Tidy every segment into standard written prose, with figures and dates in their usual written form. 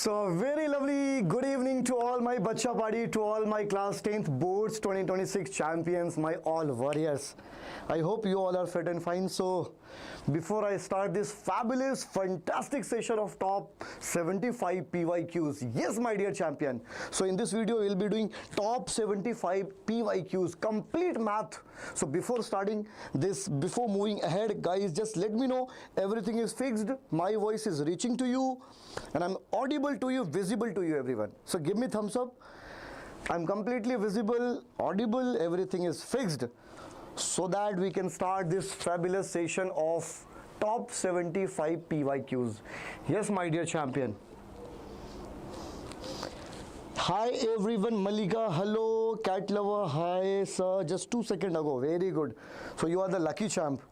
So very lovely good evening to all my bacha party, to all my class 10th boards 2026 champions, my all warriors. I hope you all are fit and fine. So before I start this fabulous fantastic session of top 75 PYQs, yes my dear champion, so in this video we'll be doing top 75 PYQs, complete math. So before starting this, before moving ahead, guys, just let me know everything is fixed, my voice is reaching to you and I'm audible to you, visible to you, everyone. So give me thumbs up. I'm completely visible, audible, everything is fixed, so that we can start this fabulous session of top 75 PYQs. Yes my dear champion. Hi everyone, Malika, hello, cat lover, hi sir, just 2 seconds ago, very good. So you are the lucky champ.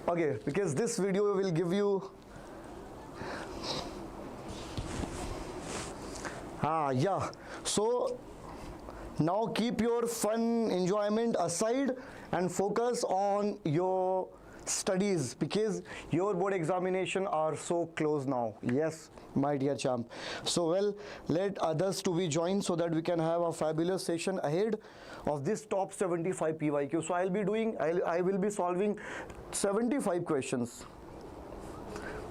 Okay, because this video will give you yeah, so now keep your fun enjoyment aside and focus on your studies, because your board examination are so close now. Yes my dear champ. So well, let others to be joined so that we can have a fabulous session ahead of this top 75 PYQ. So I will be solving 75 questions.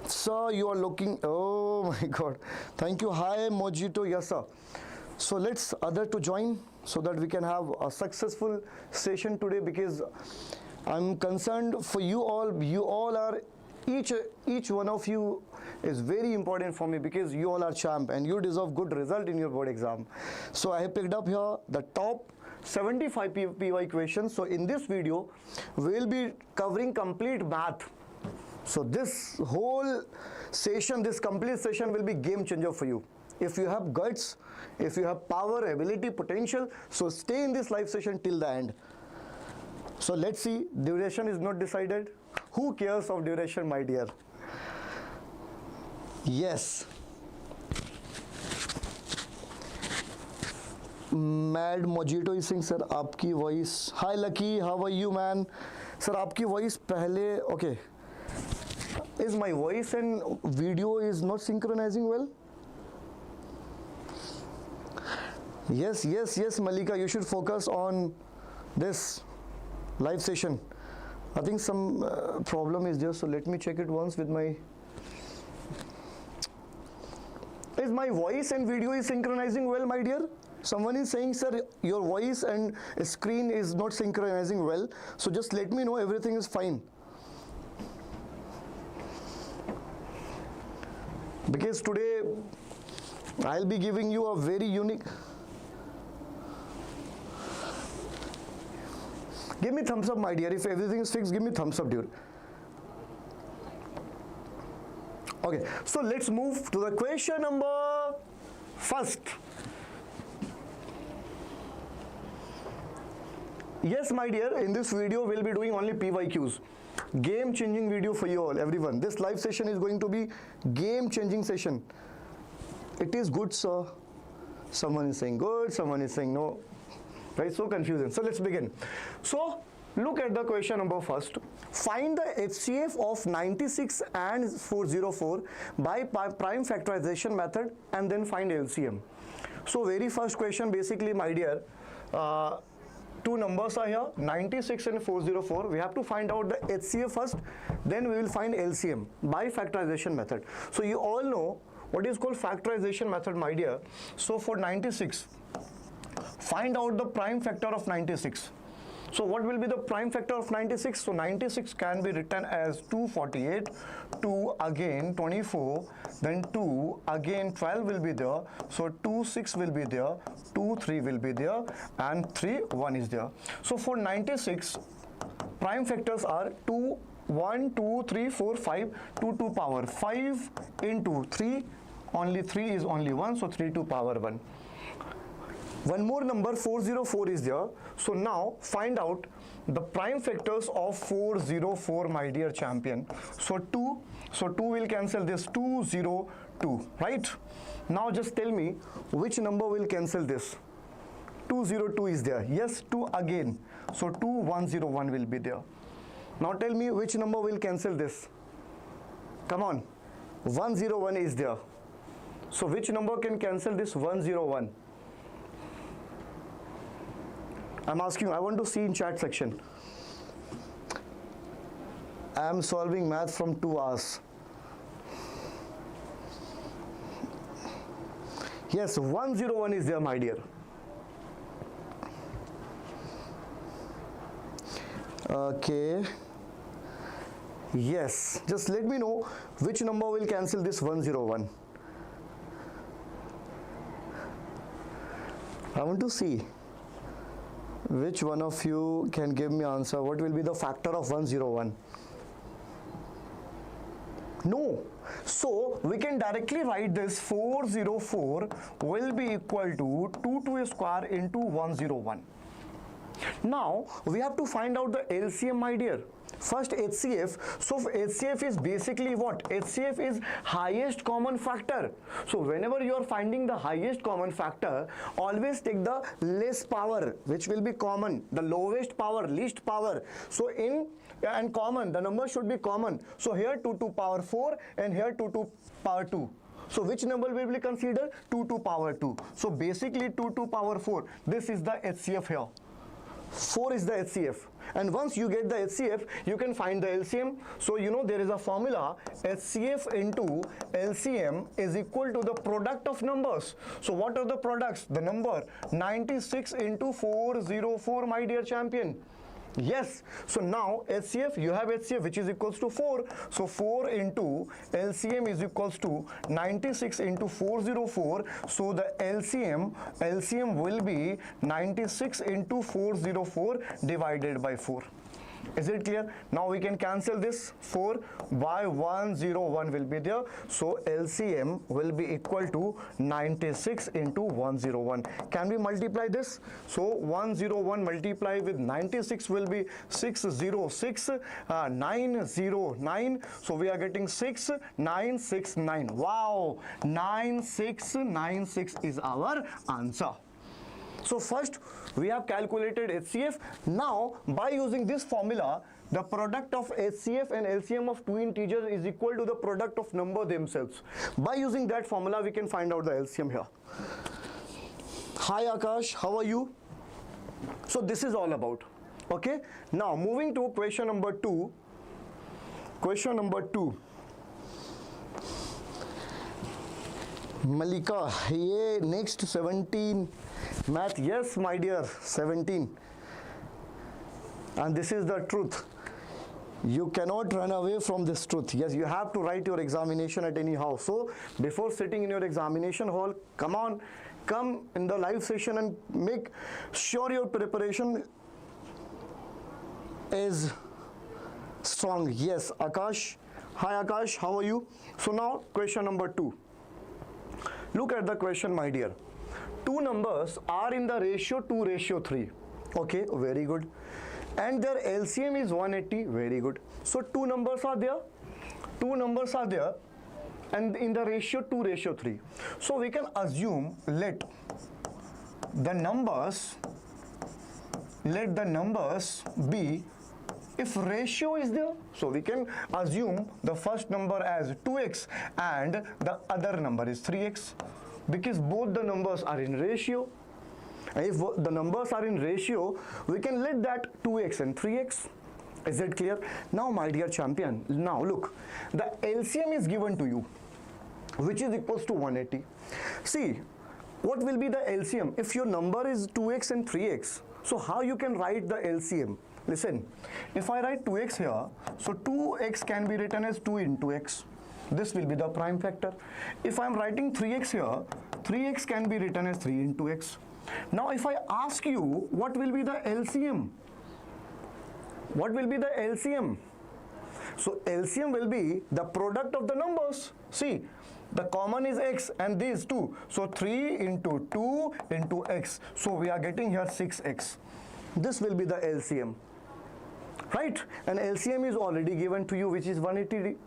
Sir, you are looking, oh my god, thank you. Hi Mojito, yes sir. So let's other to join so that we can have a successful session today, because I'm concerned for you all. You all are, each one of you is very important for me, because you all are champ and you deserve good result in your board exam. So I have picked up here the top 75 PY questions. So in this video we will be covering complete math. So this whole session, this complete session will be game changer for you. If you have guts, if you have power, ability, potential, so stay in this live session till the end. So let's see, duration is not decided. Who cares of duration, my dear? Yes. Mad Mojito is saying, sir, आपकी voice. Hi Lucky, how are you, man? Sir, आपकी voice पहले, okay. Is my voice and video is not synchronizing well? Yes Malika, you should focus on this live session. I think some problem is there, so let me check it once with my, is my voice and video is synchronizing well, my dear? Someone is saying, sir, your voice and screen is not synchronizing well, so just let me know everything is fine. Because today I'll be giving you a very unique. Give me thumbs up, my dear. If everything is fixed, give me thumbs up, dude. Okay, so let's move to the question number first. Yes, my dear, in this video we'll be doing only PYQs. Game changing video for you all, everyone. This live session is going to be game changing session. It is good, sir. Someone is saying good, someone is saying no. Right, so confusing. So let's begin. So look at the question number first. Find the HCF of 96 and 404 by prime factorization method and then find LCM. So very first question, basically, my dear, two numbers are here, 96 and 404. We have to find out the HCF first, then we will find LCM by factorization method. So you all know what is called factorization method, my dear. So for 96, find out the prime factor of 96. So what will be the prime factor of 96? So 96 can be written as 248, 2 again 24, then 2 again 12 will be there. So 2 6 will be there, 2 3 will be there, and 3 1 is there. So for 96, prime factors are 2 1 2 3 4 5, 2 to power 5 into 3, only 3 is only 1, so 3 to power 1. One more number, 404 is there. So now find out the prime factors of 404, my dear champion. So 2 will cancel this, 202, right? Now just tell me which number will cancel this. 202 is there. Yes, 2 again. So 2101 will be there. Now tell me which number will cancel this. Come on. 101 is there. So which number can cancel this 101? I'm asking you, I want to see in chat section. I am solving math from 2 hours. Yes, 101 is there, my dear. Okay. Yes, just let me know which number will cancel this 101. I want to see which one of you can give me answer. What will be the factor of 101? No. So we can directly write this 404 will be equal to 2 square into 101. Now we have to find out the LCM, my dear. First HCF. So HCF is basically what? HCF is highest common factor. So whenever you are finding the highest common factor, always take the less power, which will be common, the lowest power, least power. So in and common, the number should be common. So here 2 to power 4 and here 2 to power 2. So which number will be considered? 2 to power 2. So basically 2 to power 4. This is the HCF here. 4 is the HCF, and once you get the HCF, you can find the LCM. So you know there is a formula, HCF into LCM is equal to the product of numbers. So what are the products? The number 96 into 404, my dear champion. Yes, so now HCF, you have HCF which is equals to 4. So 4 into LCM is equals to 96 into 404. So the LCM will be 96 into 404 divided by 4. Is it clear? Now we can cancel this 4 by 101 will be there. So LCM will be equal to 96 into 101. Can we multiply this? So 101 multiply with 96 will be 606, 909. So we are getting 6969. Wow, 9696 is our answer. So first we have calculated HCF. Now by using this formula, the product of HCF and LCM of two integers is equal to the product of number themselves. By using that formula, we can find out the LCM here. Hi Akash, how are you? So this is all about. Okay. Now moving to question number 2. Question number 2. Malika, ye next 17 math. Yes, my dear, 17. And this is the truth. You cannot run away from this truth. Yes, you have to write your examination at anyhow. So before sitting in your examination hall, come on, come in the live session and make sure your preparation is strong. Yes, Akash. Hi Akash, how are you? So now question number 2. Look at the question, my dear. Two numbers are in the ratio 2:3. Okay, very good. And their LCM is 180. Very good. So two numbers are there. Two numbers are there, and in the ratio 2:3. So we can assume let the numbers be, if ratio is there, so we can assume the first number as 2x and the other number is 3x, because both the numbers are in ratio. And if the numbers are in ratio, we can let that 2x and 3x. Is it clear? Now my dear champion, now look, the LCM is given to you, which is equals to 180. See, what will be the LCM? If your number is 2x and 3x, so how you can write the LCM? Listen, if I write 2x here, so 2x can be written as 2 into x. This will be the prime factor. If I am writing 3x here, 3x can be written as 3 into x. Now if I ask you, what will be the LCM? What will be the LCM? So LCM will be the product of the numbers. See, the common is x and these 2. So 3 into 2 into x. So we are getting here 6x. This will be the LCM. Right? And LCM is already given to you, which is 180.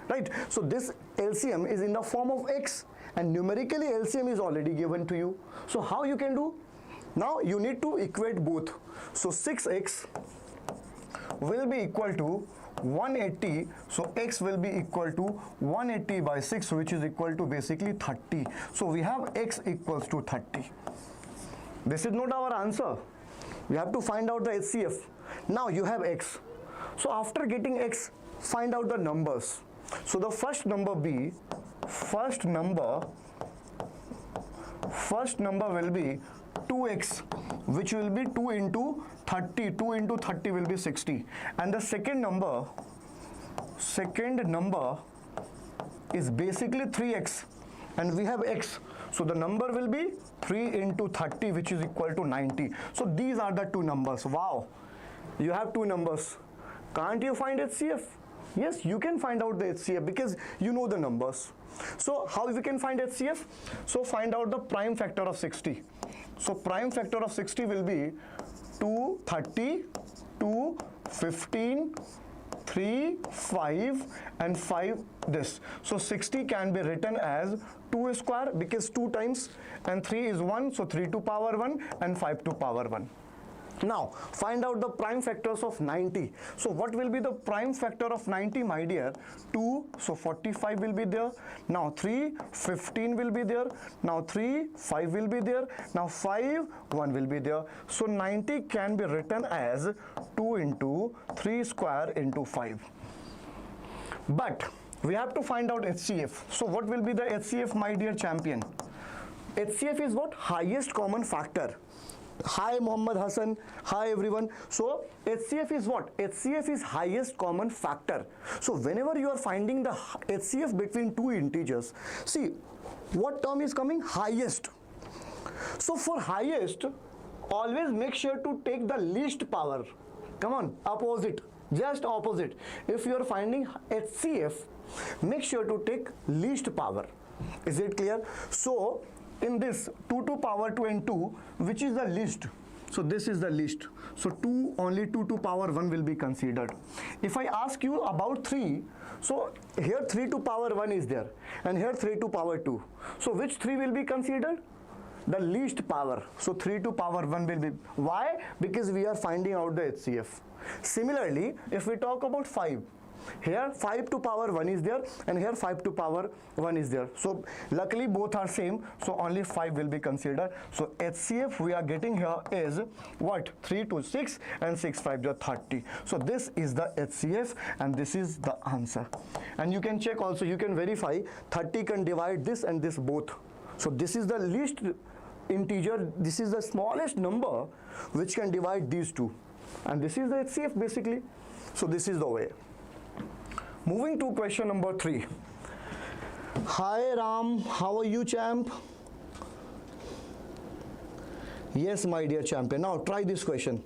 Right? So this LCM is in the form of x, and numerically LCM is already given to you. So how you can do? Now you need to equate both. So 6x will be equal to 180, so x will be equal to 180 by 6, which is equal to basically 30. So we have x equals to 30. This is not our answer. We have to find out the HCF. Now you have x. So after getting x, find out the numbers. So the first number will be 2x, which will be 2 into 30. 2 into 30 will be 60. And the second number is basically 3x, and we have x. So the number will be 3 into 30, which is equal to 90. So these are the two numbers. Wow, you have two numbers. Can't you find HCF? Yes, you can find out the HCF because you know the numbers. So how we can find HCF? So find out the prime factor of 60. So prime factor of 60 will be 2, 30, 2, 15, 3, 5 and 5 this. So 60 can be written as 2 square because 2 times and 3 is 1. So 3 to power 1 and 5 to power 1. Now find out the prime factors of 90. So what will be the prime factor of 90, my dear? 2, so 45 will be there. Now 3, 15 will be there. Now 3, 5 will be there. Now 5, 1 will be there. So 90 can be written as 2 into 3 square into 5. But we have to find out HCF. So what will be the HCF, my dear champion? HCF is what? Highest common factor. Hi Mohammed Hassan, hi everyone. So HCF is what? HCF is highest common factor. So whenever you are finding the HCF between two integers, see what term is coming? Highest. So for highest, always make sure to take the least power. Come on, opposite, just opposite. If you are finding HCF, make sure to take least power. Is it clear? So in this 2 to power 2 and 2, which is the least? So this is the least. So only 2 to power 1 will be considered. If I ask you about 3, so here 3 to power 1 is there and here 3 to power 2. So which 3 will be considered? The least power. So 3 to power 1 will be. Why? Because we are finding out the HCF. Similarly, if we talk about 5, here 5 to power 1 is there and here 5 to power 1 is there. So luckily both are same, so only 5 will be considered. So HCF we are getting here is what? 3 to 6 and 6 5 is 30. So this is the HCF and this is the answer. And you can check also, you can verify 30 can divide this and this both. So this is the least integer, this is the smallest number which can divide these two, and this is the HCF basically. So this is the way. Moving to question number 3. Hi Ram, how are you, champ? Yes, my dear champion. Now try this question.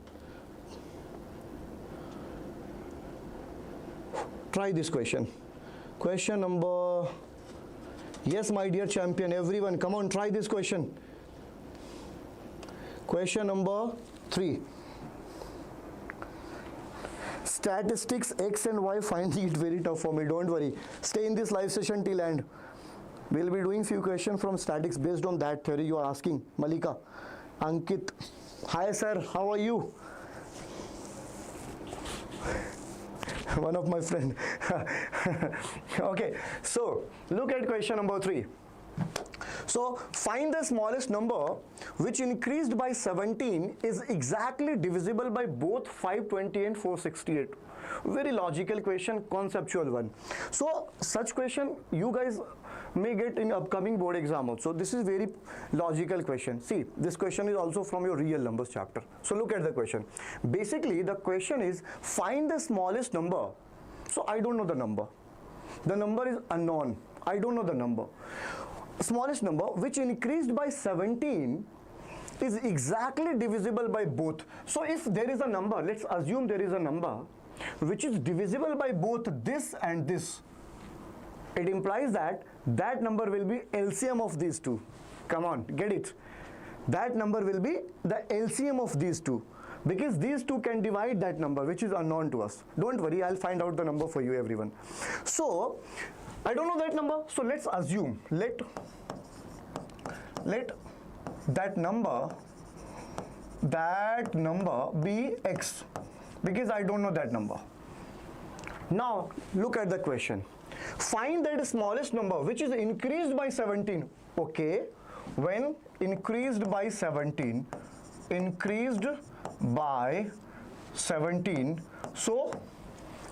Try this question. Question number, yes, my dear champion, everyone, come on, try this question. Question number 3. Statistics X and Y, finding it very tough for me. Don't worry. Stay in this live session till end. We'll be doing few questions from statics based on that theory you are asking. Malika, Ankit, hi sir, how are you? One of my friend. Okay, so look at question number 3. So find the smallest number which increased by 17 is exactly divisible by both 520 and 468. Very logical question, conceptual one. So such question you guys may get in upcoming board exam also. This is very logical question. See, this question is also from your real numbers chapter. So look at the question. Basically the question is find the smallest number. So I don't know the number. The number is unknown. I don't know the number. Smallest number which increased by 17 is exactly divisible by both. So if there is a number, let's assume there is a number which is divisible by both this and this, it implies that that number will be LCM of these two. Come on, get it? That number will be the LCM of these two, because these two can divide that number which is unknown to us. Don't worry, I'll find out the number for you, everyone. So I don't know that number, so let's assume, let that number be X, because I don't know that number. Now look at the question. Find that smallest number which is increased by 17. Okay, when increased by 17, so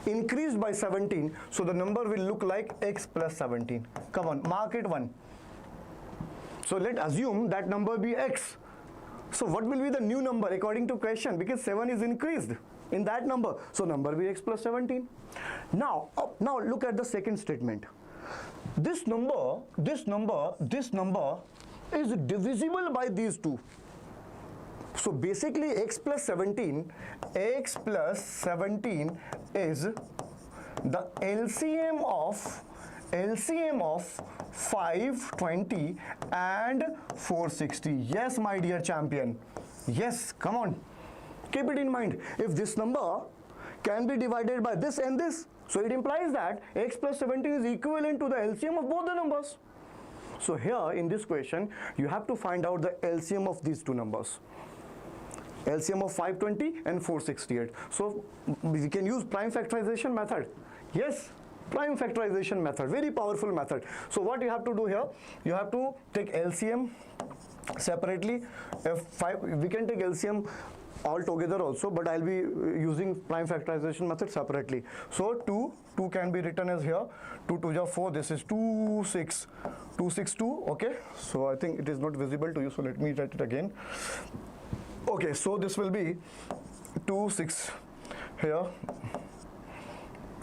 increased by 17, so the number will look like x plus 17. Come on, mark it 1. So let's assume that number be x. So what will be the new number according to question, because 7 is increased in that number, so number be x plus 17. Now look at the second statement. This number is divisible by these two. So basically x plus 17 is the LCM of 520 and 460. Yes, my dear champion. Yes, come on. Keep it in mind. If this number can be divided by this and this, so it implies that x plus 17 is equivalent to the LCM of both the numbers. So here in this question, you have to find out the LCM of these two numbers. LCM of 520 and 468. So we can use prime factorization method. Yes, prime factorization method, very powerful method. So what you have to do here, you have to take LCM separately. We can take LCM all together also, but I'll be using prime factorization method separately. So 2 can be written as here, 2 2 is 4, this is 262, okay. So I think it is not visible to you, so let me write it again. Okay, so this will be 26 here,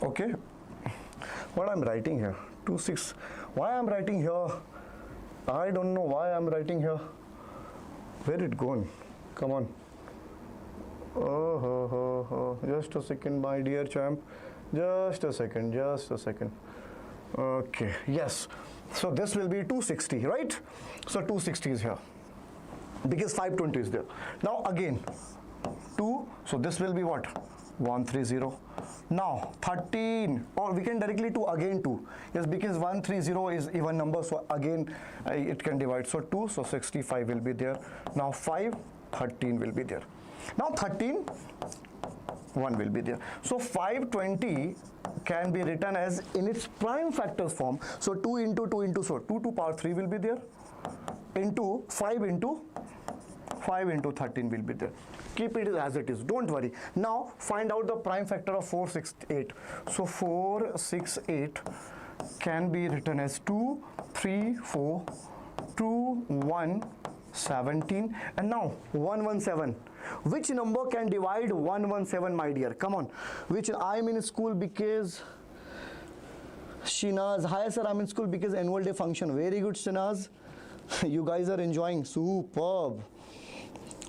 okay. What I'm writing here, 26, why I'm writing here, I don't know why I'm writing here. Where it gone? Come on. Just a second, my dear champ. Just a second. Okay, yes. So this will be 260, right? So 260 is here because 520 is there. Now again 2, so this will be what? 130. Now 13, or we can directly do again 2. Yes, because 130 is even number, so again it can divide. So 2, so 65 will be there. Now 5, 13 will be there. Now 13, 1 will be there. So 520 can be written as in its prime factors form. So 2 into 2 into, so 2 to power 3 will be there, into 5 into 13 will be there. Keep it as it is, don't worry. Now find out the prime factor of 468. So 468 can be written as 2, 3, 4, 2, 1, 17, and now 117. Which number can divide 117, my dear? Come on. Which I'm in school because Shinaz. Hi sir, I'm in school because annual day function. Very good, Shinaz. You guys are enjoying. Superb.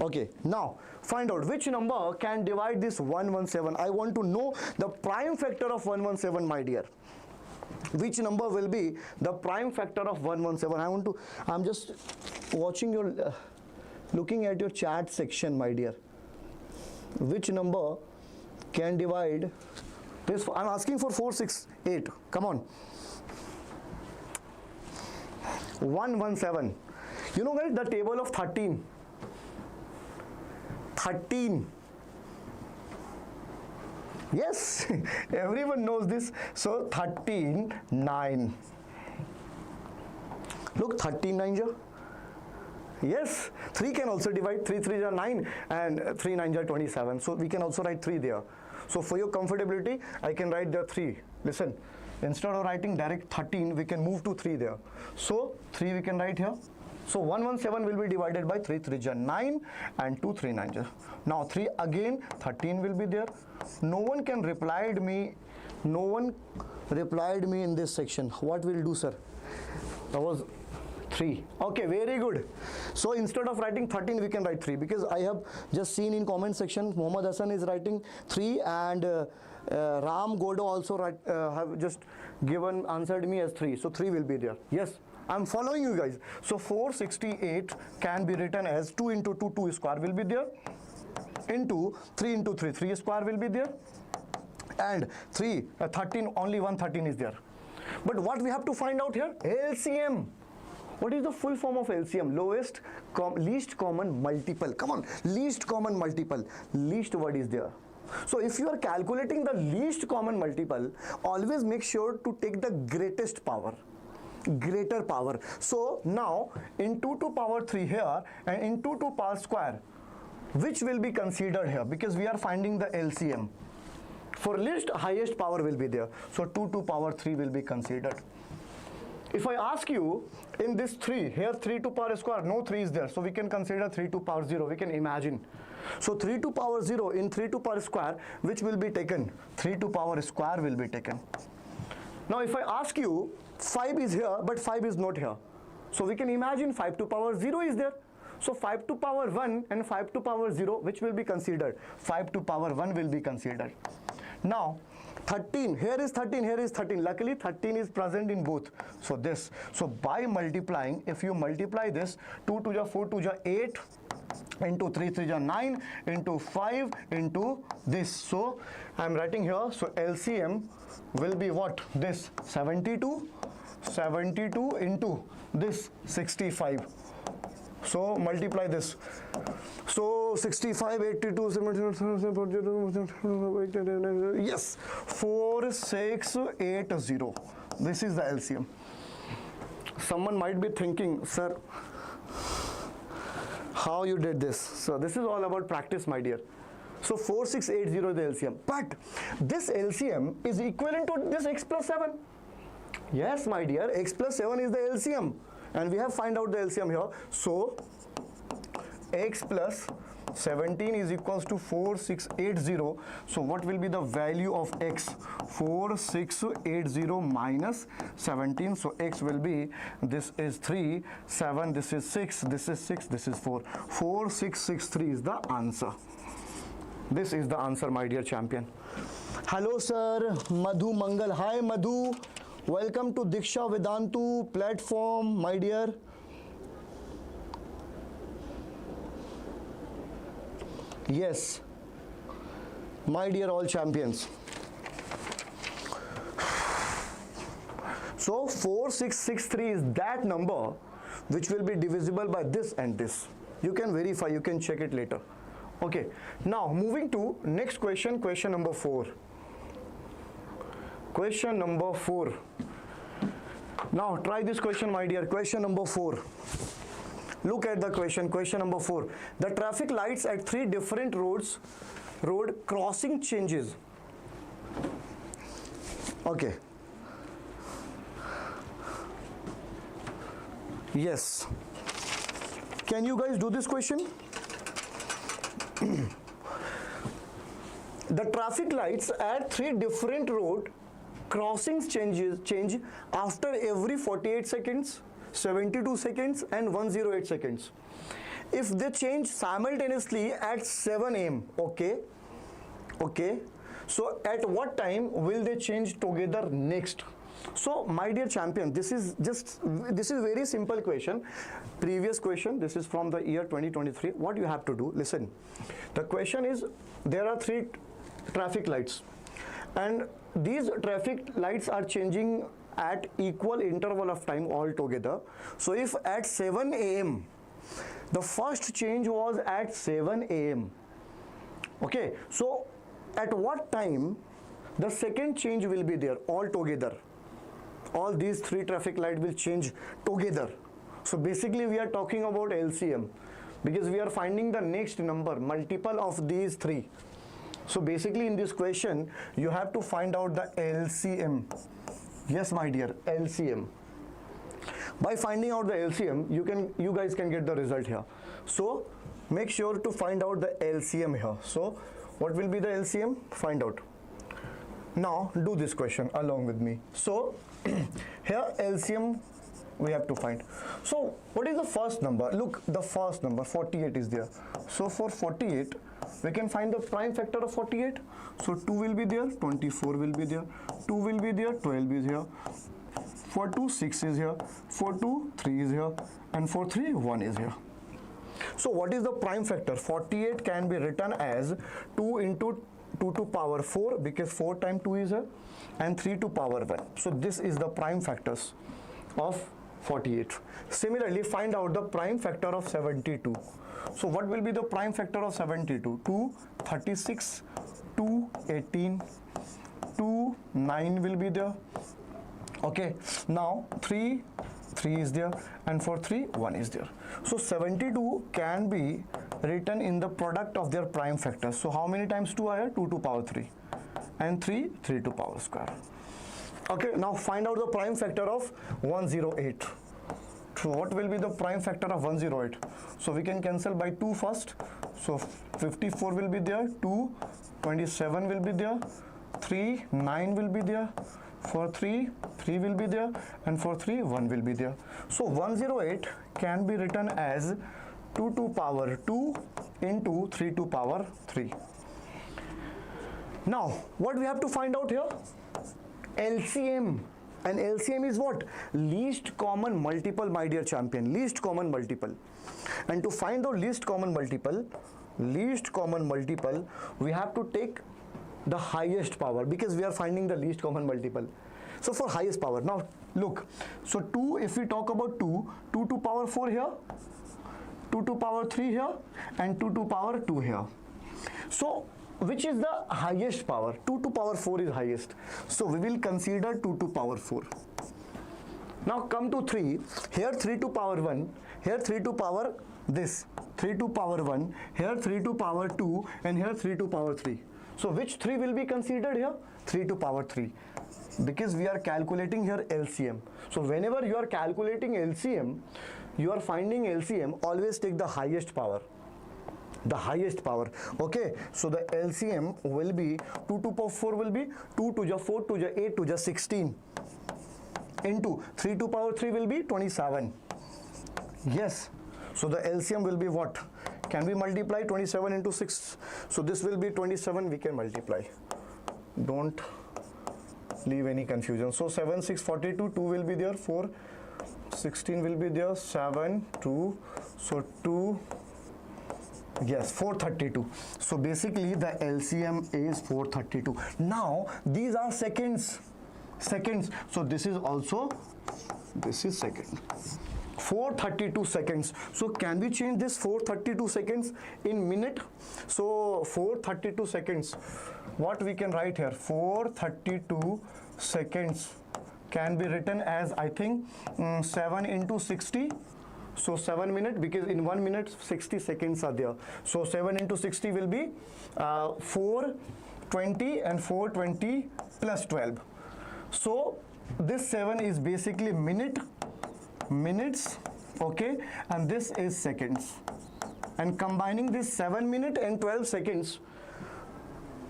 Okay, now find out which number can divide this 117. I want to know the prime factor of 117, my dear. Which number will be the prime factor of 117? I'm just watching your, looking at your chat section, my dear. Which number can divide this? I'm asking for 468. Come on. 117. You know, guys, the table of 13. 13. Yes, everyone knows this. So 13, 9. Look, 13 9 ja. Yes, 3 can also divide. 3 3 are 9 and 3 9 are 27. So we can also write 3 there. So for your comfortability, I can write the 3. Listen, instead of writing direct 13, we can move to 3 there. So 3 we can write here. So 117 will be divided by 3 3 ja 9 and 2 3 9 ja. Now 3 again, 13 will be there. No one can replied me. No one replied me in this section. What will do, sir? That was 3. Okay, very good. So instead of writing 13, we can write 3 because I have just seen in comment section Mohammad Hassan is writing 3 and Ram Godo also have just given answered me as 3. So 3 will be there. Yes, I'm following you guys. So 468 can be written as 2 into 2, 2 square will be there, into 3 into 3, 3 square will be there, and 13, only 113 is there. But what we have to find out here? LCM. What is the full form of LCM? Least common multiple. Come on, least common multiple. Least word is there. So if you are calculating the least common multiple, always make sure to take the greatest power. Greater power. So now in 2 to power 3 here and in 2 to power square, which will be considered here, because we are finding the LCM. For least, highest power will be there. So 2 to power 3 will be considered. If I ask you in this 3, here 3 to power square, no 3 is there. So we can consider 3 to power 0. We can imagine. So 3 to power 0 in 3 to power square, which will be taken? 3 to power square will be taken. Now if I ask you, 5 is here, but 5 is not here. So we can imagine 5 to power 0 is there. So 5 to power 1 and 5 to power 0, which will be considered? 5 to power 1 will be considered. Now 13, here is 13, here is 13. Luckily 13 is present in both. So this, so by multiplying, if you multiply this, 2 to the 4 to the 8, into 3 3 is 9, into 5, into this. So I am writing here, so LCM will be what? This 72 into this 65. So multiply this. So 65, 82, 72, yes, 4680. This is the LCM. Someone might be thinking, sir, how you did this? So this is all about practice, my dear. So 4680 is the LCM. But this LCM is equivalent to this x plus 7. Yes, my dear, x plus 7 is the LCM. And we have find out the LCM here. So x plus 17 is equals to 4680. So what will be the value of x? 4680 minus 17. So x will be, this is 3, 7, this is 6, this is 6, this is 4. 4663 is the answer. This is the answer, my dear champion. Hello, sir. Madhu Mangal. Hi, Madhu. Welcome to Deeksha Vedantu platform, my dear. Yes, my dear all champions. So 4663 is that number which will be divisible by this and this. You can verify, you can check it later. Okay, now moving to next question, question number 4. Question number 4. Now try this question, my dear. Question number 4. Look at the question. Question number 4. The traffic lights at 3 different road crossing changes. Okay. Yes. Can you guys do this question? The traffic lights at 3 different road crossings change after every 48 seconds, 72 seconds and 108 seconds. If they change simultaneously at 7 a.m. Okay. So at what time will they change together next? So my dear champion, this is very simple question. Previous question, this is from the year 2023. What you have to do, listen. The question is, there are 3 traffic lights and these traffic lights are changing at equal interval of time altogether. So if at 7 a.m. the first change was at 7 a.m. Okay, so at what time the second change will be there altogether? All these 3 traffic lights will change together. So basically we are talking about LCM because we are finding the next number, multiple of these 3. So basically in this question you have to find out the LCM. Yes, my dear, LCM. By finding out the LCM, you guys can get the result here. So make sure to find out the LCM here. So what will be the LCM? Find out. Now do this question along with me. So here LCM we have to find. So what is the first number? Look, the first number 48 is there. So for 48 we can find the prime factor of 48. So 2 will be there, 24 will be there, 2 will be there, 12 is here, 4 2 6 is here, 4 2 3 is here, and 4 3 1 is here. So what is the prime factor? 48 can be written as 2 into 2 to power 4 because 4 times 2 is here, and 3 to power 1. So this is the prime factors of 48. Similarly, find out the prime factor of 72. So what will be the prime factor of 72? 2, 36, 2, 18, 2, 9 will be there. Okay, now 3 is there, and for 3, 1 is there. So 72 can be written in the product of their prime factors. So how many times 2 are here? 2 to power 3, and 3 to power square. Okay, now find out the prime factor of 108. So what will be the prime factor of 108? So we can cancel by 2 first. So 54 will be there, 2, 27 will be there, 3, 9 will be there, for 3, 3 will be there, and for 3, 1 will be there. So 108 can be written as 2 to power 2 into 3 to power 3. Now, what we have to find out here? LCM. And LCM is what? Least common multiple, my dear champion. Least common multiple. And to find the least common multiple, we have to take the highest power, because we are finding the least common multiple. So for highest power, now look, so 2, if we talk about 2 to power 4 here, 2 to power 3 here, and 2 to power 2 here. So which is the highest power? 2 to power 4 is highest. So we will consider 2 to power 4. Now come to 3, here 3 to power 1, here 3 to power this, 3 to power 1, here 3 to power 2, and here 3 to power 3. So which 3 will be considered here? 3 to power 3, because we are calculating here LCM. So whenever you are calculating LCM, you are finding LCM, always take the highest power. The highest power. Okay, so the LCM will be 2 to power 4 will be 2 to the 4 to the 8 to the 16 into 3 to power 3 will be 27. Yes, so the LCM will be what? Can we multiply 27 into 6? So this will be 27, we can multiply. Don't leave any confusion. So 7, 6, 42, 2 will be there, 4, 16 will be there, 7, 2, so 2, yes, 432. So basically the LCM is 432. Now these are seconds. So this is second. 432 seconds. So can we change this 432 seconds in minute? So 432 seconds, what we can write here? 432 seconds can be written as, I think, 7 into 60. So 7 minutes, because in 1 minute 60 seconds are there. So 7 into 60 will be 420, and 420 plus 12. So this 7 is basically minutes, okay, and this is seconds. And combining this 7 minutes and 12 seconds,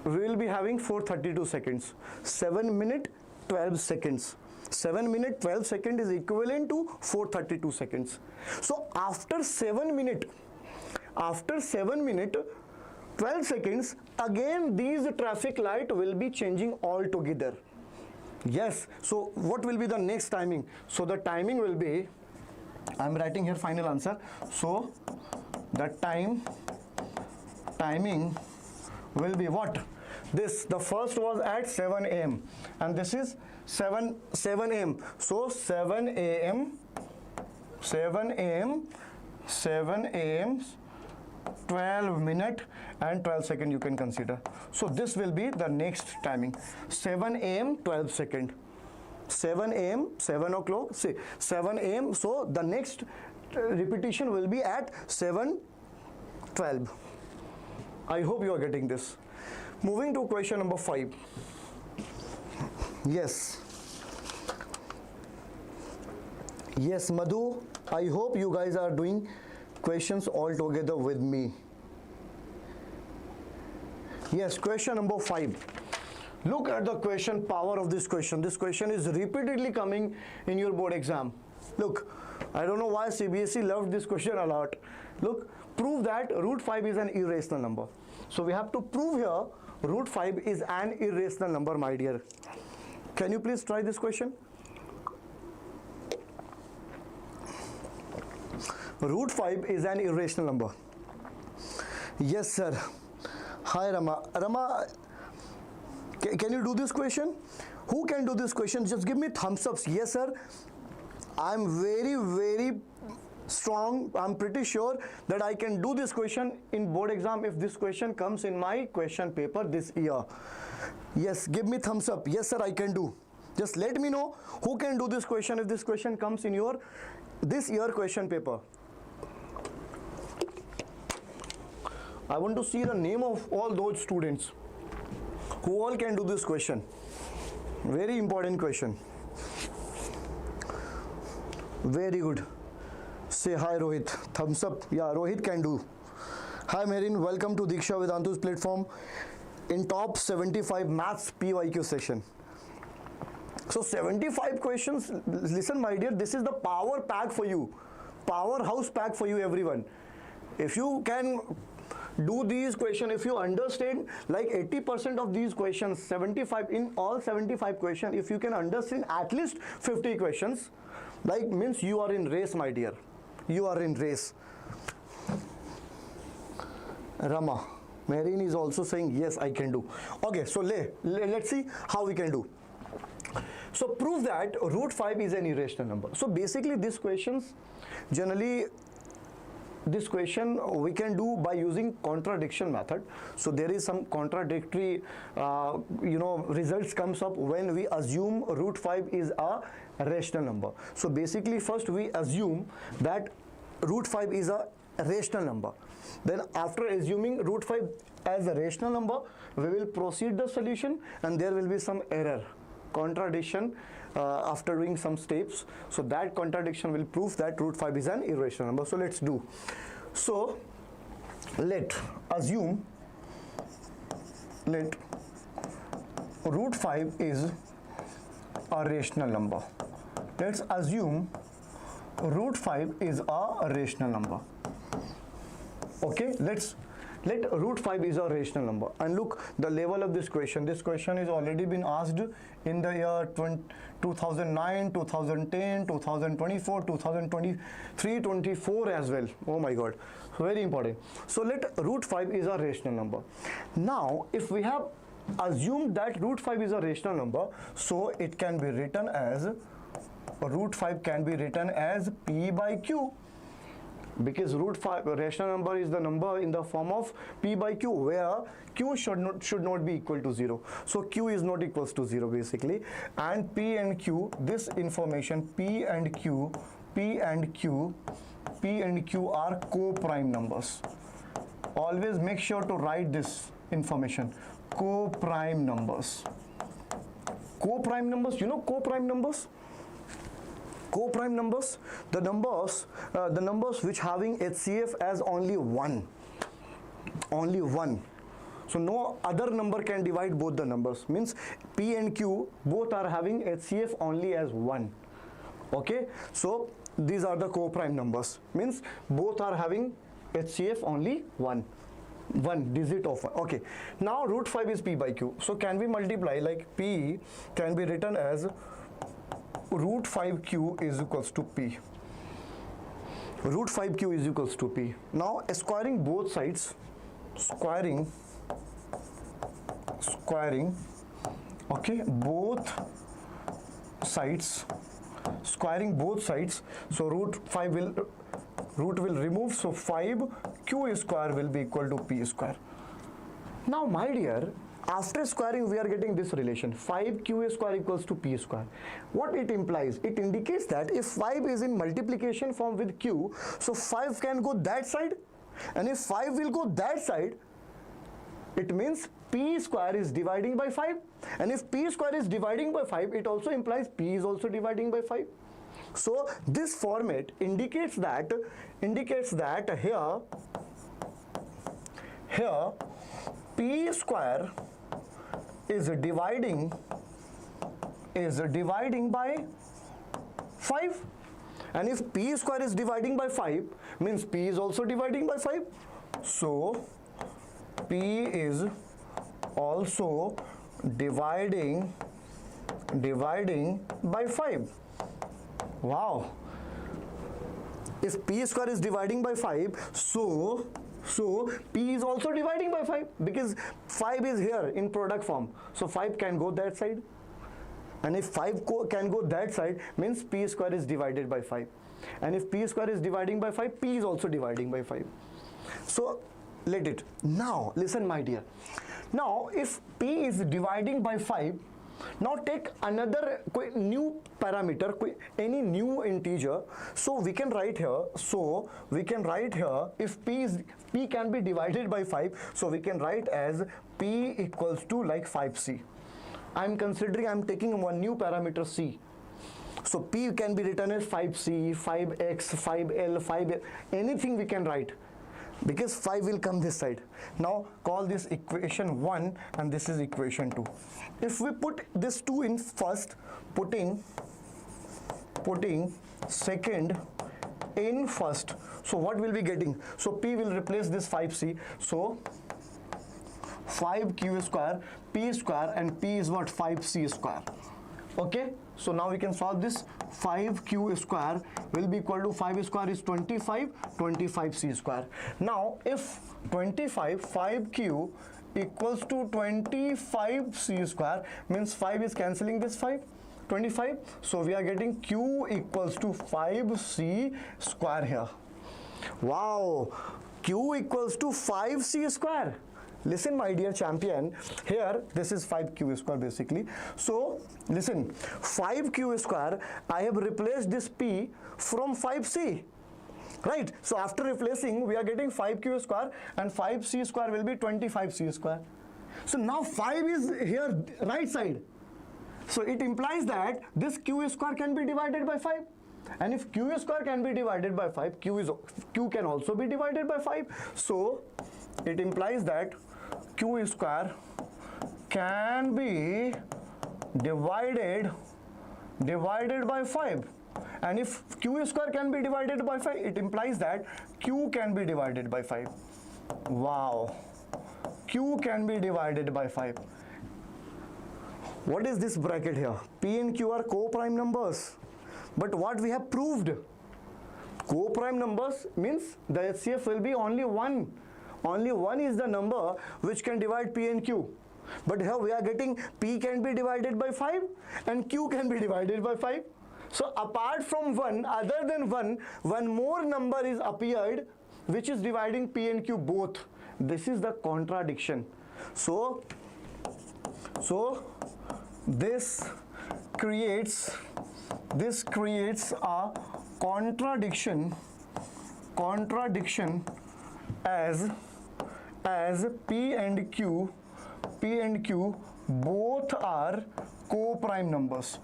we will be having 432 seconds. 7 minutes, 12 seconds. 7 minutes 12 seconds is equivalent to 432 seconds. So after 7 minutes 12 seconds, again these traffic light will be changing altogether. Yes, so what will be the next timing? So the timing will be, I'm writing here final answer. So the timing will be what? This, the first was at 7 a.m. and this is 7 a.m. So 7 a.m. 12 minutes and 12 seconds you can consider. So this will be the next timing. 7 a.m. 12 seconds. 7 a.m. 7 o'clock. Say 7 a.m. So the next repetition will be at 7:12. I hope you are getting this. Moving to question number 5. Yes, Madhu, I hope you guys are doing questions all together with me. Yes, question number 5. Look at the question, power of this question. This question is repeatedly coming in your board exam. Look, I don't know why CBSE loved this question a lot. Look, prove that root 5 is an irrational number. So we have to prove here root 5 is an irrational number, my dear. Can you please try this question? Root 5 is an irrational number. Yes, sir. Hi, Rama. Rama, can you do this question? Who can do this question? Just give me thumbs ups. Yes, sir. I'm very strong. I'm pretty sure that I can do this question in board exam if this question comes in my question paper this year. Yes, give me thumbs up. Yes sir, I can do. Just let me know who can do this question if this question comes in your this year question paper. I want to see the name of all those students who all can do this question. Very important question. Very good. Say hi Rohit. Thumbs up. Yeah, Rohit can do. Hi Merin, welcome to Deeksha Vedantu's platform in top 75 maths PYQ session. So 75 questions. Listen my dear, this is the power pack for you. Powerhouse pack for you everyone. If you can do these questions, if you understand like 80% of these questions, 75 in all 75 questions, if you can understand at least 50 questions, like means you are in race my dear. You are in race. Rama, Marine is also saying yes I can do. Okay, so let's see how we can do. So prove that root 5 is an irrational number. So basically these questions, generally this question we can do by using contradiction method. So there is some contradictory results comes up when we assume root 5 is a rational number. So basically first we assume that root 5 is a rational number. Then after assuming root 5 as a rational number, we will proceed the solution and there will be some error, contradiction after doing some steps. So that contradiction will prove that root 5 is an irrational number. So let's do. So let root 5 is a rational number. Let's assume root 5 is a rational number. Okay, let root 5 is a rational number, and look the level of this question. This question is already been asked in the year 2009, 2010, 2024, 2023, 24 as well. Oh my god, very important. So let root 5 is a rational number. Now if we have assumed that root 5 is a rational number, so it can be written as root 5 can be written as P by Q. Because root 5 rational number is the number in the form of P by Q, where Q should not be equal to 0. So Q is not equals to 0 basically, and P and Q, this information P and Q are co-prime numbers. Always make sure to write this information, co-prime numbers. Co-prime numbers, you know co-prime numbers? Co-prime numbers, the numbers which having HCF as only one. So no other number can divide both the numbers. Means P and Q both are having HCF only as 1. Okay, so these are the co-prime numbers. Means both are having HCF only one digit of 1. Okay, now root 5 is P by Q. So can we multiply, like P can be written as root 5q is equals to P. Root 5q is equals to P. Now squaring both sides, squaring, okay, both sides, squaring both sides. So root will remove, so 5q square will be equal to P square. Now my dear, after squaring we are getting this relation, 5q square equals to P square. What it implies? It indicates that if 5 is in multiplication form with q, so 5 can go that side, and if 5 will go that side, it means P square is dividing by 5, and if P square is dividing by 5, it also implies P is also dividing by 5. So this format indicates that here P square is dividing by 5, and if P square is dividing by 5, means P is also dividing by 5. So P is also dividing by 5. Wow. If P square is dividing by 5, so P is also dividing by 5, because 5 is here in product form. So 5 can go that side, and if 5 can go that side, means P square is divided by 5. and if p square is dividing by 5, p is also dividing by 5. So let it. Now listen my dear, now if p is dividing by 5, now take another new parameter, any new integer. So we can write here, if p can be divided by 5, so we can write as p equals to like 5c. I'm taking one new parameter c. So p can be written as 5c, 5x, 5l, 5l, anything we can write, because 5 will come this side. Now call this equation 1 and this is equation 2. If we put this 2 in first, putting second in first, so what will be getting? So p will replace this 5c, so 5q square, p square, and p is what? 5c square. Okay, so now we can solve this. 5q square will be equal to 5 square is 25, 25c square. Now if 5q equals to 25c square, means 5 is cancelling this 25, so we are getting q equals to 5c square here. Wow, q equals to 5c square. Listen my dear champion, here this is 5q square basically. So listen, 5q square, I have replaced this p from 5c, right? So after replacing, we are getting 5q square, and 5c square will be 25c square. So now 5 is here right side, so it implies that this q square can be divided by 5. And if q square can be divided by 5, q can also be divided by 5. So it implies that q square can be divided by 5. And if q square can be divided by 5, it implies that q can be divided by 5. Wow, q can be divided by 5. What is this bracket here? P and q are co-prime numbers. But what we have proved, co-prime numbers means the HCF will be only one. Only one is the number which can divide p and q. But here we are getting p can be divided by 5 and q can be divided by 5. So apart from one, other than one more number is appeared which is dividing p and q both. This is the contradiction. So this creates a contradiction as p and q both are co-prime numbers,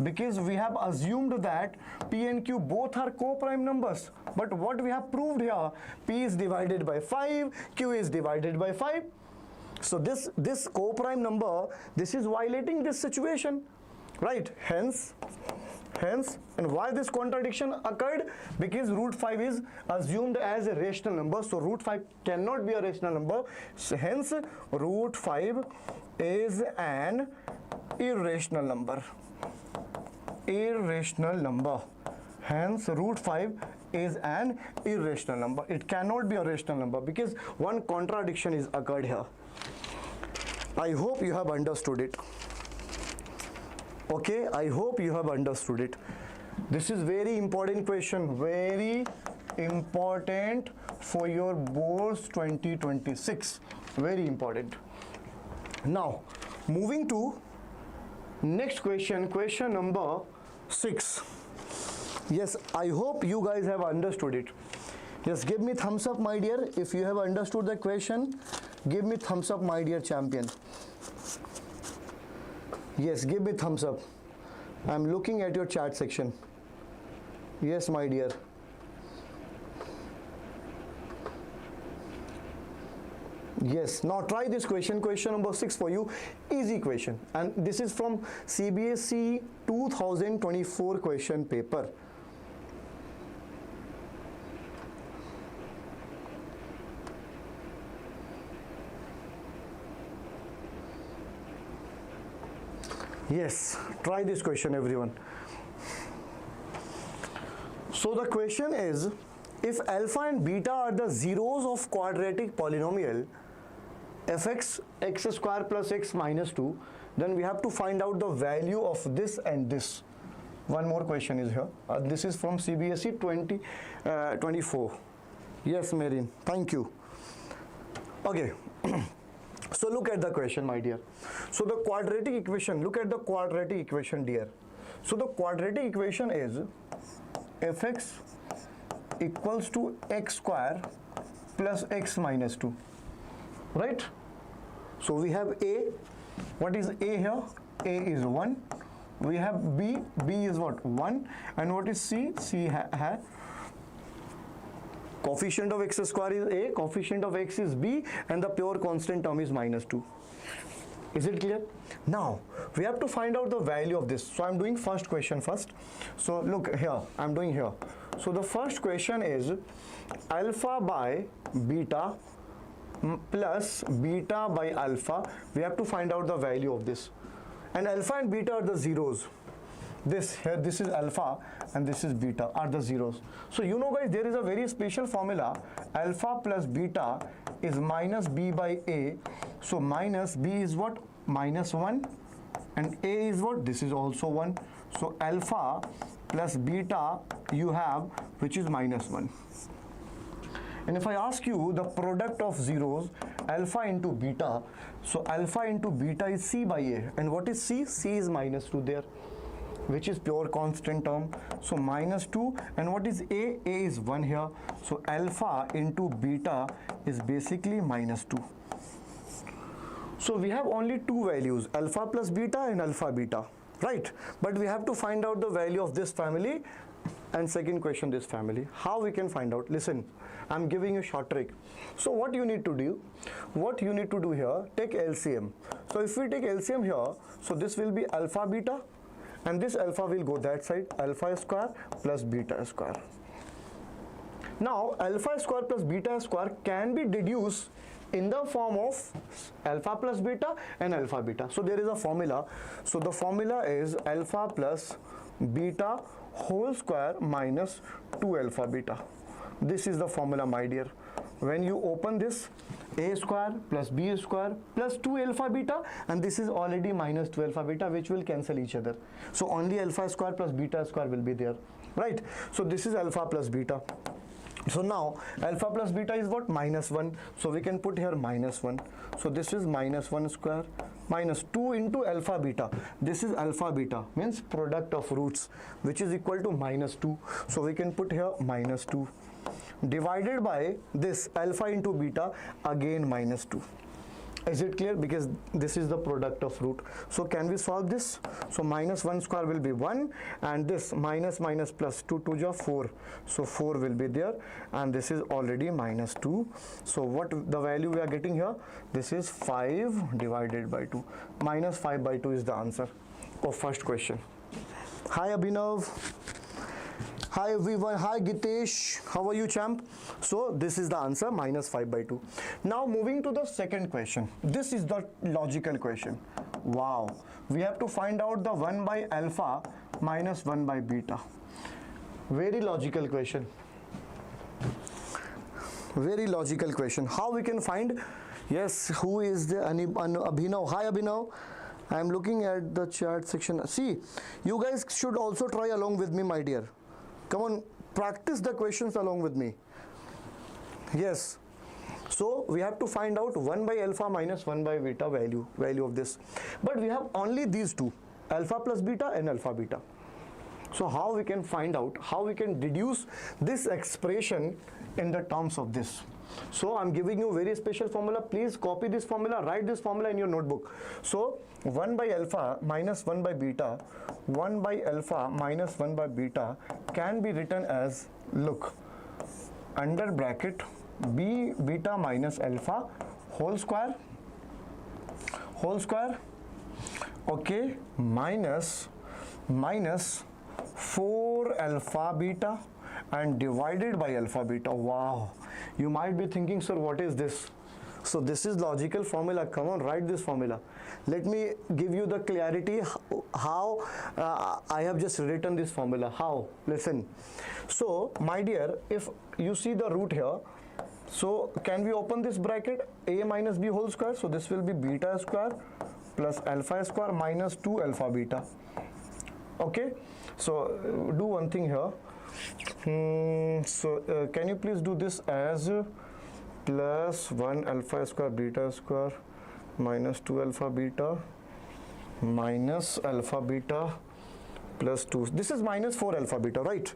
because we have assumed that p and q both are co-prime numbers. But what we have proved here, p is divided by 5, q is divided by 5. So this co-prime number, this is violating this situation, right? Hence, and why this contradiction occurred? Because root 5 is assumed as a rational number, so root 5 cannot be a rational number. So hence root 5 is an irrational number. Hence root 5 is an irrational number. It cannot be a rational number because one contradiction is occurred here. I hope you have understood it. Okay, I hope you have understood it. This is very important question, very important for your boards 2026. Very important. Now, moving to next question, question number 6. Yes, I hope you guys have understood it. Yes, give me thumbs up, my dear. If you have understood the question, give me thumbs up, my dear champion. Yes, give me thumbs up. I'm looking at your chat section. Yes, my dear. Yes, now try this question number 6 for you. Easy question. And this is from CBSE 2024 question paper. Yes, try this question, everyone. So the question is, if alpha and beta are the zeros of quadratic polynomial fx x square plus x minus 2, then we have to find out the value of this and this. One more question is here. This is from CBSE 2024. Yes, Marin. Thank you. Okay. So look at the question, my dear. So the quadratic equation, look at the quadratic equation, dear. So the quadratic equation is fx equals to x square plus x minus 2, right? So we have a, what is a here? A is 1. We have b, b is what? 1. And what is c? C coefficient of x square is a, coefficient of x is b, and the pure constant term is minus 2. Is it clear? Now we have to find out the value of this. So I'm doing first question first. So look here, I'm doing here. So the first question is alpha by beta plus beta by alpha. We have to find out the value of this. And alpha and beta are the zeros. This here, this is alpha and this is beta are the zeros. So you know guys, there is a very special formula. Alpha plus beta is minus b by a. So minus b is what? Minus 1. And a is what? This is also 1. So alpha plus beta you have, which is minus 1. And if I ask you the product of zeros, alpha into beta, so alpha into beta is c by a. And what is c? C is minus 2 there, which is pure constant term. So minus 2. And what is a? A is 1 here. So alpha into beta is basically minus 2. So we have only two values, alpha plus beta and alpha beta, right? But we have to find out the value of this family, and second question, this family. How we can find out? Listen, I'm giving you a short trick. So what you need to do? What you need to do here, take LCM. So if we take LCM here, so this will be alpha beta, and this alpha will go that side, alpha square plus beta square. Now alpha square plus beta square can be deduced in the form of alpha plus beta and alpha beta. So there is a formula. So the formula is alpha plus beta whole square minus 2 alpha beta. This is the formula, my dear. When you open this, a square plus b square plus 2 alpha beta, and this is already minus 2 alpha beta, which will cancel each other. So only alpha square plus beta square will be there, right? So this is alpha plus beta. So now alpha plus beta is what? Minus 1. So we can put here minus 1. So this is minus 1 square minus 2 into alpha beta. This is alpha beta, means product of roots, which is equal to minus 2. So we can put here minus 2 divided by this alpha into beta, again minus 2. Is it clear? Because this is the product of root. So can we solve this? So minus 1 square will be 1, and this minus minus plus 2 to 4. So 4 will be there, and this is already minus 2. So what the value we are getting here? This is 5 divided by 2. Minus 5 by 2 is the answer of first question. Hi Abhinav. Hi everyone. Hi Gitesh. How are you, champ? So this is the answer, minus 5 by 2. Now moving to the second question. This is the logical question. Wow. We have to find out the 1 by alpha minus 1 by beta. Very logical question. Very logical question. How we can find? Yes, who is the Abhinav? Hi Abhinav. I am looking at the chat section. See, you guys should also try along with me, my dear. Come on, practice the questions along with me. Yes. So we have to find out 1 by alpha minus 1 by beta value of this. But we have only these two, alpha plus beta and alpha beta. So how we can find out, how we can deduce this expression in the terms of this? So I'm giving you very special formula. Please copy this formula, write this formula in your notebook. So 1 by alpha minus 1 by beta, 1 by alpha minus 1 by beta can be written as, look, under bracket b beta minus alpha whole square, okay, minus 4 alpha beta and divided by alpha beta. Wow, you might be thinking, sir, what is this? So this is logical formula. Come on, write this formula. Let me give you the clarity how I have just written this formula. How? Listen. So my dear, if you see the root here, so can we open this bracket, a minus b whole square? So this will be beta square plus alpha square minus 2 alpha beta. Okay, so do one thing here. Can you please do this as plus 1 alpha square beta square minus 2 alpha beta minus alpha beta plus 2. This is minus 4 alpha beta, right?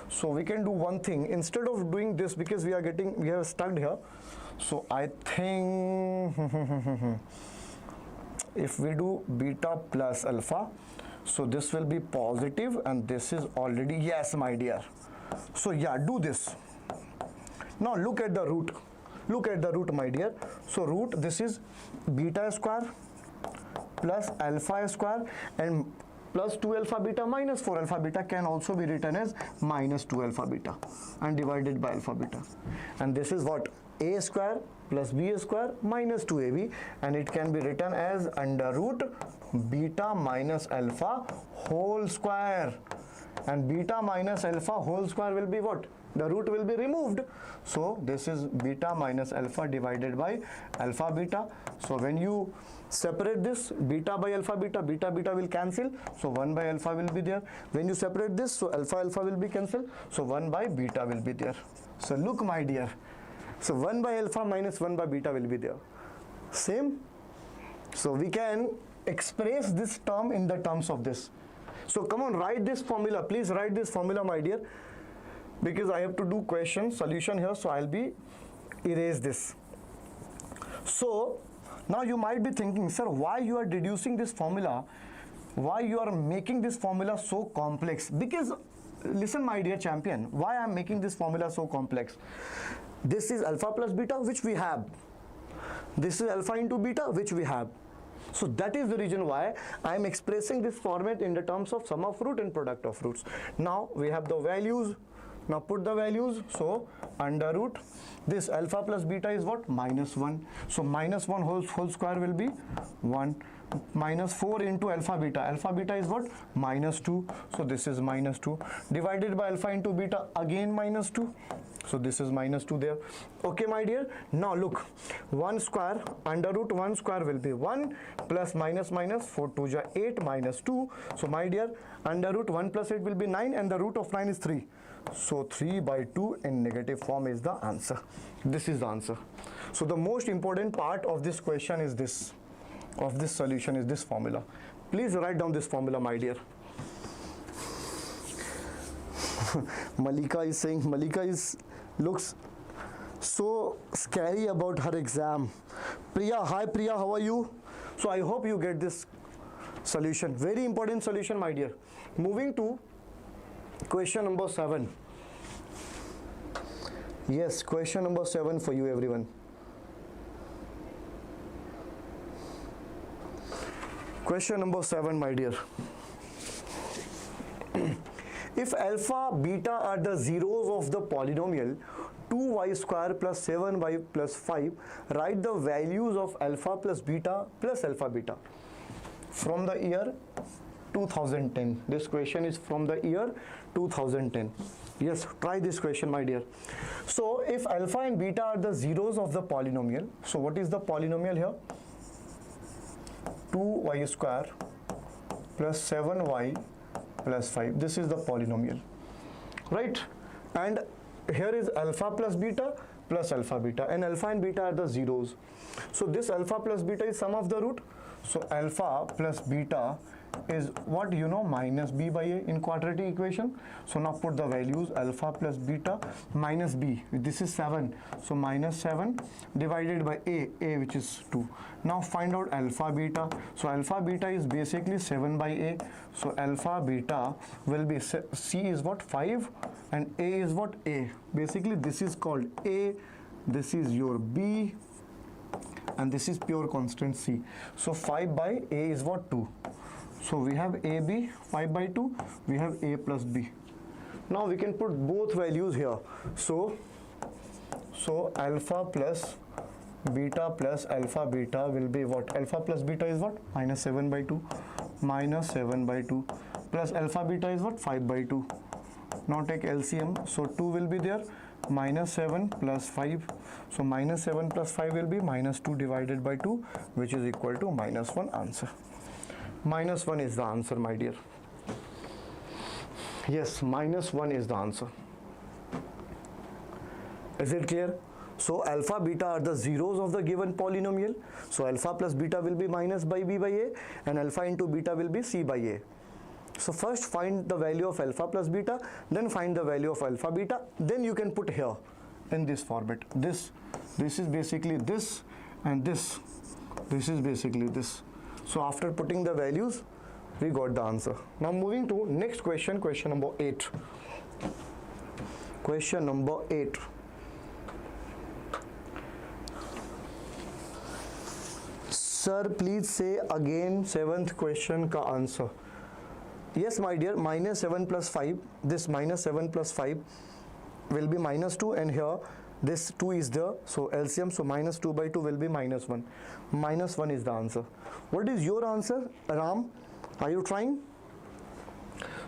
So we can do one thing. Instead of doing this, because we are stuck here, so I think if we do beta plus alpha, so this will be positive and this is already, yes my dear. So yeah, do this. Now look at the root. Look at the root, my dear. So root, this is beta square plus alpha square, and plus 2 alpha beta minus 4 alpha beta can also be written as minus 2 alpha beta and divided by alpha beta. And this is what? A square plus b square minus 2ab, and it can be written as under root beta minus alpha whole square. And beta minus alpha whole square will be what? The root will be removed. So this is beta minus alpha divided by alpha beta. So when you separate this, beta by alpha beta, beta beta will cancel, so 1 by alpha will be there. When you separate this, so alpha alpha will be cancelled, so 1 by beta will be there. So look my dear, so 1 by alpha minus 1 by beta will be there. Same. So we can express this term in the terms of this. So come on, write this formula. Please write this formula, my dear, because I have to do question solution here, so I'll be erase this. So now you might be thinking, sir, why you are deducing this formula? Why you are making this formula so complex? Because listen, my dear champion, why I am making this formula so complex? This is alpha plus beta, which we have. This is alpha into beta, which we have. So that is the reason why I am expressing this format in the terms of sum of root and product of roots. Now we have the values. Now put the values. So under root, this alpha plus beta is what? Minus 1. So minus 1 whole square will be 1. Minus 4 into alpha beta. Alpha beta is what? Minus 2. So this is minus 2. Divided by alpha into beta, again minus 2. So this is minus 2 there. Okay, my dear. Now look, 1 square, under root 1 square will be 1 plus minus minus 4 2 ja 8 minus 2. So my dear, under root 1 plus 8 will be 9, and the root of 9 is 3. So 3 by 2 in negative form is the answer. This is the answer. So the most important part of this question is this, of this solution is this formula. Please write down this formula, my dear. Malika is saying, looks so scary about her exam. Priya, hi Priya, how are you? So I hope you get this solution. Very important solution, my dear. Moving to question number 7. Yes, question number 7 for you, everyone. Question number 7, my dear. If alpha, beta are the zeros of the polynomial 2y square plus 7y plus 5, write the values of alpha plus beta from the year 2010. This question is from the year 2010. Yes, try this question, my dear. So if alpha and beta are the zeros of the polynomial, so what is the polynomial here? 2y square plus 7y plus 5. This is the polynomial, right? And here is alpha plus beta plus alpha beta, and alpha and beta are the zeros. So this alpha plus beta is sum of the root. So alpha plus beta is what, you know, minus b by a in quadratic equation. So now put the values, alpha plus beta minus b, this is 7, so minus 7 divided by a which is 2. Now find out alpha beta. So alpha beta is basically 7 by a. So alpha beta will be, c is what, 5, and a is what, a. Basically this is called a, this is your b, and this is pure constant c. So 5 by a is what, 2. So we have AB 5 by 2, we have A plus B. Now we can put both values here. So alpha plus beta plus alpha beta will be what? Alpha plus beta is what? Minus 7 by 2. Minus 7 by 2. Plus alpha beta is what? 5 by 2. Now take LCM. So 2 will be there. Minus 7 plus 5. So minus 7 plus 5 will be minus 2 divided by 2, which is equal to minus 1 answer. Minus 1 is the answer, my dear. Yes, minus 1 is the answer. Is it clear? So alpha beta are the zeros of the given polynomial. So alpha plus beta will be minus by b by a, and alpha into beta will be c by a. So first find the value of alpha plus beta, then find the value of alpha beta, then you can put here in this format. This is basically this, and this is basically this. So after putting the values, we got the answer. Now moving to next question, question number 8. Question number 8. Sir, please say again 7th question ka answer. Yes, my dear, minus 7 plus 5, this minus 7 plus 5 will be minus 2, and here this 2 is there, so LCM, so minus 2 by 2 will be minus 1. Minus 1 is the answer. What is your answer, Ram? Are you trying?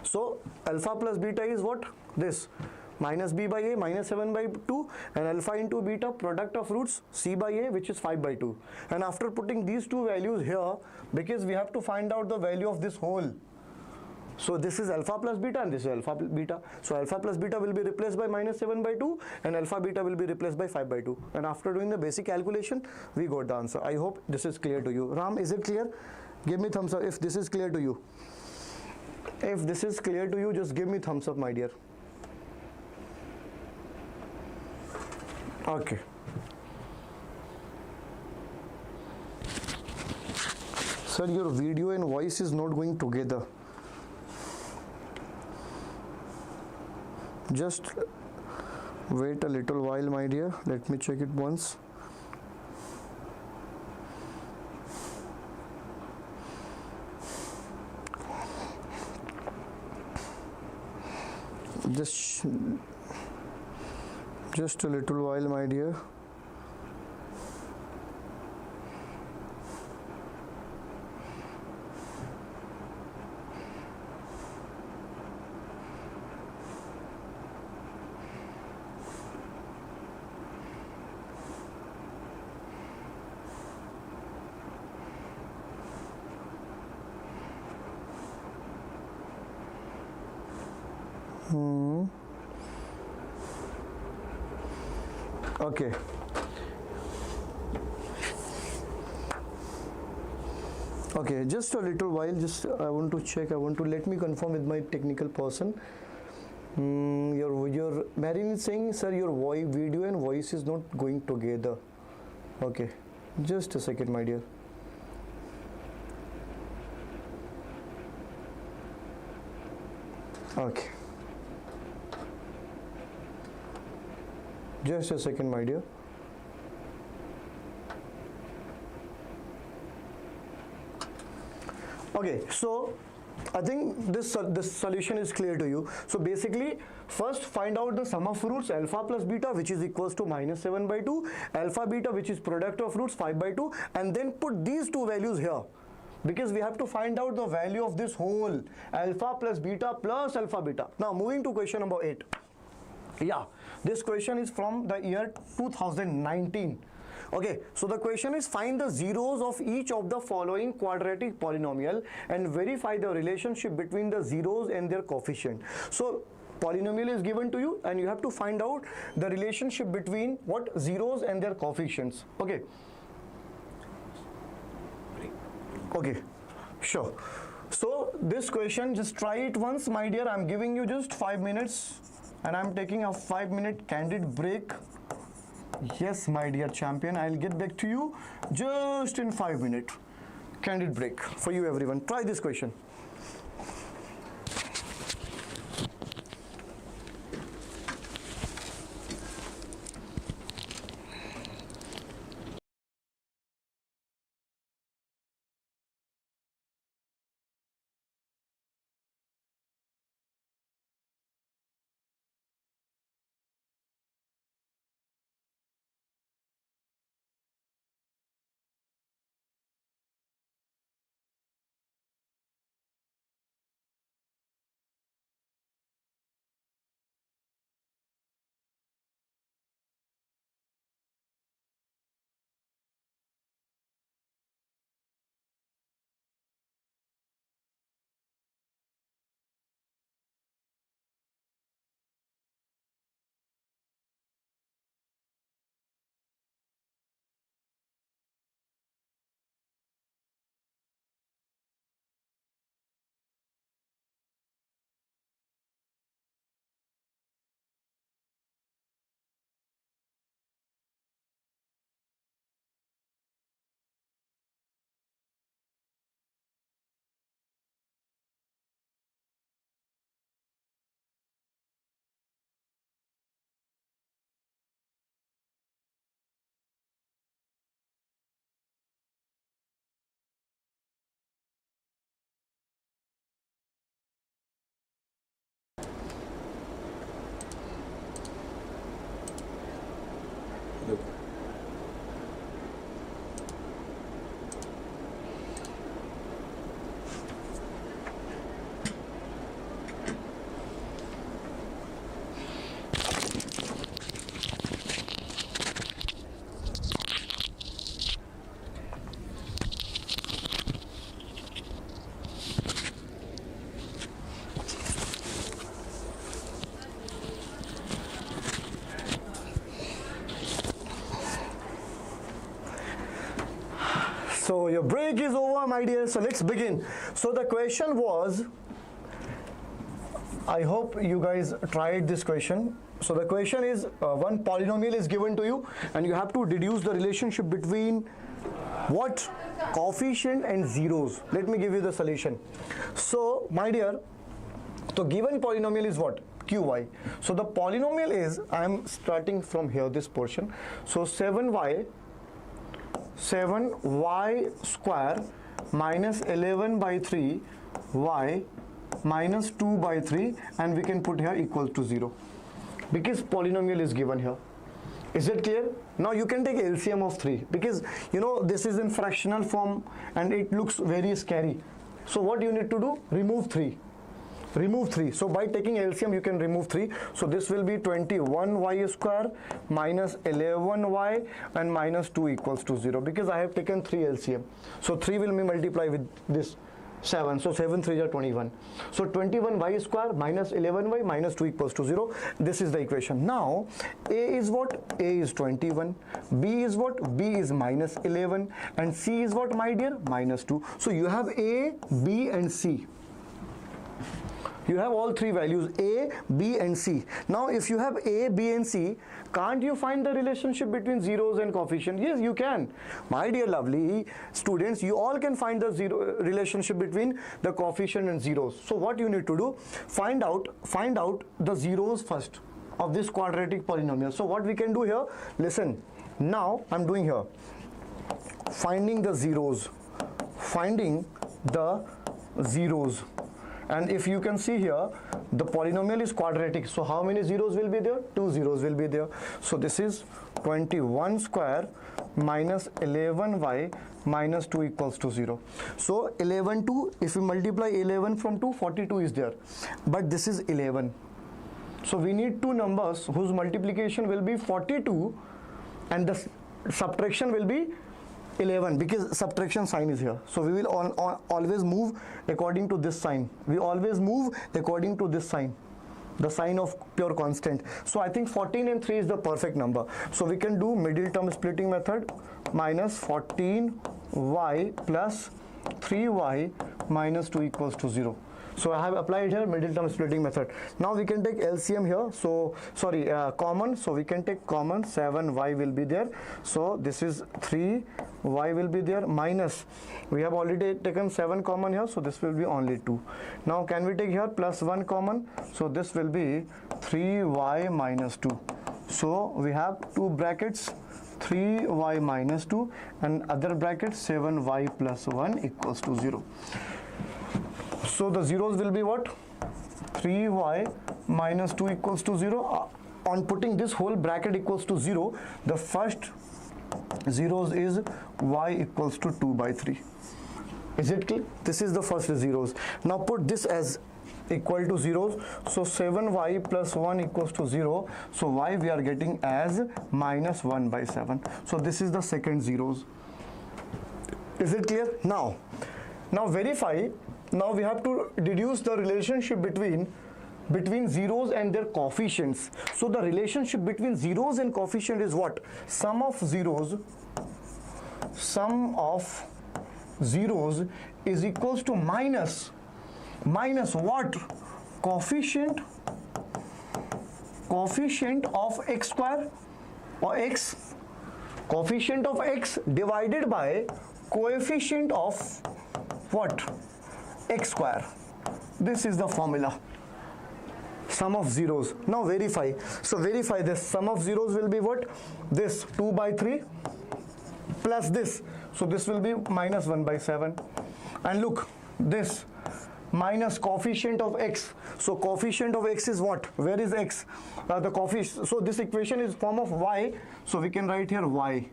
So alpha plus beta is what? This minus b by a minus 7 by 2, and alpha into beta product of roots c by a, which is 5 by 2. And after putting these two values here, because we have to find out the value of this whole, so this is alpha plus beta and this is alpha beta. So alpha plus beta will be replaced by minus 7 by 2, and alpha beta will be replaced by 5 by 2. And after doing the basic calculation, we got the answer. I hope this is clear to you. Ram, is it clear? Give me thumbs up if this is clear to you. If this is clear to you, just give me thumbs up, my dear. Okay. Sir, your video and voice is not going together. Just wait a little while, my dear. Let me check it once. Just a little while, my dear. Okay. Okay, just a little while, just I want to check, let me confirm with my technical person. Your Marin is saying, sir, your video and voice is not going together. Okay, just a second, my dear. Okay. Just a second, my dear. Okay, so I think this solution is clear to you. So basically, first find out the sum of roots alpha plus beta, which is equals to minus 7 by 2, alpha beta, which is product of roots 5 by 2, and then put these two values here, because we have to find out the value of this whole alpha plus alpha beta. Now moving to question number 8. Yeah, this question is from the year 2019. Okay, so the question is, find the zeros of each of the following quadratic polynomial and verify the relationship between the zeros and their coefficient. So polynomial is given to you and you have to find out the relationship between what zeros and their coefficients. Okay. Okay, sure. So this question, just try it once, my dear. I'm giving you just 5 minutes and I'm taking a 5-minute candid break. Yes, my dear champion, I'll get back to you just in 5 minutes. Candid break for you, everyone. Try this question. So your break is over, my dear. So let's begin. So the question was, I hope you guys tried this question. So the question is, one polynomial is given to you and you have to deduce the relationship between what? Coefficient and zeros. Let me give you the solution. So my dear, the given polynomial is what? Qy. So the polynomial is, I am starting from here, this portion. So 7y square minus 11 by 3 y minus 2 by 3, and we can put here equals to 0 because polynomial is given here. Is it clear? Now you can take LCM of 3 because you know this is in fractional form and it looks very scary. So what you need to do? Remove 3. Remove 3. So by taking LCM you can remove 3. So this will be 21y square minus 11y and minus 2 equals to 0 because I have taken 3 LCM. So 3 will be multiplied with this 7. So 7 3 are 21. So 21y square minus 11y minus 2 equals to 0. This is the equation. Now A is what? A is 21. B is what? B is minus 11. And C is what, my dear? Minus 2. So you have A, B and C. You have all three values, A, B and C. Now if you have A, B and C, can't you find the relationship between zeros and coefficient? Yes, you can. My dear lovely students, you all can find the relationship between the coefficient and zeros. So what you need to do? Find out the zeros first of this quadratic polynomial. So what we can do here? Listen, now I'm doing here. Finding the zeros. Finding the zeros. And if you can see here, the polynomial is quadratic. So how many zeros will be there? 2 zeros will be there. So this is 21 square minus 11y minus 2 equals to 0. So 11 2, if we multiply 11 from 2, 42 is there. But this is 11. So we need two numbers whose multiplication will be 42 and the subtraction will be 11 because subtraction sign is here. So we will always move according to this sign. We always move according to this sign, the sign of pure constant. So I think 14 and 3 is the perfect number. So we can do middle term splitting method, minus 14y plus 3y minus 2 equals to 0. So I have applied here middle term splitting method. Now we can take LCM here. So sorry, common. So we can take common. 7y will be there. So this is 3y will be there minus. We have already taken 7 common here. So this will be only 2. Now can we take here plus 1 common? So this will be 3y minus 2. So we have two brackets, 3y minus 2 and other bracket 7y plus 1 equals to 0. So the zeros will be what? 3y minus 2 equals to 0. On putting this whole bracket equals to 0, the first zeros is y equals to 2 by 3. Is it clear? This is the first zeros. Now put this as equal to zeros. So 7y plus 1 equals to 0. So y we are getting as minus 1 by 7. So this is the second zeros. Is it clear? Now verify. Now we have to deduce the relationship between zeros and their coefficients. So the relationship between zeros and coefficient is what? Sum of zeros is equals to minus what? Coefficient of x square or x, coefficient of x divided by coefficient of what? X square. This is the formula. Sum of zeros. Now verify. So verify this. Sum of zeros will be what? This 2 by 3 plus this. So this will be minus 1 by 7. And look, this minus coefficient of x. So coefficient of x is what? Where is x? The coefficient. So this equation is form of y. So we can write here y.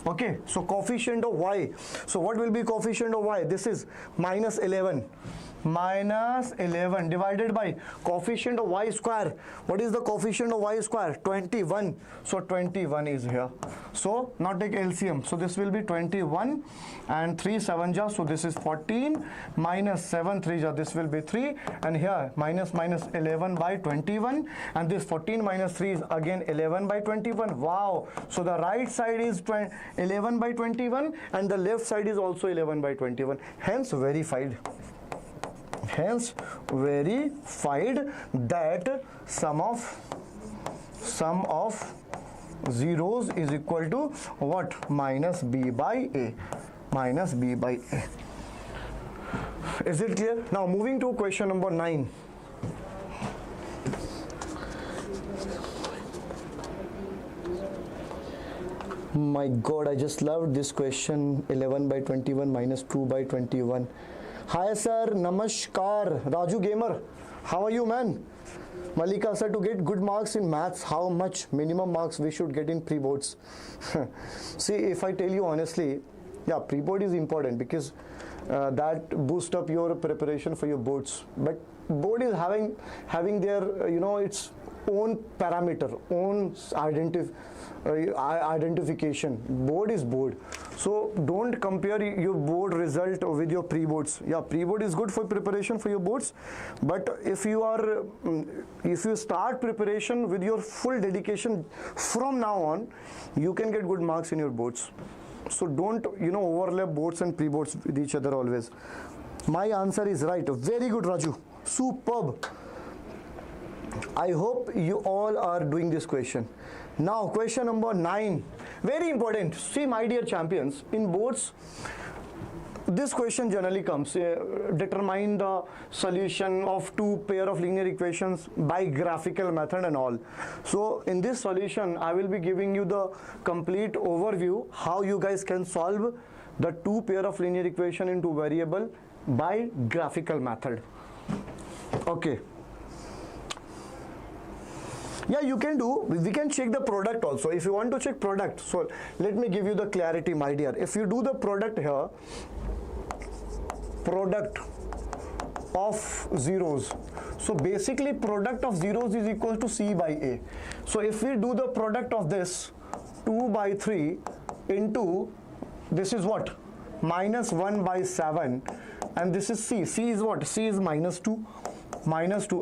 Okay, so coefficient of y. So what will be coefficient of y? This is minus 11. Minus 11 divided by coefficient of y square. What is the coefficient of y square? 21. So 21 is here. So now take LCM. So this will be 21 and 3 7 ja. So this is 14 minus 7 3 ja. This will be 3 and here minus 11 by 21 and this 14 minus 3 is again 11 by 21. Wow. So the right side is 11 by 21 and the left side is also 11 by 21. Hence verified. Hence verified that sum of zeros is equal to what? Minus b by a. Minus b by a. Is it clear? Now moving to question number 9. My God, I just loved this question. 11 by 21 minus 2 by 21. Hi sir, namaskar. Raju Gamer, how are you, man? Malika sir, to get good marks in maths, how much minimum marks we should get in pre-boards? See, if I tell you honestly, yeah, pre-board is important because that boosts up your preparation for your boards. But board is having their its own parameter, own identification. Board is board. So don't compare your board result with your pre-boards. Yeah, pre-board is good for preparation for your boards, but if you start preparation with your full dedication from now on, you can get good marks in your boards. So don't overlap boards and pre-boards with each other always. My answer is right. Very good, Raju. Superb. I hope you all are doing this question. Now question number 9, very important. See, my dear champions, in boards this question generally comes, determine the solution of two pair of linear equations by graphical method and all. So in this solution I will be giving you the complete overview how you guys can solve the two pair of linear equation into variable by graphical method. Okay. Yeah, you can do. We can check the product also. If you want to check product, so let me give you the clarity, my dear. If you do the product here, product of zeros. So basically product of zeros is equal to C by A. So if we do the product of this 2 by 3 into this is what? Minus 1 by 7, and this is C. C is what? C is minus 2,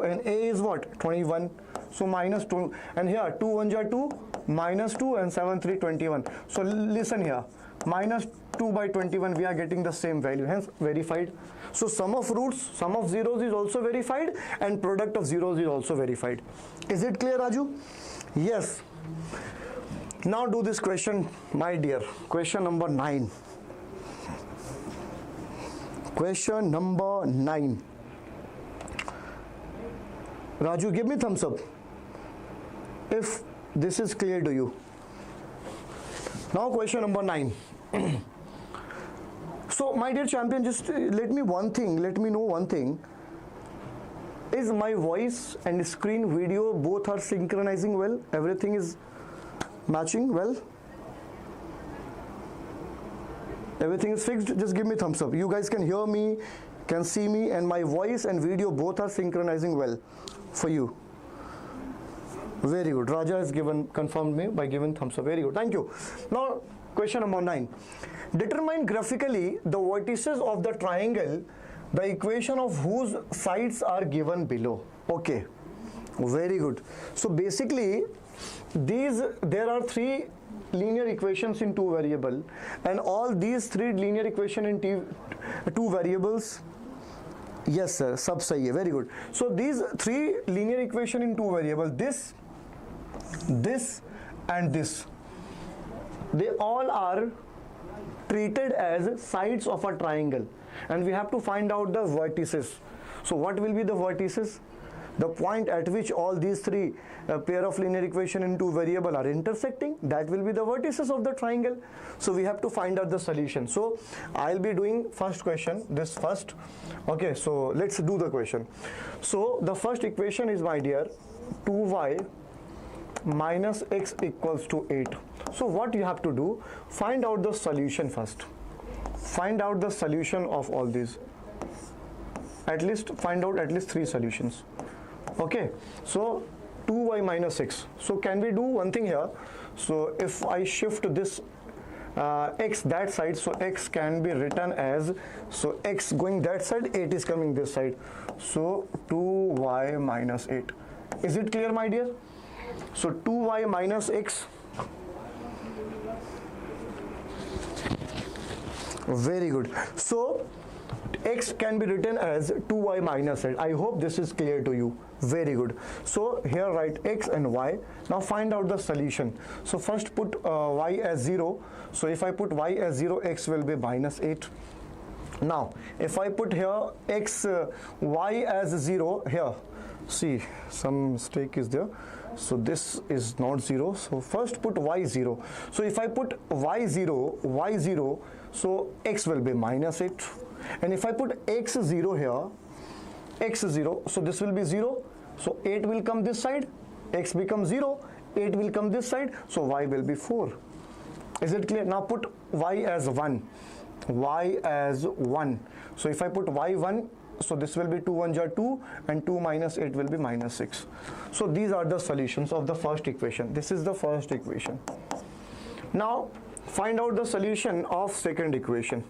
and A is what? 21. So minus 2, and here 2 1 are 2, minus 2, and 7 3 21. So listen here, minus 2 by 21 we are getting the same value, hence verified. So sum of roots, sum of zeros is also verified, and product of zeros is also verified. Is it clear, Raju? Yes. Now do this question, my dear. Question number 9. Question number 9. Raju, give me thumbs up if this is clear to you. Now question number 9. So my dear champion, just let me know one thing. Is my voice and screen video both are synchronizing well? Everything is matching well? Everything is fixed? Just give me thumbs up. You guys can hear me, can see me, and my voice and video both are synchronizing well for you. Very good. Raja has confirmed me by giving thumbs up. Very good. Thank you. Now question number 9. Determine graphically the vertices of the triangle, the equation of whose sides are given below. Okay. Very good. So basically there are 3 linear equations in 2 variable, and all these 3 linear equation in 2 variables. Yes sir, sab sahi hai. Very good. So these 3 linear equation in 2 variable, this and this, they all are treated as sides of a triangle, and we have to find out the vertices. So what will be the vertices? The point at which all these 3 pair of linear equation in 2 variable are intersecting, that will be the vertices of the triangle. So we have to find out the solution. So I'll be doing first question, this first. Okay, so let's do the question. So the first equation is, my dear, 2y minus x equals to 8. So what you have to do, find out the solution first. Find out the solution of all these. Find out at least 3 solutions. Okay, so 2y minus x. So can we do one thing here? So if I shift this x that side, so x can be written as, so x going that side, 8 is coming this side. So 2y minus 8. Is it clear, my dear? So 2y minus x Very good. So x can be written as 2y minus 8. I hope this is clear to you. Very good. So here write x and y. Now find out the solution. So first put y as 0. So if I put y as 0, x will be minus 8. Now if I put here x y as 0 here, see some mistake is there. So this is not 0. So first put y 0. So if I put y 0, so x will be minus 8. And if I put x 0 here, x 0, so this will be 0. So 8 will come this side, x becomes 0, 8 will come this side, so y will be 4. Is it clear? Now put y as 1. Y as 1. So if I put y 1, so this will be 2 1 are 2 and 2 minus 8 will be minus 6. So these are the solutions of the first equation. This is the first equation. Now find out the solution of second equation.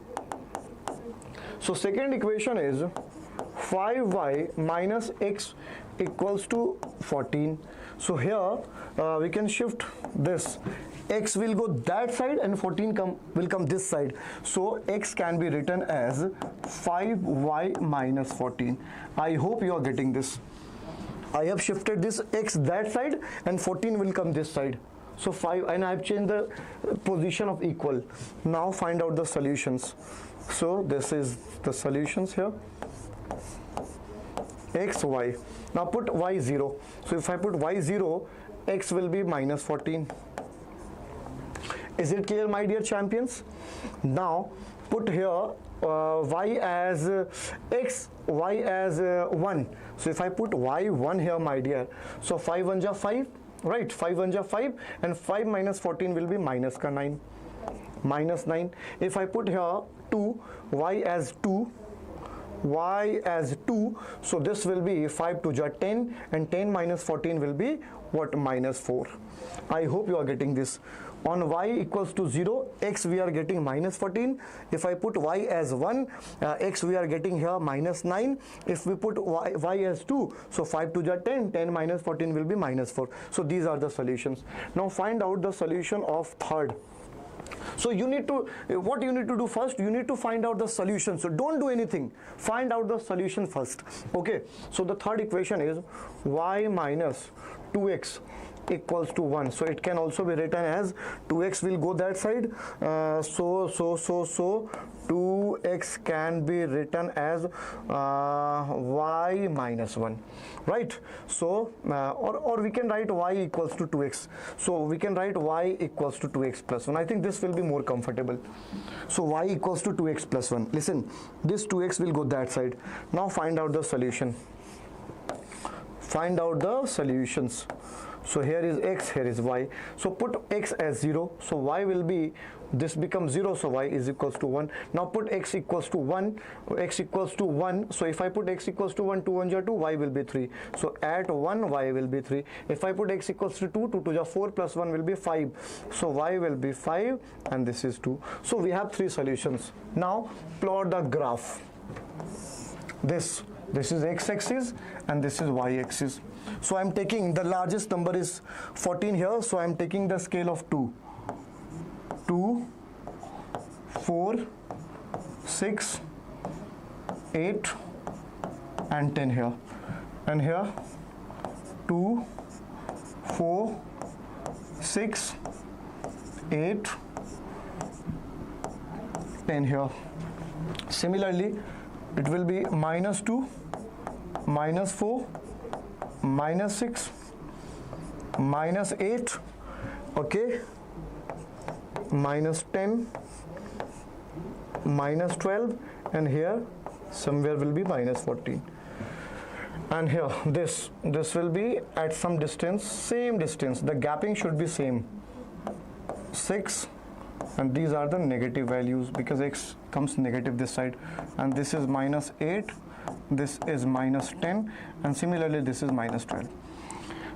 So second equation is 5y minus x equals to 14. So here we can shift this. X will go that side and 14 will come this side. So x can be written as 5y minus 14. I hope you are getting this. I have shifted this x that side and 14 will come this side. So 5, and I have changed the position of equal. Now find out the solutions. So this is the solutions here. X, y. Now put y 0. So if I put y 0, x will be minus 14. Is it clear, my dear champions? Now put here y as x, y as 1. So if I put y 1 here, my dear, so 5 1 ja 5, right? 5 1 ja 5, and 5 minus 14 will be minus ka 9. Minus 9. If I put here 2, y as 2, y as 2, so this will be 5 2 ja 10, and 10 minus 14 will be what? Minus 4. I hope you are getting this. On y equals to 0, x we are getting minus 14. If I put y as 1, x we are getting here minus 9. If we put y as 2, so 5 2 ja 10, 10 minus 14 will be minus 4. So these are the solutions. Now find out the solution of third. So you need to, what you need to do first, you need to find out the solution. So don't do anything, find out the solution first. Okay, so the third equation is y minus 2x equals to 1. So it can also be written as 2x will go that side. So 2x can be written as y minus 1, right? So or we can write y equals to 2x. So we can write y equals to 2x plus 1. I think this will be more comfortable. So y equals to 2x plus 1. Listen, this 2x will go that side. Now find out the solution. Find out the solutions. So here is x, here is y. So put x as 0. So y will be, this becomes 0. So y is equals to 1. Now put x equals to 1. X equals to 1. So if I put x equals to 1, 2 1 ja 2, y will be 3. So at 1, y will be 3. If I put x equals to 2, 2 2 ja 4 plus 1 will be 5. So y will be 5 and this is 2. So we have 3 solutions. Now plot the graph. This is x-axis and this is y-axis. So I am taking the largest number is 14 here. So I am taking the scale of 2, 4, 6, 8 and 10 here. And here 2, 4, 6, 8, 10 here. Similarly, it will be minus 2, minus 4, minus 6, minus 8, okay, minus 10, minus 12, and here somewhere will be minus 14. And here this will be at some distance, same distance, the gapping should be same, 6, and these are the negative values because x comes negative this side, and this is minus 8, this is minus 10, and similarly this is minus 12.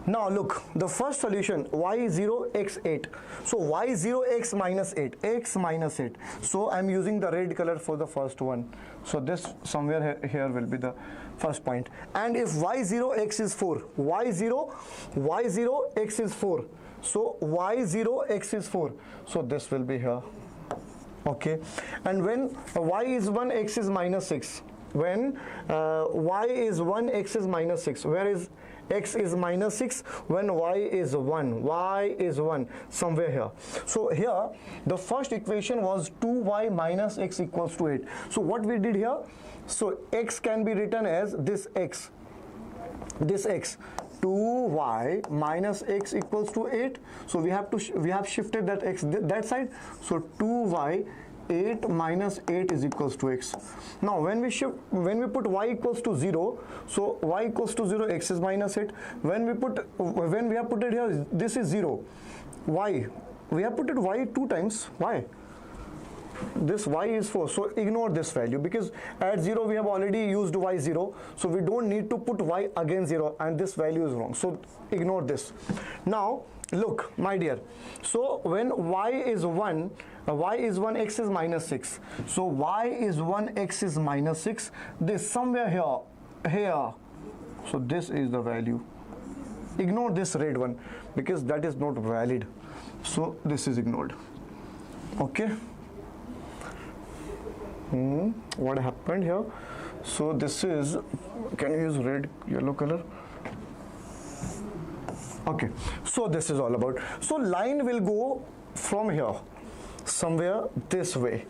Now look, the first solution, y0 x 8. So y0 x minus 8, x minus 8. So I'm using the red color for the first one. So this somewhere here will be the first point. And if y0 x is 4, y0 x is 4. So y0 x is 4. So this will be here. Okay, and when y is 1, x is minus 6. When y is 1, x is minus 6. Where is x is minus 6? When y is 1. Y is 1 somewhere here. So here the first equation was 2y minus x equals to 8. So what we did here, so x can be written as this x, 2y minus x equals to 8. So we have shifted that x that side. So 2y 8 minus 8 is equals to x. Now when we put y equals to 0, so y equals to 0, x is minus 8. When we have put it here, this is 0. Y, we have put it y 2 times. Why? This y is 4, so ignore this value, because at 0 we have already used y 0, so we don't need to put y again 0, and this value is wrong, so ignore this. Now look, my dear, so when y is 1, x is minus 6. So y is 1, x is minus 6. This somewhere here. So this is the value. Ignore this red one, because that is not valid. So this is ignored. Okay. What happened here? So this is, can you use red, yellow color? Okay, so this is all about. So line will go from here somewhere this way.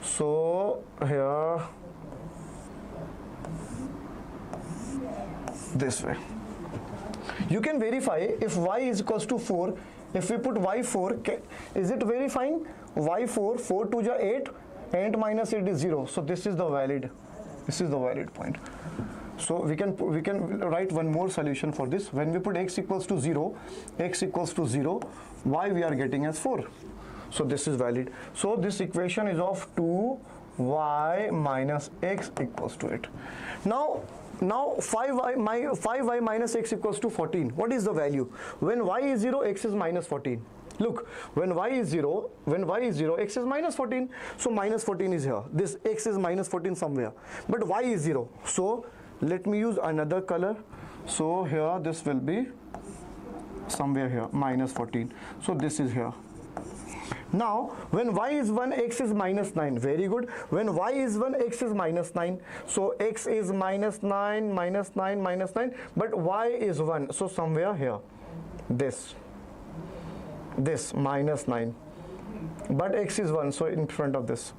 So here, this way. You can verify if y is equals to 4. If we put y4, is it verifying? y4, 4 to the 8, 8 minus 8 is 0. So this is the valid. This is the valid point. So we can write one more solution for this. When we put x equals to 0, y we are getting as 4. So this is valid. So this equation is of 2y minus x equals to 8. Now 5y minus x equals to 14. What is the value? When y is 0, x is minus 14. Look, when y is 0, x is minus 14. So minus 14 is here. This x is minus 14 somewhere. But y is 0. So let me use another color. So here this will be somewhere here, minus 14. So this is here. Now when y is 1, x is minus 9. Very good. When y is 1, x is minus 9. So x is minus 9, minus 9, minus 9. But y is 1. So somewhere here. This minus 9. But x is 1. So in front of this.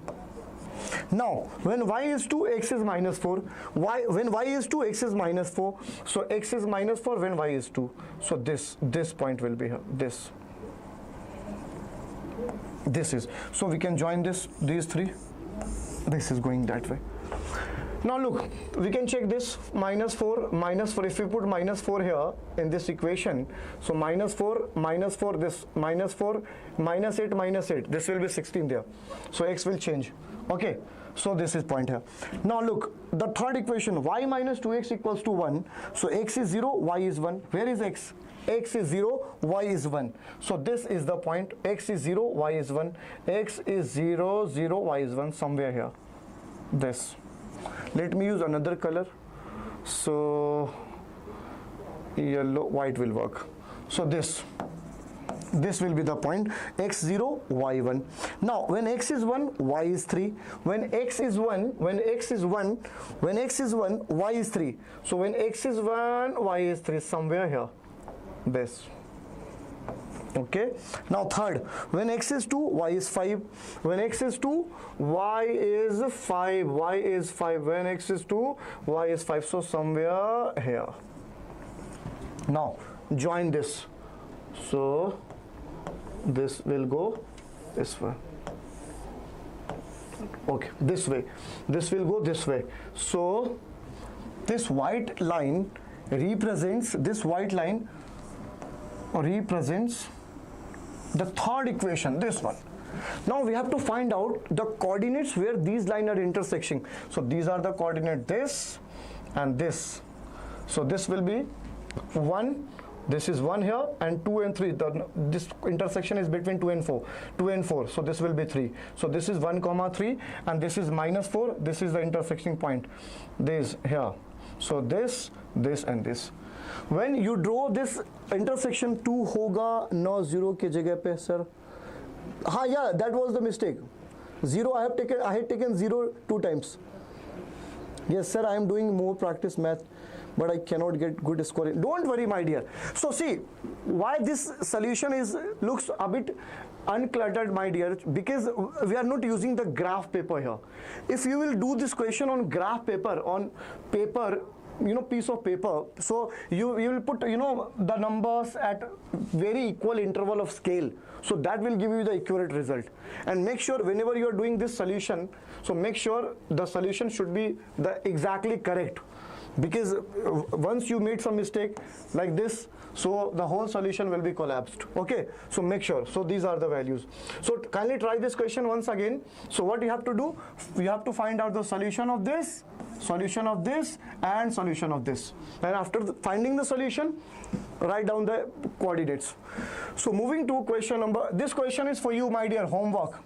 Now when y is 2, x is minus 4. When y is 2, x is minus 4. So x is minus 4 when y is 2. So this point will be here. This is. So we can join these three. This is going that way. Now look, we can check this. Minus 4. If we put minus 4 here in this equation, so minus 4, this minus 4, minus 8, this will be 16 there. So x will change. Okay, so this is point here. Now look, the third equation, y minus 2x equals to 1. So x is 0, y is 1. Where is x? X is 0, y is 1. So this is the point. X is 0, y is 1. X is 0, 0, y is 1, somewhere here. This. Let me use another color. So yellow, white will work. So this will be the point. X 0, y 1. Now when x is 1, y is 3. When x is 1, y is 3. So when x is 1, y is 3, somewhere here. This. Okay. Now third, when x is 2, y is 5. When x is 2, y is 5. When x is 2, y is 5. So somewhere here. Now join this. So this will go this way. Okay, this way. This will go this way. So this white line represents the third equation, this one. Now we have to find out the coordinates where these lines are intersecting. So these are the coordinate, this and this. So this will be 1, this is 1 here, and 2 and 3. This intersection is between 2 and 4. So this will be 3. So this is 1, 3, and this is minus 4. This is the intersecting point. This here. So this and this. When you draw this intersection, 2 होगा 9 0 के जगह पे, sir. हाँ, yeah, that was the mistake. 0 I had taken 0 2 times. Yes sir, I am doing more practice math, but I cannot get good score. Don't worry my dear. So see why this solution looks a bit uncluttered my dear, because we are not using the graph paper here. If you will do this question on graph paper, on paper, piece of paper, so you will put the numbers at very equal interval of scale, so that will give you the accurate result. And make sure whenever you are doing this solution, so make sure the solution should be the exactly correct, because once you made some mistake like this, so the whole solution will be collapsed. Okay, so make sure. So these are the values. So kindly try this question once again. So what you have to do, you have to find out the solution of this, solution of this, and solution of this. And after finding the solution, write down the coordinates. So moving to question number, this question is for you my dear, homework.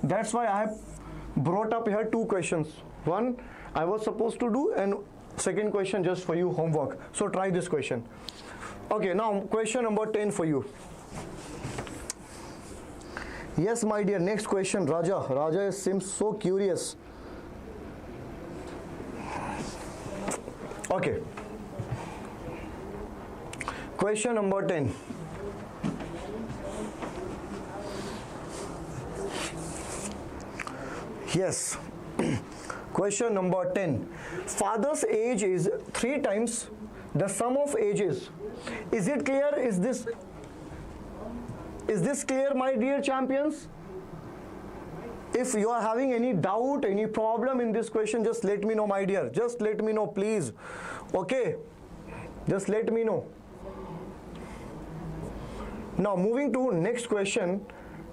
That's why I have brought up here 2 questions. One I was supposed to do, and second question just for you, homework. So try this question. Okay, now question number 10 for you. Yes my dear, next question. Raja seems so curious. Okay, question number 10. Yes. Question number 10. Father's age is 3 times the sum of ages. Is it clear? Is this clear my dear champions? If you are having any doubt, any problem in this question, just let me know my dear. Just let me know please. Okay, just let me know. Now moving to next question,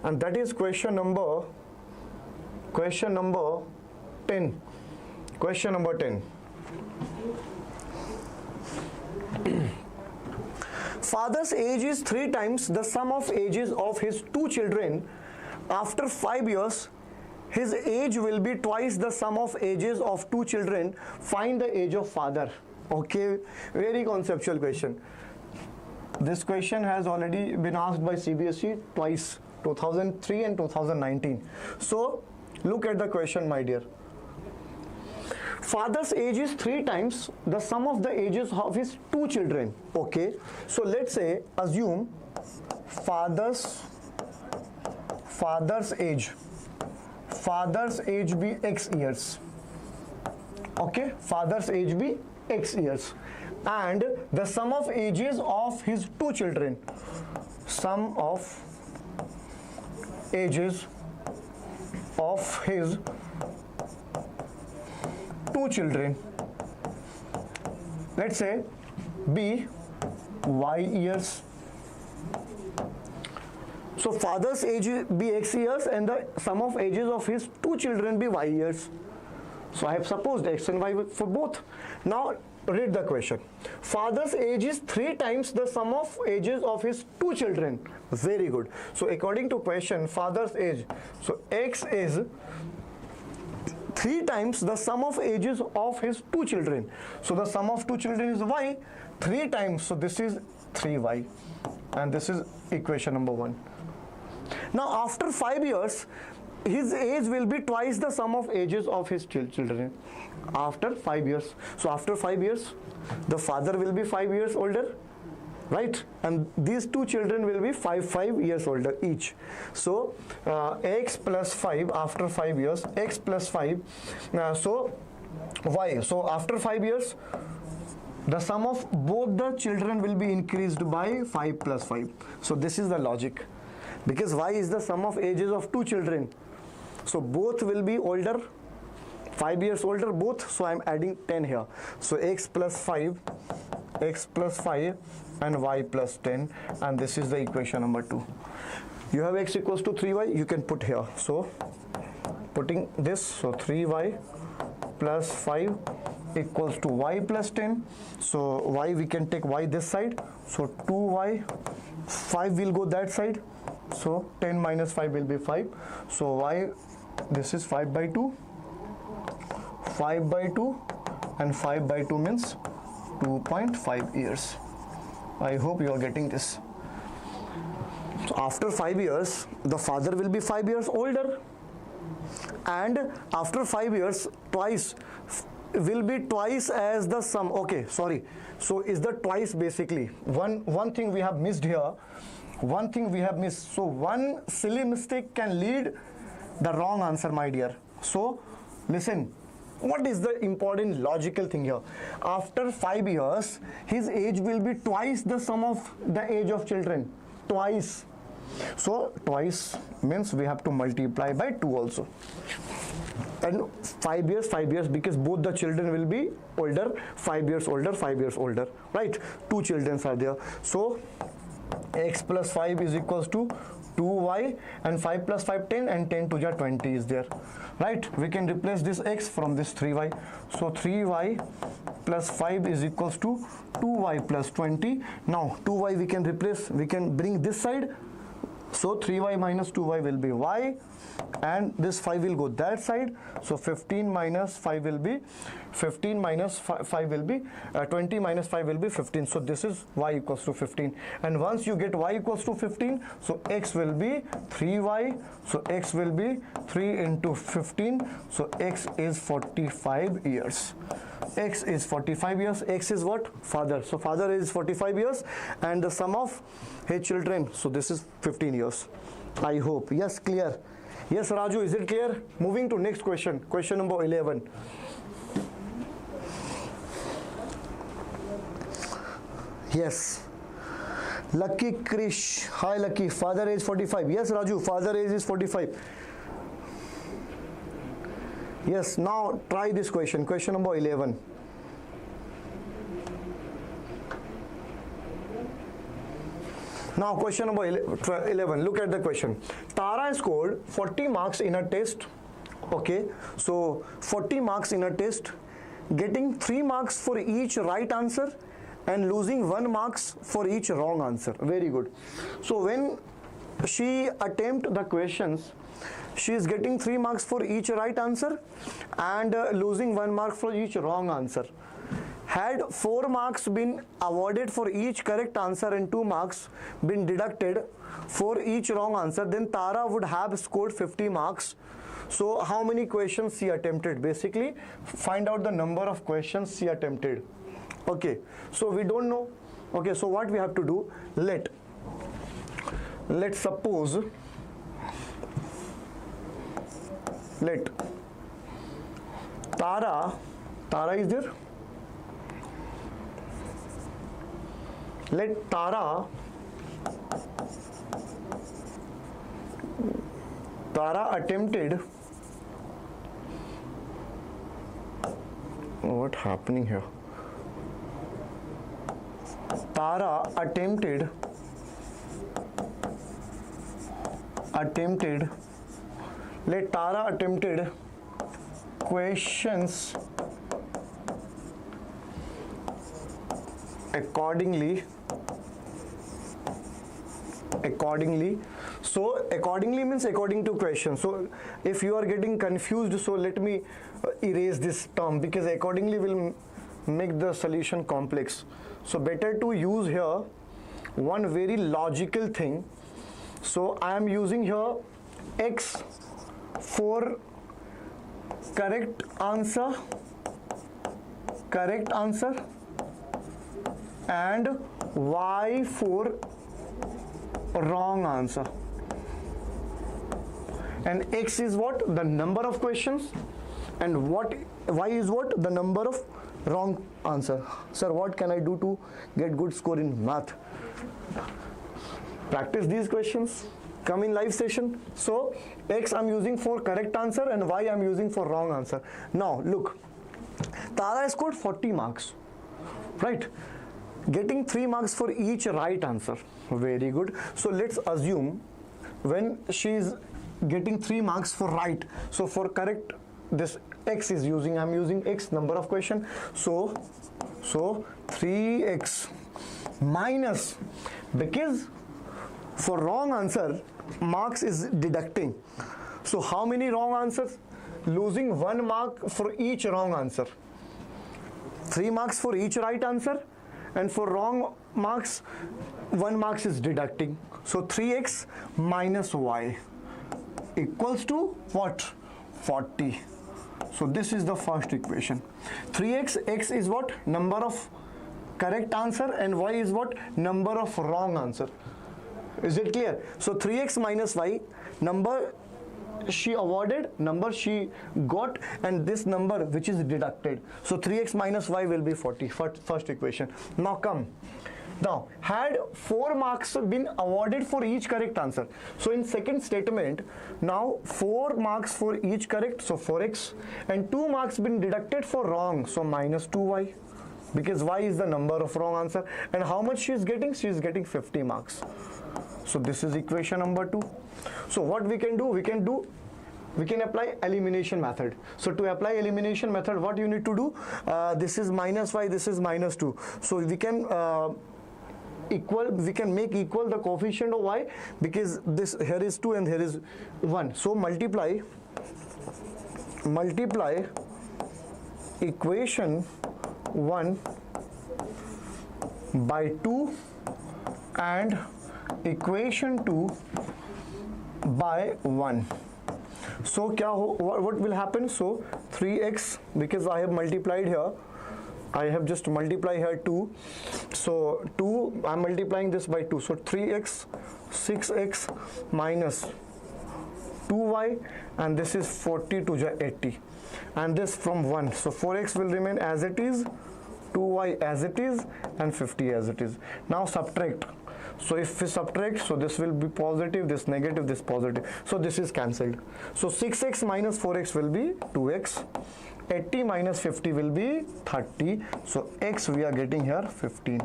and that is question number 10. Question number 10. Father's age is 3 times the sum of ages of his 2 children. After 5 years, his age will be twice the sum of ages of 2 children. Find the age of father. Okay, very conceptual question. This question has already been asked by CBSE twice, 2003 and 2019. So look at the question my dear. Father's age is 3 times the sum of the ages of his 2 children. Okay, so let's say assume father's age be x years. Okay, father's age be x years, and the sum of ages of his 2 children, sum of ages of his 2 children, let's say be y years. So father's age be x years and the sum of ages of his 2 children be y years. So I have supposed x and y for both. Now read the question. Father's age is 3 times the sum of ages of his 2 children. Very good. So according to question, father's age, so x is 3 times the sum of ages of his 2 children. So the sum of 2 children is y, 3 times, so this is 3y, and this is equation number 1. Now after 5 years, his age will be twice the sum of ages of his children. After 5 years, so after 5 years, the father will be 5 years older, right? And these 2 children will be 5 years older each. So x plus 5 after 5 years, x plus 5, so y. So after 5 years, the sum of both the children will be increased by 5 plus 5. So this is the logic, because y is the sum of ages of 2 children. So both will be older, 5 years older both, so I am adding 10 here. So x plus 5 and y plus 10, and this is the equation number 2. You have x equals to 3y, you can put here. So putting this, so 3y plus 5 equals to y plus 10. So y, we can take y this side, so 2y, 5 will go that side, so 10 minus 5 will be 5. So y, this is 5 by 2, 5 by 2, and 5 by 2 means 2.5 years. I hope you are getting this. So after 5 years, the father will be 5 years older, and after 5 years, twice will be twice as the sum. Okay, sorry. So is the twice basically? One thing we have missed here. One thing we have missed. So one silly mistake can lead the wrong answer, my dear. So listen. What is the important logical thing here? After 5 years, his age will be twice the sum of the age of children. Twice. So twice means we have to multiply by 2 also. And 5 years, because both the children will be older, 5 years older, 5 years older, right? 2 children are there. So x plus 5 is equals to 2y, and 5 plus 5 10, and 10 to the 20 is there, right? We can replace this x from this 3y. So 3y plus 5 is equals to 2y plus 20. Now 2y we can replace, we can bring this side. So 3y minus 2y will be y, and this 5 will go that side. So 15 minus 5 will be 15 minus 5 will be 20 minus 5 will be 15. So this is y equals to 15. And once you get y equals to 15, so x will be 3y. So x will be 3 into 15. So x is 45 years. X is 45 years. X is what? Father. So father is 45 years, and the sum of his children, so this is 15 years. I hope. Yes, clear. Yes, Raju, is it clear? Moving to next question. Question number 11. Yes. Lucky Krish. Hi, Lucky. Father age 45. Yes, Raju. Father age is 45. Yes, now try this question. Question number 11. Now question number 11. Look at the question. Tara scored 40 marks in a test. Okay, so 40 marks in a test, getting 3 marks for each right answer and losing 1 marks for each wrong answer. Very good. So when she attempt the questions, she is getting 3 marks for each right answer and losing 1 mark for each wrong answer. Had 4 marks been awarded for each correct answer and 2 marks been deducted for each wrong answer, then Tara would have scored 50 marks. So how many questions she attempted? Basically, find out the number of questions she attempted. Okay, so we don't know. Okay, so what we have to do? Let's suppose, let Tara is there? Let Tara attempted, what happening here? Tara attempted let Tara attempted questions accordingly. So accordingly means according to question. So if you are getting confused, so let me erase this term, because accordingly will make the solution complex. So better to use here one very logical thing. So I am using here X for correct answer and Y for wrong answer, and X is what? The number of questions, and Y is what? The number of wrong answer. Sir, what can I do to get good score in math? Practice these questions, come in live session. So X I'm using for correct answer and Y I'm using for wrong answer. Now look, Tara scored 40 marks, right? Getting 3 marks for each right answer. Very good. So let's assume when she is getting 3 marks for right, so for correct, this X is using, I'm using X, number of question. So 3X minus, because for wrong answer marks is deducting. So how many wrong answers? Losing 1 mark for each wrong answer. 3 marks for each right answer and for wrong marks 1 marks is deducting. So 3x minus y equals to what? 40. So this is the first equation. 3x, x is what? Number of correct answer, and y is what? Number of wrong answer. Is it clear? So 3x minus y, number she awarded, number she got, and this number which is deducted. So 3x minus y will be 40. First equation. Now come. Now, had 4 marks been awarded for each correct answer. So in second statement, now 4 marks for each correct, so 4x, and 2 marks been deducted for wrong, so minus 2y, because y is the number of wrong answer. And how much she is getting? She is getting 50 marks. So this is equation number 2. So what we can do? We can apply elimination method. So to apply elimination method, what you need to do? This is minus y, this is minus 2. So we can make equal the coefficient of y, because this here is 2 and here is 1. So multiply equation 1 by 2 and equation 2 by 1. So what will happen? So 3x, because I have multiplied here, I have just multiplied here 2. So 2, I'm multiplying this by 2. So 3x, 6x minus 2y, and this is 40 to 80. And this from 1. So 4x will remain as it is, 2y as it is, and 50 as it is. Now subtract. So if we subtract, so this will be positive, this negative, this positive. So this is cancelled. So 6x minus 4x will be 2x. 80 minus 50 will be 30. So x we are getting here 15.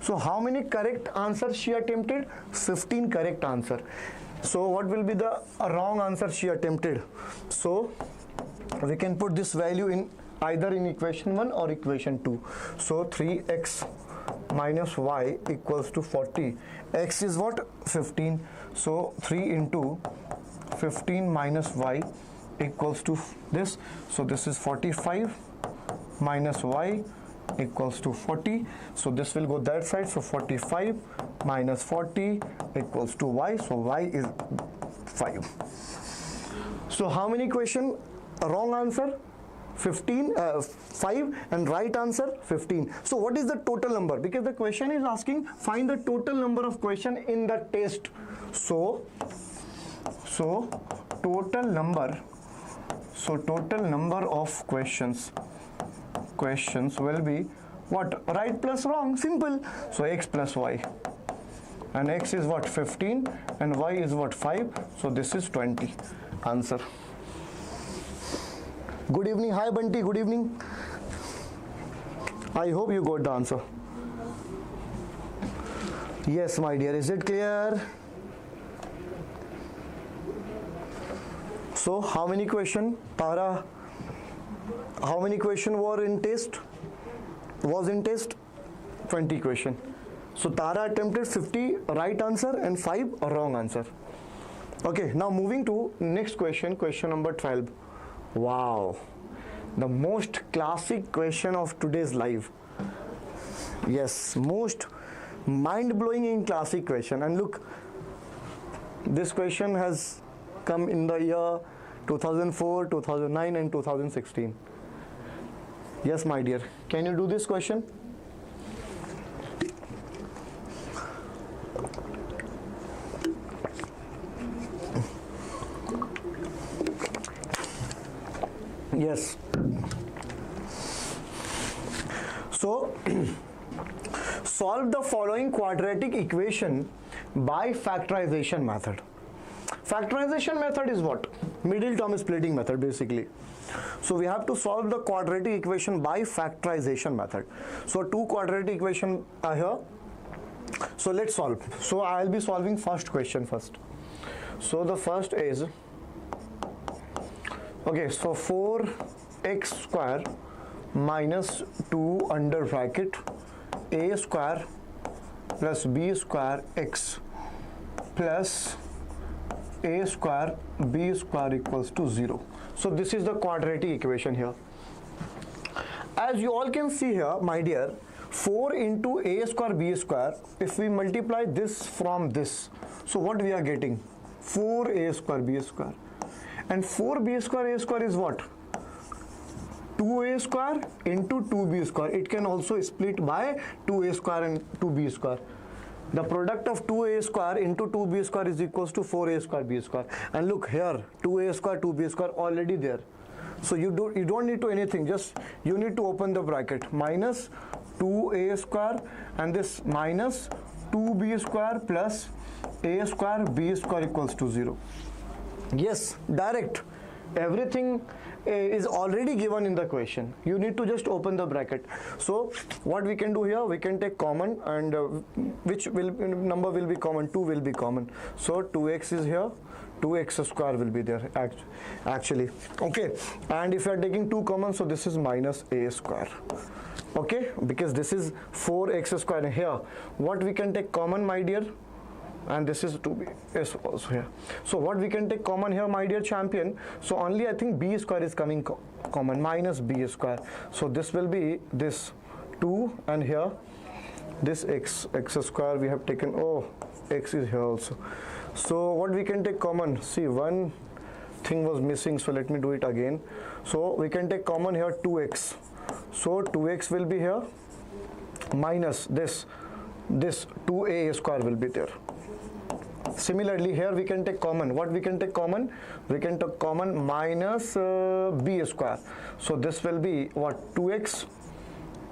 So how many correct answers she attempted? 15 correct answer. So what will be the wrong answer she attempted? So we can put this value in either in equation 1 or equation 2. So 3x minus y equals to 40. X is what? 15. So 3 into 15 minus y equals to this. So this is 45 minus y equals to 40. So this will go that side. So 45 minus 40 equals to y. So y is 5. So how many question? Wrong answer 15, 5, and right answer 15. So what is the total number? Because the question is asking find the total number of question in the test. So total number of questions will be what? Right plus wrong, simple. So x plus y, and x is what? 15, and y is what? 5. So this is 20. Answer. Good evening. Hi Bunty, good evening. I hope you got the answer. Yes, my dear. Is it clear? So how many question? Tara, how many question were in test? Was in test? 20 question. So Tara attempted 50 right answer and 5 wrong answer. Okay, now moving to next question, question number 12. Wow, the most classic question of today's live. Yes, most mind-blowing in classic question. And look, this question has come in the year 2004, 2009 and 2016. Yes, my dear. Can you do this question? Yes. So, solve the following quadratic equation by factorization method. Factorization method is what? Middle term splitting method basically. So we have to solve the quadratic equation by factorization method. So two quadratic equation are here. So let's solve. So I'll be solving first question first. So the first is, okay, so 4x square minus 2 under bracket a square plus b square x plus a square b square equals to 0. So this is the quadratic equation here. As you all can see here, my dear, 4 into a square b square, if we multiply this from this, so what we are getting? 4a square b square. And 4b square a square is what? 2a square into 2b square. It can also split by 2a square and 2b square. The product of 2a square into 2b square is equals to 4a square b square. And look here, 2a square, 2b square already there. So you don't need to anything, just you need to open the bracket. Minus 2a square and this minus 2b square plus a square b square equals to 0. Yes, direct. Everything is already given in the question. You need to just open the bracket. So what we can do here, we can take common, and which number will be common? 2 will be common. So 2x is here, 2x square will be there actually. Okay, and if you are taking 2 common, so this is minus a square. Okay, because this is 4x square here. What we can take common, my dear? And this is 2b is also here. So what we can take common here, my dear champion? So only I think b square is coming common, minus b square. So this will be this 2, and here this x square we have taken. Oh, x is here also. So what we can take common? See, one thing was missing, so let me do it again. So we can take common here 2x. So 2x will be here minus this 2a square will be there. Similarly, here we can take common. What we can take common? We can take common minus b square. So this will be what? 2x,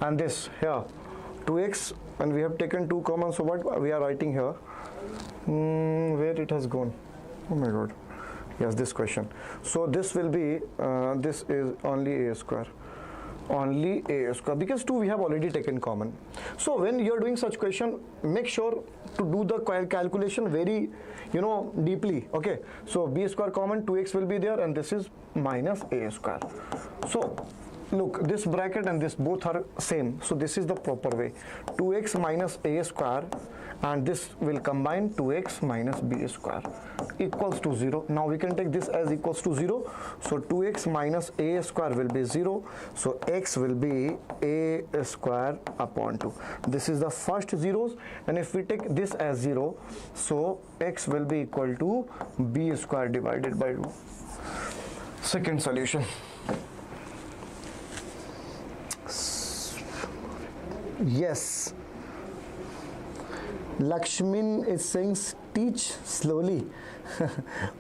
and this here 2x, and we have taken 2 common. So what we are writing here? Where it has gone? Oh my God! Yes, this question. So this will be this is only a square. Only a square, because 2 we have already taken common. So when you are doing such question, make sure to do the calculation very deeply. Okay, so b square common, 2x will be there, and this is minus a square. So look, this bracket and this both are same, so this is the proper way. 2x minus a square, and this will combine 2x minus b square equals to 0. Now we can take this as equals to 0. So 2x minus a square will be 0. So x will be a square upon 2. This is the first zeros, and if we take this as 0, so x will be equal to b square divided by 2. Second solution. Yes, Lakshmin is saying teach slowly.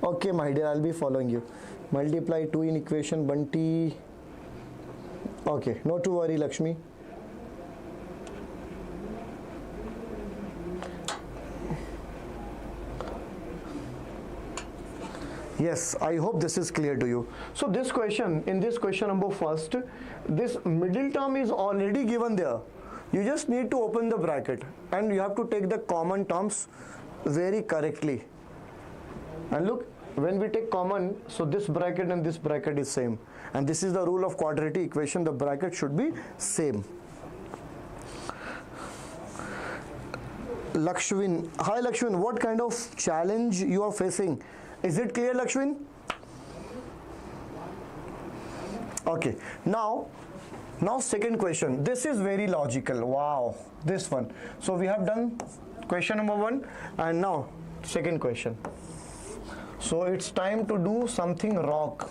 Okay, my dear, I'll be following you. Multiply 2 in equation Bunty. Okay, not to worry, Lakshmi. Yes, I hope this is clear to you. So this question, in this question number first, this middle term is already given there. You just need to open the bracket, and you have to take the common terms very correctly. And look, when we take common, so this bracket and this bracket is same, and this is the rule of quadratic equation. The bracket should be same. Lakshmin, hi Lakshmin, what kind of challenge you are facing? Is it clear, Lakshmin? Okay, now second question. This is very logical. Wow, this one. So we have done question number 1, and now second question. So it's time to do something rock.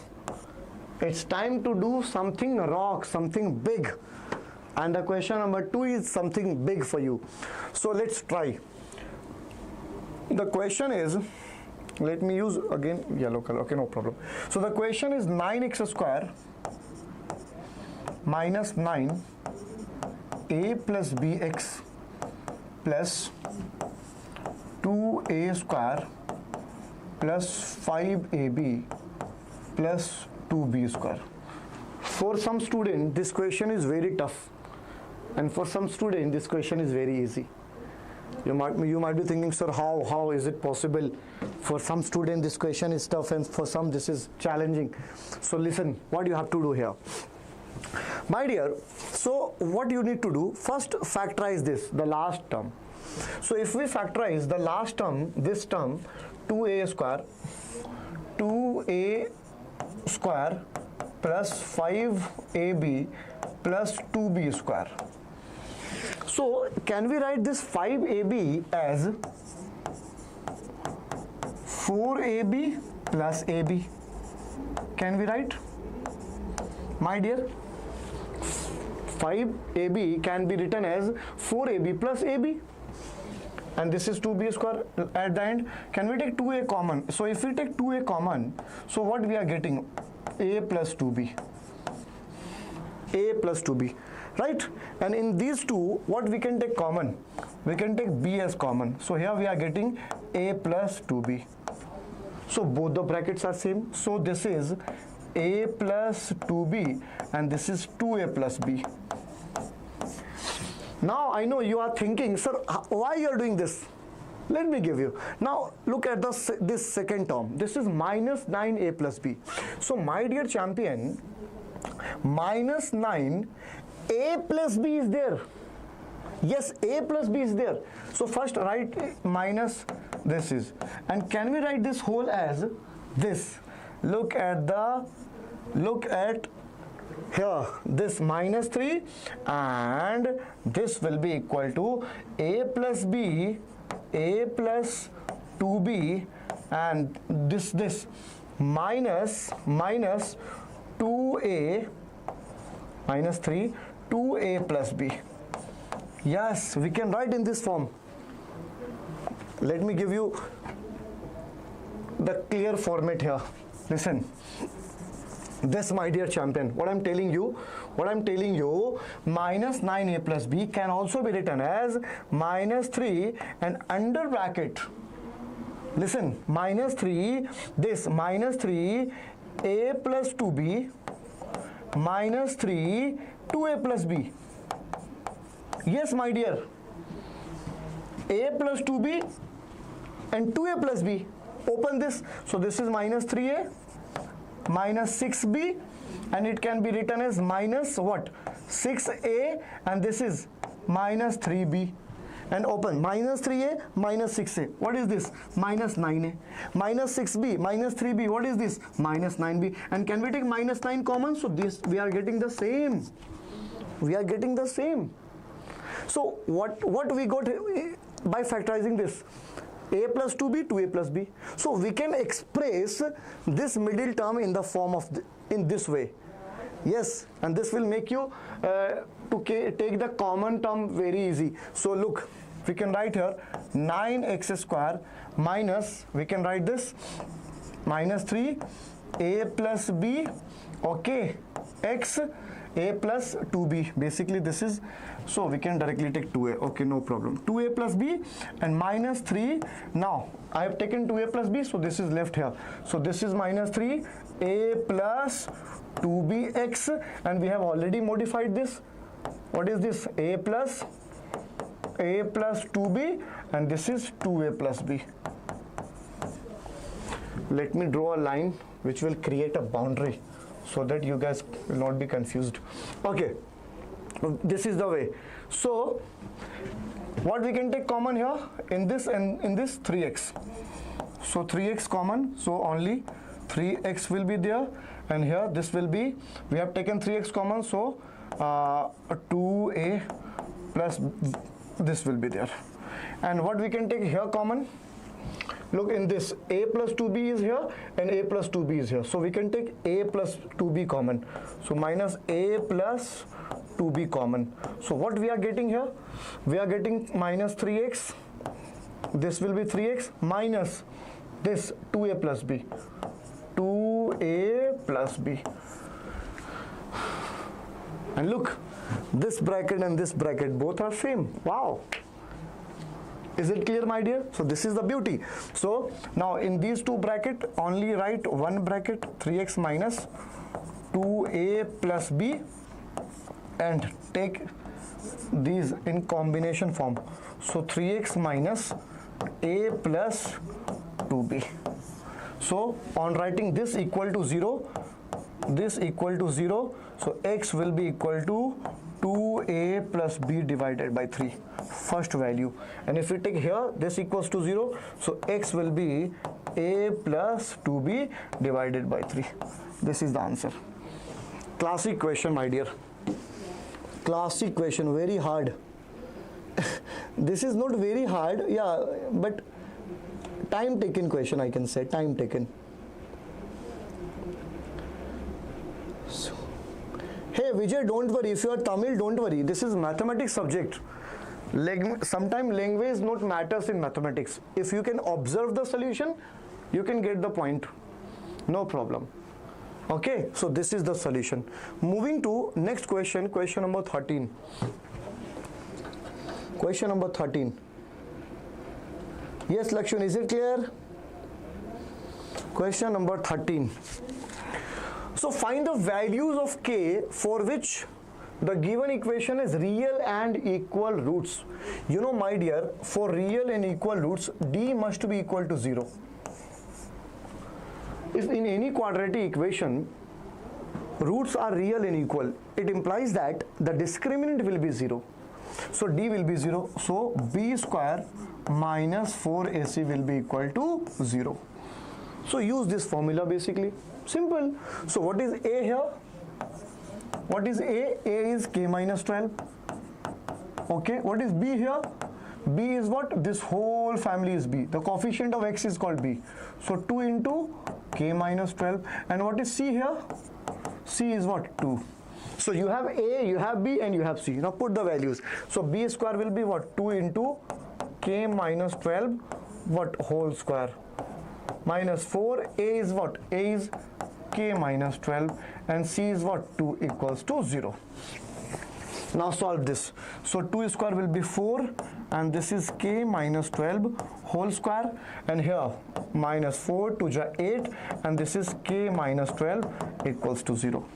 It's time to do something rock, something big. And the question number 2 is something big for you. So let's try. The question is, let me use again yellow color. Okay, no problem. So the question is 9x square minus 9 a plus bx plus 2a square plus 5ab plus 2b square. For some student, this question is very tough, and for some student, this question is very easy. You might be thinking, sir, how is it possible? For some student, this question is tough, and for some, this is challenging. So listen, what you have to do here. My dear, so what you need to do, first factorize this, the last term. So if we factorize the last term, this term, 2a square plus 5ab plus 2b square. So can we write this 5ab as 4ab plus ab? Can we write? My dear, 5ab can be written as 4ab plus ab, and this is 2b square at the end. Can we take 2a common? So if we take 2a common, so what we are getting? A plus 2b. A plus 2b, right? And in these two, what we can take common? We can take b as common. So here we are getting a plus 2b. So both the brackets are same. So this is a plus 2b and this is 2a plus b. Now I know you are thinking, sir, why you are doing this? Let me give you. Now look at this second term. This is minus 9a plus b. So my dear champion, minus 9 a plus b is there. Yes, a plus b is there. So first write minus this is, and can we write this whole as this? Look at here, this minus 3, and this will be equal to a plus b, a plus 2b, and this minus 2a minus 3 2a plus b. Yes, we can write in this form. Let me give you the clear format here. Listen, this, my dear champion, what I'm telling you, minus 9a plus b can also be written as minus 3 and under bracket, listen, minus 3, this minus 3 a plus 2b minus 3 2a plus b. Yes, my dear, a plus 2b and 2a plus b. Open this. So this is minus 3a minus 6b, and it can be written as minus what? 6a, and this is minus 3b. And open minus 3a minus 6a. What is this? Minus 9a. Minus 6b minus 3b. What is this? Minus 9b. And can we take minus 9 common? So this we are getting the same. We are getting the same. So what we got by factorizing this? A plus 2b, 2a plus b. So we can express this middle term in the form of in this way. Yes, and this will make you to take the common term very easy. So look, we can write here 9x square minus, we can write this minus 3 a plus b, okay, x a plus 2b. Basically this is, so we can directly take 2a, okay, no problem. 2a plus b and minus 3. Now I have taken 2a plus b, so this is left here. So this is minus 3 a plus 2bx, and we have already modified this. What is this? A plus 2b, and this is 2a plus b. Let me draw a line which will create a boundary so that you guys will not be confused. Okay, this is the way. So what we can take common here in this and in this? 3x. So 3x common, so only 3x will be there, and here this will be, we have taken 3x common, so 2a plus this will be there. And what we can take here common? Look, in this a plus 2b is here and a plus 2b is here. So we can take a plus 2b common. So minus a plus 2b common. So what we are getting here? We are getting minus 3x. This will be 3x minus this 2a plus b. 2a plus b. And look, this bracket and this bracket both are same. Wow. Is it clear, my dear? So this is the beauty. So now in these two brackets, only write one bracket, 3x minus 2a plus b, and take these in combination form. So 3x minus a plus 2b. So on writing this equal to 0, this equal to 0, so x will be equal to 2a plus b divided by 3, first value. And if we take here this equals to 0, so x will be a plus 2b divided by 3. This is the answer. Classic question, my dear. Classic question, very hard. This is not very hard, yeah, but time taken question, I can say, time taken. So, hey Vijay, don't worry, if you are Tamil, don't worry, this is mathematics subject. Sometimes language not matters in mathematics. If you can observe the solution, you can get the point, no problem. Okay, so this is the solution. Moving to next question, question number 13. Question number 13. Yes, Lakshman, is it clear? Question number 13. So find the values of k for which the given equation is real and equal roots. You know, my dear, for real and equal roots, d must be equal to 0. If in any quadratic equation, roots are real and equal, it implies that the discriminant will be 0. So d will be 0. So b square minus 4ac will be equal to 0. So use this formula basically. Simple. So what is a here? What is a? A is k minus 12. Okay. What is b here? B is what? This whole family is b. The coefficient of x is called b. So 2 into k minus 12. And what is c here? C is what? 2. So you have a, you have b, and you have c. Now put the values. So b square will be what? 2 into k minus 12, what? Whole square. Minus 4, a is what? A is k minus 12, and c is what? 2 equals to 0. Now solve this. So 2 square will be 4, and this is k minus 12 whole square, and here minus 4 to the 8, and this is k minus 12 equals to 0.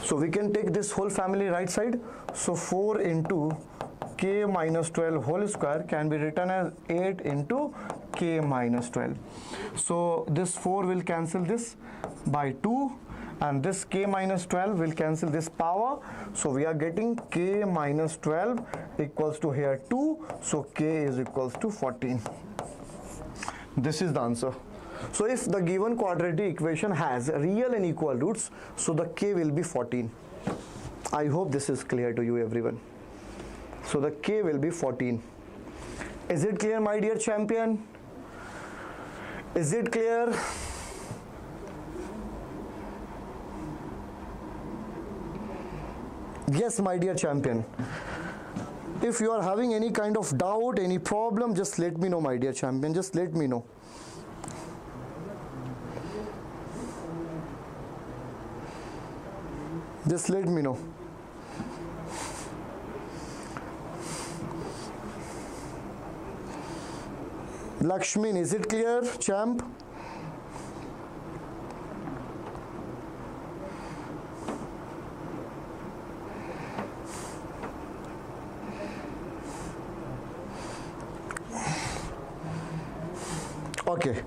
So we can take this whole family right side. So 4 into k minus 12 whole square can be written as 8 into k minus 12. So this 4 will cancel this by 2, and this k minus 12 will cancel this power. So we are getting k minus 12 equals to here 2. So k is equals to 14. This is the answer. So if the given quadratic equation has real and equal roots, so the k will be 14. I hope this is clear to you, everyone. So the k will be 14. Is it clear, my dear champion? Is it clear? Yes, my dear champion. If you are having any kind of doubt, any problem, just let me know, my dear champion. Just let me know. Just let me know. Lakshmin, is it clear, champ? Okay.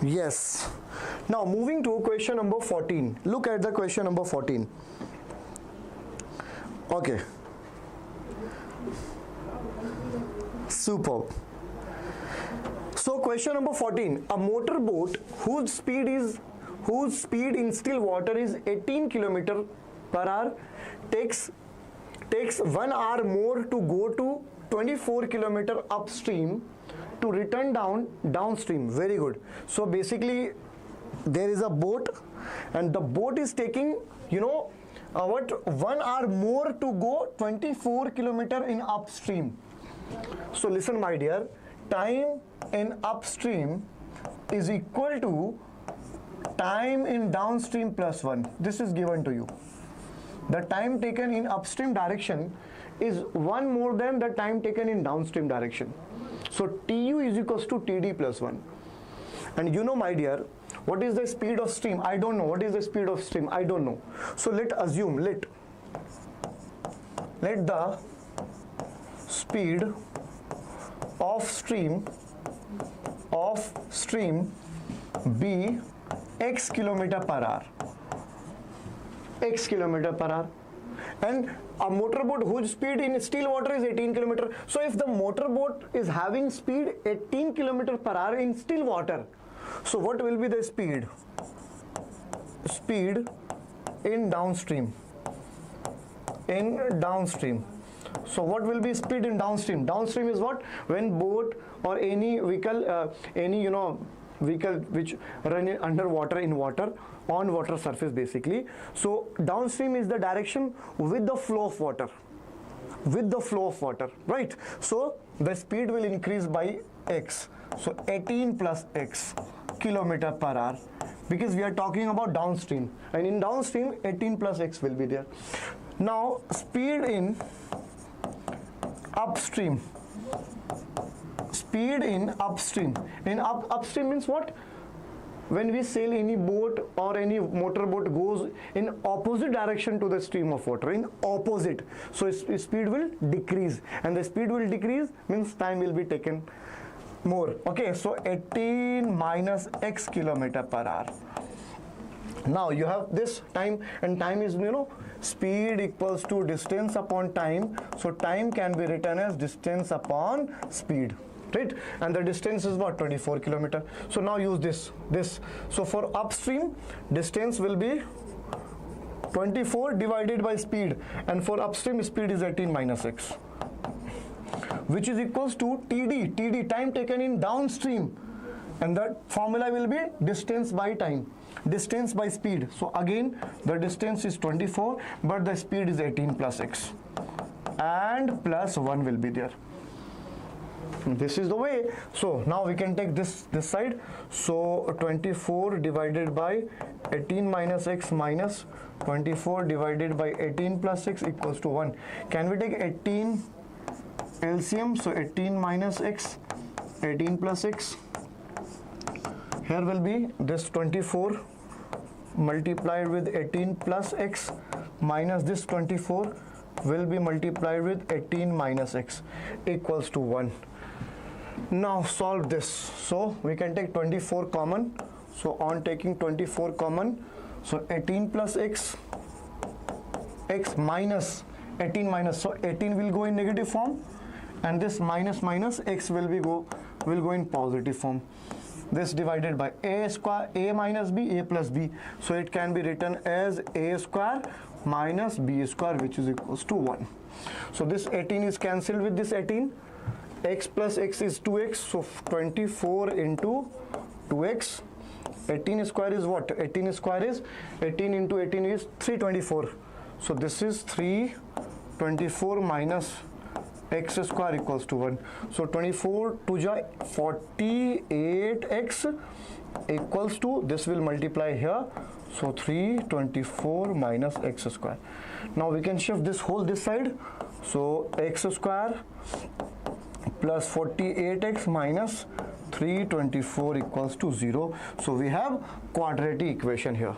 Yes. Now moving to question number 14. Look at the question number 14. Okay. Superb. So question number 14. A motorboat whose speed in still water is 18 km per hour takes 1 hour more to go to 24 km upstream to return downstream. Very good. So basically there is a boat, and the boat is taking, what, 1 hour more to go 24 km in upstream. So listen, my dear, time in upstream is equal to time in downstream plus 1. This is given to you. The time taken in upstream direction is 1 more than the time taken in downstream direction. So TU is equals to TD plus 1. And you know, my dear, what is the speed of stream? I don't know. What is the speed of stream? I don't know. So let the speed of stream be x kilometer per hour. X kilometer per hour. And a motorboat whose speed in still water is 18 km. So if the motorboat is having speed 18 km per hour in still water, so what will be the speed? Speed in downstream. in downstream. So what will be speed in downstream? Downstream is what? When boat or any vehicle, vehicle which run underwater, in water, on water surface basically. So downstream is the direction with the flow of water. With the flow of water, right? So the speed will increase by x. So 18 plus x kilometer per hour, because we are talking about downstream, and in downstream 18 plus x will be there. Now speed in upstream. Speed in upstream. In upstream means what? When we sail any boat or any motor boat goes in opposite direction to the stream of water, in opposite, so speed will decrease, and the speed will decrease means time will be taken more. Okay, so 18 minus x kilometer per hour. Now you have this time, and time is, speed equals to distance upon time. So time can be written as distance upon speed, right? And the distance is what? 24 kilometer. So now use this. So for upstream, distance will be 24 divided by speed, and for upstream speed is 18 minus x, which is equals to TD, time taken in downstream, and that formula will be distance by time, distance by speed. So again the distance is 24, but the speed is 18 plus x, and plus 1 will be there. This is the way. So now we can take this side. So 24 divided by 18 minus x minus 24 divided by 18 plus x equals to 1. Can we take 18 LCM? So 18 minus x, 18 plus x. Here will be this 24 multiplied with 18 plus x minus this 24 will be multiplied with 18 minus x equals to 1. Now solve this. So we can take 24 common. So on taking 24 common, so 18 plus x, x minus 18 minus, so 18 will go in negative form, and this minus x will go in positive form. This divided by a square, a minus b, a plus b. So it can be written as a square minus b square, which is equals to 1. So this 18 is cancelled with this 18. X plus x is 2x, so 24 into 2x. 18 square is what? 18 square is 18 into 18 is 324. So this is 324 minus x square equals to 1. So 24 to 48x equals to, this will multiply here, so 324 minus x square. Now we can shift this whole this side. So x square plus 48x minus 324 equals to 0. So we have quadratic equation here.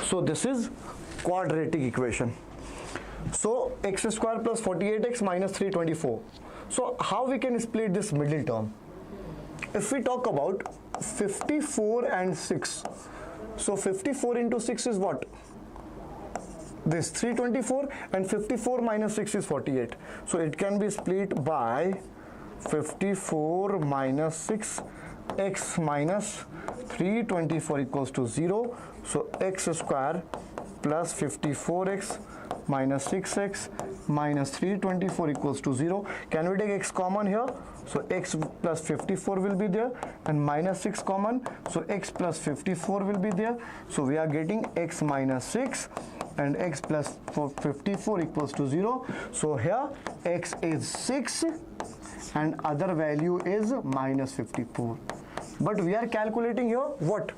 So this is quadratic equation. So x square plus 48x minus 324. So how we can split this middle term? If we talk about 54 and 6, so 54 into 6 is what? This 324, and 54 minus 6 is 48. So it can be split by 54 minus 6, x minus 324 equals to 0. So x square plus 54x minus 6x minus 324 equals to 0. Can we take x common here? So x plus 54 will be there, and minus 6 common. So x plus 54 will be there. So we are getting x minus 6 and x plus 54 equals to 0. So here x is 6 and other value is minus 54. But we are calculating here what?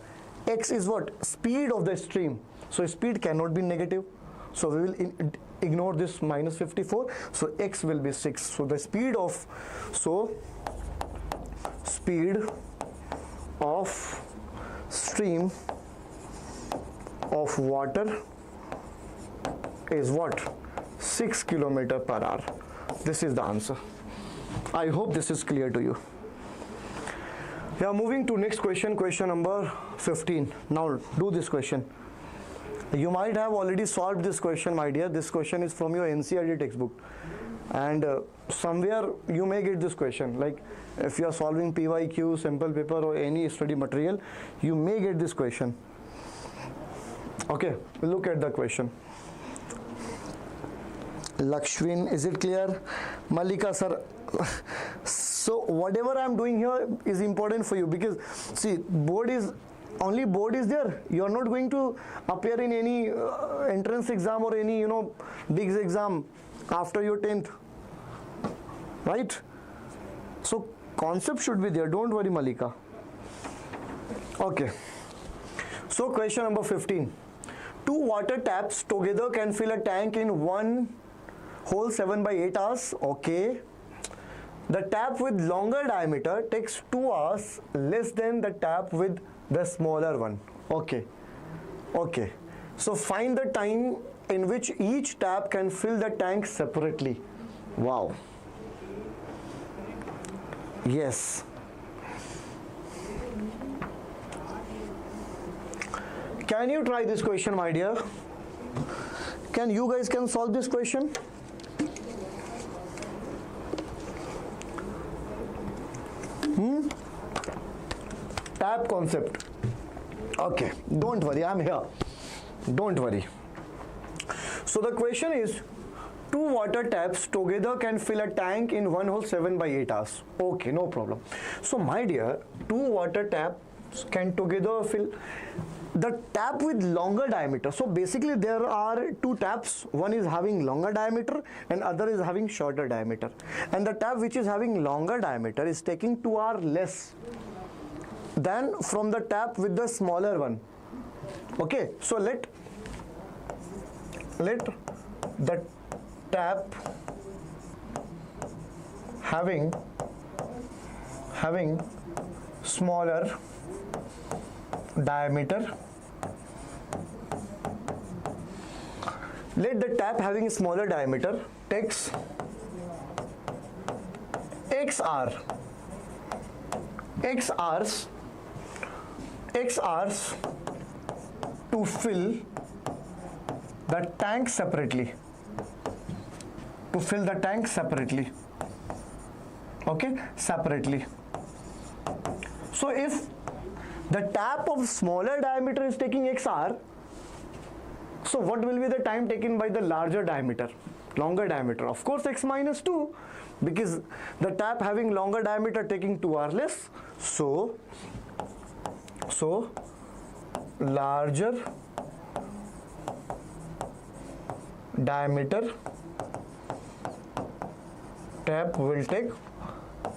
X is what? Speed of the stream. So speed cannot be negative. So we will ignore this minus 54. So x will be 6. So the speed of, stream of water is what? 6 kilometer per hour. This is the answer. I hope this is clear to you. Yeah, moving to next question, question number 15. Now do this question. You might have already solved this question, my dear. This question is from your NCERT textbook, and somewhere you may get this question. Like if you are solving PYQ, sample paper, or any study material, you may get this question. Okay, look at the question. Lakshwin, is it clear? Malika sir, so whatever I am doing here is important for you, because see, board is there. You are not going to appear in any entrance exam or any big exam after your 10th, right? So concept should be there, don't worry Malika. Okay, so question number 15. Two water taps together can fill a tank in one whole 7 by 8 hours. Okay. The tap with longer diameter takes 2 hours less than the tap with the smaller one. Okay. Okay. So find the time in which each tap can fill the tank separately. Wow. Yes. Can you try this question, my dear? Can you guys solve this question? Tap concept. Okay, don't worry, I'm here. Don't worry. So the question is, two water taps together can fill a tank in one whole 7 by 8 hours. Okay, no problem. So my dear, two water taps can together fill the tap with longer diameter. So basically there are two taps, one is having longer diameter and other is having shorter diameter, and the tap which is having longer diameter is taking 2 hours less than from the tap with the smaller one. Okay, so let the tap having smaller diameter, let the tap having a smaller diameter takes x hours to fill the tank separately. Okay, separately. So if the tap of smaller diameter is taking x hour, so what will be the time taken by the longer diameter? Of course, x minus 2, because the tap having longer diameter taking 2 hours less. So larger diameter tap will take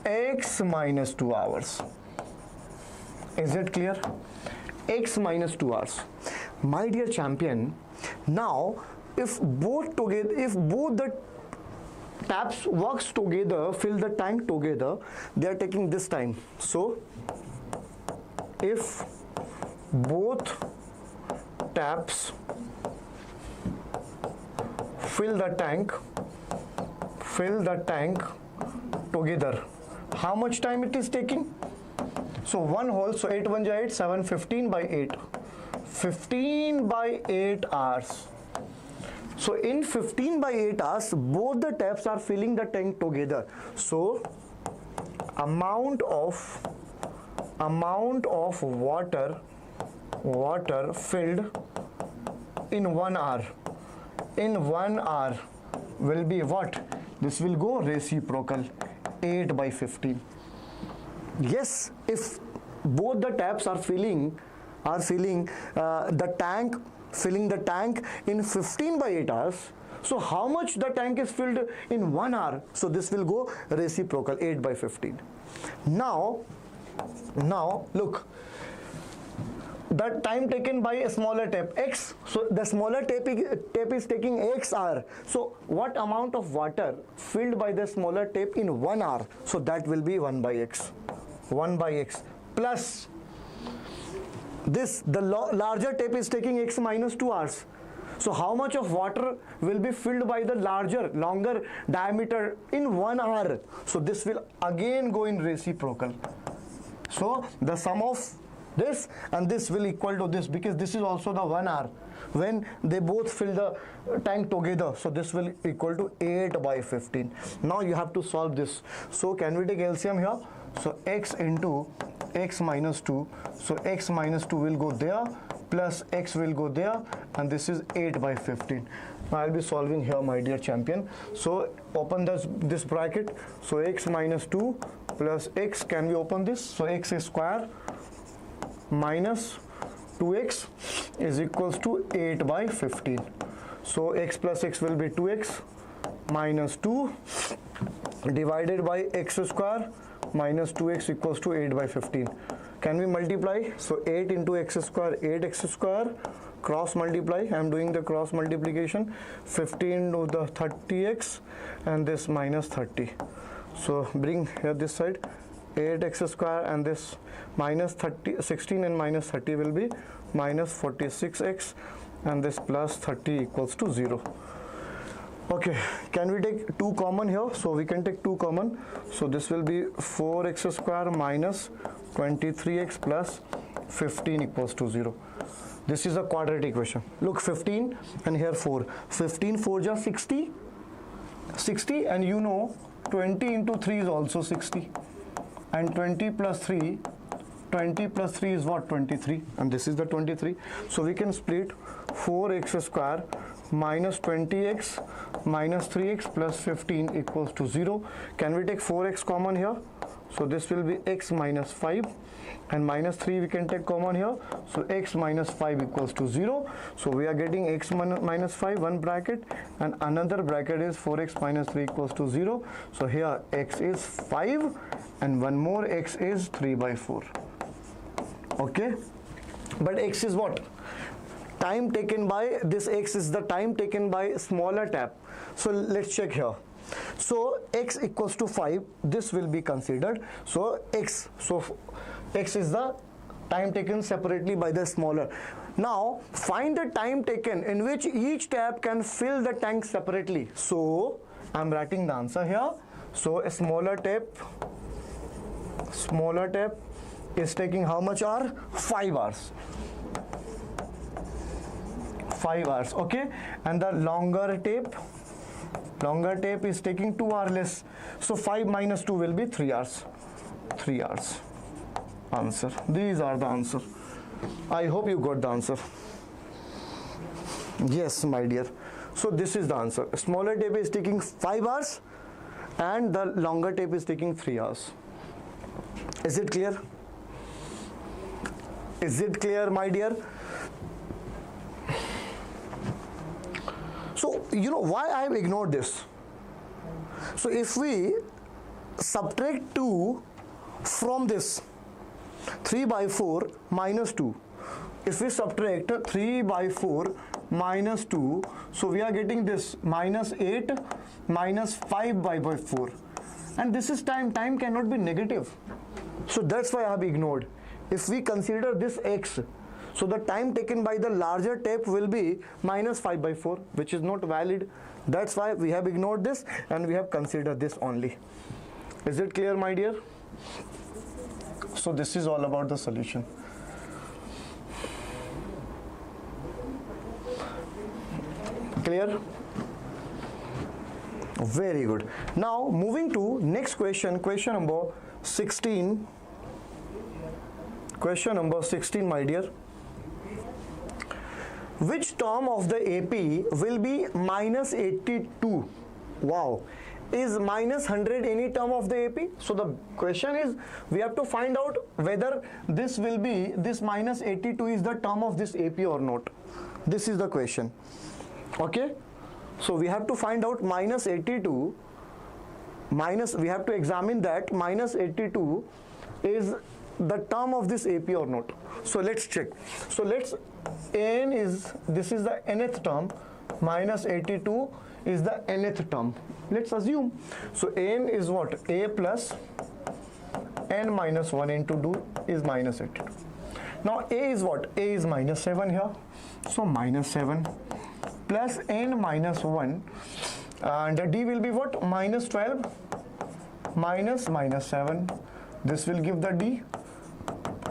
x minus 2 hours. Is it clear? X minus 2 hours. My dear champion, now if both the taps works together, fill the tank together, they are taking this time. So if both taps fill the tank together, how much time it is taking? So one whole, so 8 1 8, 7, 15 by 8. 15 by 8 hours. So in 15 by 8 hours, both the taps are filling the tank together. So amount of water filled in 1 hour. In 1 hour will be what? This will go reciprocal, 8 by 15. Yes, if both the taps are filling the tank in 15 by 8 hours, so how much the tank is filled in 1 hour? So this will go reciprocal, 8 by 15. Now look, the time taken by a smaller tap, x, so the smaller tap is taking x hour. So what amount of water filled by the smaller tap in 1 hour? So that will be 1 by x. 1 by x plus this, the larger tap is taking x minus 2 hours. So how much of water will be filled by the longer diameter in 1 hour? So this will again go in reciprocal. So the sum of this and this will equal to this, because this is also the 1 hour when they both fill the tank together. So this will equal to 8 by 15. Now you have to solve this. So can we take LCM here? So x into x minus 2. So x minus 2 will go there plus x will go there, and this is 8 by 15. Now I'll be solving here, my dear champion. So open this bracket. So x minus 2 plus x, can we open this? So x square minus 2x is equals to 8 by 15. So x plus x will be 2x minus 2 divided by x square minus 2x equals to 8 by 15. Can we multiply? So 8 into x square, 8x square, cross multiply. I am doing the cross multiplication. 15 to the 30x and this minus 30. So bring here this side, 8x square, and this minus 30, 16 and minus 30 will be minus 46x, and this plus 30 equals to 0. Okay, can we take 2 common here? So we can take 2 common. So this will be 4x square minus 23x plus 15 equals to 0. This is a quadratic equation. Look, 15 and here 4. 15 4 just 60. 60, and you know 20 into 3 is also 60. And 20 plus 3 is what? 23. And this is the 23. So we can split 4x square minus 20x minus 3x plus 15 equals to 0. Can we take 4x common here? So this will be x minus 5, and minus 3 we can take common here. So x minus 5 equals to 0. So we are getting x minus 5, one bracket, and another bracket is 4x minus 3 equals to 0. So here x is 5 and one more x is 3 by 4. Okay, but x is what? Time taken by, this x is the time taken by smaller tap. So let's check here. So x equals to 5, this will be considered. So x is the time taken separately by the smaller. Now find the time taken in which each tap can fill the tank separately. So I'm writing the answer here. So a smaller tap is taking how much hour? 5 hours. 5 hours, okay, and the longer tape is taking 2 hours less. So 5 minus 2 will be 3 hours. 3 hours. Answer. These are the answer. I hope you got the answer. Yes, my dear. So this is the answer. Smaller tape is taking 5 hours and the longer tape is taking 3 hours. Is it clear? Is it clear, my dear? So, you know why I have ignored this? So, if we subtract 2 from this, 3 by 4 minus 2. If we subtract 3 by 4 minus 2, so we are getting this minus 8 minus 5 by 4. And this is time. Time cannot be negative. So, that's why I have ignored. If we consider this x, so the time taken by the larger tape will be minus 5 by 4, which is not valid. That's why we have ignored this and we have considered this only. Is it clear, my dear? So this is all about the solution. Clear? Very good. Now moving to next question, question number 16. Question number 16, my dear. Which term of the AP will be minus 82? Wow. Is minus 100 any term of the AP? So the question is, we have to find out whether this will be, this minus 82 is the term of this AP or not. This is the question. Okay. So we have to find out minus 82, we have to examine that minus 82 is the term of this AP or not. So let's check. So this is the nth term, minus 82 is the nth term. Let's assume. So n is what? A plus n minus 1 into 2 is minus 82. Now a is what? A is minus 7 here. So minus 7 plus n minus 1, and the d will be what? Minus 12 minus 7. This will give the d.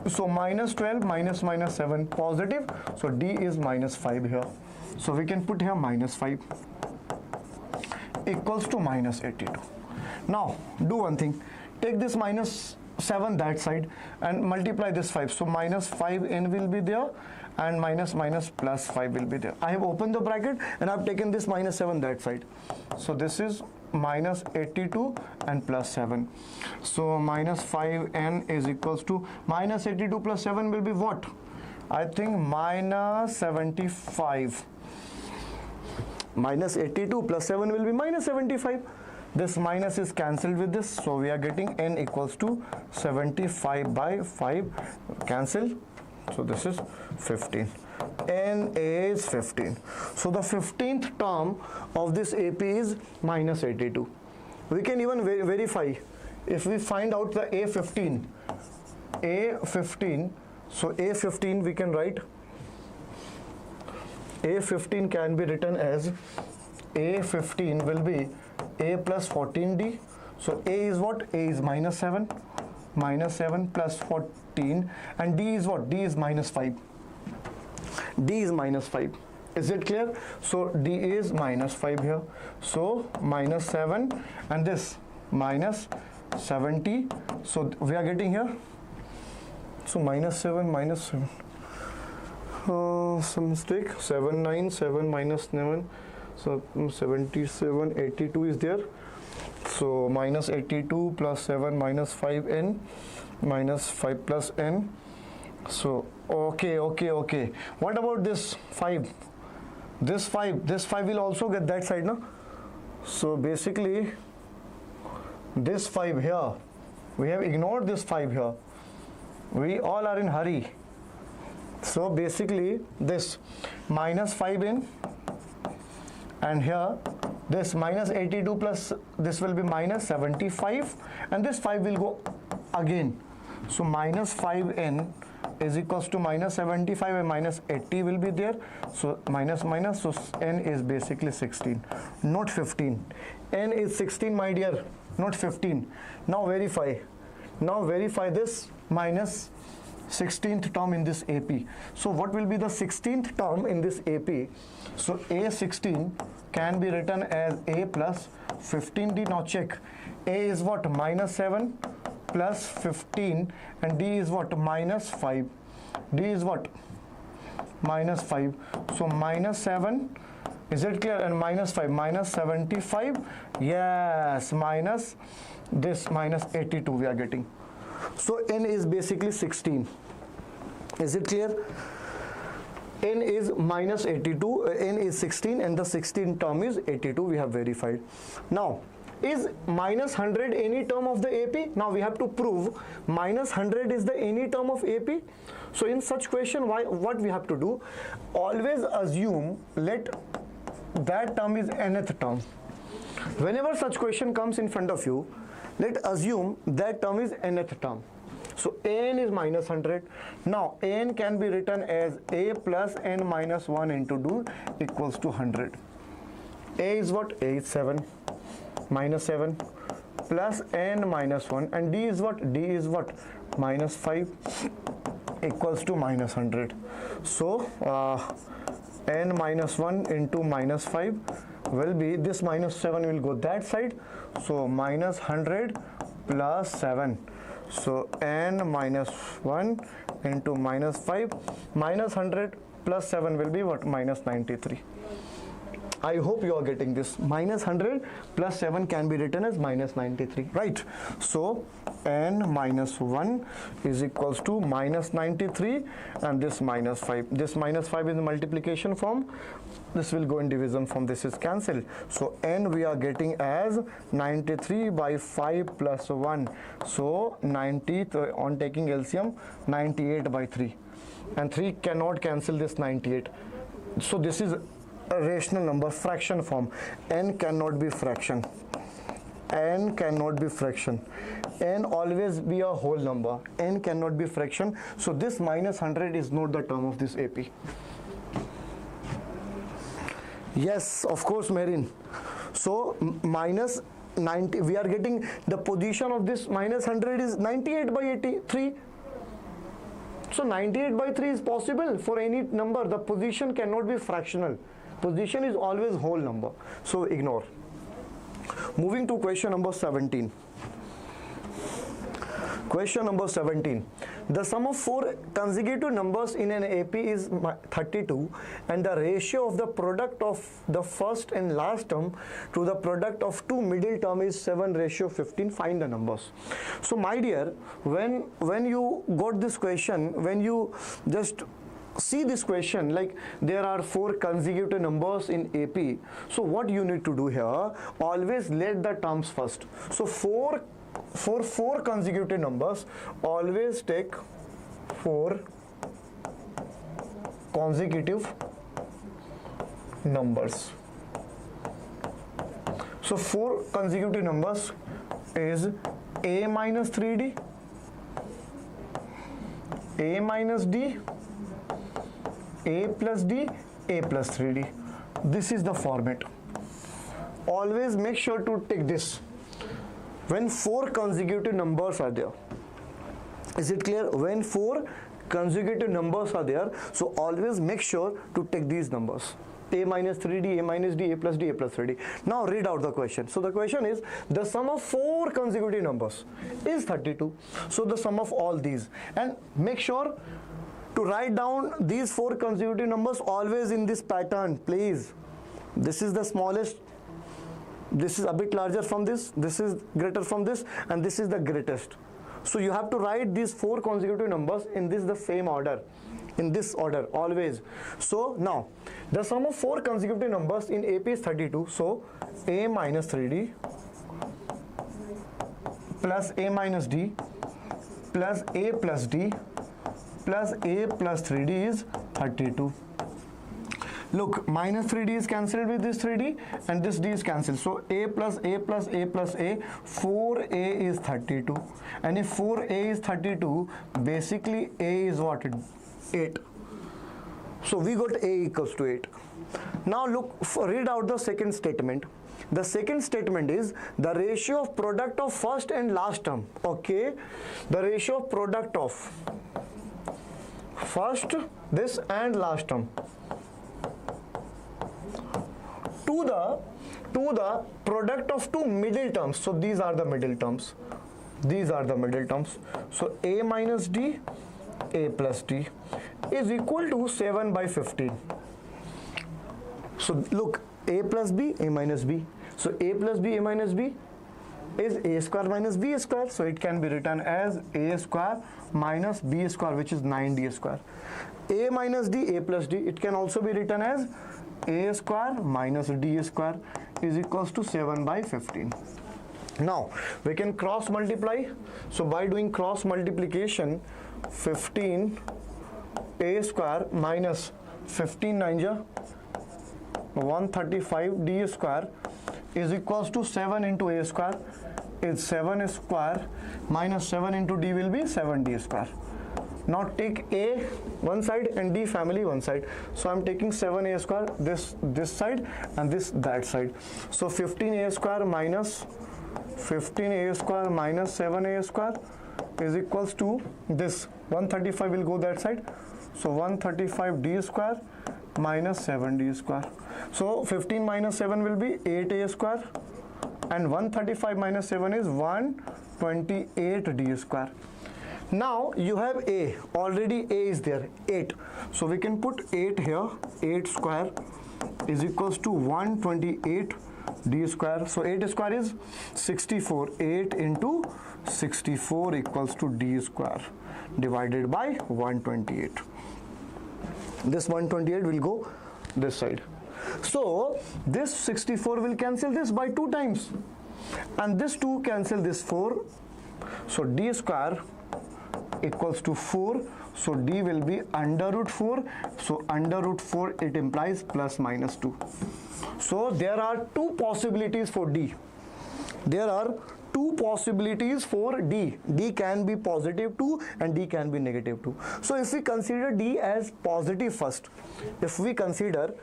So minus 12 minus 7 positive. So d is minus 5 here. So we can put here minus 5 equals to minus 82. Now do one thing. Take this minus 7 that side and multiply this 5. So minus 5n will be there and minus plus 5 will be there. I have opened the bracket and I have taken this minus 7 that side. So this is minus 82 and plus 7. So minus 5n is equals to minus 82 plus 7 will be what? I think minus 75. Minus 82 plus 7 will be minus 75. This minus is cancelled with this, so we are getting n equals to 75 by 5 cancel. So this is 15. N is 15. So the 15th term of this AP is minus 82. We can even verify if we find out the A15. So A15 we can write. A15 can be written as A15 will be A plus 14D. So A is what? A is minus 7 plus 14, and D is what? D is minus 5. D is minus 5. Is it clear? So D is minus 5 here. So minus 7 and this minus 70. So we are getting here. So minus 7 minus 7. Some mistake. 7 9 7 minus 7. So 77 82 is there. So minus 82 plus 7 minus 5n minus 5 plus n. So okay. What about this 5? This 5 will also get that side, no? So basically this 5 here, we have ignored this 5 here. We all are in hurry. So basically this minus 5n and here this minus 82 plus this will be minus 75 and this 5 will go again. So minus 5n is equals to minus 75 and minus 80 will be there. So minus, so n is basically 16, not 15. N is 16, my dear, not 15. Now verify this minus 16th term in this AP. So what will be the 16th term in this AP? So A16 can be written as A plus 15D. Now check. A is what? Minus 7 plus 15 and D is what? Minus 5. D is what? Minus 5. So minus 7. Is it clear? And minus 5. Minus 75. Yes. Minus this minus 82 we are getting. So n is basically 16. Is it clear? N is minus 82, n is 16 and the 16 term is 82, we have verified. Now, is minus 100 any term of the AP? Now we have to prove minus 100 is the any term of AP. So in such question, what we have to do? Always assume let that term is nth term. Whenever such question comes in front of you, let assume that term is nth term. So n is minus 100. Now n can be written as a plus n minus 1 into 2 equals to 100. A is what? A is 7 minus 7 plus n minus 1 and D is what? D is what? Minus 5 equals to minus 100. So n minus 1 into minus 5 will be, this minus 7 will go that side. So minus 100 plus 7. So n minus 1 into minus 5 minus 100 plus 7 will be what? Minus 93. I hope you are getting this. Minus 100 plus 7 can be written as minus 93, right? So n minus 1 is equals to minus 93 and this minus 5. This minus 5 is the multiplication form. This will go in division form. This is cancelled. So n we are getting as 93 by 5 plus 1. So 90 on taking LCM 98 by 3. And 3 cannot cancel this 98. So this is a rational number, fraction form. N cannot be fraction. N cannot be fraction. N always be a whole number. N cannot be fraction. So this minus 100 is not the term of this AP. Yes, of course, Merin. So minus 90, we are getting the position of this minus 100 is 98 by 83. So 98 by 3 is possible for any number. The position cannot be fractional. Position is always whole number. So ignore. Moving to question number 17. Question number 17. The sum of 4 consecutive numbers in an AP is 32 and the ratio of the product of the first and last term to the product of two middle term is 7:15. Find the numbers. So my dear, when you got this question, when you just see this question, like there are 4 consecutive numbers in AP, so what you need to do here, always let the terms first. So for 4 consecutive numbers, always take 4 consecutive numbers. So 4 consecutive numbers is A minus 3D, A minus D, A plus D, A plus 3D. This is the format. Always make sure to take this when 4 consecutive numbers are there. Is it clear? When 4 consecutive numbers are there, so always make sure to take these numbers. A minus 3D, A minus D, A plus D, A plus 3D. Now read out the question. So the question is, the sum of 4 consecutive numbers is 32. So the sum of all these. And make sure to write down these 4 consecutive numbers always in this pattern, please. This is the smallest, this is a bit larger from this is greater from this, and this is the greatest. So you have to write these 4 consecutive numbers in the same order, in this order always. So now the sum of 4 consecutive numbers in AP is 32. So A minus 3D plus A minus D plus A plus D plus A plus 3D is 32. Look, minus 3D is cancelled with this 3D and this D is cancelled. So A plus A plus A plus A, 4A is 32. And if 4A is 32, basically A is what? 8. So we got A equals to 8. Now look, read out the second statement. The second statement is the ratio of product of first and last term. Okay, the ratio of product of first, this and last term to the product of two middle terms. So these are the middle terms. These are the middle terms. So A minus D, A plus D is equal to 7/15. So look, A plus B, A minus B. So A plus B, A minus B is A square minus B square. So it can be written as A square minus B square, which is 9D square. A minus D, A plus D, it can also be written as A square minus D square is equals to 7/15. Now we can cross multiply. So by doing cross multiplication, 15 A square minus 15 9 135 D square is equals to 7 into A square is 7 square minus 7 into D will be 7D square. Now take A one side and D family one side. So I'm taking 7A square this side and this that side. So 15A square minus 15A square minus 7A square is equals to this 135 will go that side. So 135D square minus 7D square. So 15 minus 7 will be 8A square and 135 minus 7 is 128D square. Now you have A, already A is there, 8. So we can put 8 here, 8 square is equals to 128 D square. So 8 square is 64, 8 into 64 equals to D square divided by 128. This 128 will go this side. So this 64 will cancel this by 2 times and this 2 cancel this 4. So D square equals to 4. So D will be under root 4. So under root 4 it implies plus minus 2. So there are 2 possibilities for D. There are 2 possibilities for D. D can be positive 2 and D can be negative 2. So if we consider D as positive first, if we consider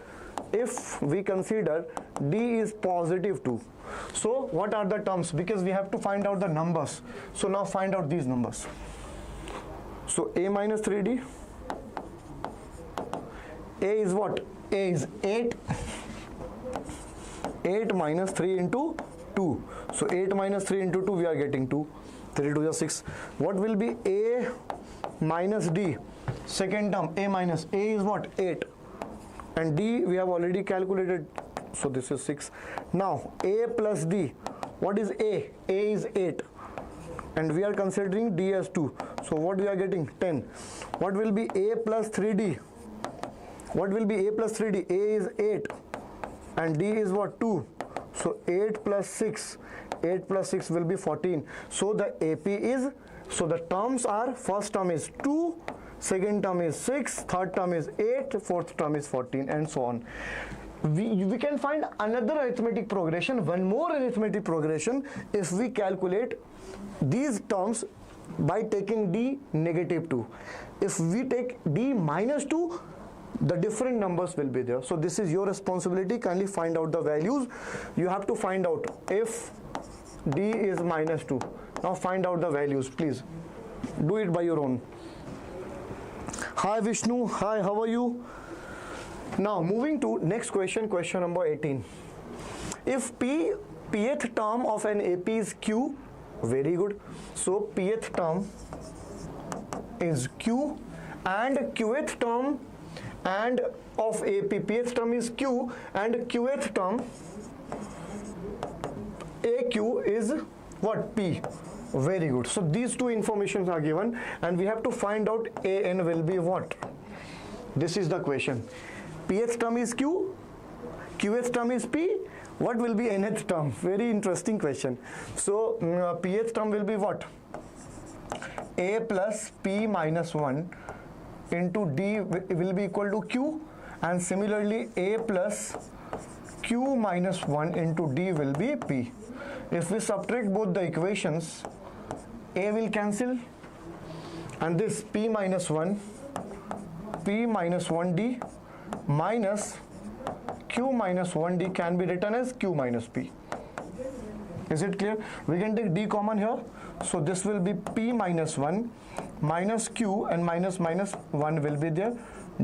D is positive 2. So what are the terms? Because we have to find out the numbers. So now find out these numbers. So A minus 3D, A is what? A is 8. 8 minus 3 into 2. So 8 minus 3 into 2 we are getting 2. 3 2 is 6. What will be A minus D? Second term, A minus. A is what? 8. And D we have already calculated. So this is 6. Now A plus D. What is A? A is 8. And we are considering D as 2. So what we are getting? 10. What will be A plus 3D? What will be A plus 3D? A is 8. And D is what? 2. So 8 plus 6. 8 plus 6 will be 14. So the AP is, so the terms are, first term is 2, second term is 6, third term is 8, fourth term is 14, and so on. We can find another arithmetic progression, one more arithmetic progression, if we calculate these terms by taking D negative 2. If we take D minus 2, the different numbers will be there. So this is your responsibility. Kindly find out the values. You have to find out if D is minus 2. Now find out the values, please. Do it by your own. Hi Vishnu. Hi, how are you? Now moving to next question, question number 18. If pth term of an AP is Q, very good. So pth term is Q and qth term and of AP, pth term is Q and qth term AQ is what? P. Very good. So these two informations are given and we have to find out AN will be what? This is the question. Pth term is Q, qth term is P. What will be nth term? Very interesting question. So pth term will be what? A plus P minus 1 into D will be equal to Q, and similarly A plus Q minus 1 into D will be P. If we subtract both the equations, A will cancel and this P minus 1 D minus Q minus 1D can be written as Q minus P. Is it clear? We can take D common here. So this will be P minus 1 minus Q and minus 1 will be there.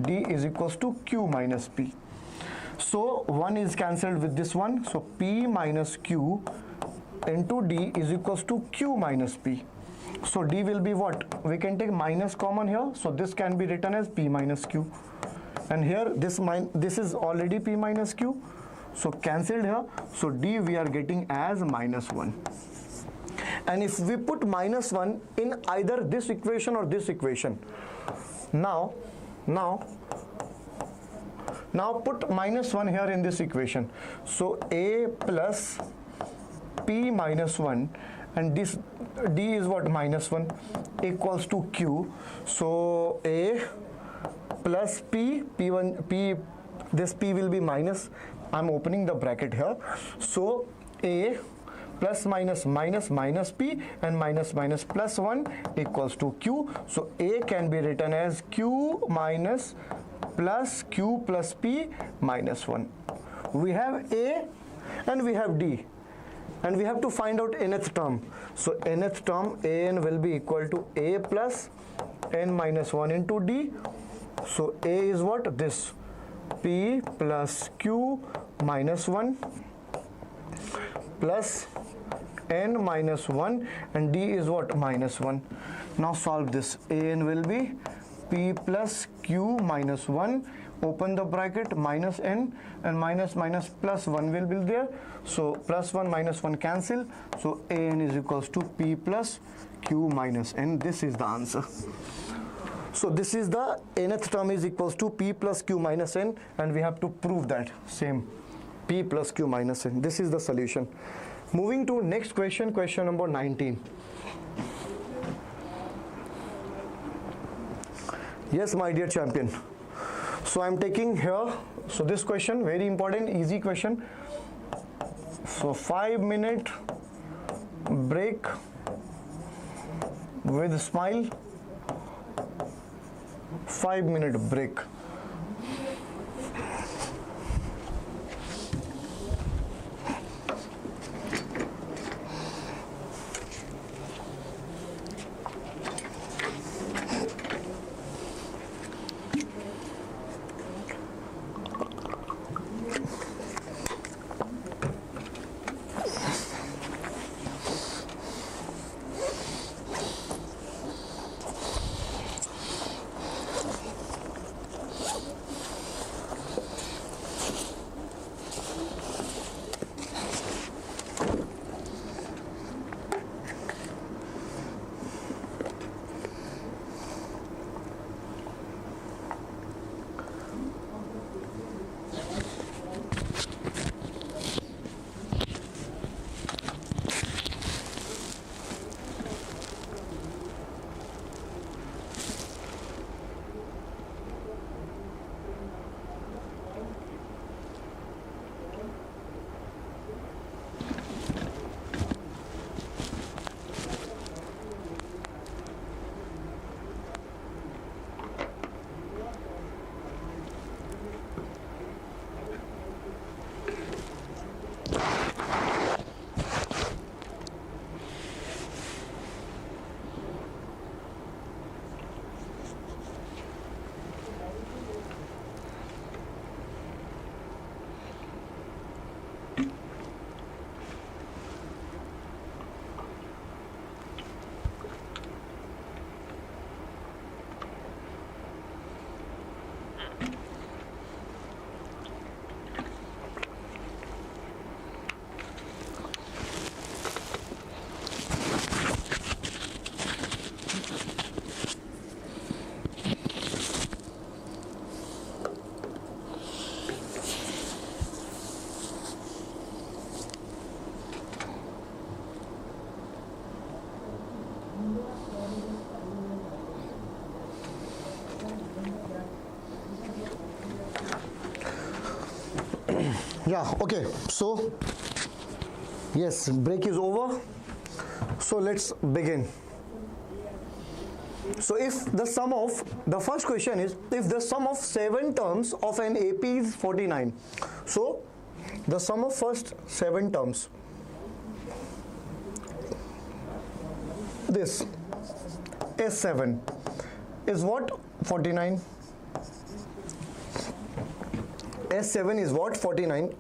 D is equals to Q minus P. So 1 is cancelled with this one. So P minus Q into D is equals to Q minus P. So D will be what? We can take minus common here. So this can be written as P minus Q. And here this is already P minus Q. So cancelled here. So D we are getting as minus 1. And if we put minus 1 in either this equation or this equation, now put minus 1 here in this equation. So A plus P minus 1 and this D is what? Minus 1 equals to Q. So A plus P, this P will be minus. I'm opening the bracket here. So A plus minus minus P and minus plus 1 equals to Q. So A can be written as Q minus plus Q plus P minus 1. We have A and we have D. And we have to find out nth term. So nth term An will be equal to A plus n minus 1 into D. So A is what? This P plus Q minus 1 plus n minus 1 and D is what? Minus 1. Now solve this. An will be P plus Q minus 1, open the bracket, minus n and minus plus 1 will be there. So plus 1 minus 1 cancel. So An is equals to P plus Q minus n. This is the answer. So this is the nth term is equals to P plus Q minus n and we have to prove that same P plus Q minus n. This is the solution. Moving to next question, question number 19. Yes, my dear champion. So I'm taking here, so this question, very important, easy question. So 5-minute break with smile. 5-minute break. Yeah, okay, so yes, break is over, so let's begin. So if the sum of, the first question is, if the sum of 7 terms of an AP is 49, so the sum of first 7 terms, this S7 is what? 49. S7 is what? 49.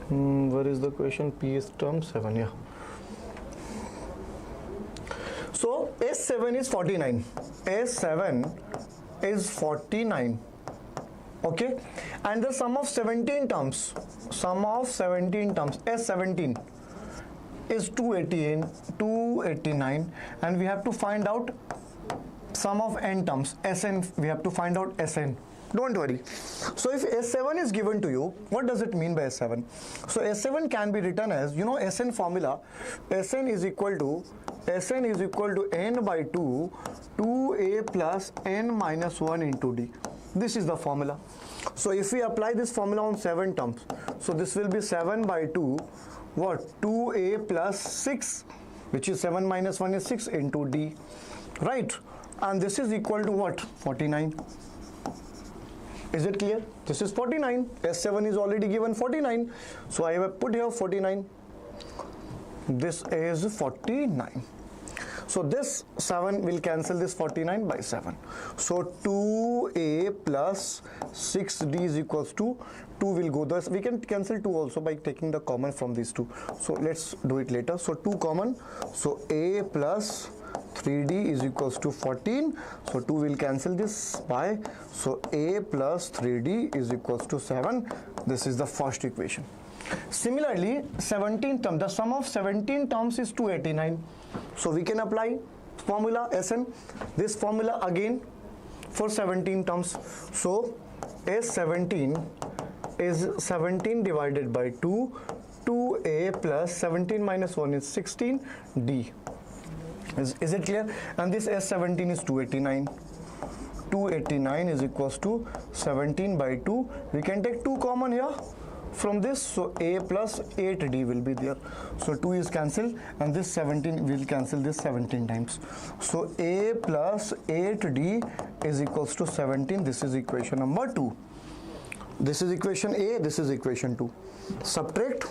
Where is the question? P is term 7, yeah. So S7 is 49. S7 is 49. Okay. And the sum of 17 terms, S17 is 289, and we have to find out sum of n terms, Sn, we have to find out Sn. Don't worry. So if S7 is given to you, what does it mean by S7? So S7 can be written as, you know, Sn formula, Sn is equal to n by 2, 2a plus n minus 1 into d. This is the formula. So if we apply this formula on 7 terms, so this will be 7 by 2, what? 2a plus 6, which is 7 minus 1 is 6 into d, right? And this is equal to what? 49. Is it clear? This is 49. S7 is already given 49. So I have put here 49. This is 49. So this 7 will cancel this 49 by 7. So 2a plus 6d is equals to 2 will go thus. We can cancel 2 also by taking the common from these two. So let's do it later. So 2 common. So a plus 3d is equals to 14. So 2 will cancel this by. So a plus 3d is equals to 7. This is the first equation. Similarly, 17 term, the sum of 17 terms is 289. So we can apply formula Sn, this formula again for 17 terms. So S17 is 17 divided by 2, 2a plus 17 minus 1 is 16d. Is it clear? And this S17 is 289. 289 is equals to 17 by 2. We can take 2 common here from this, so a plus 8d will be there. So 2 is cancelled, and this 17 will cancel this 17 times. So a plus 8d is equals to 17. This is equation number 2. This is equation A, this is equation 2. Subtract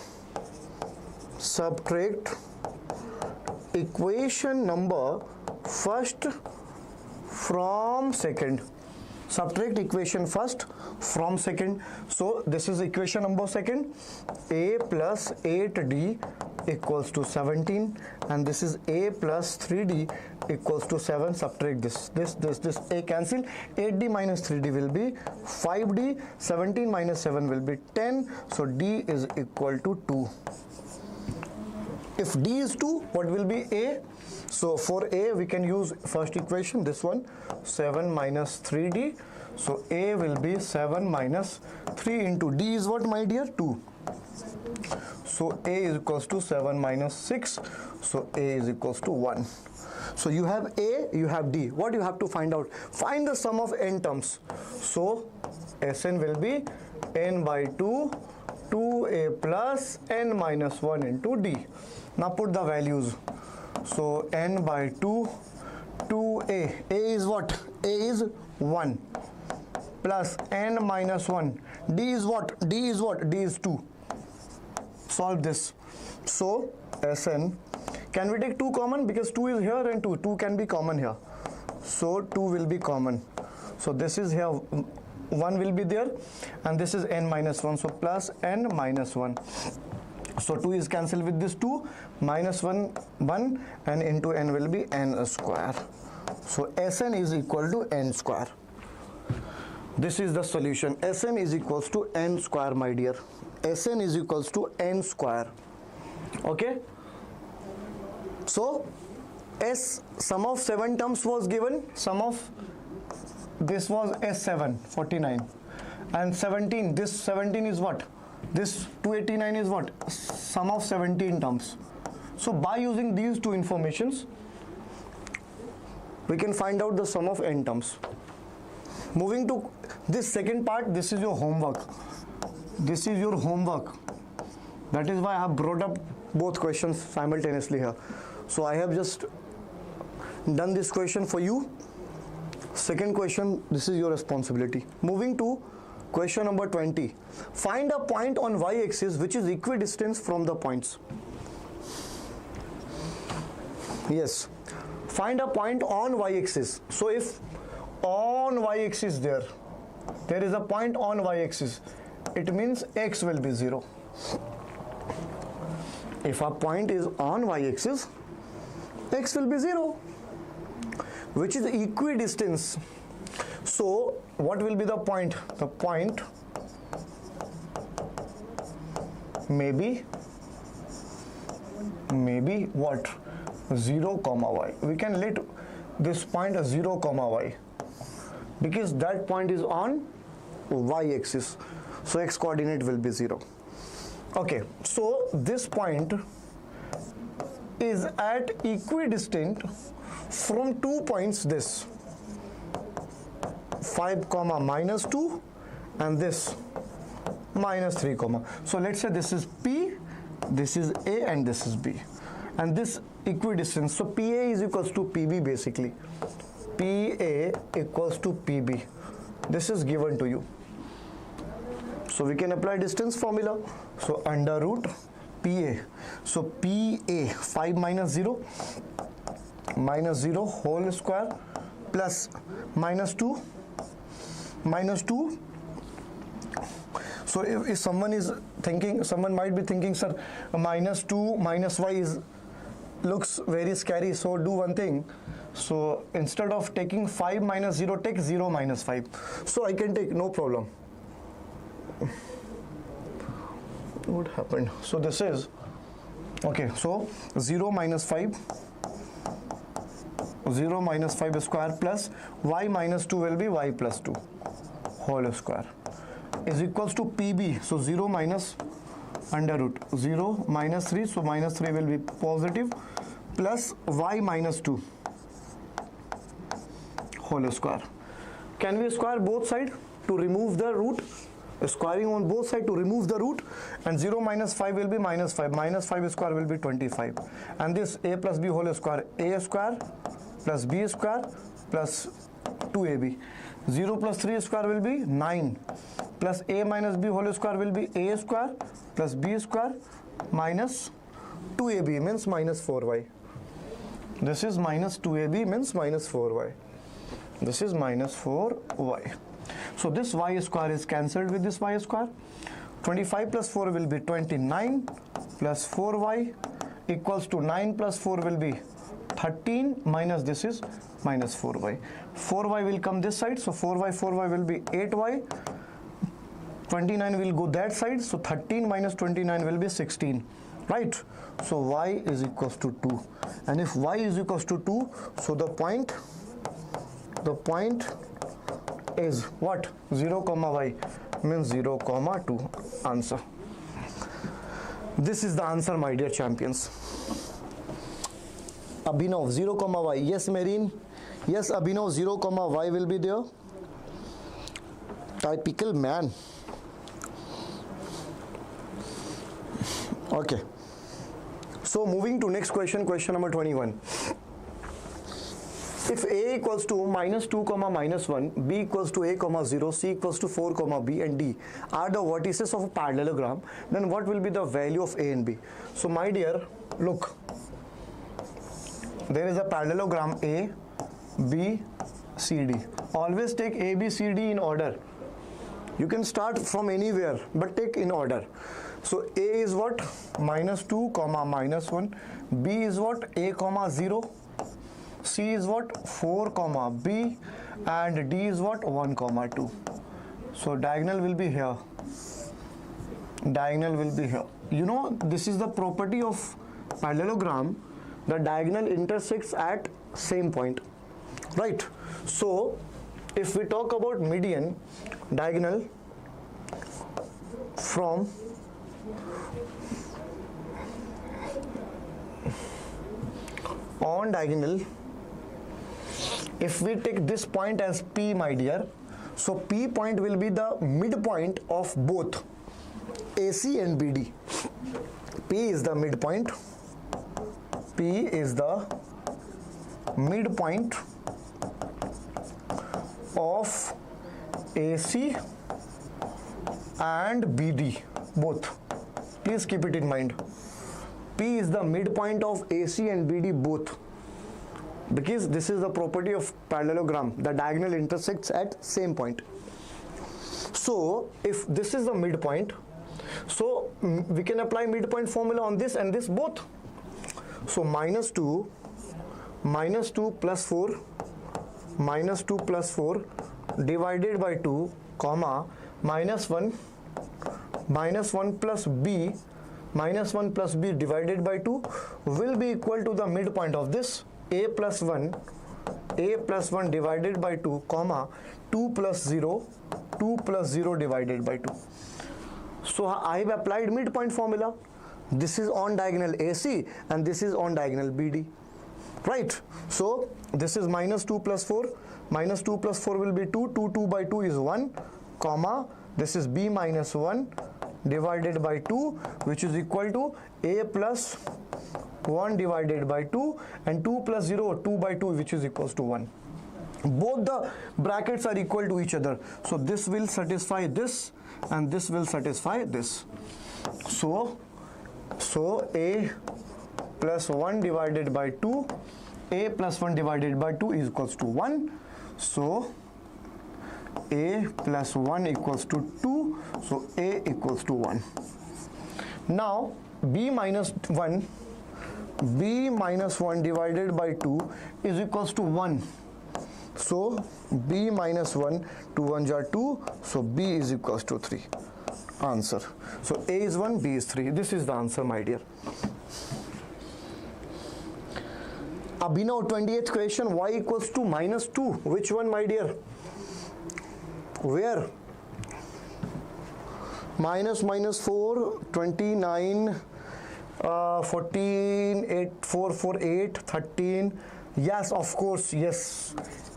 equation number first from second. Subtract equation first from second. So this is equation number second. A plus 8d equals to 17, and this is a plus 3d equals to 7. Subtract this a cancel. 8d minus 3d will be 5d. 17 minus 7 will be 10. So d is equal to 2. If d is 2, what will be a? So for a, we can use first equation, this one, 7 minus 3d. So a will be 7 minus 3 into d is what, my dear? 2. So a is equals to 7 minus 6. So a is equals to 1. So you have a, you have d. What you have to find out? Find the sum of n terms. So Sn will be n by 2, 2a plus n minus 1 into d. Now put the values. So n by 2, 2a. A is what? A is 1 plus n minus 1. D is what? D is what? D is 2. Solve this. So Sn, can we take 2 common? Because 2 is here and 2. 2 can be common here. So 2 will be common. So this is here. 1 will be there. And this is n minus 1. So plus n minus 1. So 2 is cancelled with this 2, minus 1, 1, and into n will be n square. So Sn is equal to n square. This is the solution. Sn is equals to n square, my dear. Sn is equals to n square. Okay. So S, sum of 7 terms was given. Sum of this was S7, 49. And 17, this 17 is what? This 289 is what? Sum of 17 terms. So by using these two informations, we can find out the sum of n terms. Moving to this second part, this is your homework. This is your homework. That is why I have brought up both questions simultaneously here. So I have just done this question for you. Second question, this is your responsibility. Moving to question number 20. Find a point on y-axis which is equidistant from the points. Yes. Find a point on y-axis. So if on y-axis there is a point on y-axis, it means x will be 0. If a point is on y-axis, x will be 0, which is equidistance. So what will be the point? The point maybe what? 0 comma y. We can let this point a 0 comma y because that point is on y-axis. So x coordinate will be 0. Okay, so this point is at equidistant from 2 points, this 5 comma minus 2 and this minus 3 comma. So let's say this is P, this is A and this is B, and this equidistance. So PA is equals to PB basically. PA equals to PB. This is given to you. So we can apply distance formula. So under root PA. So PA 5 minus 0 whole square plus minus 2. So if someone is thinking, someone might be thinking, sir, minus 2 minus y looks very scary. So do one thing. So instead of taking 5 minus 0, take 0 minus 5. So I can take, no problem. What happened? So this is okay. So 0 minus 5 square plus y minus 2 will be y plus 2 whole square is equals to PB. So 0 minus under root 0 minus 3. So minus 3 will be positive plus y minus 2 whole square. Can we square both sides to remove the root? Squaring on both sides to remove the root, and 0 minus 5 will be minus 5. Minus 5 square will be 25. And this a plus b whole square, a square plus b square plus 2ab. 0 plus 3 square will be 9 plus a minus b whole square will be a square plus b square minus 2ab means minus 4y. This is minus 2ab means minus 4y. This is minus 4y. So this y square is cancelled with this y square. 25 plus 4 will be 29 plus 4y equals to 9 plus 4 will be 13 minus this is minus 4y. 4y will come this side. So 4y will be 8y. 29 will go that side. So 13 minus 29 will be 16. Right? So y is equals to 2. And if y is equals to 2, so the point is what? 0 comma y means 0 comma 2. Answer. This is the answer, my dear champions. Abhinav 0 comma y. Yes, Marine. Yes, Abhinav 0 comma y will be there. Typical man. Okay. So moving to next question, question number 21. If a equals to minus 2 comma minus 1, b equals to a comma 0, c equals to 4 comma b and d are the vertices of a parallelogram, then what will be the value of a and b? So my dear, look, there is a parallelogram a, b, c, d. Always take a, b, c, d in order. You can start from anywhere, but take in order. So a is what? Minus 2 comma minus 1. B is what? A comma 0. C is what? 4 comma b, and D is what? 1 comma 2. So diagonal will be here. Diagonal will be here. You know, this is the property of parallelogram. The diagonal intersects at same point, right? So if we talk about median, diagonal from on diagonal, if we take this point as P, my dear, so P point will be the midpoint of both AC and BD. P is the midpoint. P is the midpoint of AC and BD both. Please keep it in mind. P is the midpoint of AC and BD both, because this is the property of parallelogram. The diagonal intersects at same point. So if this is the midpoint, so we can apply midpoint formula on this and this both. So minus 2 plus 4 divided by 2 comma minus 1 plus b divided by 2 will be equal to the midpoint of this a plus 1 divided by 2 comma 2 plus 0 divided by 2. So I have applied midpoint formula. This is on diagonal AC and this is on diagonal BD, right? So this is minus 2 plus 4 will be 2 by 2 is 1 comma this is b minus 1 divided by 2, which is equal to a plus 1 divided by 2 and 2 plus 0 2 by 2, which is equals to 1. Both the brackets are equal to each other, so this will satisfy this and this will satisfy this. So a plus 1 divided by 2, a plus 1 divided by 2 is equals to 1. So a plus 1 equals to 2, so a equals to 1. Now b minus 1 divided by 2 is equals to 1. So b minus 1, 2 1s are 2, so b is equals to 3. Answer. So a is 1, b is 3. This is the answer, my dear. Abhinav, 28th question, y equals to minus 2. Which one, my dear? Where? Minus 4, 29, 14, 8, 4, 4, 8, 13. Yes, of course, yes.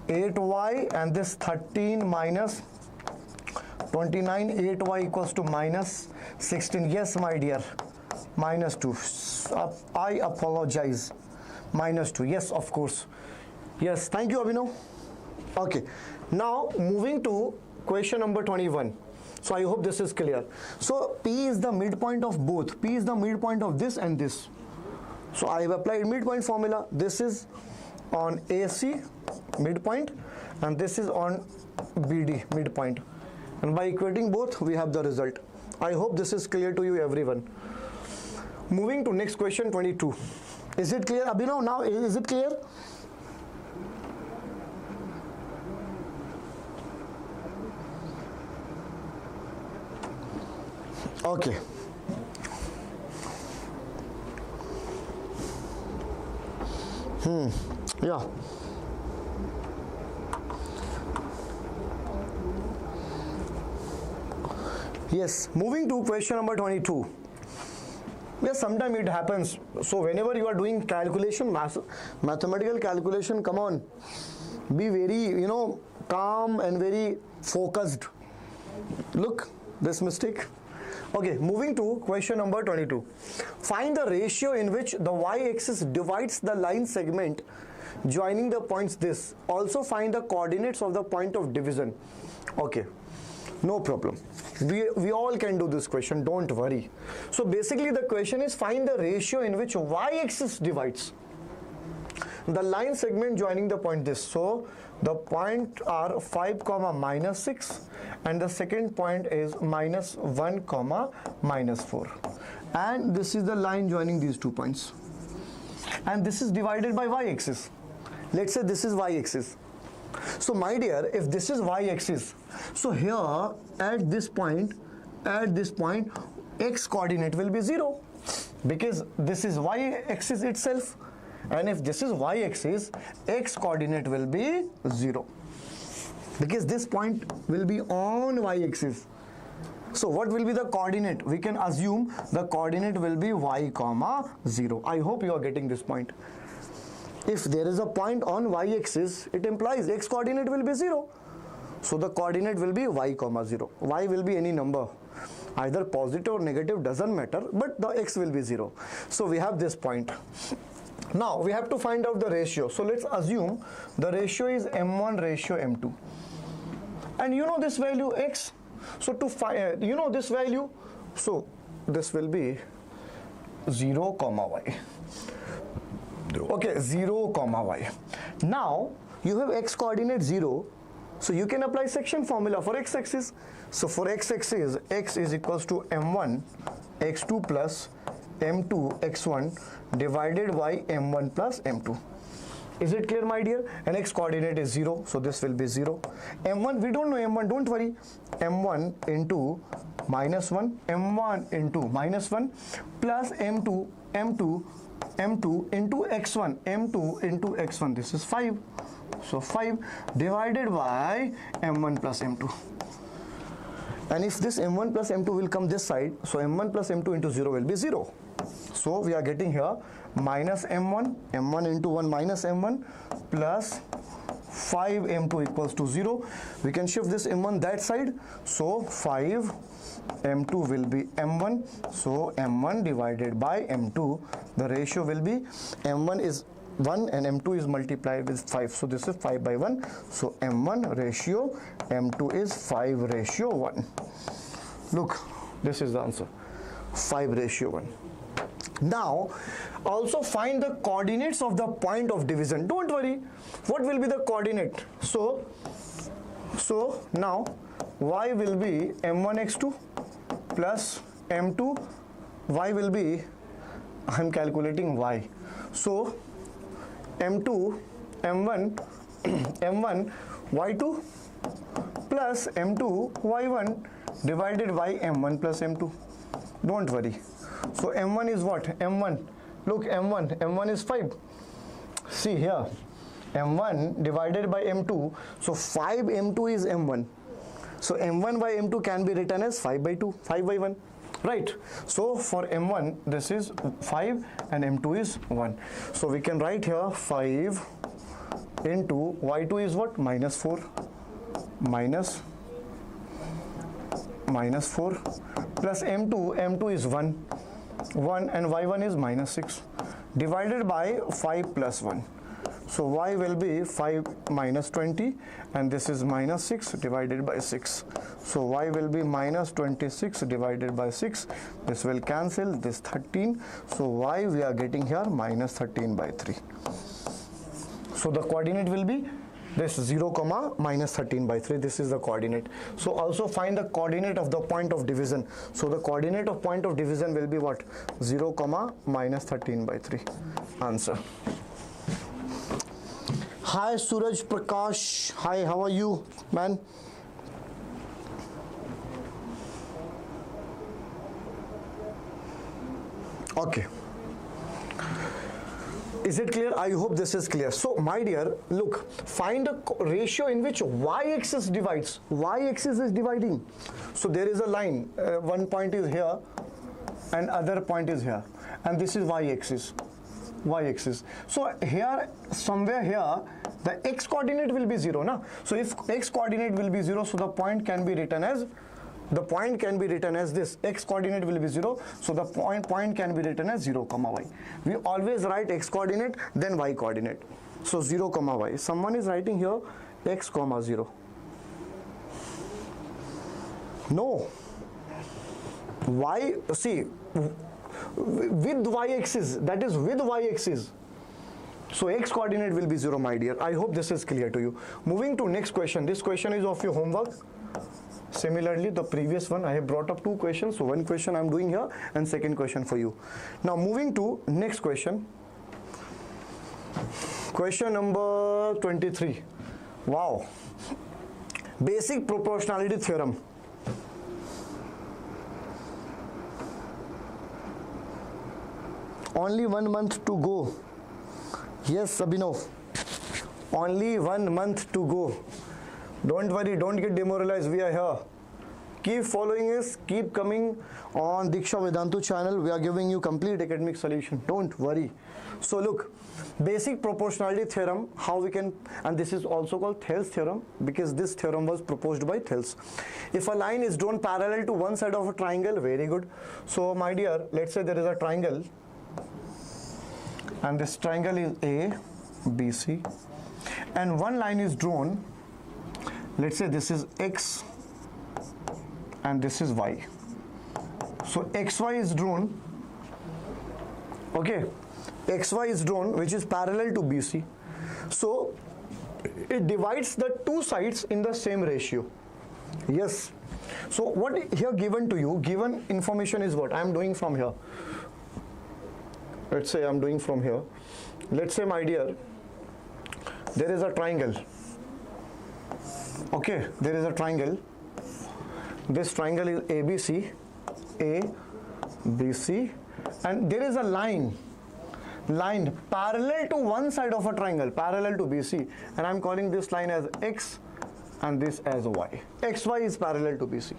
8y and this 13 minus 29, 8y equals to minus 16. Yes, my dear, minus 2. I apologize. Minus 2. Yes, of course. Yes, thank you, Abhinav. Okay, now moving to question number 21. So I hope this is clear. So P is the midpoint of both. P is the midpoint of this and this. So I have applied midpoint formula. This is on AC midpoint and this is on BD midpoint. And by equating both, we have the result. I hope this is clear to you, everyone. Moving to next question, 22. Is it clear, Abhinav? Now, is it clear? Okay. Yeah. Yes, moving to question number 22. Yes, sometimes it happens. So whenever you are doing calculation, mathematical calculation, come on, be very, calm and very focused. Look, this mistake. Okay, moving to question number 22. Find the ratio in which the y-axis divides the line segment joining the points this. Also find the coordinates of the point of division. Okay, no problem. We all can do this question, don't worry. So basically the question is find the ratio in which y-axis divides the line segment joining the point this. So the point are 5 comma minus 6 and the second point is minus 1 comma minus 4, and this is the line joining these 2 points, and this is divided by y-axis. Let's say this is y-axis. So my dear, if this is y-axis, so here at this point, x coordinate will be 0, because this is y-axis itself, and if this is y-axis, x coordinate will be 0, because this point will be on y-axis. So what will be the coordinate? We can assume the coordinate will be y comma 0. I hope you are getting this point. If there is a point on y-axis, it implies x coordinate will be 0. So the coordinate will be y comma 0. Y will be any number, either positive or negative, doesn't matter, but the x will be 0. So we have this point. Now we have to find out the ratio. So let's assume the ratio is m1 ratio m2, and you know this value x. So to find, you know this value, so this will be 0 comma y. Okay, 0 comma y. Now you have x coordinate 0, so you can apply section formula for x-axis. So for x-axis, x is equals to m1 x2 plus m2 x1 divided by m1 plus m2. Is it clear, my dear? And x coordinate is 0, so this will be 0. m1, we don't know m1, don't worry. m1 into minus 1, m1 into minus 1 plus m2 into x1, m2 into x1, this is 5. So 5 divided by m1 plus m2. And if this m1 plus m2 will come this side, so m1 plus m2 into 0 will be 0. So we are getting here minus m1 into 1 minus m1 plus 5 m2 equals to 0. We can shift this m1 that side, so 5 m2 will be m1, so m1 divided by m2, the ratio will be m1 is 1 and m2 is multiplied with 5, so this is 5 by 1, so m1 ratio m2 is 5 ratio 1. Look, this is the answer, 5 ratio 1. Now also find the coordinates of the point of division. Don't worry, what will be the coordinate? So now y will be m1 x2 plus m2, y will be, I am calculating y, so m2 m1 m1 y2 plus m2 y1 divided by m1 plus m2. Don't worry. So m1 is what? m1, look, m1 is 5. See here, m1 divided by m2, so 5 m2 is m1. So m1 by m2 can be written as 5 by 2, 5 by 1, right? So for m1 this is 5 and m2 is 1. So we can write here 5 into y2 is what? Minus 4 minus 4 plus m2 is 1 and y1 is minus 6 divided by 5 plus 1. So y will be 5 minus 20 and this is minus 6 divided by 6. So y will be minus 26 divided by 6. This will cancel, this 13. So y we are getting here minus 13 by 3. So the coordinate will be this 0 comma minus 13 by 3. This is the coordinate. So also find the coordinate of the point of division. So the coordinate of point of division will be what? 0 comma minus 13 by 3. Answer. Hi Suraj Prakash. Hi, how are you, man? Okay. Is it clear? I hope this is clear. So my dear, look, find a ratio in which y-axis divides. Y-axis is dividing. So there is a line, one point is here and other point is here, and this is y-axis. So here, somewhere here, the x coordinate will be 0, na? So if x coordinate will be 0, so the point can be written as this. X coordinate will be 0, so the point can be written as 0 comma y. We always write x coordinate then y coordinate. So 0 comma y. Someone is writing here x comma 0. No. Y, see, with y-axis, that is with y-axis. So x coordinate will be 0, my dear. I hope this is clear to you. Moving to next question. This question is of your homework. Similarly, the previous one, I have brought up 2 questions. So one question I am doing here and second question for you. Now moving to next question. Question number 23. Wow. Basic proportionality theorem. Only 1 month to go. Yes, Abhinav. Only 1 month to go. Don't worry, don't get demoralized. We are here. Keep following us, keep coming on Deeksha Vedantu channel. We are giving you complete academic solution. Don't worry. So look, basic proportionality theorem, how we can, and this is also called Thales theorem because this theorem was proposed by Thales. If a line is drawn parallel to one side of a triangle, very good. So my dear, let's say there is a triangle and this triangle is A, B, C, and one line is drawn. Let's say this is X and this is Y. So XY is drawn, okay, XY is drawn which is parallel to BC. So it divides the two sides in the same ratio. Yes. So what here given to you, given information is what I am doing from here. Let's say I am doing from here. Let's say, my dear, there is a triangle. Okay, there is a triangle. This triangle is ABC, A, B, C, and there is a line parallel to one side of a triangle, parallel to BC, and I'm calling this line as X and this as Y. XY is parallel to BC.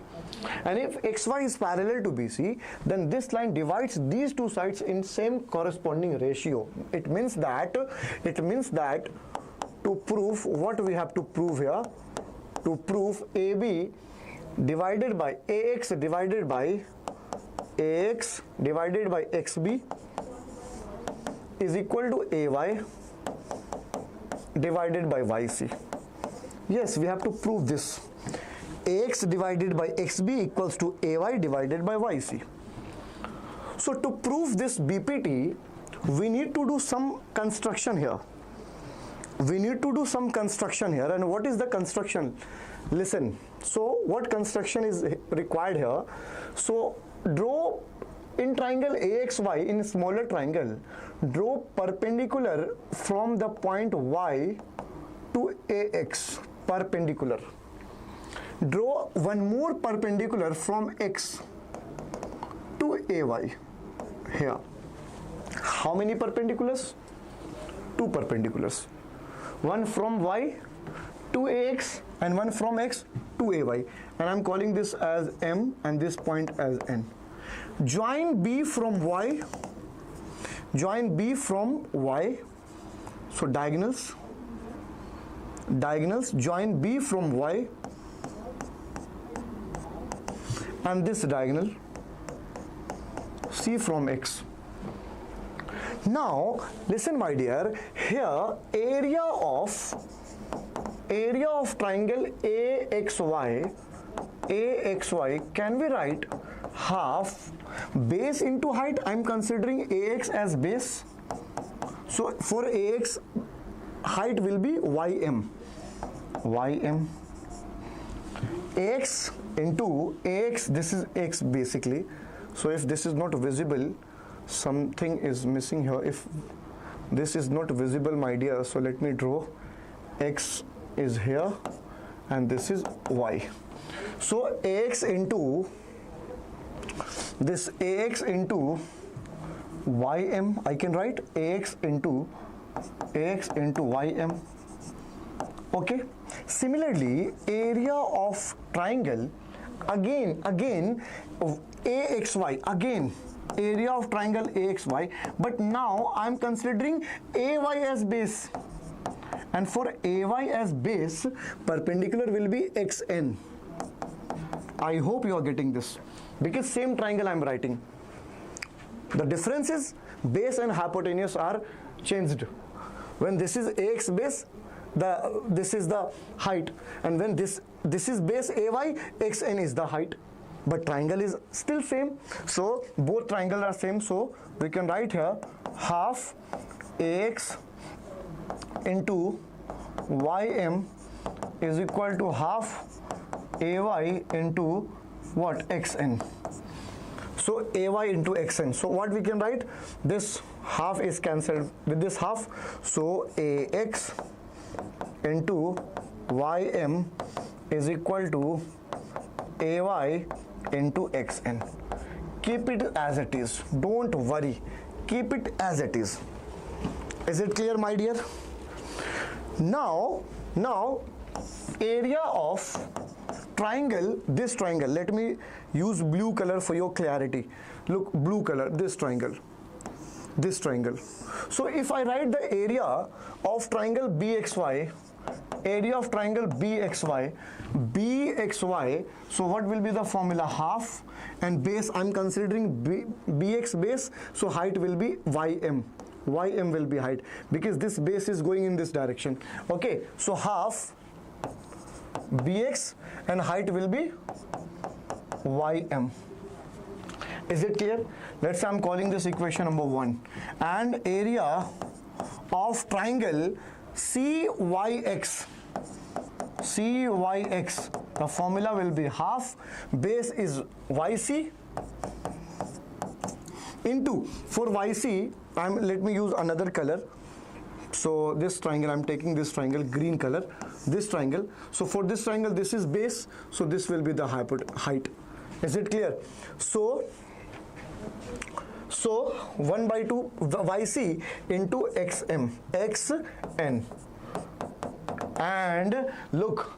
And if XY is parallel to BC, then this line divides these two sides in same corresponding ratio. It means that to prove what we have to prove here, to prove AB divided by AX divided by XB is equal to AY divided by YC. Yes, we have to prove this. AX divided by XB equals to AY divided by YC. So to prove this BPT, we need to do some construction here. And what is the construction? Listen. So what construction is required here? So draw in triangle AXY, in smaller triangle, draw perpendicular from the point Y to AX, perpendicular. Draw one more perpendicular from X to AY here. How many perpendiculars? 2 perpendiculars. One from Y to AX and one from X to AY. And I'm calling this as M and this point as N. Join B from Y. So diagonals, join B from Y and this diagonal C from X. Now listen, my dear, here area of triangle AXY can we write half base into height. I am considering AX as base. So for AX, height will be YM. AX into AX, this is X basically. So if this is not visible, something is missing here. If this is not visible, my dear, so let me draw. X is here and this is Y. So AX into this, AX into YM, I can write AX into YM. Okay. Similarly, area of triangle, again AXY, again area of triangle AXY, but now I am considering AY as base, and for AY as base, perpendicular will be XN. I hope you are getting this, because same triangle I am writing. The difference is base and hypotenuse are changed. When this is AX base, this is the height, and when this is base AY, XN is the height, but triangle is still same. So both triangles are same, so we can write here half AX into YM is equal to half AY into what? XN. So AY into XN. So what we can write? This half is cancelled with this half. So AX into ym is equal to ay into xn. Keep it as it is, don't worry, keep it as it is. Is it clear, my dear? Now area of triangle, this triangle, let me use blue color for your clarity. Look, blue color, this triangle. So if I write the area of triangle BXY, area of triangle BXY, so what will be the formula? Half, and base I'm considering BX base, so height will be ym will be height, because this base is going in this direction. Okay, so half bx and height will be ym. Is it clear? Let's say I'm calling this equation number 1, and area of triangle CYX, the formula will be half, base is YC, into, for YC let me use another color. So this triangle, I'm taking this triangle, green color, this triangle. So for this triangle, this is base, so this will be the height. Is it clear? So 1/2 YC into xn. And look,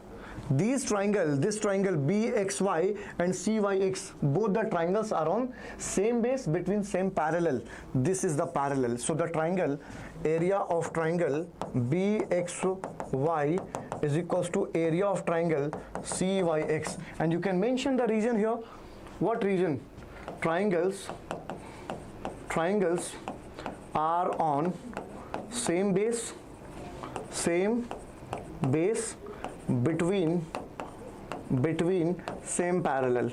this triangle BXY and CYX, both the triangles are on same base between same parallel. This is the parallel. So the triangle, area of triangle BXY is equals to area of triangle CYX. And you can mention the region here. What region? Triangles are on same base between same parallel.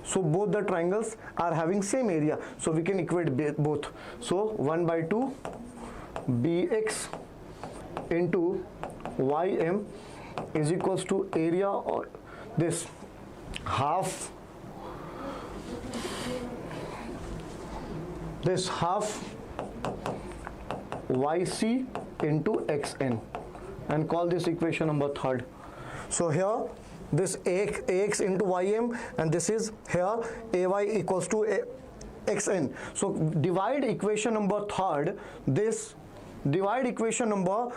So both the triangles are having same area, so we can equate both. So 1/2 bx into ym is equals to area, or this half YC into XN, and call this equation number 3rd. So here this AX into YM, and this is here AY equals to XN. So divide equation number 3rd, divide equation number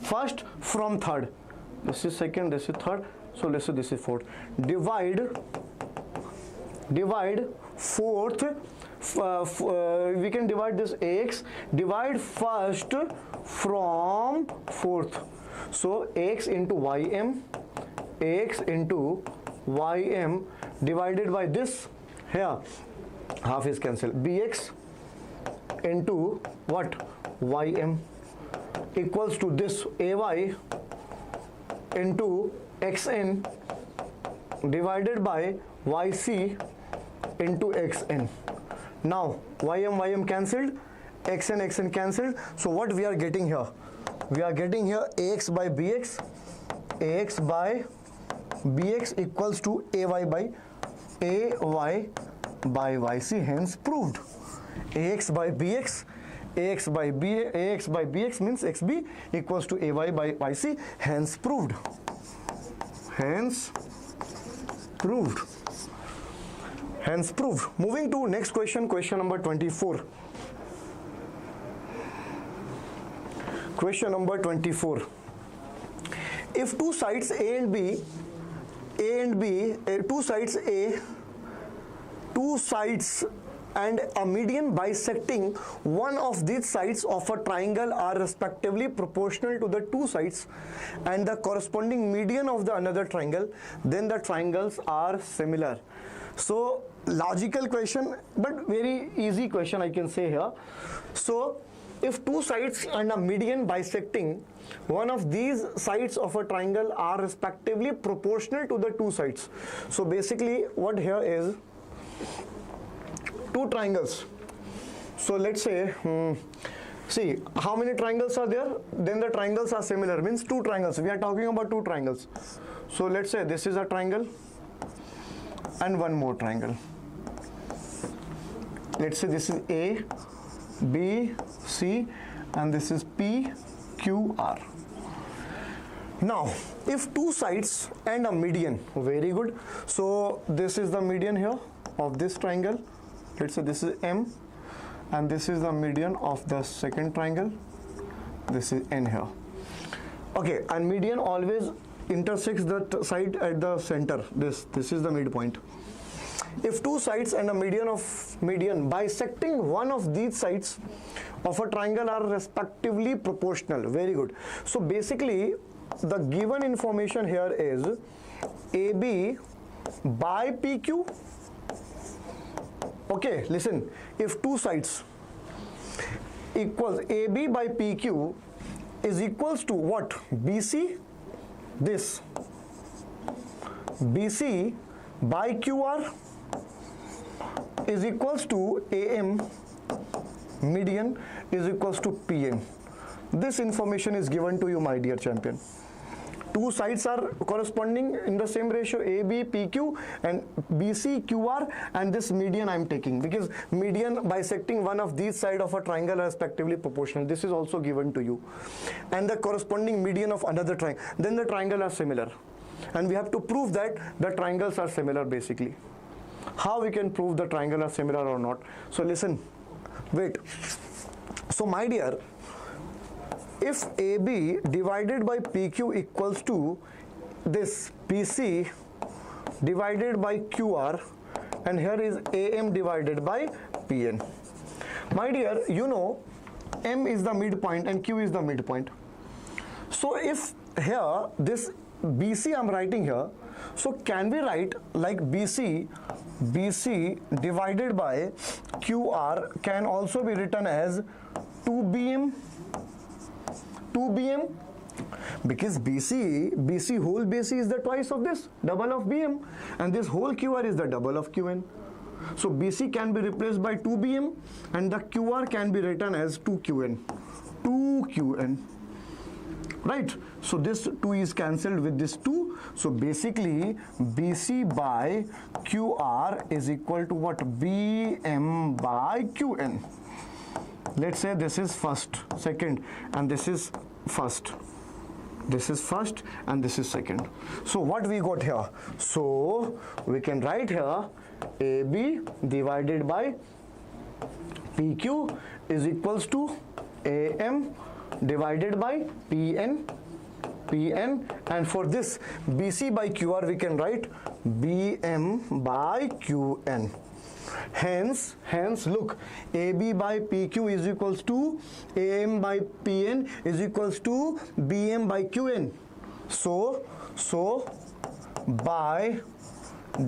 first from 3rd. This is 2nd, this is 3rd, so let's say this is 4th. Divide 4th, we can divide this AX, divide first from 4th. So AX into YM divided by this, here half is cancelled, BX into what? YM equals to this AY into XN divided by YC into XN. Now YM cancelled, XN cancelled. So what we are getting here? We are getting here AX by BX equals to AY by YC, hence proved. AX by BX means XB equals to AY by YC, hence proved. Hence proved. Moving to next question, question number 24. Question number 24. If two sides A and B, two sides and a median bisecting one of these sides of a triangle are respectively proportional to the two sides and the corresponding median of the another triangle, then the triangles are similar. So logical question, but very easy question I can say here. So if two sides and a median bisecting one of these sides of a triangle are respectively proportional to the two sides. So basically what here is two triangles. So let's say, see how many triangles are there, then the triangles are similar, means two triangles. We are talking about two triangles. So let's say this is a triangle and one more triangle. Let's say this is A, B, C, and this is P, Q, R. Now, if two sides and a median, very good. So this is the median here of this triangle. Let's say this is M, and this is the median of the second triangle. This is N here. Okay, and median always intersects the side at the center. This is the midpoint. If two sides and a median bisecting one of these sides of a triangle are respectively proportional. Very good. So basically, the given information here is AB by PQ. Okay, listen. If two sides equals AB by PQ is equals to what? BC, this. BC by QR is equals to AM, median, is equals to PN. This information is given to you, my dear champion. Two sides are corresponding in the same ratio, AB, PQ, and BC, QR, and this median I am taking because median bisecting one of these sides of a triangle are respectively proportional. This is also given to you. And the corresponding median of another triangle. Then the triangle are similar. And we have to prove that the triangles are similar basically. How we can prove the triangle are similar or not? So listen, wait. So my dear, if AB divided by PQ equals to this PC divided by QR, and here is AM divided by PN. My dear, you know M is the midpoint and Q is the midpoint. So if here this BC I'm writing here, so can we write like BC divided by QR can also be written as 2BM, because BC whole BC is the twice of this, double of BM, and this whole QR is the double of QN. So BC can be replaced by 2BM and the QR can be written as 2QN. Right? So this 2 is cancelled with this 2. So basically BC by QR is equal to what? BM by QN. Let's say this is first, second, and this is first. This is first and this is second. So what we got here? So we can write here AB divided by PQ is equals to AM divided by PN, and for this BC by QR we can write BM by QN. Hence look, AB by PQ is equals to AM by PN is equals to BM by QN. So by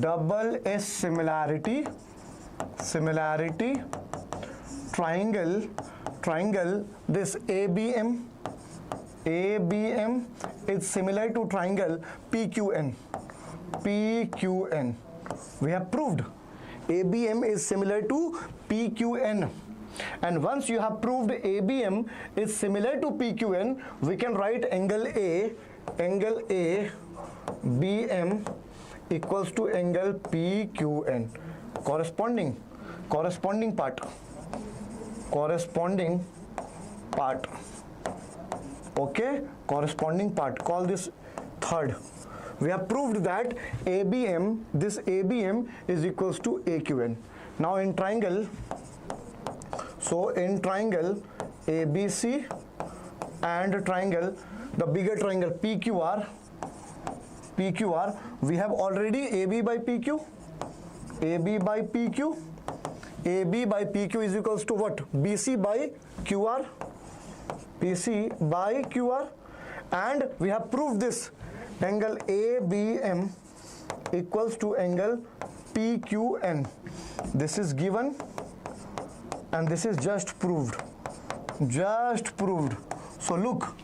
double S similarity triangle this ABM is similar to triangle PQN. We have proved ABM is similar to PQN, and once you have proved ABM is similar to PQN, we can write angle A BM equals to angle PQN. Corresponding part. Okay, corresponding part. Call this third. We have proved that ABM, this ABM is equals to AQN. Now in triangle, so in triangle ABC and triangle, the bigger triangle PQR, we have already AB by PQ is equals to what? BC by QR, and we have proved this angle ABM equals to angle PQN. This is given and this is just proved. So look,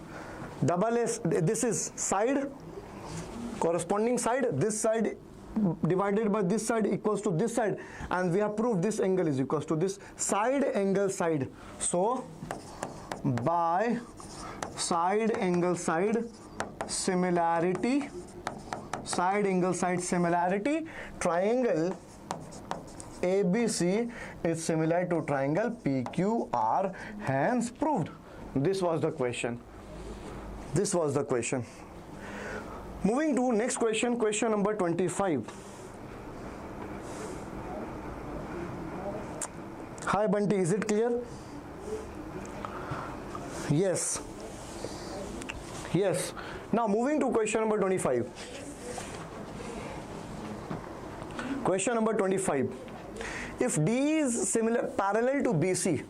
double S, this is side, corresponding side, this side divided by this side equals to this side, and we have proved this angle is equals to this side angle side. So by side angle side similarity, triangle ABC is similar to triangle PQR, hence proved. This was the question. Moving to next question, question number 25. Hi Bunty, is it clear? Yes. Yes. Now moving to question number 25. Question number 25. If D is similar parallel to BC,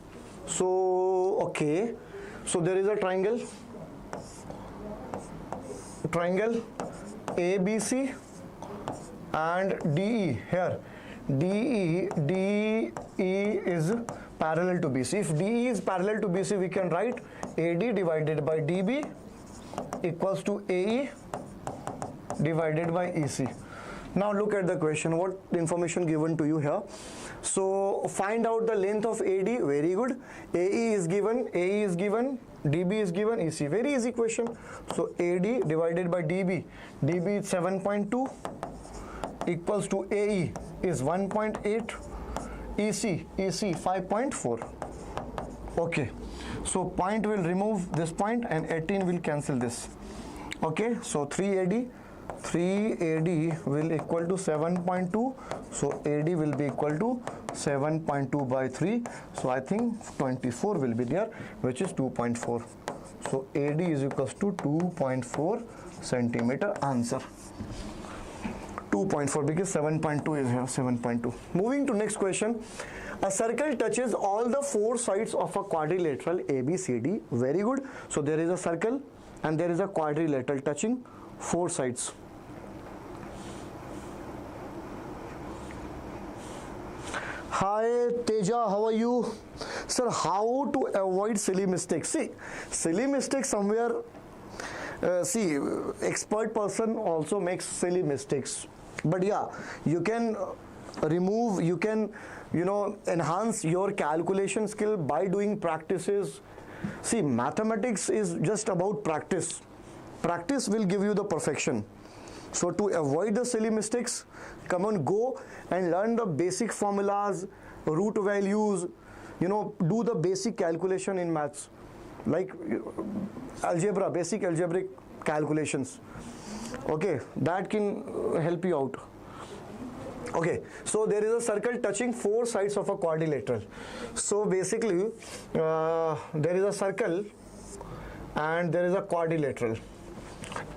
so okay, so there is a triangle ABC and DE here. DE is parallel to BC. If DE is parallel to BC, we can write AD divided by DB equals to AE divided by EC. Now look at the question, what information given to you here. So find out the length of AD, very good. AE is given, DB is given, EC, very easy question. So AD divided by DB is 7.2 equals to AE is 1.8, EC 5.4. Okay, so point will remove this point and 18 will cancel this. Okay, so 3AD will equal to 7.2, so AD will be equal to 7.2 by 3, so I think 24 will be there, which is 2.4. So AD is equals to 2.4 centimeter, answer 2.4 because 7.2 is here, 7.2. Moving to next question. A circle touches all the four sides of a quadrilateral ABCD. Very good. So there is a circle and there is a quadrilateral touching four sides. Hi Teja, how are you? Sir, how to avoid silly mistakes? See, silly mistakes somewhere, expert person also makes silly mistakes. But yeah, you can remove, you can, enhance your calculation skill by doing practices. See, mathematics is just about practice. Practice will give you the perfection. So to avoid the silly mistakes, come on, go and learn the basic formulas, root values, do the basic calculation in maths, like algebra, basic algebraic calculations. Okay, that can help you out. Okay, so there is a circle touching four sides of a quadrilateral. So basically, there is a circle and there is a quadrilateral.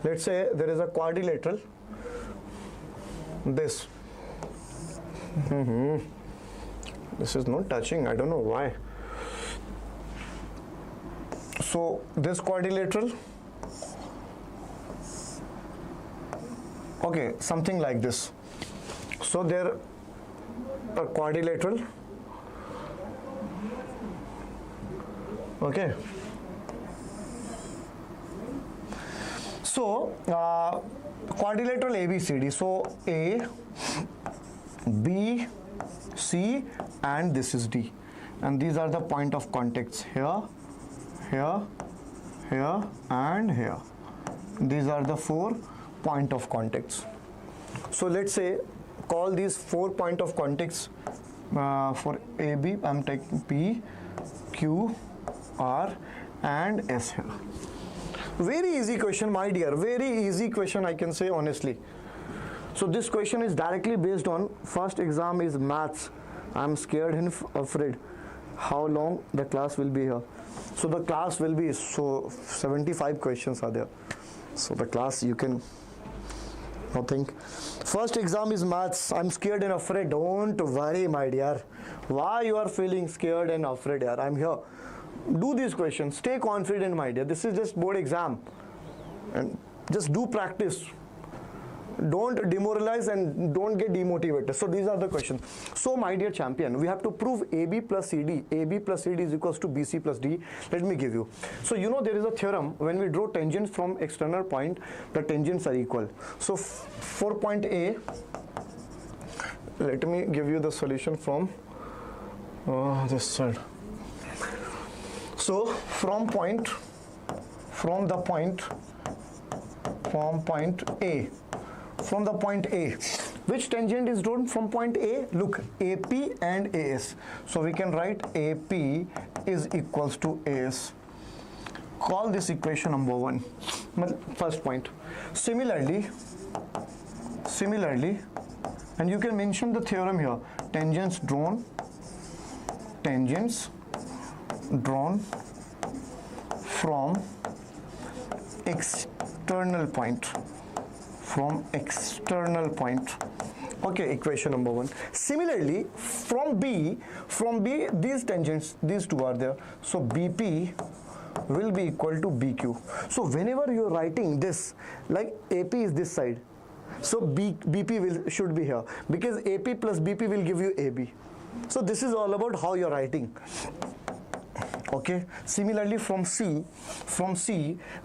Let's say there is a quadrilateral, this. This is not touching, I don't know why. So this quadrilateral, okay, something like this. So there a quadrilateral, okay. So quadrilateral ABCD, so A, B, C, and this is D, and these are the point of contacts here, here, here, and here. These are the 4 point of contacts. So let's say call these 4 point of contacts for AB. I'm taking P, Q, R, and S here. Very easy question, my dear, very easy question, I can say honestly. So this question is directly based on first exam is maths. I'm scared and afraid how long the class will be here. So the class will be, so 75 questions are there. So the class you can now think. First exam is maths. I'm scared and afraid. Don't worry, my dear. Why you are feeling scared and afraid, yaar? I'm here. Do these questions. Stay confident, my dear. This is just board exam. And just do practice. Don't demoralize and don't get demotivated. So these are the questions. So my dear champion, we have to prove AB plus CD. AB plus CD is equals to BC plus D. Let me give you. So there is a theorem, when we draw tangents from external point, the tangents are equal. So for point A, let me give you the solution from this side. So from point A, from the point A, which tangent is drawn from point A? Look, AP and AS. So we can write AP is equals to AS. Call this equation number 1. First point. Similarly, and you can mention the theorem here, tangents drawn from external point, okay, equation number 1. Similarly, from B, these tangents, these two are there, so BP will be equal to BQ. So whenever you are writing this, like AP is this side, so BP should be here, because AP plus BP will give you AB. So this is all about how you are writing. Okay, similarly from C,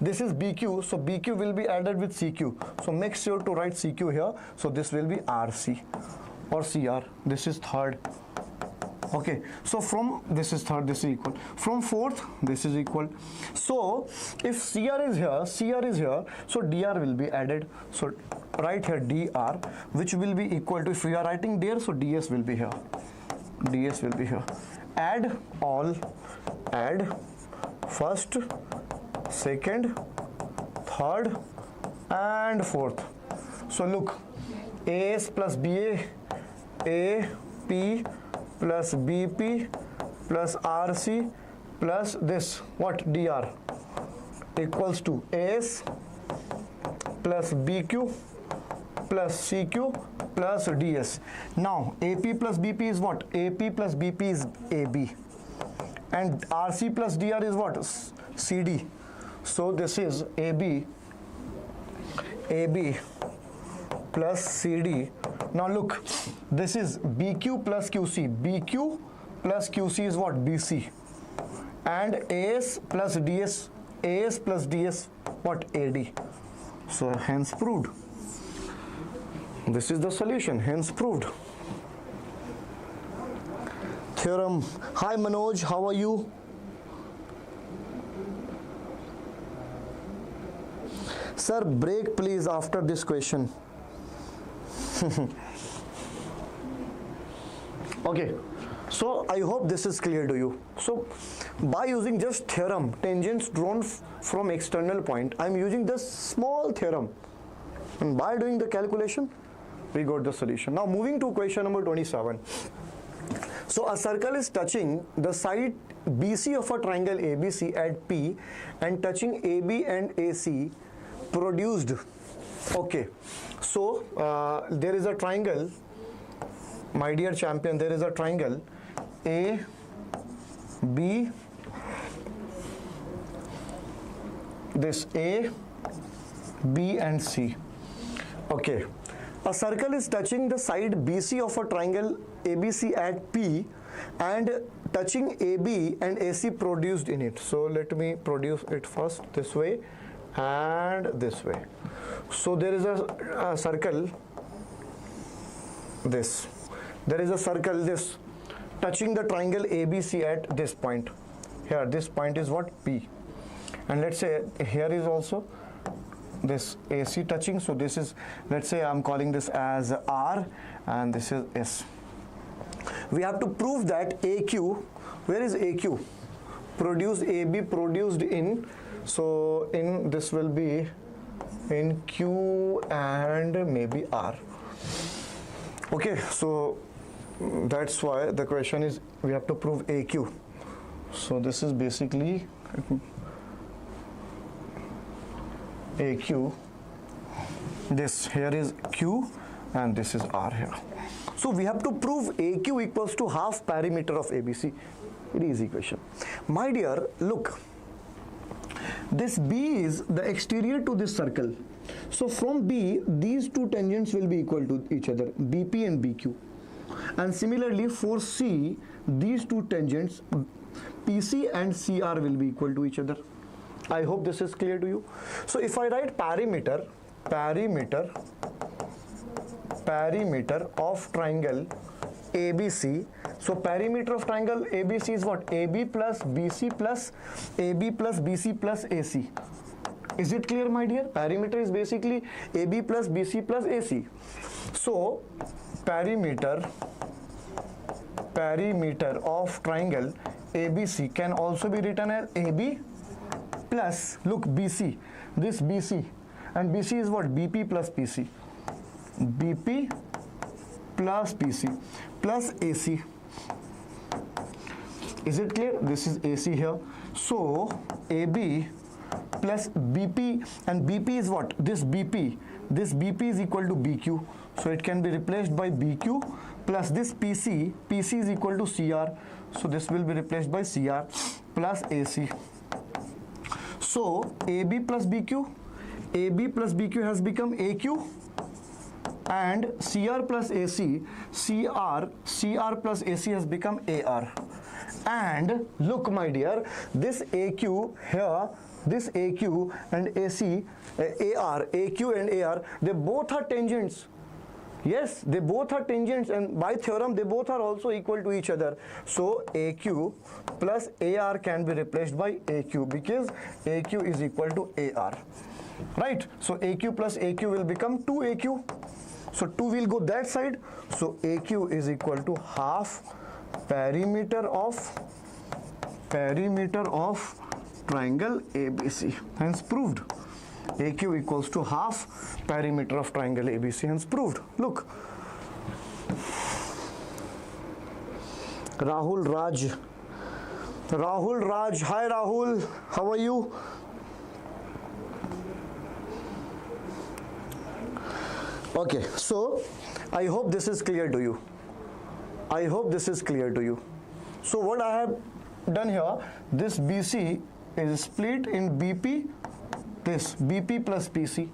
this is BQ, so BQ will be added with CQ. So make sure to write CQ here. So this will be RC or CR. This is third. Okay, so from this is third, this is equal. From fourth, this is equal. So if CR is here, so DR will be added. So write here DR, which will be equal to, if we are writing there, so DS will be here. Add all, add first, second, third and fourth. So look, AS plus BA, AP plus BP plus RC plus this, what, DR, equals to AS plus BQ plus CQ plus DS. Now AP plus BP is what? AP plus BP is AB, and RC plus DR is what? CD. So this is AB plus CD. Now look, this is BQ plus QC. BQ plus QC is what? BC. And AS plus DS what? AD. So hence proved. This is the solution, hence proved. Theorem. Hi Manoj, how are you? Sir, break please after this question. Okay, so I hope this is clear to you. So by using just theorem, tangents drawn from external point, I am using this small theorem, and by doing the calculation we got the solution. Now moving to question number 27. So a circle is touching the side BC of a triangle ABC at P and touching AB and AC produced. Okay, so there is a triangle, my dear champion, there is a triangle A, B, this A, B and C. Okay, a circle is touching the side BC of a triangle ABC at P and touching AB and AC produced in it. So let me produce it first this way and this way. So there is a circle, this. There is a circle, this, touching the triangle ABC at this point. Here, this point is what? P. And let's say here is also this AC touching. So this is, let's say I'm calling this as R and this is S. We have to prove that AQ, where is AQ? Produced, AB produced in, so in this will be in Q and maybe R. Okay, so that's why the question is we have to prove AQ. So this is basically AQ. This here is Q and this is R here. So we have to prove AQ equals to half perimeter of ABC. Very easy question. My dear, look, this B is the exterior to this circle. So from B, these two tangents will be equal to each other, BP and BQ. And similarly for C, these two tangents, PC and CR will be equal to each other. I hope this is clear to you. So if I write perimeter of triangle ABC. So perimeter of triangle ABC is what? AB plus BC plus AB plus BC plus AC. Is it clear, my dear? Perimeter is basically AB plus BC plus AC. So perimeter of triangle ABC can also be written as AB plus, look, BC, this BC, and BC is what? BP plus PC. BP plus PC plus AC. Is it clear? This is AC here. So AB plus BP, and BP is what? This BP is equal to BQ. So it can be replaced by BQ plus this PC. PC is equal to CR. So this will be replaced by CR plus AC. So AB plus BQ has become AQ, and CR plus AC, CR plus AC has become AR. And look, my dear, this AQ here, this AQ and AC, AQ and AR, they both are tangents. Yes, they both are tangents, and by theorem they both are also equal to each other. So AQ plus AR can be replaced by AQ because AQ is equal to AR. Right? So AQ plus AQ will become 2AQ. So 2 will go that side. So AQ is equal to half perimeter of triangle ABC. Hence proved. AQ equals to half perimeter of triangle ABC. Hence proved. Look. Rahul Raj. Hi Rahul. How are you? Okay, so I hope this is clear to you. So what I have done here, this BC is split in BP, this BP plus PC,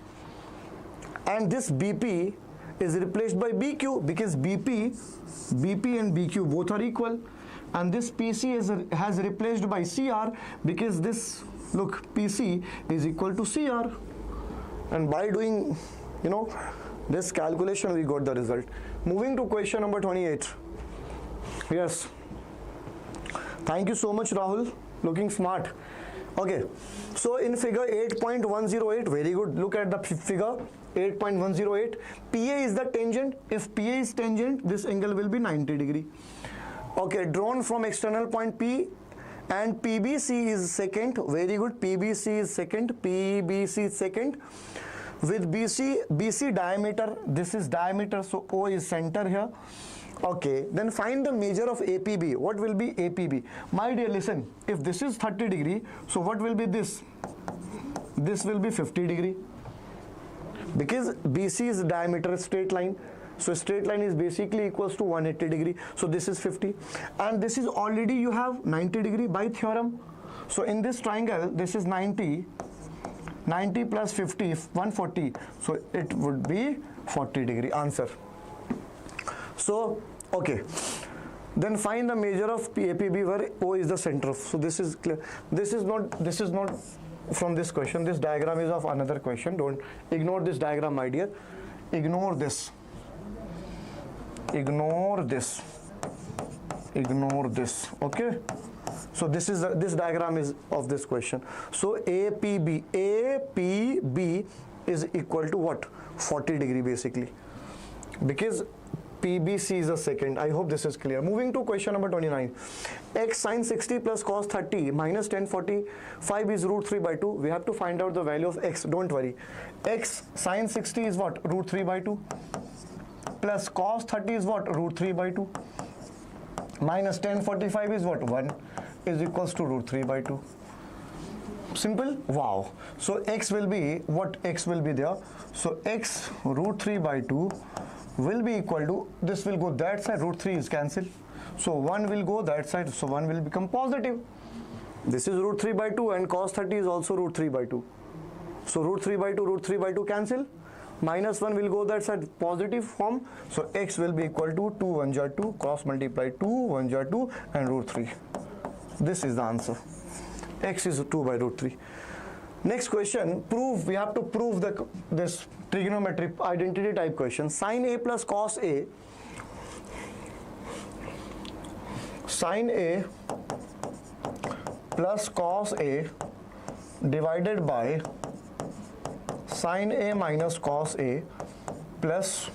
and this BP is replaced by BQ because BP and BQ both are equal, and this PC has replaced by CR because this, look, PC is equal to CR, and by doing, this calculation we got the result. Moving to question number 28. Yes, thank you so much Rahul, looking smart. Okay, so in figure 8.108, very good, look at the figure 8.108. PA is the tangent. If PA is tangent, this angle will be 90 degree. Okay, drawn from external point P, and PBC is second. Very good, PBC is second. With BC diameter, this is diameter, so O is center here. Okay, then find the measure of APB. What will be APB? My dear, listen, if this is 30 degree, so what will be this? This will be 50 degree. Because BC is diameter, straight line. So straight line is basically equals to 180 degree. So this is 50. And this is already you have 90 degree by theorem. So in this triangle, this is 90 plus 50, 140. So it would be 40 degree. Answer. So, okay. Then find the measure of APB where O is the center. So this is clear. This is not from this question. This diagram is of another question. Don't ignore this diagram, my dear. Ignore this. Okay. So this diagram is of this question. So APB is equal to what? 40 degree basically, because PBC is a second. I hope this is clear. Moving to question number 29. X sin 60 plus cos 30 minus tan 45 is root 3 by 2. We have to find out the value of x. Don't worry. X sin 60 is what? Root 3 by 2. Plus cos 30 is what? Root 3 by 2. Minus tan 45 is what? 1 is equals to root 3 by 2. Simple? Wow. So x will be, what x will be there? So x root 3 by 2 will be equal to, this will go that side, root 3 is cancelled. So 1 will go that side, so 1 will become positive. This is root 3 by 2 and cos 30 is also root 3 by 2. So root 3 by 2 cancel. Minus 1 will go that side, positive form. So x will be equal to 2 1 jar 2, cross multiply 2 1 jar 2 and root 3. This is the answer. X is 2 by root 3. Next question, we have to prove this trigonometry identity type question. Sin A plus cos A. Sin A plus cos A divided by sin A minus cos A plus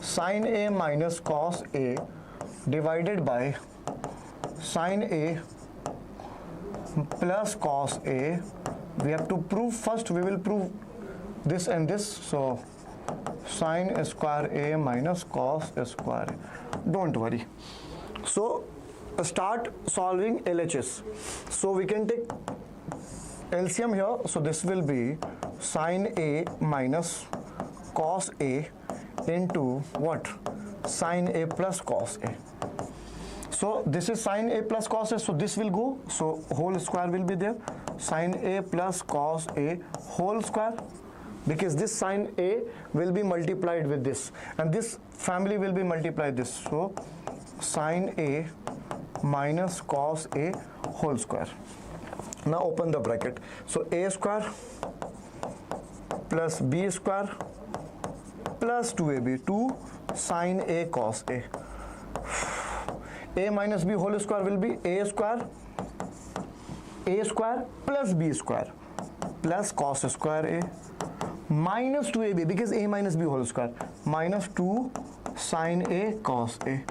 sin A minus cos A divided by sin A plus cos A. We have to prove, first we will prove this and this, so sine square A minus cos square A. Don't worry. So start solving LHS. So we can take LCM here. So this will be sine A minus cos A into what? Sine A plus cos A. So this is sine A plus cos A, so this will go, so whole square will be there, sine A plus cos A whole square, because this sine A will be multiplied with this and this family will be multiplied this, so sine A minus cos A whole square. Now open the bracket, so A square plus B square plus 2AB, 2 sine A cos A. A minus B whole square will be A square plus B square plus cos square A minus 2AB, because A minus B whole square, minus 2 sine A cos A.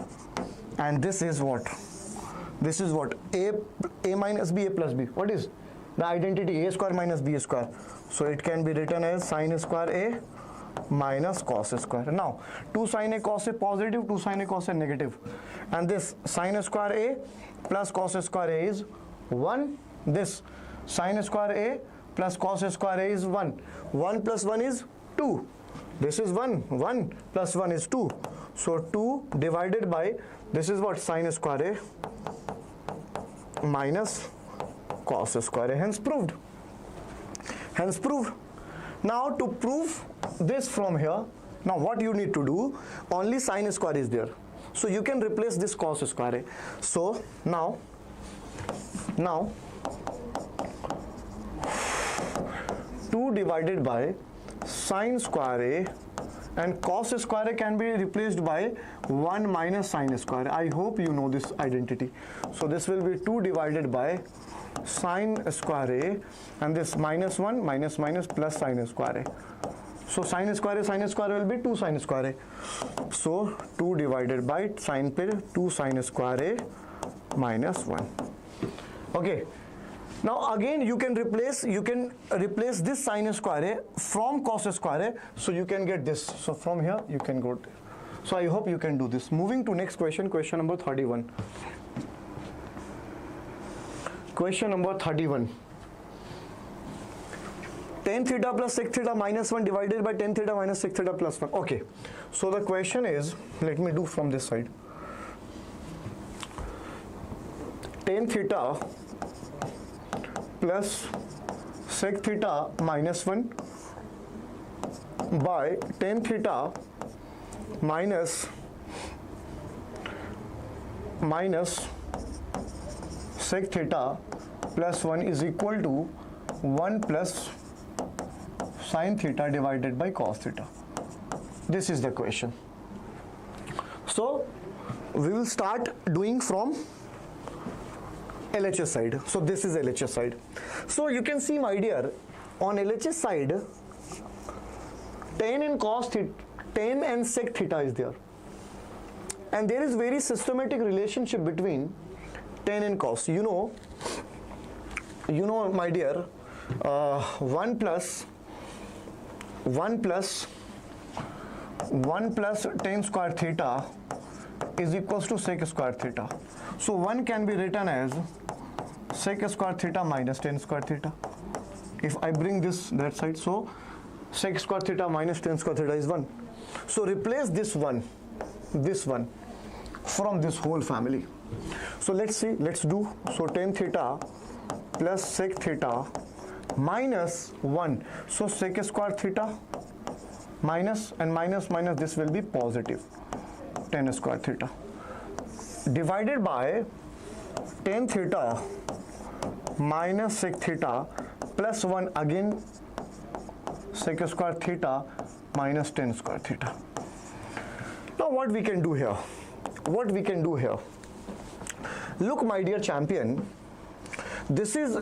And this is what? This is what? A minus B, A plus B. What is the identity? A square minus B square. So it can be written as sine square A minus cos square. Now 2 sine A cos A positive, 2 sine A cos A negative, and this sine square A plus cos square A is 1. This sine square A plus cos square A is 1. 1 plus 1 is 2. This is 1. 1 plus 1 is 2. So 2 divided by, this is what? Sine square A minus cos square A. Hence proved. Hence proved. Now to prove this from here, now what you need to do, only sine square is there, so you can replace this cos square A. So now 2 divided by sine square A, and cos square A can be replaced by 1 minus sine square A. I hope you know this identity. So this will be 2 divided by sine square A, and this minus 1 minus minus plus sine square A. So sine square will be 2 sine square A. So 2 divided by sine per 2 sine square A minus 1. Okay. Now again you can replace this sine square A from cos square A, so you can get this. So from here you can go there. So I hope you can do this. Moving to next question, question number 31. Question number 31. Tan theta plus sec theta minus 1 divided by tan theta minus sec theta plus 1. Okay. So the question is, let me do from this side. Tan theta plus sec theta minus 1 by tan theta minus sec theta plus 1 is equal to 1 plus sin theta divided by cos theta. This is the question. So we will start doing from LHS side. So this is LHS side. So you can see, my dear, on LHS side, tan and cos theta, tan and sec theta is there, and there is very systematic relationship between tan and cos. You know, my dear, 1 plus tan square theta is equals to sec square theta. So 1 can be written as sec square theta minus tan square theta. If I bring this that side, so sec square theta minus tan square theta is 1. So replace this one from this whole family. So let's see, let's do. So tan theta plus sec theta minus 1. So sec square theta minus and minus minus, this will be positive tan square theta divided by tan theta minus sec theta plus 1, again sec square theta minus tan square theta. Now what we can do here? Look, my dear champion, this is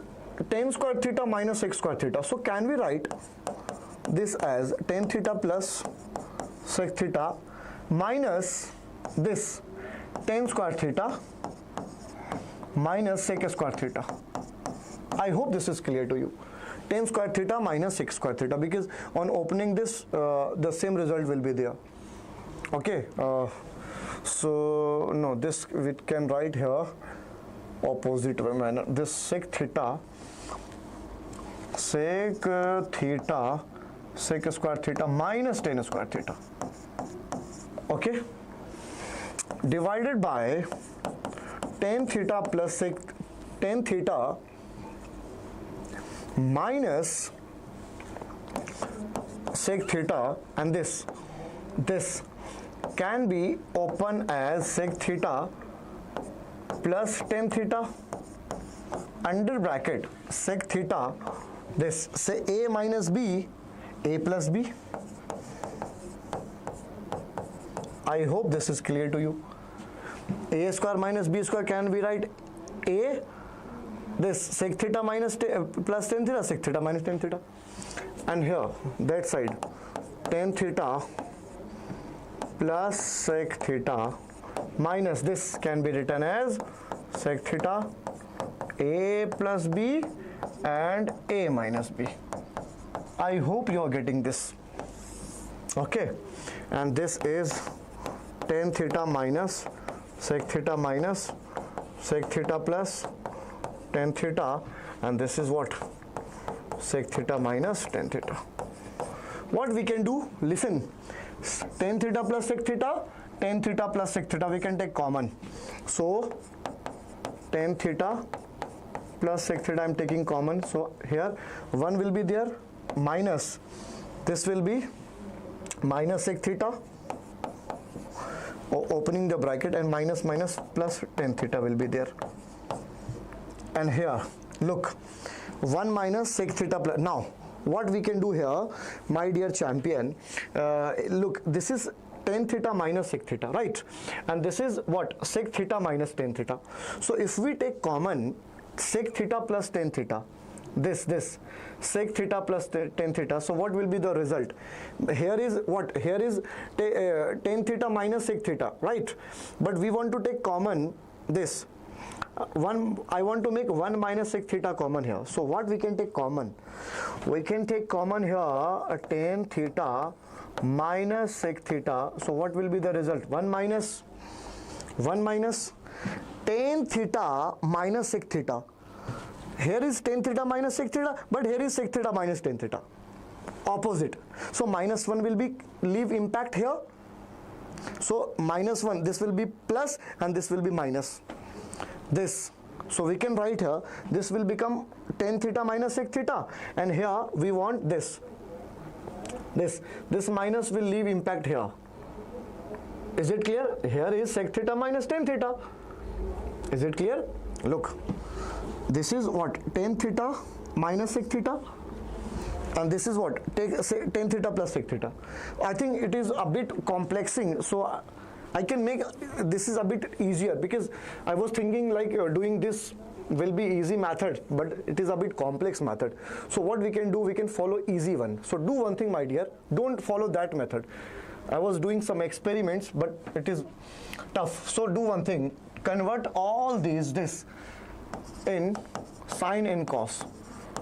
tan square theta minus sec square theta. So can we write this as tan theta plus sec theta minus this tan square theta minus sec square theta? I hope this is clear to you. 10 square theta minus 6 square theta, because on opening this the same result will be there. Okay, so no, this we can write here opposite manner. This sec theta sec square theta minus 10 square theta, okay, divided by 10 theta plus sec 10 theta minus sec theta, and this can be open as sec theta plus 10 theta under bracket sec theta, this say a minus b, a plus b. I hope this is clear to you. A square minus b square can be write a, this sec theta minus plus 10 theta, sec theta minus 10 theta, and here that side 10 theta plus sec theta minus this can be written as sec theta a plus b and a minus b. I hope you are getting this. Okay, and this is 10 theta minus sec theta minus sec theta plus 10 theta, and this is what, sec theta minus 10 theta. What we can do, listen, 10 theta plus sec theta, 10 theta plus sec theta we can take common. So 10 theta plus sec theta I am taking common, so here 1 will be there, minus this will be minus sec theta, opening the bracket, and minus minus plus 10 theta will be there. And here look, 1 minus sec theta plus. Now what we can do here, my dear champion, look, this is 10 theta minus sec theta, right? And this is what, sec theta minus 10 theta. So if we take common sec theta plus 10 theta, this sec theta plus 10 theta, so what will be the result? Here is what, here is 10 theta minus sec theta, right? But we want to take common this one. I want to make 1 minus sec theta common here. So what we can take common? We can take common here 10 theta minus sec theta. So what will be the result? 1 minus 10 theta minus sec theta. Here is 10 theta minus sec theta, but here is sec theta minus 10 theta, opposite. So minus 1 will be leave impact here. So minus 1, this will be plus and this will be minus this. So we can write here, this will become 10 theta minus sec theta, and here we want this minus will leave impact here. Is it clear? Here is sec theta minus 10 theta. Is it clear? Look, this is what, 10 theta minus sec theta, and this is what, take say 10 theta plus sec theta. I think it is a bit complexing, so I can make this is a bit easier, because I was thinking like doing this will be easy method, but it is a bit complex method. So what we can do, we can follow easy one. So do one thing, my dear, don't follow that method. I was doing some experiments, but it is tough. So do one thing, convert all this in sine and cos.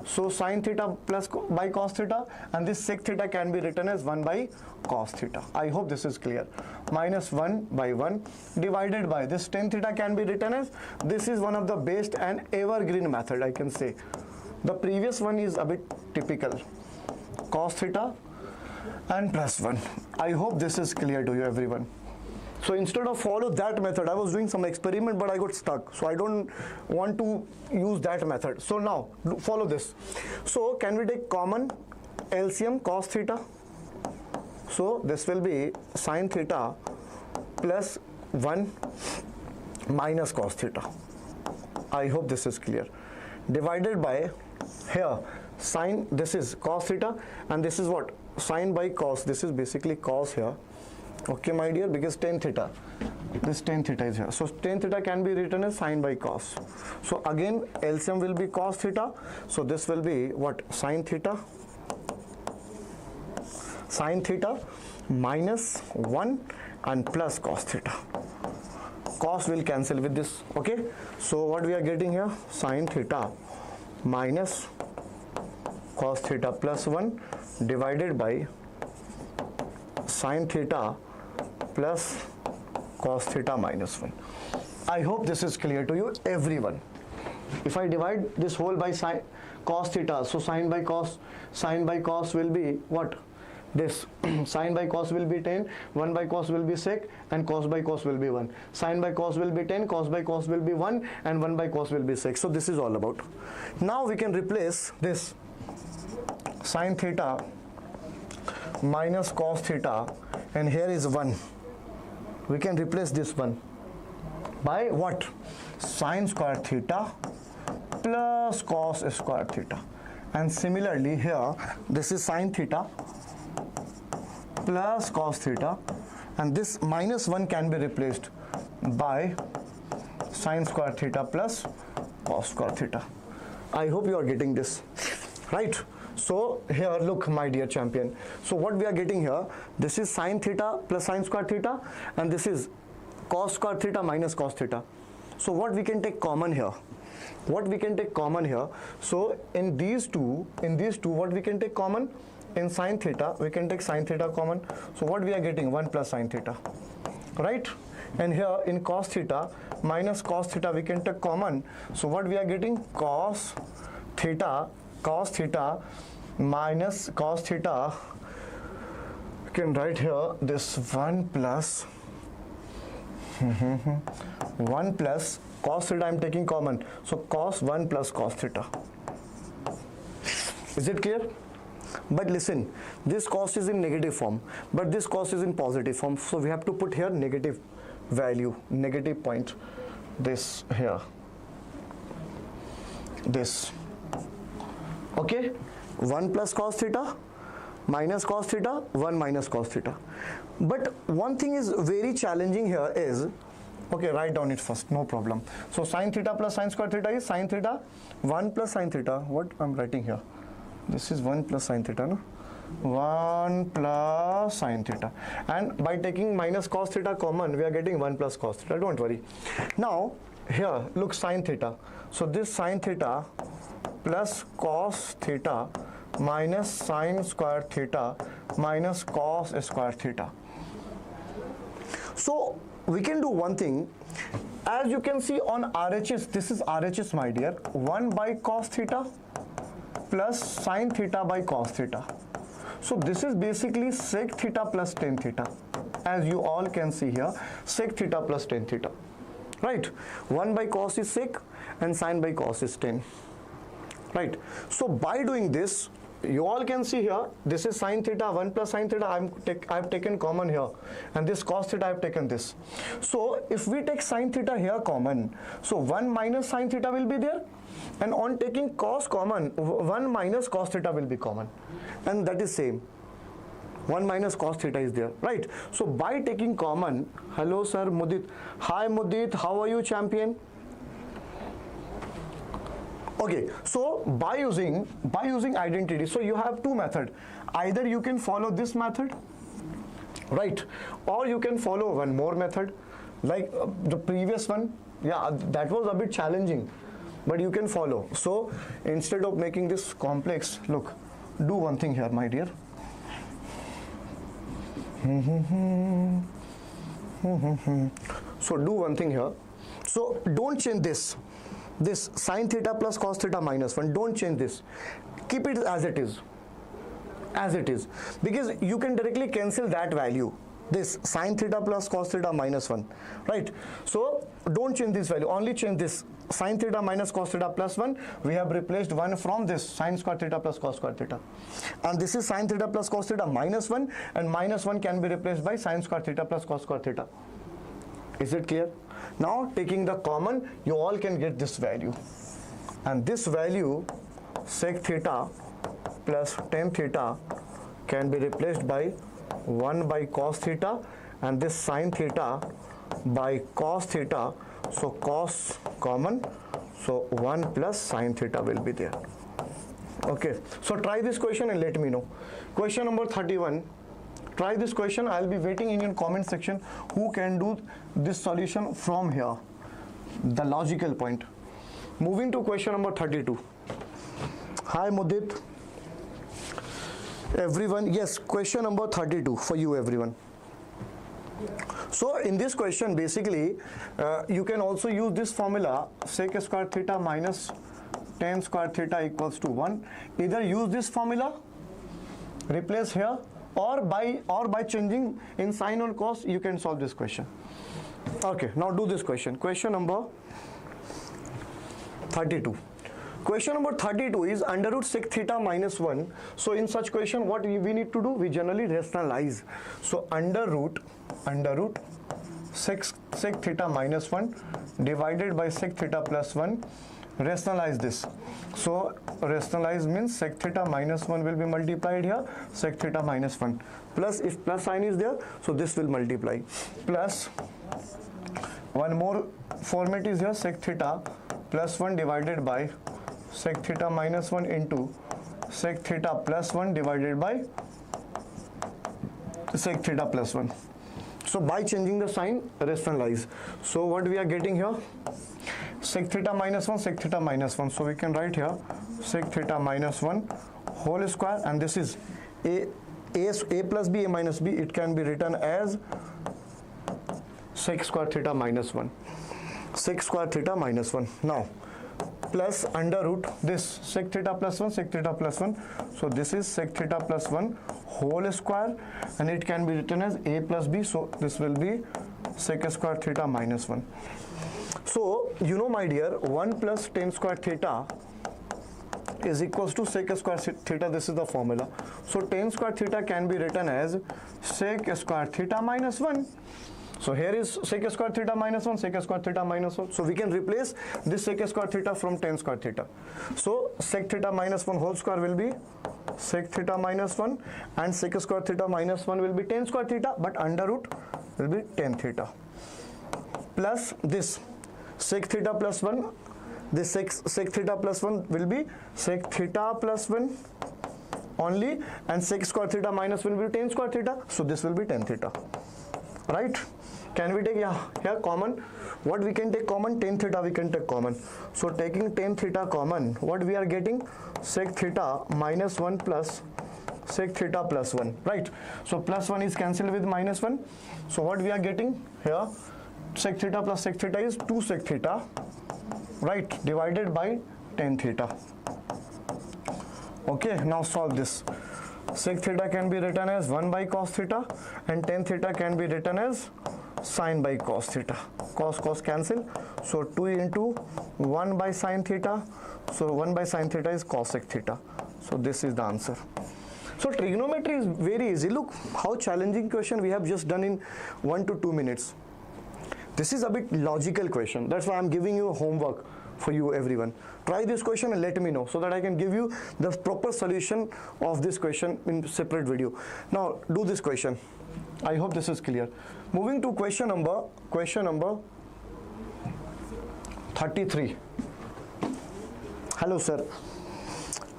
So sine theta plus by cos theta, and this sec theta can be written as 1 by cos theta. I hope this is clear. Minus 1 by 1 divided by this 10 theta can be written as, this is one of the best and evergreen method, I can say. The previous one is a bit typical, cos theta and plus 1. I hope this is clear to you, everyone. So instead of follow that method, I was doing some experiment, but I got stuck. So I don't want to use that method. So now follow this. So can we take common LCM cos theta? So this will be sine theta plus 1 minus cos theta. I hope this is clear. Divided by here sine, this is cos theta, and this is what, sine by cos. This is basically cos here. Okay, my dear, because 10 theta, this 10 theta is here. So 10 theta can be written as sine by cos. So again LCM will be cos theta. So this will be what, sine theta minus 1 and plus cos theta. Cos will cancel with this. Okay, so what we are getting here, sine theta minus cos theta plus 1 divided by sin theta plus cos theta minus 1. I hope this is clear to you, everyone. If I divide this whole by sin cos theta, so sin by cos will be what? This sin by cos will be 10, 1 by cos will be sec, and cos by cos will be 1. Sin by cos will be 10, cos by cos will be 1, and 1 by cos will be sec. So this is all about. Now we can replace this sin theta minus cos theta, and here is 1. We can replace this one by what? Sin square theta plus cos square theta. And similarly here, this is sin theta plus cos theta, and this minus 1 can be replaced by sin square theta plus cos square theta. I hope you are getting this, right? So here, look, my dear champion. So what we are getting here, this is sin theta plus sin square theta, and this is cos square theta minus cos theta. So what we can take common here? What we can take common here? So in these two, what we can take common? In sin theta, we can take sin theta common. So what we are getting? 1 plus sin theta, right? And here in cos theta minus cos theta, we can take common. So what we are getting? Cos theta minus cos theta. We can write here this 1 plus 1 plus cos theta I am taking common. So cos 1 plus cos theta. Is it clear? But listen, this cos is in negative form, but this cos is in positive form. So we have to put here negative value, negative point. This here. This. Okay? 1 plus cos theta minus cos theta, 1 minus cos theta. But one thing is very challenging here is, okay, write down it first, no problem. So sin theta plus sin square theta is sin theta, 1 plus sin theta. What I'm writing here? This is 1 plus sin theta, no? 1 plus sin theta. And by taking minus cos theta common, we are getting 1 plus cos theta. Don't worry. Now, here, look, sin theta. So this sin theta plus cos theta minus sin square theta minus cos square theta. So we can do one thing. As you can see on RHS, this is RHS, my dear, 1 by cos theta plus sin theta by cos theta. So this is basically sec theta plus tan theta. As you all can see here, sec theta plus tan theta. Right? 1 by cos is sec and sin by cos is tan. Right? So by doing this, you all can see here, this is sin theta, 1 plus sin theta, I have taken common here, and this cos theta I have taken this. So if we take sin theta here common, so 1 minus sin theta will be there, and on taking cos common, 1 minus cos theta will be common, and that is same. 1 minus cos theta is there, right? So by taking common, hello sir, Mudit. Hi Mudit, how are you, champion? Okay, so by using identity, so you have two methods. Either you can follow this method, right? Or you can follow one more method, like the previous one. Yeah, that was a bit challenging, but you can follow. So instead of making this complex, look, do one thing here, my dear. So do one thing here. So don't change this sin theta plus cos theta minus 1, don't change this. Keep it as it is. As it is. Because you can directly cancel that value. This sin theta plus cos theta minus 1. Right? So don't change this value. Only change this. Sin theta minus cos theta plus 1. We have replaced 1 from this sin square theta plus cos square theta. And this is sin theta plus cos theta minus 1. And minus 1 can be replaced by sin square theta plus cos square theta. Is it clear? Now taking the common, you all can get this value, and this value sec theta plus tan theta can be replaced by 1 by cos theta, and this sin theta by cos theta. So cos common, so 1 plus sin theta will be there. Okay, so try this question and let me know. Question number 31. Try this question. I'll be waiting in your comment section who can do this solution from here, the logical point. Moving to question number 32. Hi Mudit. Everyone, yes, question number 32 for you everyone. So in this question basically you can also use this formula sec square theta minus tan square theta equals to 1. Either use this formula, replace here, or by changing in sine or cos you can solve this question. Okay, now do this question. Question number 32. Question number 32 is under root sec theta minus 1. So in such question what we need to do? We generally rationalize. So under root sec theta minus 1 divided by sec theta plus 1, rationalize this. So rationalize means sec theta minus 1 will be multiplied here, sec theta minus 1, plus if plus sign is there, so this will multiply, plus one more format is here, sec theta plus 1 divided by sec theta minus 1 into sec theta plus 1 divided by sec theta plus 1. So by changing the sign, rationalize. So what we are getting here? Sec theta minus 1, sec theta minus 1. So we can write here sec theta minus 1 whole square, and this is a plus b, a minus b. It can be written as sec square theta minus 1. Sec square theta minus 1. Now plus under root this sec theta plus 1, sec theta plus 1. So this is sec theta plus 1 whole square, and it can be written as a plus b. So this will be sec square theta minus 1. So you know my dear, 1 plus tan square theta is equals to sec square theta. This is the formula. So tan square theta can be written as sec square theta minus 1. So here is sec square theta minus 1, sec square theta minus 1. So we can replace this sec square theta from tan square theta. So sec theta minus 1 whole square will be sec theta minus 1, and sec square theta minus 1 will be tan square theta, but under root will be tan theta. Plus this sec theta plus 1, this sec theta plus 1 will be sec theta plus 1 only, and sec square theta minus 1 will be tan square theta. So this will be tan theta. Right? Can we take here common? What we can take common? Tan theta we can take common. So taking tan theta common, what we are getting? Sec theta minus 1 plus sec theta plus 1. Right? So plus 1 is cancelled with minus 1. So what we are getting here? Sec theta plus sec theta is 2 sec theta, right, divided by tan theta. Okay, now solve this. Sec theta can be written as 1 by cos theta, and tan theta can be written as sine by cos theta. Cos cancel. So 2 into 1 by sine theta. So 1 by sine theta is cosec theta. So this is the answer. So trigonometry is very easy. Look how challenging question we have just done in 1 to 2 minutes. This is a bit logical question. That's why I'm giving you homework for you everyone. Try this question and let me know so that I can give you the proper solution of this question in separate video. Now do this question. I hope this is clear. Moving to question number 33. Hello sir.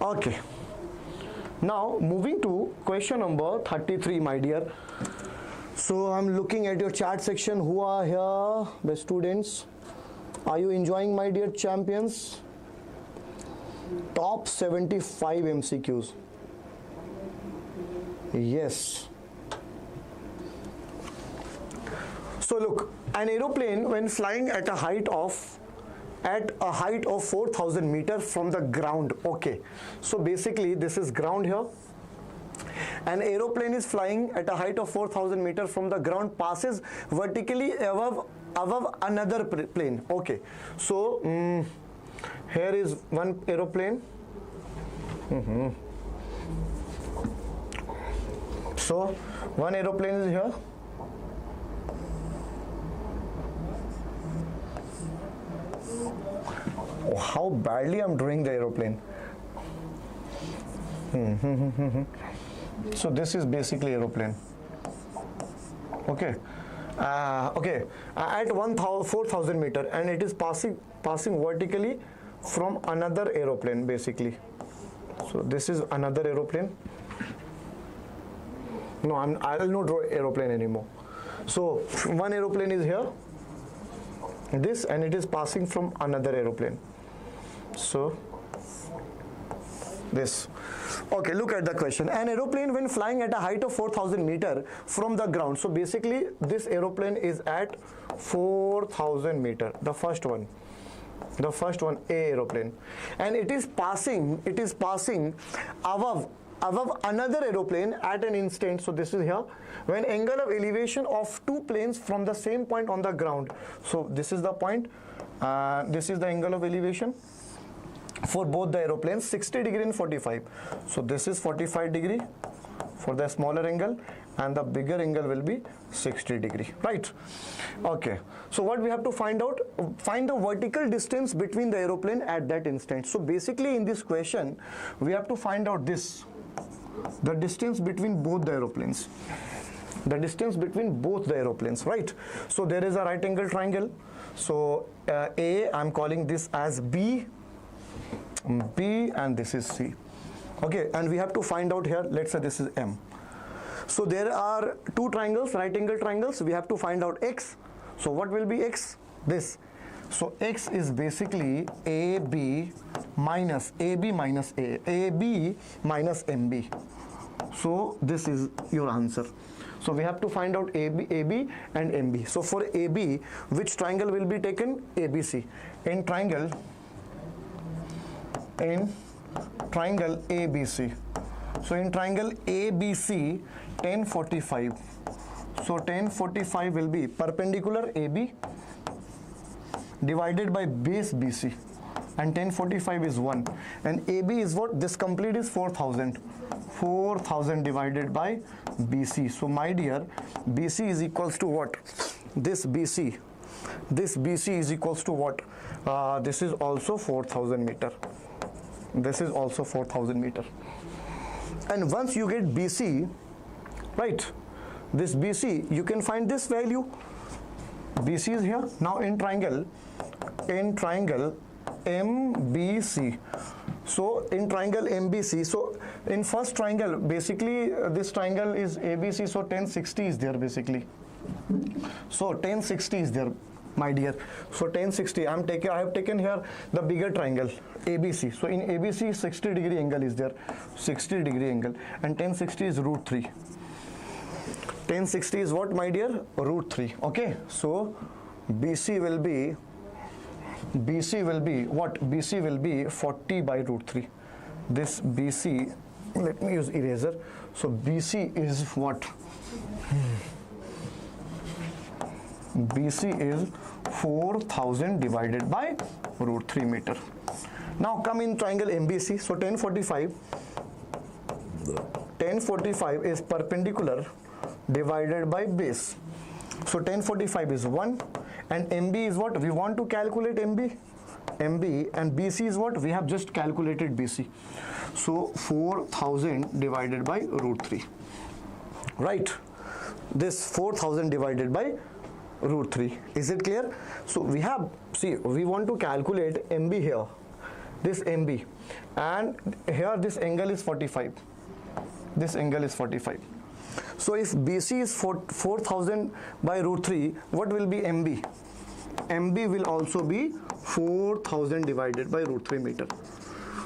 Okay. Now moving to question number 33, my dear. So I'm looking at your chat section. Who are here? The students. Are you enjoying, my dear champions? Top 75 MCQs. Yes. So look, an aeroplane when flying at a height of 4,000 meters from the ground. Okay. So basically this is ground here. An aeroplane is flying at a height of 4,000 meters from the ground, passes vertically above another plane. Okay. So here is one aeroplane. So one aeroplane is here. Oh, how badly I'm drawing the aeroplane. So this is basically aeroplane. Okay. At 4,000 meter, and it is passing vertically from another aeroplane basically. So this is another aeroplane. No, I will not draw aeroplane anymore. So one aeroplane is here, this, and it is passing from another aeroplane. So this Okay, look at the question. An aeroplane when flying at a height of 4,000 meter from the ground. So basically this aeroplane is at 4,000 meter, the first one, A aeroplane, and it is passing above another aeroplane at an instant. So this is here, when angle of elevation of two planes from the same point on the ground. So this is the point, this is the angle of elevation for both the aeroplanes, 60 degree and 45. So this is 45 degree for the smaller angle, and the bigger angle will be 60 degree, right? Okay, so what we have to find out, find the vertical distance between the aeroplane at that instant. So basically in this question we have to find out this, the distance between both the aeroplanes, right? So there is a right angle triangle. So A, I'm calling this as B, and this is C. Okay, and we have to find out here, let's say this is M. So there are two triangles, right angle triangles. We have to find out X. So what will be X? This. So X is basically AB minus MB. So this is your answer. So we have to find out AB and MB. So for AB, which triangle will be taken? ABC. In triangle ABC. So in triangle ABC, 1045. So 1045 will be perpendicular AB divided by base BC, and 1045 is 1, and AB is what? This complete is 4,000 divided by BC. So my dear, BC is equals to what? This BC is equals to what? This is also 4,000 meter. This is also 4,000 meter. And once you get BC, right, this BC, you can find this value. BC is here. Now in triangle MBC. So in triangle MBC, so in first triangle, basically this triangle is ABC, so 1060 is there basically. So 1060 is there, my dear. So 1060, I have taken here the bigger triangle ABC. So in ABC, 60 degree angle is there, 60 degree angle, and 1060 is root 3. 1060 is what, my dear? Root 3. Okay, so BC will be what? BC will be 40 by root 3. This BC, let me use eraser. So BC is what? BC is 4,000 divided by root 3 meter. Now come in triangle MBC. So 1045 is perpendicular divided by base. So 1045 is 1, and MB is what? We want to calculate MB, and BC is what? We have just calculated BC. So 4,000 divided by root 3, right? This 4,000 divided by root 3. Is it clear? So we have, see, we want to calculate MB here, this MB, and here this angle is 45. This angle is 45. So if BC is 4,000 by root 3, what will be MB? MB will also be 4,000 divided by root 3 meter.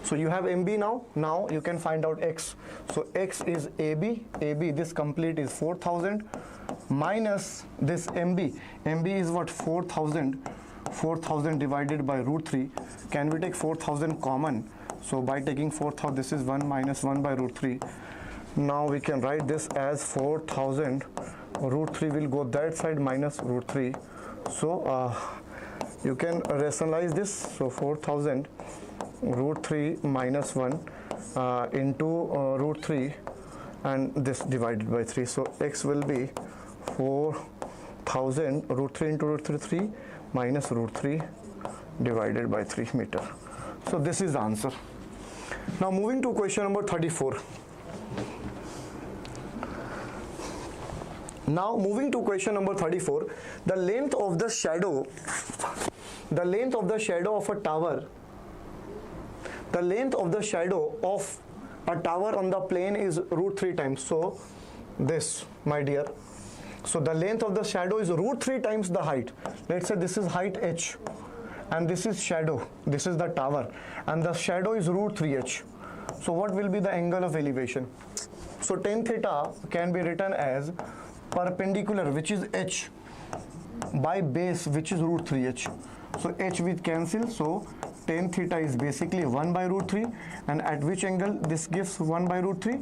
So you have MB now. Now you can find out X. So X is AB. This complete is 4,000 minus this MB. MB is what? 4,000 divided by root 3. Can we take 4,000 common? So by taking 4,000, this is 1 minus 1 by root 3. Now we can write this as 4,000. Root 3 will go that side minus root 3. So you can rationalize this. So 4,000 root 3 minus 1 into root 3, and this divided by 3. So X will be 4,000 root 3 into root 3 minus root 3 divided by 3 meter. So this is the answer. Now moving to question number 34. Now moving to question number 34, the length of the shadow of a tower, the length of the shadow of a tower on the plane is root 3 times. So this, my dear, so the length of the shadow is root 3 times the height. Let's say this is height h, and this is shadow, this is the tower, and the shadow is root 3h. So what will be the angle of elevation? So tan theta can be written as perpendicular, which is h, by base, which is root 3h. So h will cancel, so tan theta is basically 1 by root 3, and at which angle this gives 1 by root 3?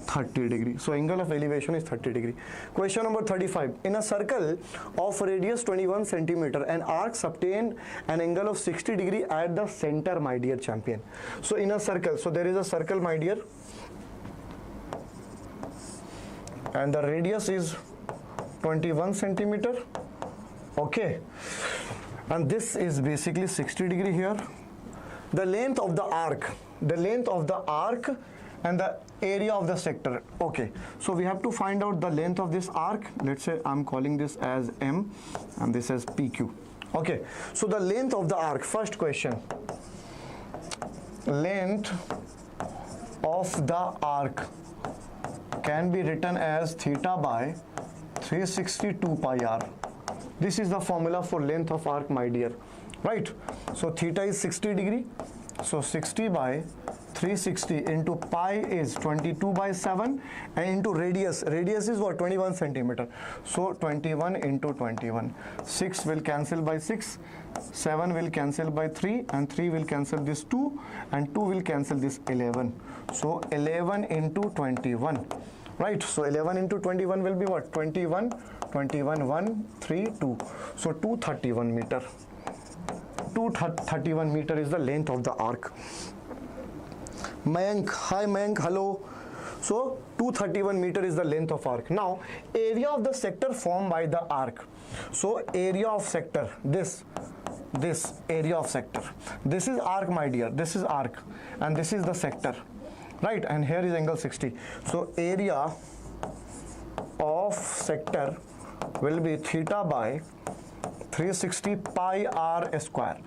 30 degree. So angle of elevation is 30 degree. Question number 35. In a circle of radius 21 centimeter, an arc obtain an angle of 60 degree at the center, my dear champion. So in a circle, so there is a circle, my dear, and the radius is 21 centimeter. Okay, and this is basically 60 degree here. The length of the arc, and the area of the sector. Okay, so we have to find out the length of this arc. Let's say I'm calling this as M and this as PQ. Okay, so the length of the arc, first question. Length of the arc can be written as theta by 362 pi r. This is the formula for length of arc, my dear, right? So theta is 60 degree, so 60 by 360 into pi is 22 by 7, and into radius is what? 21 centimeter. So 21 into 21, 6 will cancel by 6, 7 will cancel by 3, and 3 will cancel this 2, and 2 will cancel this 11. So 11 into 21, right? So 11 into 21 will be what? 21, 1, 3, 2. So 231 meter. 231 meter is the length of the arc. Mayank, hi Mayank, hello. So 231 meter is the length of arc. Now area of the sector formed by the arc. So area of sector, this area of sector, this is arc, my dear, this is arc, and this is the sector, right? And here is angle 60. So area of sector will be theta by 360 pi r square.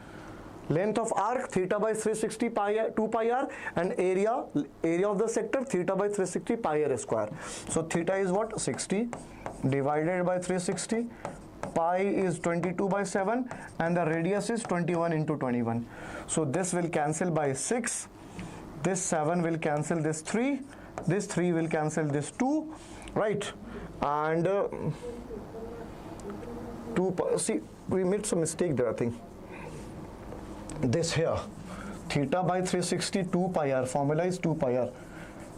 Length of arc theta by 360 pi 2 pi r, and area of the sector theta by 360 pi r square. So theta is what? 60 divided by 360. Pi is 22 by 7, and the radius is 21 into 21. So this will cancel by 6. This 7 will cancel this 3. This 3 will cancel this 2, right? And 2. See, we made some mistake there, I think. This here, theta by 360 2 pi r, formula is 2 pi r.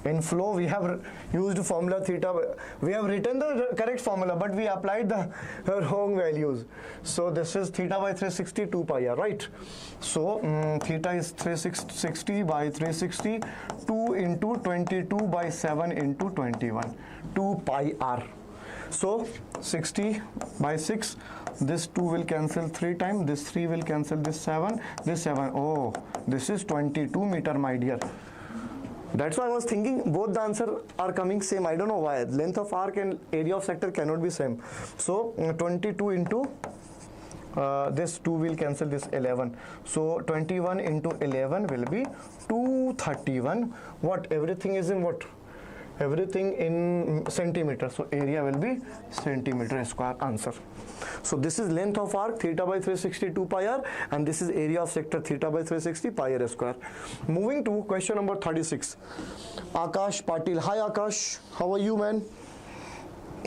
In flow we have used formula theta, we have written the correct formula, but we applied the wrong values. So this is theta by 360 2 pi r, right? So theta is 360 by 360, 2 into 22 by 7 into 21, 2 pi r. So 60 by 6, this 2 will cancel 3 times, this 3 will cancel this 7, this 7. Oh, this is 22 meter, my dear. That's why I was thinking both the answer are coming same. I don't know why. Length of arc and area of sector cannot be same. So 22 into this 2 will cancel this 11. So 21 into 11 will be 231. What? Everything is in what? Everything in centimeter. So area will be centimeter square, answer. So this is length of arc theta by 362 pi r, and this is area of sector theta by 360 pi r square. Moving to question number 36. Akash Patil. Hi Akash, how are you, man?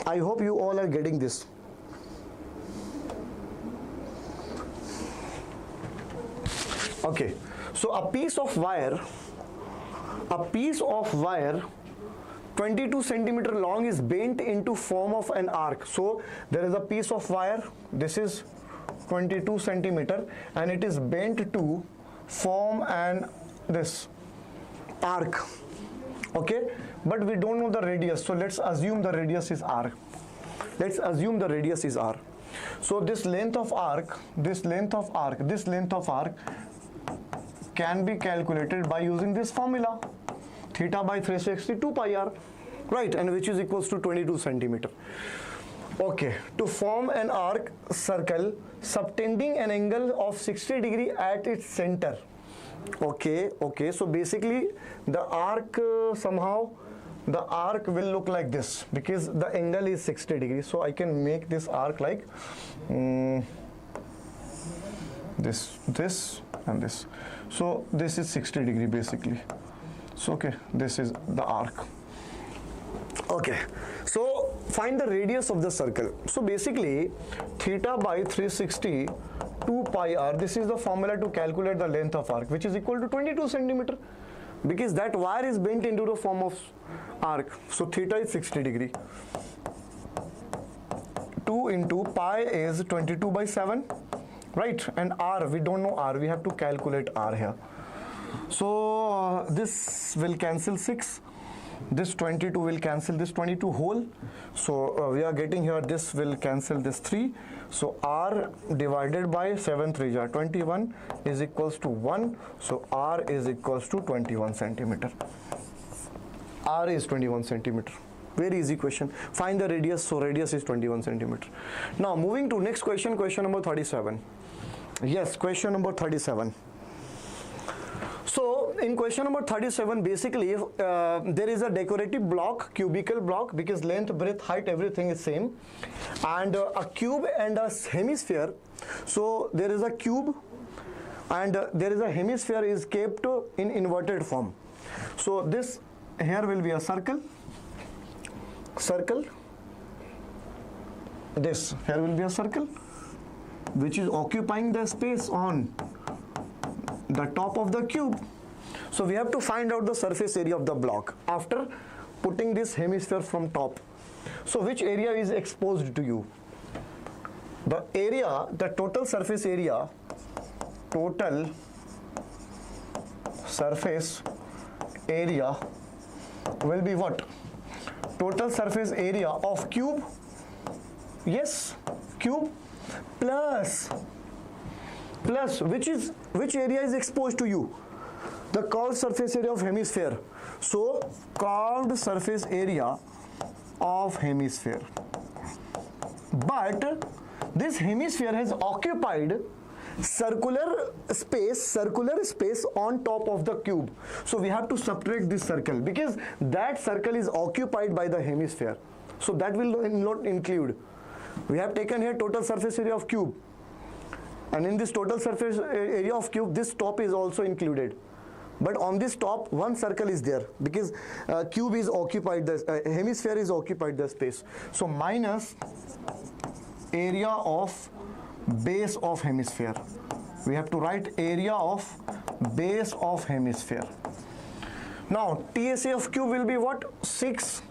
I hope you all are getting this. Okay, so a piece of wire 22 centimeter long is bent into form of an arc. So there is a piece of wire, this is 22 centimeter, and it is bent to form an this arc. Okay, but we don't know the radius, so let's assume the radius is r. So this length of arc can be calculated by using this formula, theta by 362 pi r, right, and which is equals to 22 centimeter. Okay, to form an arc circle subtending an angle of 60 degree at its center. Okay, so basically the arc the arc will look like this because the angle is 60 degrees. So I can make this arc like this and this. So this is 60 degree basically. So okay, this is the arc. Okay, so find the radius of the circle. So basically theta by 360 2 pi r, this is the formula to calculate the length of arc, which is equal to 22 centimeter, because that wire is bent into the form of arc. So theta is 60 degree. 2 into pi is 22 by 7, right? And r, we don't know r, we have to calculate r here. So this will cancel 6, this 22 will cancel this 22 whole, so we are getting here, this will cancel this 3, so r divided by 7 3 are 21 is equals to 1, so r is equals to 21 centimeter. R is 21 centimeter. Very easy question. Find the radius, so radius is 21 centimeter. Now moving to next question, question number 37. Yes, question number 37. So in question number 37, basically there is a decorative block, cubical block, because length, breadth, height, everything is same, and a cube and a hemisphere. So there is a cube and there is a hemisphere is kept in inverted form. So this here will be a circle, this here will be a circle which is occupying the space on the top of the cube. So we have to find out the surface area of the block after putting this hemisphere from top. So which area is exposed to you? The area, the total surface area will be what? Total surface area of cube, yes, cube, plus which area is exposed to you? The curved surface area of hemisphere. So curved surface area of hemisphere. But this hemisphere has occupied circular space on top of the cube. So we have to subtract this circle because that circle is occupied by the hemisphere. So that will not include. We have taken here total surface area of cube. And in this total surface area of cube, this top is also included. But on this top, one circle is there because cube is occupied, the hemisphere is occupied the space. So minus area of base of hemisphere. We have to write area of base of hemisphere. Now TSA of cube will be what? 6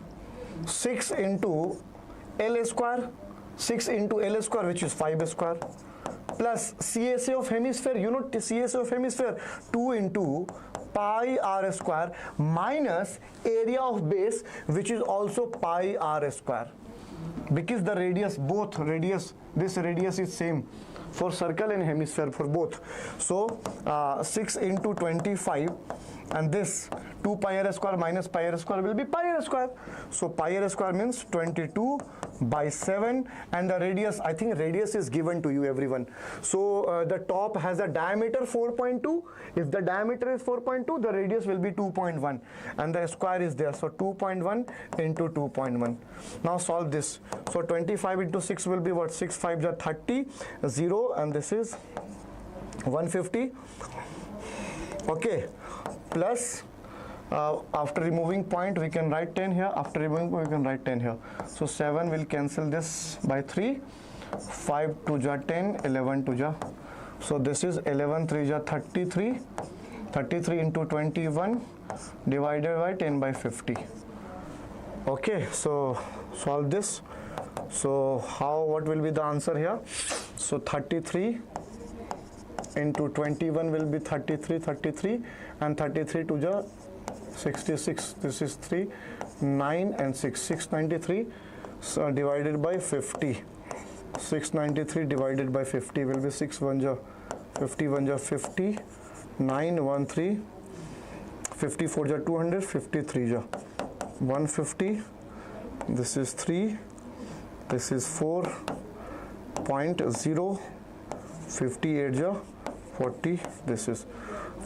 into L square, 6 into L square, which is 5 square, plus CSA of hemisphere, you know CSA of hemisphere, 2 into pi r square minus area of base, which is also pi r square, because the radius, both radius, this radius is same for circle and hemisphere for both. So 6 into 25, and this 2 pi r square minus pi r square will be pi r square. So pi r square means 22 by 7, and the radius, I think radius is given to you everyone. So the top has a diameter 4.2. If the diameter is 4.2, the radius will be 2.1, and the square is there. So 2.1 into 2.1. Now solve this. So 25 into 6 will be what? 6 5 are 30, 0, and this is 150. Okay, plus after removing point we can write 10 here, after removing point we can write 10 here. So 7 will cancel this by 3, 5 2 ja 10, 11 2 ja. So this is 11 3 ja 33, 33 into 21 divided by 10 by 50. Okay, so solve this. So what will be the answer here? So 33 into 21 will be 33, and 33 to the 66, this is 3, 9 and 6, 693, so divided by 50, 693 divided by 50 will be 6 1 ja 50, 1 ja 50, 9 1 3, 54 ja 200, 53 ja 150, this is 3, this is 4.0, 58 ja 40, this is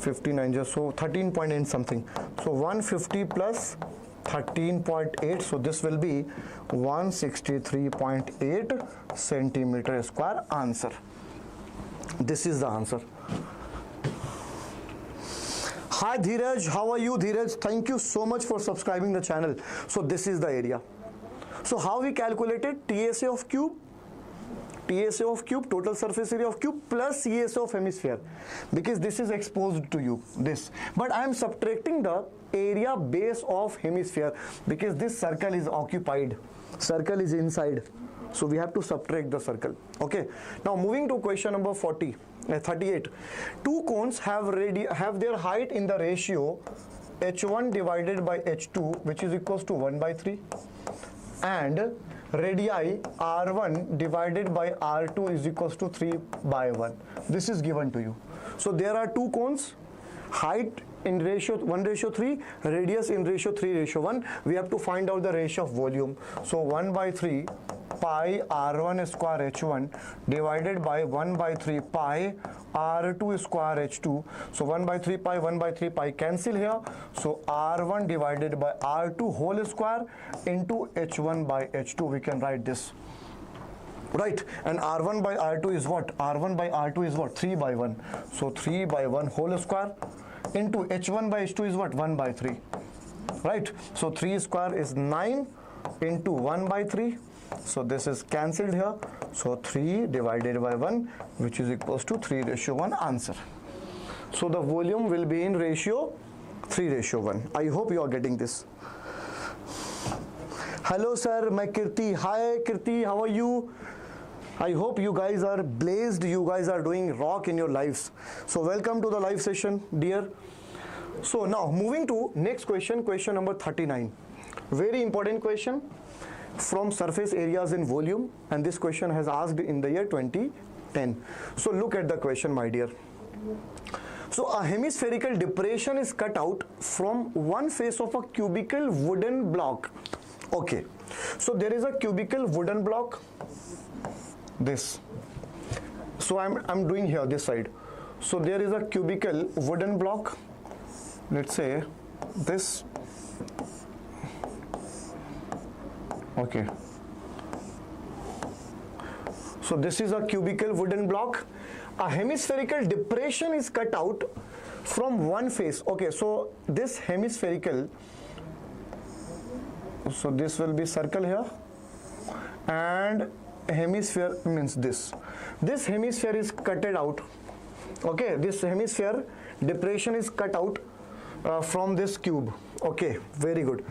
59 ja, so 13 point and something. So 150 plus 13.8, so this will be 163.8 centimeter square answer. This is the answer. Hi Dheeraj, how are you Dheeraj? Thank you so much for subscribing the channel. So this is the area. So how we calculated TSA of cube? TSA of cube, total surface area of cube, plus CSA of hemisphere, because this is exposed to you, this. But I am subtracting the area base of hemisphere because this circle is occupied. Circle is inside. So we have to subtract the circle. Okay. Now moving to question number 38. Two cones have their height in the ratio h1 divided by h2, which is equals to 1 by 3, and radii r1 divided by r2 is equals to 3 by 1. This is given to you. So there are two cones, height in ratio 1:3, radius in ratio 3:1. We have to find out the ratio of volume. So 1 by 3 pi r1 square h1 divided by 1 by 3 pi r2 square h2. So 1 by 3 pi cancel here. So r1 divided by r2 whole square into h1 by h2. We can write this. Right, and r1 by r2 is what? R1 by r2 is what? 3 by 1. So 3 by 1 whole square into h1 by h2 is what? 1 by 3. Right, so 3 square is 9 into 1 by 3. So this is cancelled here. So 3 divided by 1, which is equals to 3:1 answer. So the volume will be in ratio 3:1. I hope you are getting this. Hello sir, my Kirti. Hi Kirti, how are you? I hope you guys are blazed. You guys are doing rock in your lives. So welcome to the live session, dear. So now moving to next question, question number 39. Very important question from surface areas in volume, and this question has asked in the year 2010. So look at the question, my dear. So a hemispherical depression is cut out from one face of a cubical wooden block. Okay, so there is a cubical wooden block, this. So I'm doing here this side. So there is a cubical wooden block, let's say this. Okay, so this is a cubical wooden block. A hemispherical depression is cut out from one face. Okay, so this hemispherical, so this will be circle here, and hemisphere means this. This hemisphere is cutted out. Okay, this hemisphere depression is cut out from this cube. Okay, very good.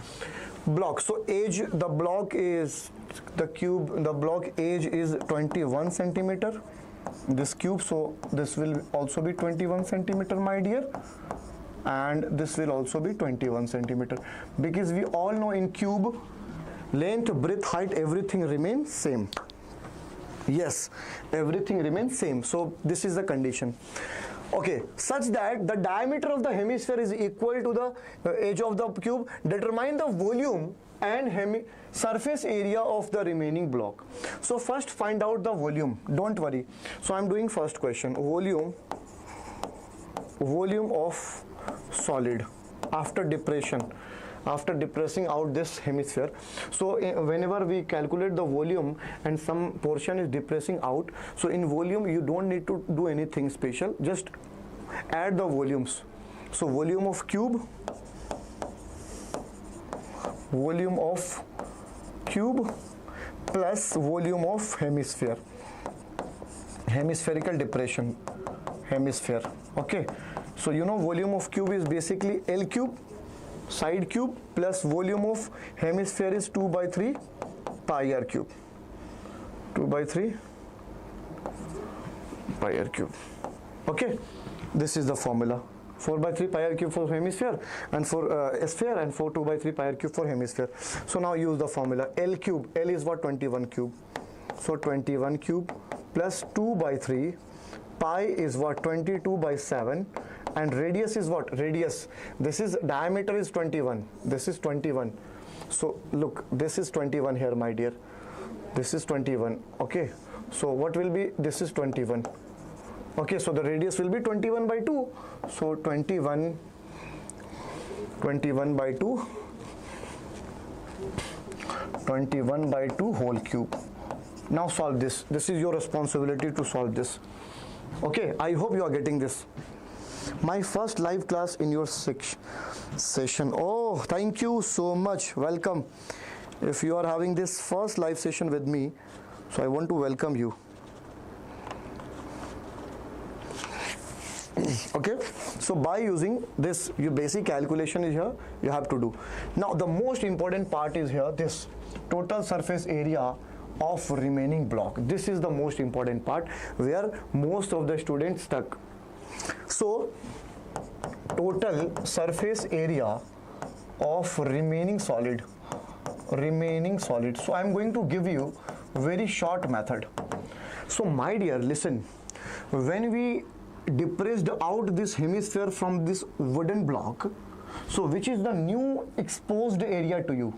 Block. So age, the block is the cube, the block age is 21 centimeter. This cube, so this will also be 21 centimeter, my dear, and this will also be 21 centimeter, because we all know in cube length, breadth, height, everything remains same. Yes, everything remains same. So this is the condition. Okay, such that the diameter of the hemisphere is equal to the edge of the cube. Determine the volume and surface area of the remaining block. So first find out the volume. Don't worry. So I'm doing first question. Volume of solid after depression. After depressing out this hemisphere. So whenever we calculate the volume and some portion is depressing out, so in volume you don't need to do anything special, just add the volumes. So volume of cube plus volume of hemisphere, hemispherical depression, hemisphere. Okay, so you know volume of cube is basically L cube, side cube, plus volume of hemisphere is 2 by 3 pi r cube. 2 by 3 pi r cube. Okay, this is the formula. 4 by 3 pi r cube for hemisphere, and for sphere, and for 2 by 3 pi r cube for hemisphere. So now use the formula. L cube, L is what? 21 cube. So 21 cube plus 2 by 3 pi is what? 22 by 7. And radius is what? Radius, this is diameter is 21. This is 21. So look, this is 21 here, my dear. This is 21. Okay, so what will be? This is 21. Okay, so the radius will be 21 by 2. So 21 by 2, 21 by 2 whole cube. Now solve this. This is your responsibility to solve this. Okay, I hope you are getting this. My first live class in your session. Oh, thank you so much. Welcome. If you are having this first live session with me, so I want to welcome you. Okay, so by using this, your basic calculation is here, you have to do. Now the most important part is here, this total surface area of remaining block. This is the most important part where most of the students stuck. So total surface area of remaining solid. So I'm going to give you very short method. So my dear, listen, when we depressed out this hemisphere from this wooden block, so which is the new exposed area to you,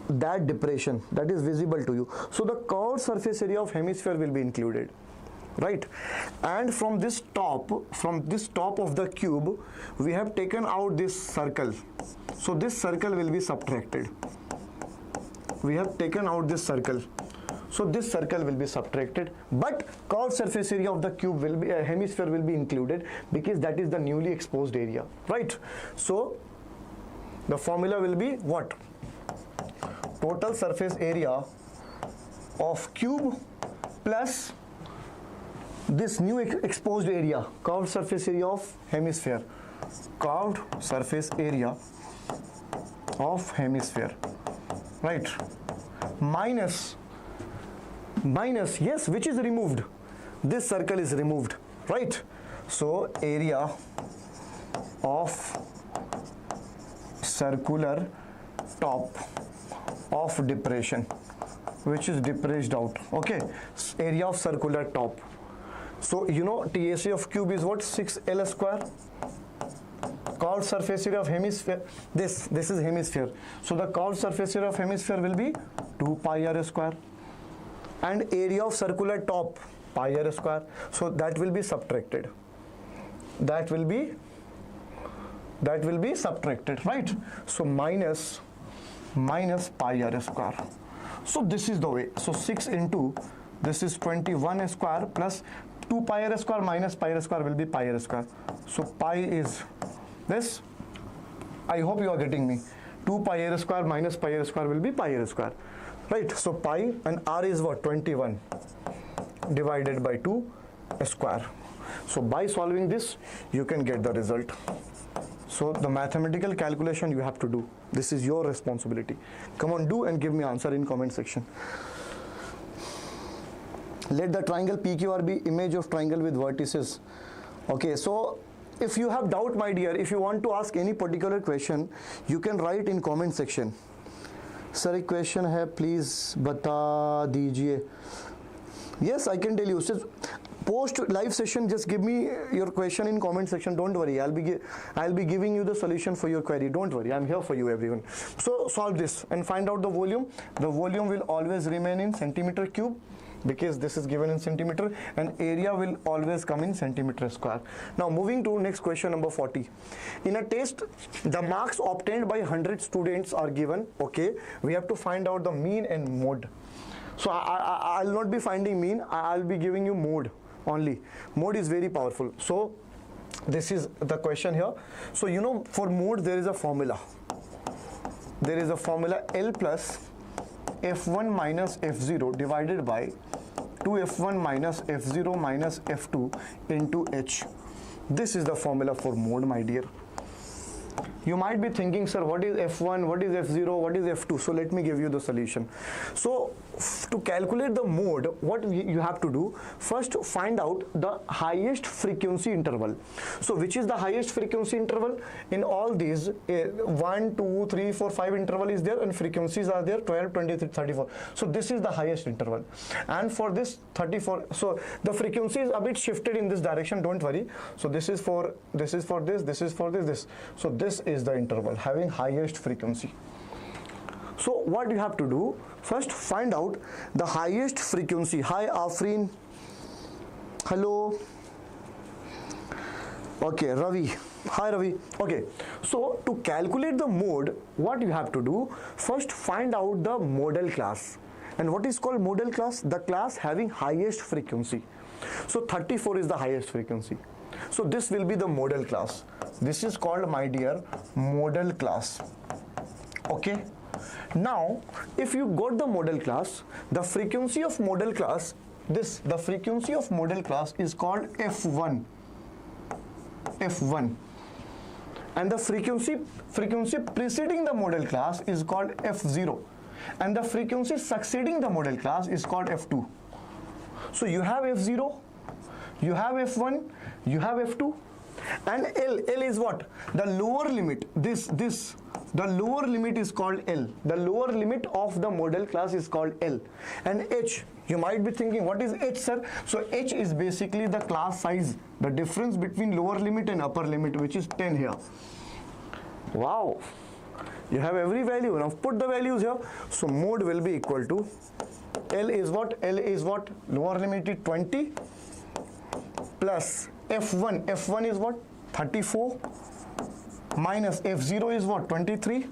that depression that is visible to you, so the curved surface area of hemisphere will be included, right? And from this top of the cube, we have taken out this circle, so this circle will be subtracted. We have taken out this circle, so this circle will be subtracted, but curved surface area of the cube will be hemisphere will be included, because that is the newly exposed area, right? So the formula will be what? Total surface area of cube plus this new exposed area, curved surface area of hemisphere, curved surface area of hemisphere, right? Minus, yes, which is removed? This circle is removed, right? So area of circular top of depression, which is depressed out. Okay, area of circular top. So you know TSA of cube is what? 6L square. Curved surface area of hemisphere, this is hemisphere, so the curved surface area of hemisphere will be 2 pi r square, and area of circular top pi r square, so that will be subtracted. That will be subtracted, right? So minus pi r square. So this is the way. So 6 into this is 21 square plus 2 pi r square minus pi r square will be pi r square. So pi is this. I hope you are getting me. 2 pi r square minus pi r square will be pi r square, right? So pi, and r is what? 21 divided by 2 square. So by solving this, you can get the result. So the mathematical calculation you have to do. This is your responsibility. Come on, do and give me answer in comment section. Let the triangle PQR be image of triangle with vertices. Okay, so if you have doubt, my dear, if you want to ask any particular question, you can write in comment section. Sir, एक question है, please बता दीजिए. Yes, I can tell you. So, post live session, just give me your question in comment section. Don't worry, I'll be giving you the solution for your query. Don't worry, I'm here for you, everyone. So solve this and find out the volume. The volume will always remain in centimeter cube, because this is given in centimeter, and area will always come in centimeter square. Now moving to next question, number 40. In a test, the marks obtained by 100 students are given. Okay, we have to find out the mean and mode. So I'll not be finding mean, I'll be giving you mode only. Mode is very powerful. So this is the question here. So you know, for mode there is a formula. There is a formula L plus F1 minus F0 divided by 2F1 minus F0 minus F2 into H. This is the formula for mode, my dear. You might be thinking, sir, what is F1, what is F0, what is F2? So let me give you the solution. So to calculate the mode, what you have to do, first find out the highest frequency interval. So which is the highest frequency interval? In all these, 1, 2, 3, 4, 5 interval is there, and frequencies are there, 12, 23, 34. So this is the highest interval. And for this 34, so the frequency is a bit shifted in this direction, don't worry. So this is for this, this is for this. So this is the interval having highest frequency. So what you have to do, first find out the highest frequency. Hi Afreen, hello. Okay, Ravi, hi Ravi. Okay, so to calculate the mode, what you have to do, first find out the modal class. And what is called modal class? The class having highest frequency. So 34 is the highest frequency. So this will be the model class. This is called, my dear, model class. Okay. Now, if you got the model class, the frequency of model class, the frequency of model class is called F1. F1. And the frequency preceding the model class is called F0. And the frequency succeeding the model class is called F2. So you have F0, you have F1, you have F2, and L is what? The lower limit. The lower limit is called L. The lower limit of the model class is called L. And H, you might be thinking, what is H, sir? So H is basically the class size, the difference between lower limit and upper limit, which is 10 here. Wow. You have every value. Now put the values here. So mode will be equal to L is what? L is what? Lower limit is 20 plus F1. F1 is what? 34 minus F0 is what? 23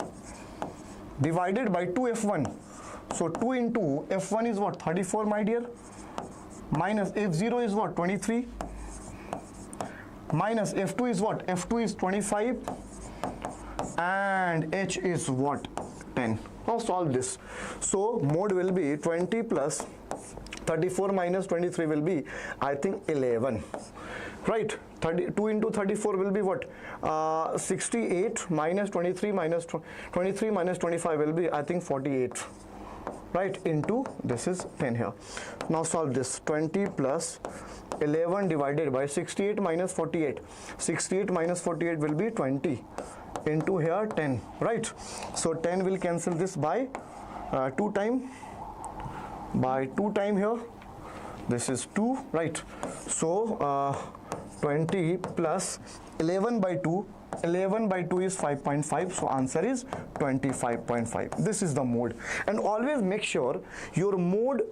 divided by 2F1. So 2 into F1 is what? 34, my dear, minus F0 is what? 23 minus F2 is what? F2 is 25 and H is what? 10. Now solve this. So mode will be 20 plus 34 minus 23 will be, I think, 11. Right? 2 into 34 will be what? 68 minus 23 minus 23 minus 25 will be, I think, 48. Right? Into, this is 10 here. Now solve this. 20 plus 11 divided by 68 minus 48. 68 minus 48 will be 20. Into here 10. Right? So 10 will cancel this by 2 time. By 2 time here. This is 2. Right? So 20 plus 11 by 2. 11 by 2 is 5.5. So answer is 25.5. This is the mode. And always make sure your mode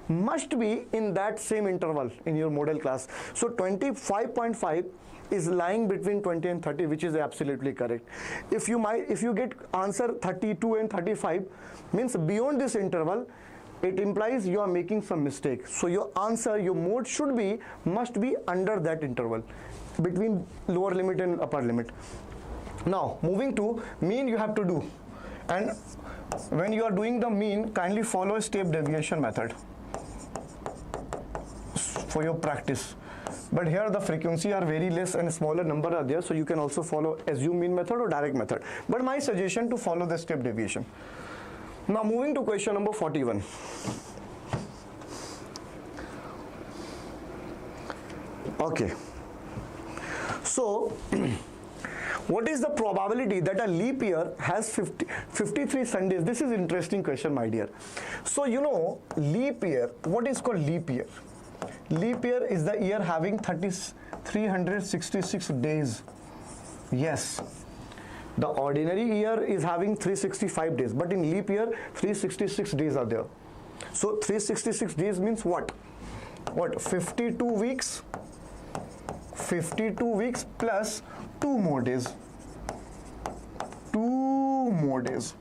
must be in that same interval in your model class. So 25.5 is lying between 20 and 30, which is absolutely correct. If you get answer 32 and 35, means beyond this interval, it implies you are making some mistake. So your answer, your mode must be under that interval between lower limit and upper limit. Now moving to mean, you have to do, and when you are doing the mean, kindly follow a step deviation method for your practice. But here the frequency are very less and smaller number are there, so you can also follow assume mean method or direct method. But my suggestion to follow the step deviation. Now moving to question number 41. Okay. So what is the probability that a leap year has 53 Sundays? This is interesting question, my dear. So you know, leap year, what is called leap year? Leap year is the year having 366 days. Yes. The ordinary year is having 365 days, but in leap year 366 days are there. So 366 days means what? What? 52 weeks. 52 weeks plus 2 more days. 2 more days.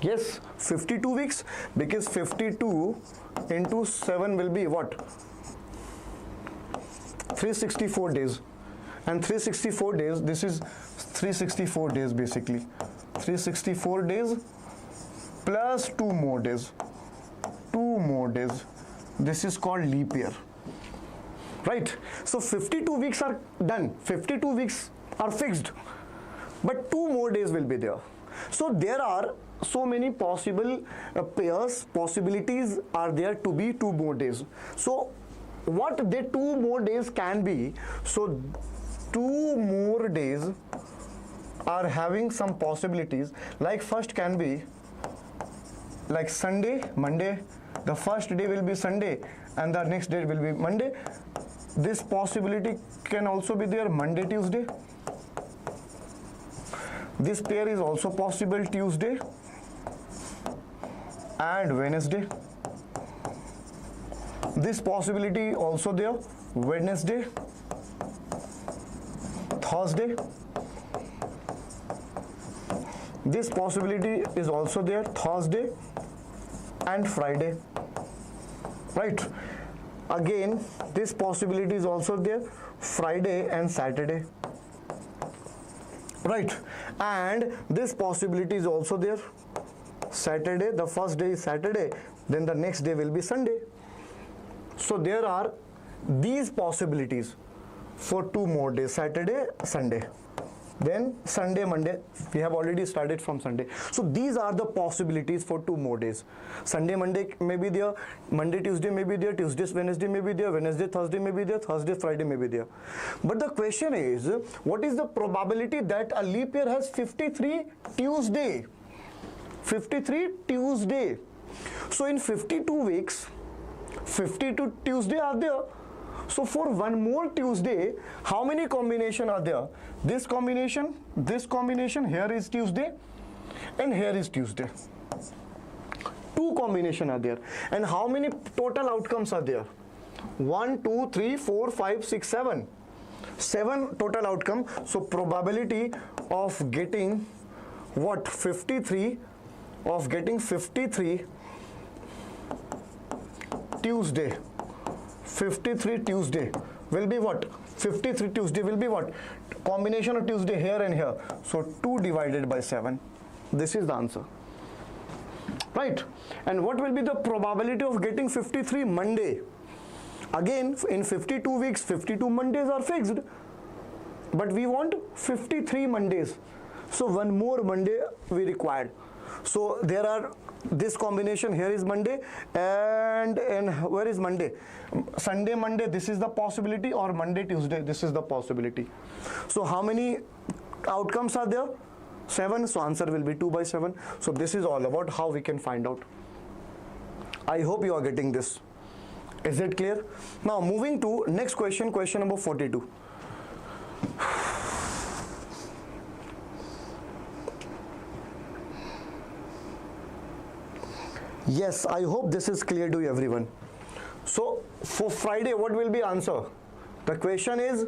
Yes, 52 weeks, because 52 into 7 will be what? 364 days. And 364 days, this is 364 days basically. 364 days plus 2 more days. 2 more days. This is called leap year. Right? So 52 weeks are done. 52 weeks are fixed. But 2 more days will be there. So there are so many possible possibilities are there to be 2 more days. So what the 2 more days can be? So 2 more days are having some possibilities, like first can be like Sunday, Monday. The first day will be Sunday and the next day will be Monday. This possibility can also be there, Monday, Tuesday. This pair is also possible, Tuesday and Wednesday. This possibility also there, Wednesday, Thursday. This possibility is also there, Thursday and Friday. Right? Again, this possibility is also there, Friday and Saturday. Right, and this possibility is also there, Saturday, the first day is Saturday, then the next day will be Sunday. So there are these possibilities for 2 more days, Saturday, Sunday. Then Sunday, Monday, we have already started from Sunday. So these are the possibilities for 2 more days. Sunday, Monday may be there, Monday, Tuesday may be there, Tuesday, Wednesday may be there, Wednesday, Thursday may be there, Thursday, Friday may be there. But the question is, what is the probability that a leap year has 53 Tuesday? 53 Tuesday. So in 52 weeks, 52 Tuesday are there. So for 1 more Tuesday, how many combinations are there? This combination, here is Tuesday, and here is Tuesday. 2 combinations are there. And how many total outcomes are there? 1, 2, 3, 4, 5, 6, 7. 7 total outcome. So probability of getting what? 53 Tuesday. 53 Tuesday will be what? 53 Tuesday will be what? Combination of Tuesday here and here. So 2 divided by 7. This is the answer. Right? And what will be the probability of getting 53 Monday? Again, in 52 weeks, 52 Mondays are fixed. But we want 53 Mondays. So 1 more Monday we required. So there are this combination, here is Monday, and where is Monday? Sunday, Monday, this is the possibility, or Monday, Tuesday, this is the possibility. So how many outcomes are there? 7. So answer will be 2 by 7. So this is all about how we can find out. I hope you are getting this. Is it clear? Now moving to next question, question number 42. Yes, I hope this is clear to everyone. So for Friday, what will be answer? The question is,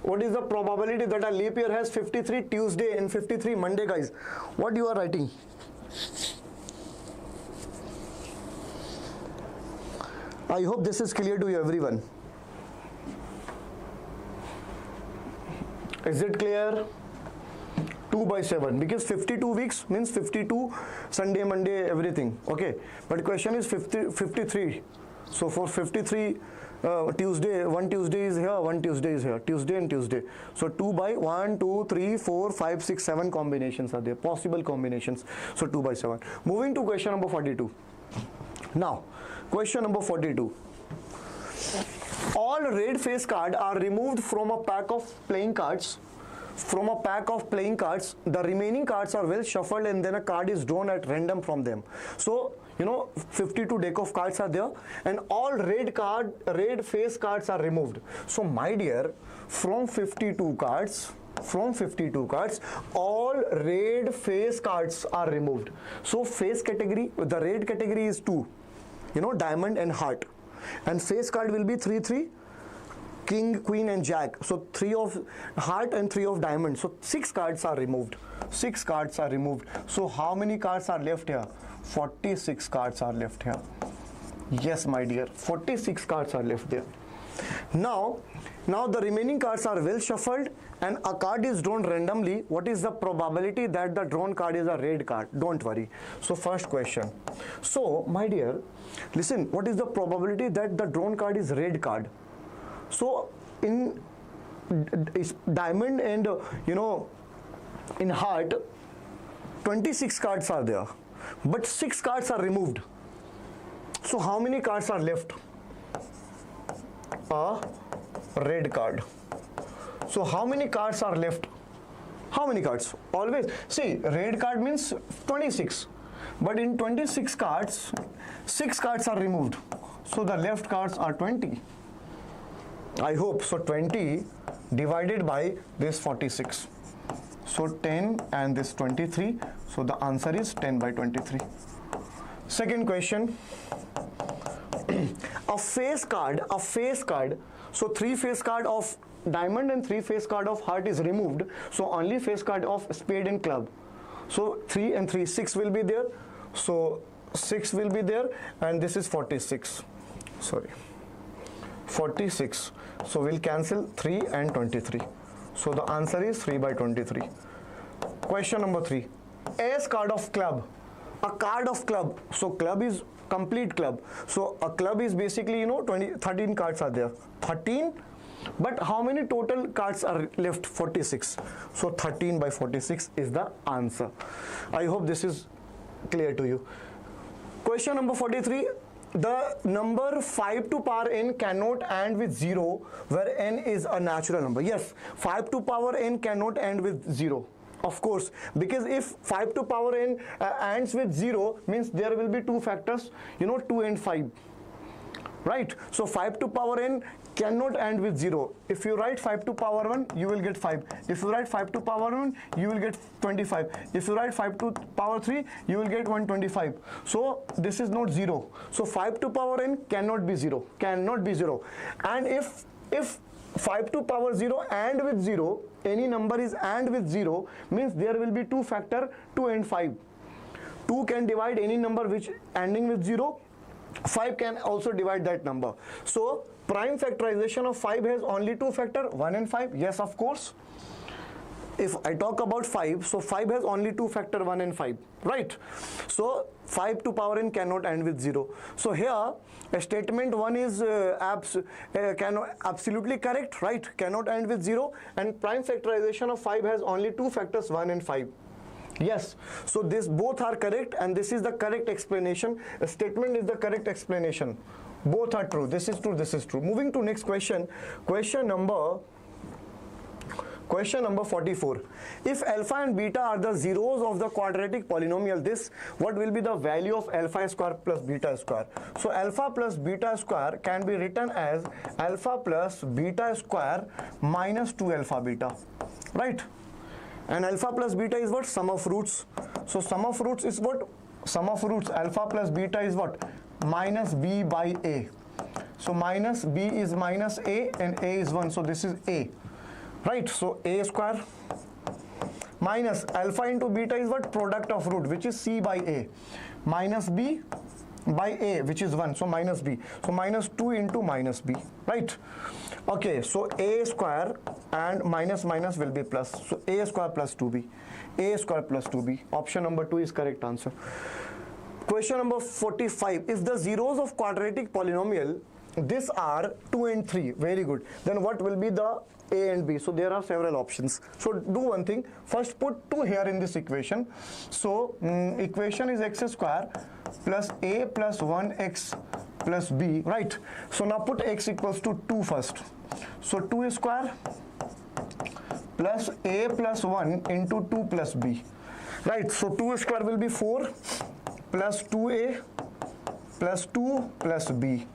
what is the probability that a leap year has 53 Tuesday and 53 Monday, guys? What you are writing? I hope this is clear to everyone. Is it clear? 2 by 7, because 52 weeks means 52 Sunday, Monday, everything. Okay, but question is 53. So for 53 Tuesday, 1 Tuesday is here, 1 Tuesday is here, Tuesday and Tuesday. So 2 by 1, 2, 3, 4, 5, 6, 7 combinations are there, possible combinations. So 2 by 7. Moving to question number 42. Now, question number 42. All red face cards are removed from a pack of playing cards. From a pack of playing cards, the remaining cards are well shuffled, and then a card is drawn at random from them. So, 52 deck of cards are there, and all red face cards are removed. So, my dear, from 52 cards, all red face cards are removed. So, face category, the red category is 2, diamond and heart, and face card will be 3, King, Queen and Jack. So 3 of heart and 3 of diamond. So 6 cards are removed. 6 cards are removed. So how many cards are left here? 46 cards are left here. Yes, my dear, 46 cards are left there. Now the remaining cards are well shuffled and a card is drawn randomly. What is the probability that the drawn card is a red card? Don't worry. So first question. So my dear, listen, what is the probability that the drawn card is red card? So in diamond and in heart, 26 cards are there, but 6 cards are removed. So how many cards are left? A red card. So how many cards are left? How many cards? Always see, red card means 26, but in 26 cards, 6 cards are removed. So the left cards are 20. I hope so. 20 divided by this 46. So 10 and this 23. So the answer is 10 by 23. Second question. A face card. So 3 face card of diamond and 3 face card of heart is removed. So only face card of spade and club. So 3 and 3, 6 will be there. So 6 will be there, and this is 46. Sorry. 46. So we'll cancel 3 and 23. So the answer is 3 by 23. Question number 3. Ace card of club. A card of club. So club is complete club. So a club is basically 13 cards are there. 13. But how many total cards are left? 46. So 13 by 46 is the answer. I hope this is clear to you. Question number 43. The number 5 to power n cannot end with 0 where n is a natural number. Yes, 5 to power n cannot end with 0. Of course, because if 5 to power n ends with 0 means there will be two factors, 2 and 5. Right? So 5 to power n cannot end with 0. If you write 5 to power 1, you will get 5. If you write 5 to power 1, you will get 25. If you write 5 to power 3, you will get 125. So this is not 0. So 5 to power n cannot be 0. Cannot be 0. And if 5 to power 0 and with 0, any number is and with 0, means there will be two factor 2 and 5. 2 can divide any number which ending with 0. 5 can also divide that number. So prime factorization of 5 has only two factor, 1 and 5. Yes, of course. If I talk about 5, so 5 has only two factor, 1 and 5. Right? So 5 to power n cannot end with 0. So here statement 1 is absolutely correct. Right? Cannot end with 0. And prime factorization of 5 has only two factors, 1 and 5. Yes, so this both are correct and this is the correct explanation. A statement is the correct explanation. Both are true. This is true, this is true. Moving to next question. Question number 44. If alpha and beta are the zeros of the quadratic polynomial, what will be the value of alpha square plus beta square? So alpha plus beta square can be written as alpha plus beta square minus 2 alpha beta. Right? And alpha plus beta is what? Sum of roots. So sum of roots is what? Sum of roots alpha plus beta is what? Minus b by a. So minus b is minus a and a is 1. So this is a. Right? So a square minus alpha into beta is what? Product of root, which is c by a. Minus b by a, which is 1. So minus b. So minus 2 into minus b. Right? Okay, so a square and minus will be plus. So a square plus 2b. A square plus 2b. Option number 2 is correct answer. Question number 45. If the zeros of quadratic polynomial, these are 2 and 3. Very good. Then what will be the a and b? So there are several options. So do one thing. First put 2 here in this equation. So equation is x square plus a plus 1x plus b. Right? So now put x equals to 2 first. So 2 square plus a plus 1 into 2 plus b. Right? So 2 square will be 4 plus 2a plus 2 plus b.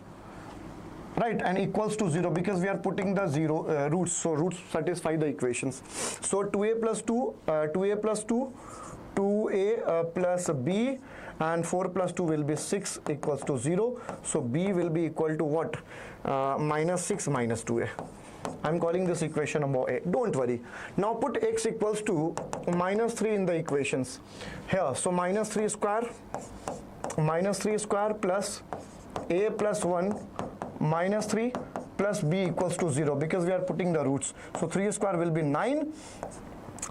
Right? And equals to 0 because we are putting the roots. So roots satisfy the equations. So 2a plus 2, 2a plus 2, 2a plus b, and 4 plus 2 will be 6 equals to 0. So b will be equal to what? Minus 6 minus 2a. I'm calling this equation number a. Don't worry. Now put x equals to minus 3 in the equations. Here, so minus 3 square plus a plus 1 minus 3 plus b equals to 0 because we are putting the roots. So 3 square will be 9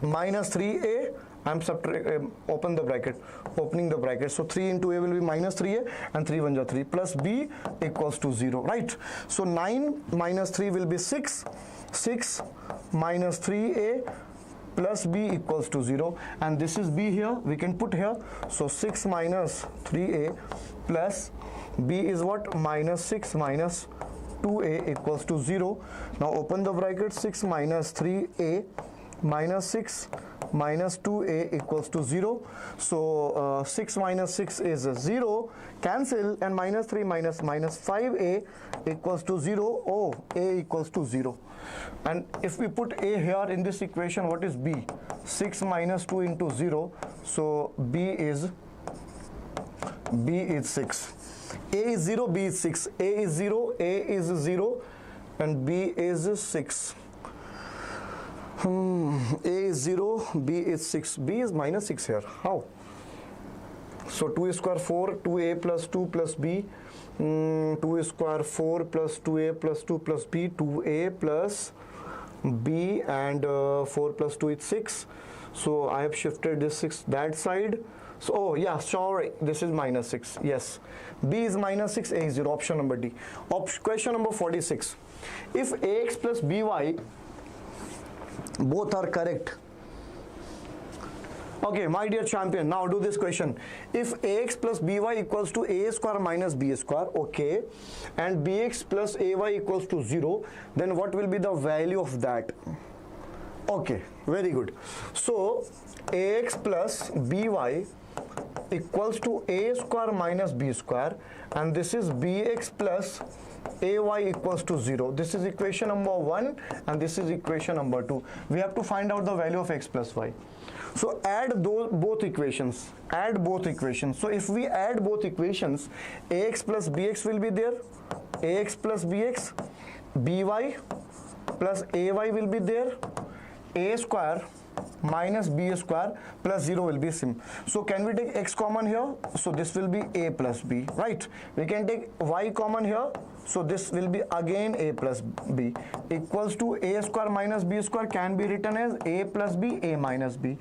minus 3a. I'm opening the bracket. So 3 into a will be minus 3a and 3 1 3 plus b equals to 0. Right? So 9 minus 3 will be 6. 6 minus 3a plus b equals to 0. And this is b here. We can put here. So 6 minus 3a plus b is what? Minus 6 minus 2a equals to 0. Now open the bracket. 6 minus 3a minus 6 minus 2a equals to 0. So 6 minus 6 is 0. Cancel, and minus 3 minus 5a equals to 0. Oh, a equals to 0. And if we put a here in this equation, what is b? 6 minus 2 into 0. So b is 6. A is 0, b is 6. A is 0, a is 0, and b is 6. A is 0, b is 6. B is minus 6 here. How? So 2 square 4, 2a plus 2 plus b 2 square 4 plus 2a plus 2 plus b, 2a plus b, and 4 plus 2 is 6. So I have shifted this 6 that side. So, oh yeah, sorry, this is minus 6. Yes, b is minus 6, a is 0. Option number D. Question number 46. If ax plus by both are correct. Okay, my dear champion, now do this question. If ax plus by equals to a square minus b square, okay, and bx plus ay equals to 0, then what will be the value of that? Okay, very good. So ax plus by equals to a square minus b square, and this is bx plus ay equals to 0. This is equation number 1 and this is equation number 2. We have to find out the value of x plus y. So add both equations. Add both equations. So if we add both equations, ax plus bx will be there, ax plus bx, by plus ay will be there, a square minus b square plus 0 will be sim. So can we take x common here? So this will be a plus b, right? We can take y common here. So this will be again a plus b equals to a square minus b square can be written as a plus b, a minus b.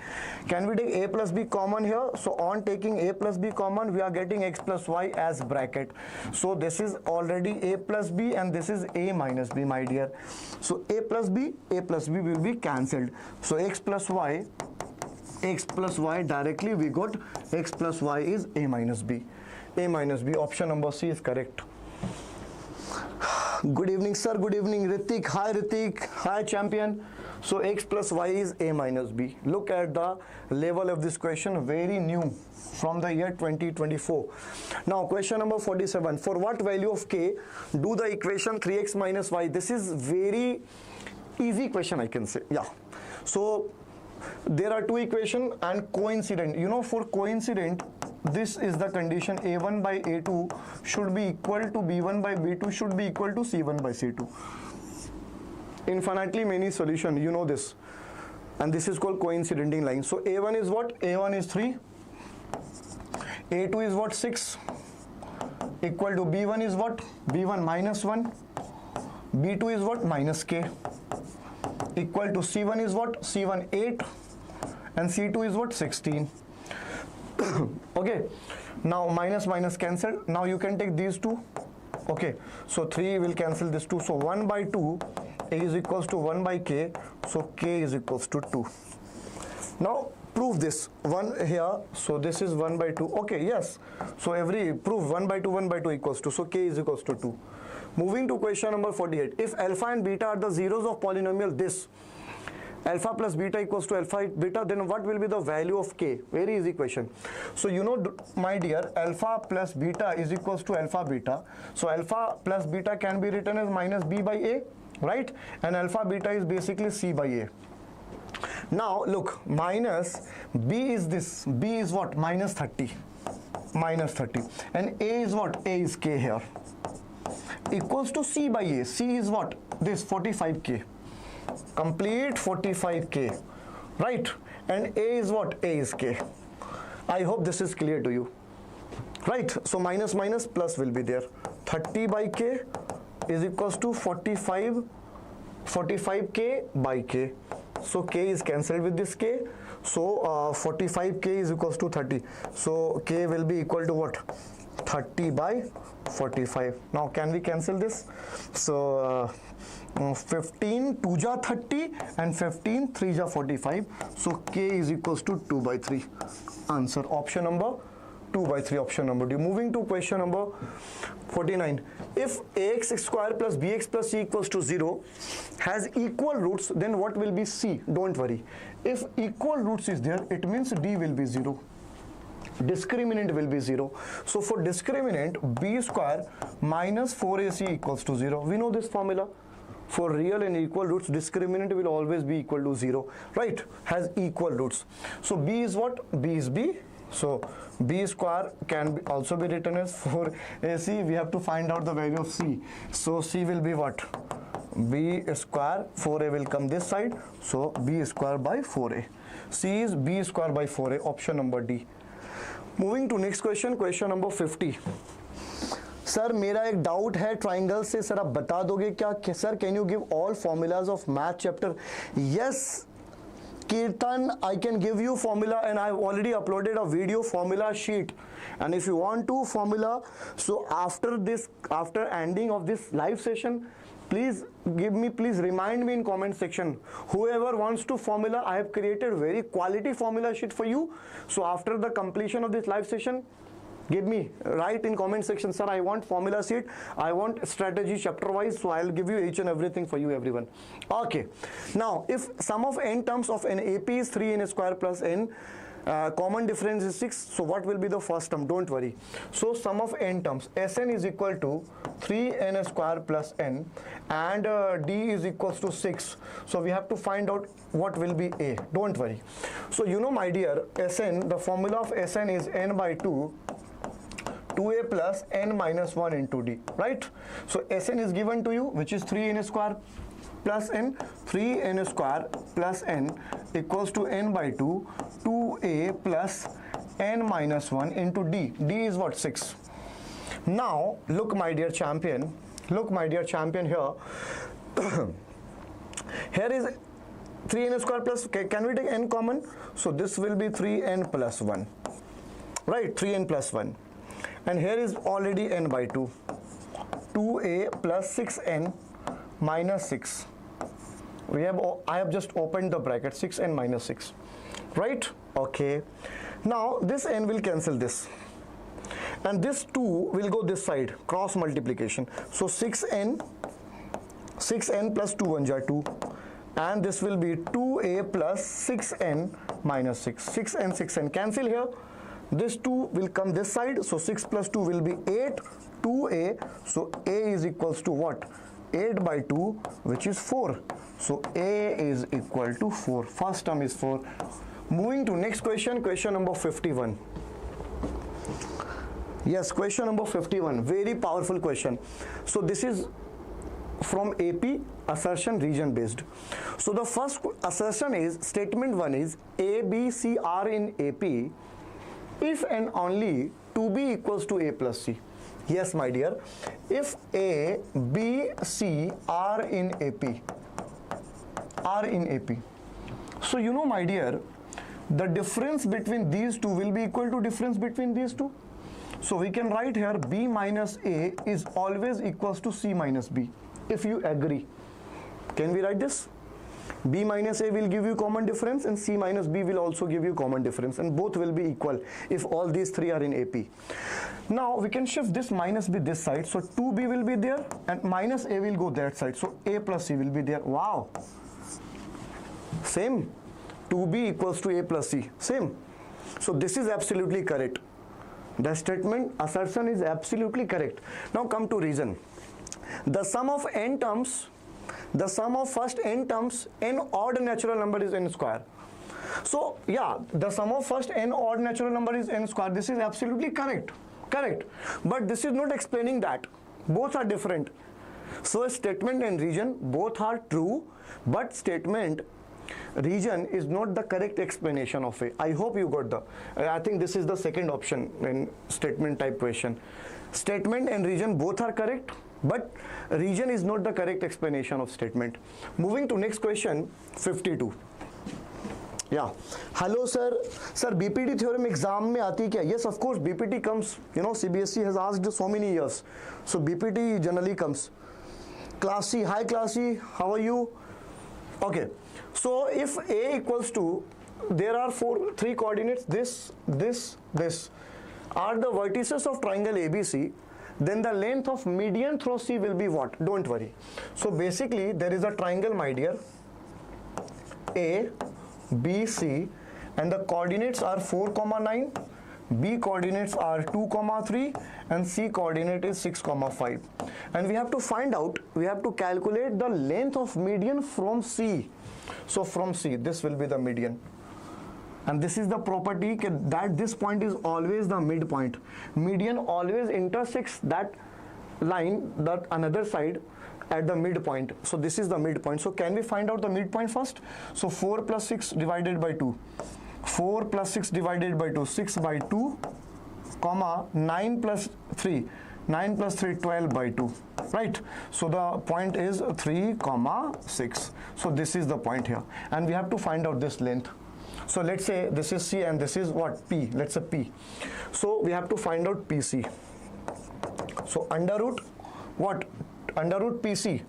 Can we take a plus b common here? So on taking a plus b common, we are getting x plus y as bracket. So this is already a plus b and this is a minus b, my dear. So a plus b will be cancelled. So x plus y directly we got x plus y is a minus b. A minus b. Option number C is correct. Good evening, sir. Good evening, Ritik. Hi, Ritik. Hi, champion. So x plus y is a minus b. Look at the level of this question, very new from the year 2024. Now question number 47. For what value of k do the equation 3x minus y? This is very easy question, I can say. Yeah. So there are two equations and coincident. You know, for coincident, this is the condition a1 by a2 should be equal to b1 by b2 should be equal to c1 by c2. Infinitely many solution, you know this, and this is called coincidenting line. So a1 is what? A1 is 3, a2 is what? 6, equal to b1 is what? b1 minus 1, b2 is what? Minus k, equal to c1 is what? c1 8, and c2 is what? 16. Okay, now minus minus cancelled. Now you can take these two. Okay, so 3 will cancel this 2. So 1 by 2 is equals to 1 by k. So k is equals to 2. Now prove this 1 here. So this is 1 by 2. Okay, yes. So prove 1 by 2 equals to. So k is equals to 2. Moving to question number 48. If alpha and beta are the zeros of polynomial this, alpha plus beta equals to alpha beta, then what will be the value of k? Very easy question. So you know, my dear, alpha plus beta is equals to alpha beta. So alpha plus beta can be written as minus b by a, right? And alpha beta is basically c by a. Now look, minus b is this, b is what? Minus 30, and a is what? A is k here, equals to c by a. C is what? This 45k. Complete 45k, right? And a is what? A is k. I hope this is clear to you, right? So minus minus plus will be there. 30 by k is equals to 45k by k. So k is cancelled with this k. So 45k is equals to 30. So k will be equal to what? 30 by 45. Now can we cancel this? So 15 2 ja 30 and 15 3 ja 45. So k is equals to 2 by 3. Answer option number 2 by 3. Option number D. Moving to question number 49. If ax square plus bx plus c equals to 0 has equal roots, then what will be c? Don't worry. If equal roots is there, it means d will be 0. Discriminant will be 0. So for discriminant, b square minus 4ac equals to 0. We know this formula. For real and equal roots, discriminant will always be equal to 0, right? Has equal roots. So b is what? B is b. So b square can also be written as 4ac. We have to find out the value of c. So c will be what? B square, 4a will come this side. So b square by 4a. C is b square by 4a. Option number D. Moving to next question, question number 50. Sir मेरा एक doubt है triangle से, sir आप बता दोगे क्या? Sir can you give all formulas of math chapter? Yes Kirtan, I can give you formula, and I've already uploaded a video formula sheet. And if you want to formula, so after this, after ending of this live session, please remind me in comment section. Whoever wants to formula, I have created very quality formula sheet for you. So after the completion of this live session, write in comment section, sir, I want formula sheet, I want strategy chapter wise, so I'll give you each and everything for you, everyone. Okay, now if sum of n terms of an AP is 3n square plus n, common difference is 6, so what will be the first term? Don't worry. So sum of n terms, Sn is equal to 3n square plus n, and d is equals to 6, so we have to find out what will be a. Don't worry. So you know, my dear, Sn, the formula of Sn is n by 2, 2a plus n minus 1 into d, right? So Sn is given to you, which is 3n square plus n, 3n square plus n equals to n by 2, 2a plus n minus 1 into d. D is what? 6. Now look, my dear champion, here. Here is 3n square plus, can we take n common? So this will be 3n plus 1, right? 3n plus 1. And here is already n by 2, 2a plus 6n minus 6. I have just opened the bracket, 6n minus 6, right? Okay. Now this n will cancel this, and this 2 will go this side, cross multiplication. So 6n plus 2 1 jar 2, and this will be 2a plus 6n minus 6. 6n cancel here. This 2 will come this side, so 6 plus 2 will be 8, 2a, so a is equals to what? 8 by 2, which is 4. So a is equal to 4. First term is 4. Moving to next question, question number 51. Yes, question number 51, very powerful question. So this is from AP, assertion region based. So the first assertion is, statement 1 is A, B, C are in AP if and only 2b equals to a plus c. Yes, my dear, if A, B, C are in AP, so you know, my dear, the difference between these two will be equal to difference between these two. So we can write here B minus A is always equals to C minus B, if you agree. Can we write this? B minus A will give you common difference, and C minus B will also give you common difference, and both will be equal if all these three are in AP. Now we can shift this minus B this side, so 2B will be there and minus A will go that side, so A plus C will be there. Wow, same, 2B equals to A plus C, same. So this is absolutely correct. The statement assertion is absolutely correct. Now come to reason. The sum of n terms, the sum of first n terms, n odd natural number is n square. So yeah, the sum of first n odd natural number is n square. This is absolutely correct. But this is not explaining that. Both are different. So statement and region both are true, but statement region is not the correct explanation of it. I hope you got I think this is the second option in statement type question. Statement and region both are correct, but region is not the correct explanation of statement. Moving to next question, 52. Yeah, hello sir, BPT theorem exam mein aati kya? Yes, of course BPT comes, you know, CBSE has asked so many years, so BPT generally comes. Class C, hi Class C, how are you? Okay, so if A equals to, there are three coordinates, this are the vertices of triangle ABC, then the length of median through C will be what? Don't worry. So basically there is a triangle, my dear, A, B, C, and the coordinates are 4, 9, B coordinates are 2, 3, and C coordinate is 6, 5. And we have to find out, we have to calculate the length of median from C. So from C, this will be the median. And this is the property that this point is always the midpoint. Median always intersects that line, that another side, at the midpoint. So this is the midpoint. So can we find out the midpoint first? So 4 plus 6 divided by 2. 4 plus 6 divided by 2, 6 by 2, comma 9 plus 3, 9 plus 3, 12 by 2, right? So the point is 3 comma 6. So this is the point here, and we have to find out this length. So let's say this is C and this is what? P. Let's say P. So we have to find out PC. So under root what? Under root PC.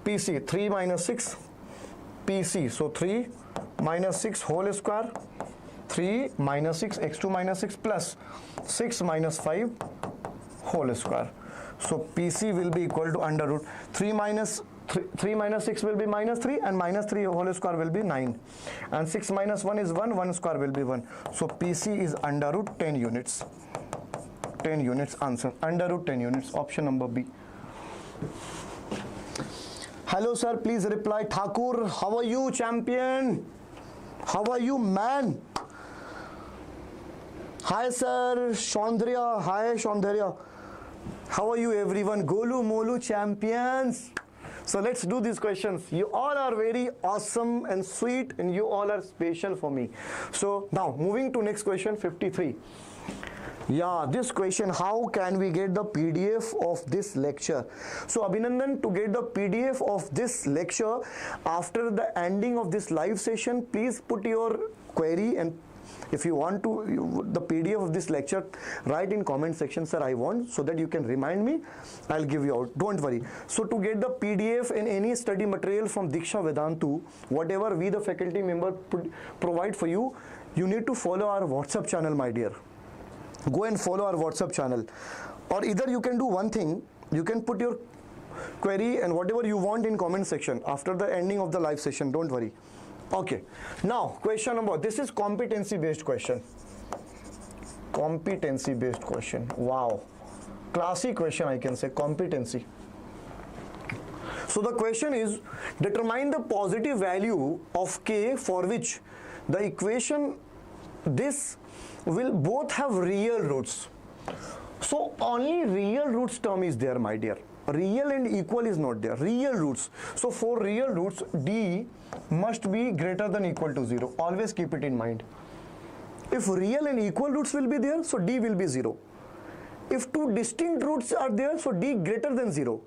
PC 3 minus 6 PC. So 3 minus 6 whole square, 3 minus 6 x2 minus 6 plus 6 minus 5 whole square. So PC will be equal to under root 3 minus 6 will be minus 3, and minus 3 whole square will be 9, and 6 minus 1 is 1, 1 square will be 1. So PC is under root 10 units. 10 units answer, under root 10 units, option number B. Hello sir, please reply. Thakur, how are you, champion? How are you, man? Hi sir, Chandria, hi Chandria. How are you everyone? Golu Molu champions. So let's do these questions. You all are very awesome and sweet, and you all are special for me. So now moving to next question, 53. Yeah, this question, how can we get the PDF of this lecture? So Abhinandan, to get the PDF of this lecture after the ending of this live session, please put your query, and if you want to the PDF of this lecture, write in comment section, sir, I want, so that you can remind me. I'll give you out, don't worry. So to get the PDF in any study material from Deeksha Vedantu, whatever we the faculty member provide for you, you need to follow our WhatsApp channel, my dear. Go and follow our WhatsApp channel, or either you can do one thing, you can put your query and whatever you want in comment section after the ending of the live session, don't worry. Okay, now question number, this is competency based question. Competency based question. Wow, classic question, I can say. Competency. So the question is, determine the positive value of K for which the equation this will both have real roots. So only real roots term is there, my dear. Real and equal is not there. Real roots. So for real roots, D must be greater than equal to 0. Always keep it in mind. If real and equal roots will be there, so D will be 0. If two distinct roots are there, so D greater than 0.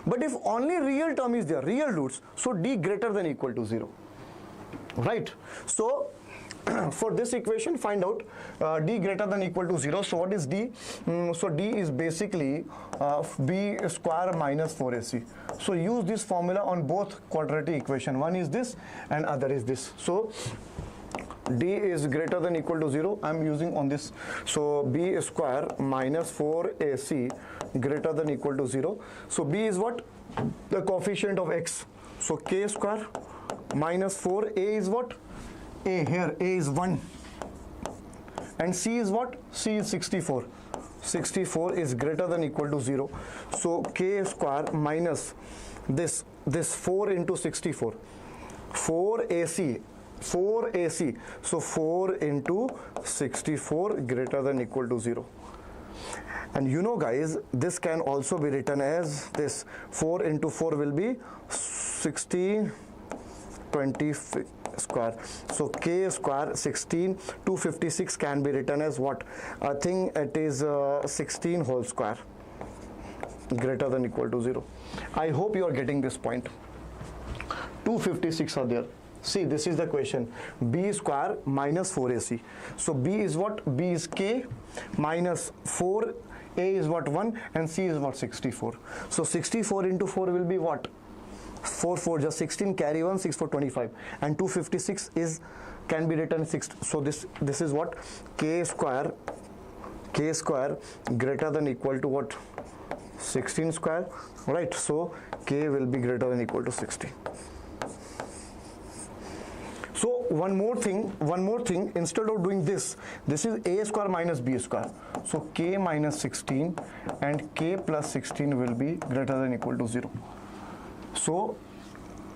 But if only real term is there, real roots, so D greater than equal to 0. Right? So for this equation, find out D greater than equal to 0. So what is D? So D is basically B square minus 4AC. So use this formula on both quadratic equation. One is this and other is this. So D is greater than equal to 0. I am using on this. So B square minus 4AC greater than equal to 0. So B is what? The coefficient of X. So K square minus 4. A is what? A, here A is 1, and C is what? C is 64. 64 is greater than equal to 0. So K square minus this 4 into 64, 4AC, 4AC. So 4 into 64 greater than equal to 0. And you know guys, this can also be written as this. 4 into 4 will be 16, 20 square. So K square 16, 256 can be written as what? I think it is 16 whole square greater than equal to 0. I hope you are getting this point. 256 are there. See, this is the question. B square minus 4AC. So B is what? B is K minus 4. A is what? 1, and C is what? 64. So 64 into 4 will be what? 4 4 just 16, carry 1, 6 4 25, and 256 is can be written 6. So this is what? K square greater than equal to what? 16 square, right? So K will be greater than equal to 16. So one more thing, instead of doing this is A square minus B square. So K minus 16 and K plus 16 will be greater than equal to 0. So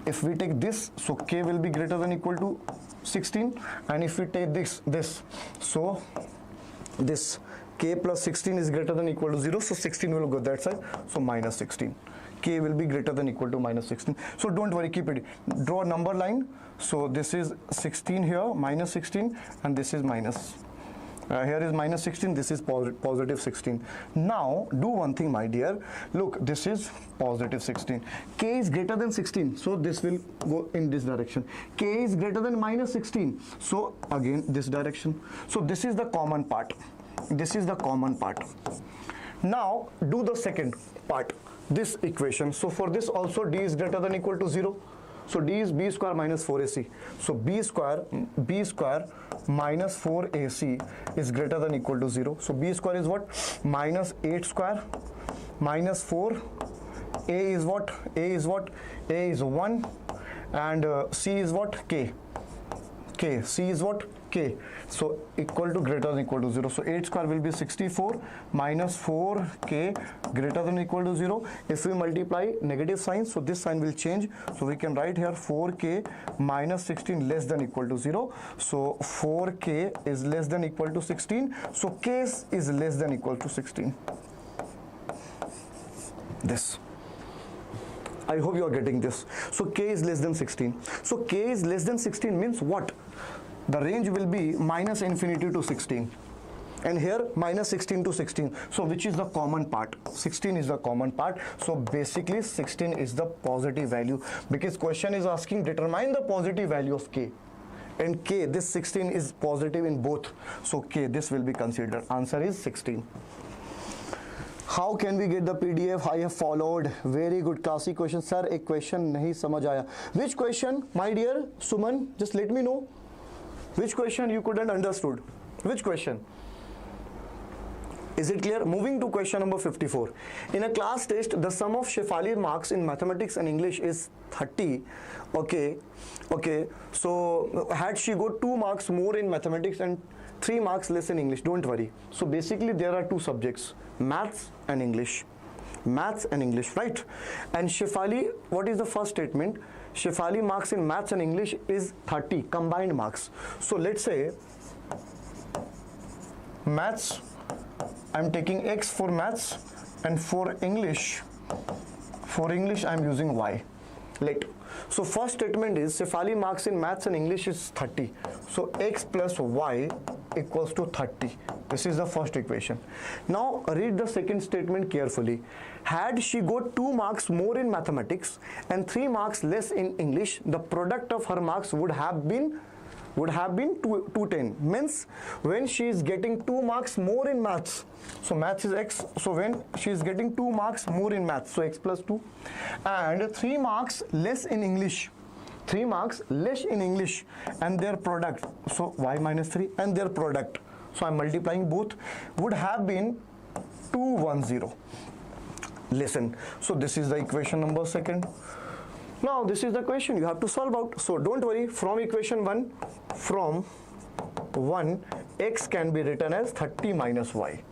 if we take this, so K will be greater than equal to 16, and if we take this, so this K plus 16 is greater than equal to 0, so 16 will go that side, so minus 16. K will be greater than equal to minus 16. So don't worry, keep it. Draw a number line. So this is 16 here, minus 16, and this is minus Here is minus 16, this is positive 16. Now do one thing, my dear. Look, this is positive 16. K is greater than 16, so this will go in this direction. K is greater than minus 16, so again this direction. So this is the common part. This is the common part. Now do the second part, this equation. So for this also d is greater than equal to 0. So d is b square minus 4ac. So b square minus 4ac is greater than equal to 0. So b square is what? Minus 8 square minus 4. A is what? A is what? A is 1, and c is what? K. K. C is what? K. So equal to greater than equal to 0. So 8 square will be 64 minus 4k greater than equal to 0. If we multiply negative signs, so this sign will change. So we can write here 4k minus 16 less than equal to 0. So 4k is less than equal to 16. So k is less than equal to 16. This. I hope you are getting this. So k is less than 16. So k is less than 16 means what? The range will be minus infinity to 16, and here minus 16 to 16. So which is the common part? 16 is the common part. So basically 16 is the positive value, because question is asking determine the positive value of k, and k, this 16 is positive in both. So k, this will be considered. Answer is 16. How can we get the PDF? I have followed. Very good. Classic question. Sir, एक question नहीं समझ आया. Which question, my dear Suman? Just let me know. Which question you couldn't understood? Which question? Is it clear? Moving to question number 54. In a class test, the sum of Shefali marks in mathematics and English is 30. Okay. So had she got 2 marks more in mathematics and 3 marks less in English, don't worry. So basically there are 2 subjects, maths and English. Maths and English, right? And Shefali, what is the first statement? Shefali marks in maths and English is 30 combined marks. So let's say maths, I'm taking X for maths, and for English I'm using Y. So first statement is Shefali marks in maths and English is 30. So X plus Y equals to 30. This is the first equation. Now read the second statement carefully. Had she got 2 marks more in mathematics and 3 marks less in English, the product of her marks would have been 210. Means when she is getting 2 marks more in maths, so maths is X, so when she is getting 2 marks more in maths, so X plus 2, and 3 marks less in English, 3 marks less in English, and their product, so Y minus 3, and their product, so I'm multiplying both, would have been 210. Listen, so this is the equation number 2. Now this is the question you have to solve out. So don't worry, from equation 1, X can be written as 30 minus Y.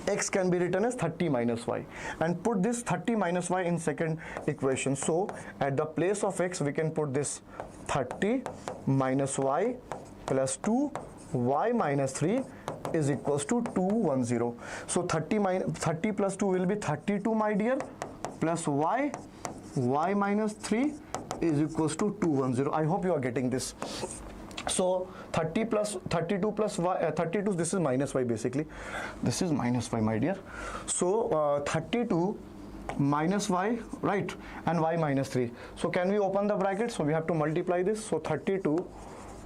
X can be written as 30 minus Y, and put this 30 minus Y in second equation. So at the place of X we can put this 30 minus Y plus 2 Y minus 3 is equals to 210. So 30 plus 2 will be 32, my dear, plus Y minus 3 is equals to 210. I hope you are getting this. So 30 plus 32 plus Y, 32, this is minus Y basically. This is minus Y, my dear. So 32 minus Y, right, and Y minus 3. So can we open the bracket? So we have to multiply this. So 32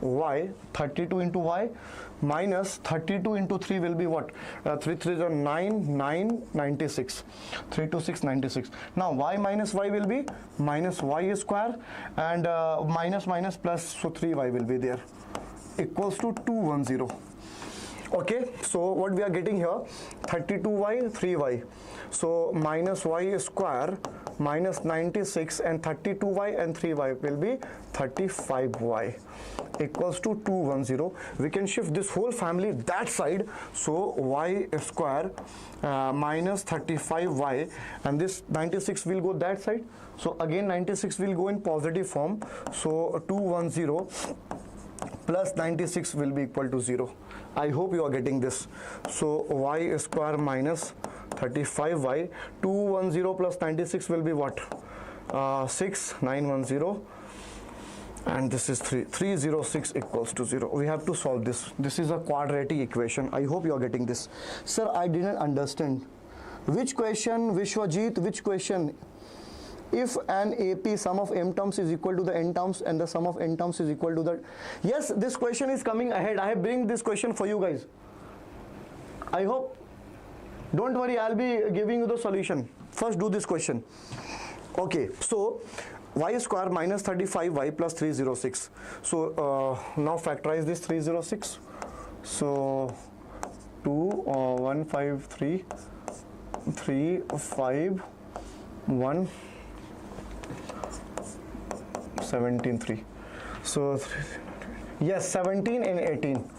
Y, 32 into Y minus 32 into 3 will be what? 3 3 are 9, 96. 3 to 6, 96. Now Y minus Y will be minus Y square, and minus plus, so 3Y will be there, equals to 210. Okay, so what we are getting here, 32Y, 3Y. So minus Y square minus 96 and 32Y and 3Y will be 35Y equals to 210. We can shift this whole family that side. So Y square minus 35Y, and this 96 will go that side. So again 96 will go in positive form. So 210 plus 96 will be equal to 0. I hope you are getting this. So Y square minus 35Y, 210 plus 96 will be what? 6910. and this is 306 equals to 0. We have to solve this. This is a quadratic equation. I hope you are getting this. Sir, I didn't understand. Which question, Vishwajit, which question? If an AP sum of m terms is equal to the n terms and the sum of n terms is equal to the... Yes, this question is coming ahead. I have bring this question for you guys. I hope. Don't worry, I'll be giving you the solution. First do this question. Okay, so y square minus 35y plus 306. So now factorize this 306. So 2 1 5 3 3 5 1 17 3. So yes, 17 and 18.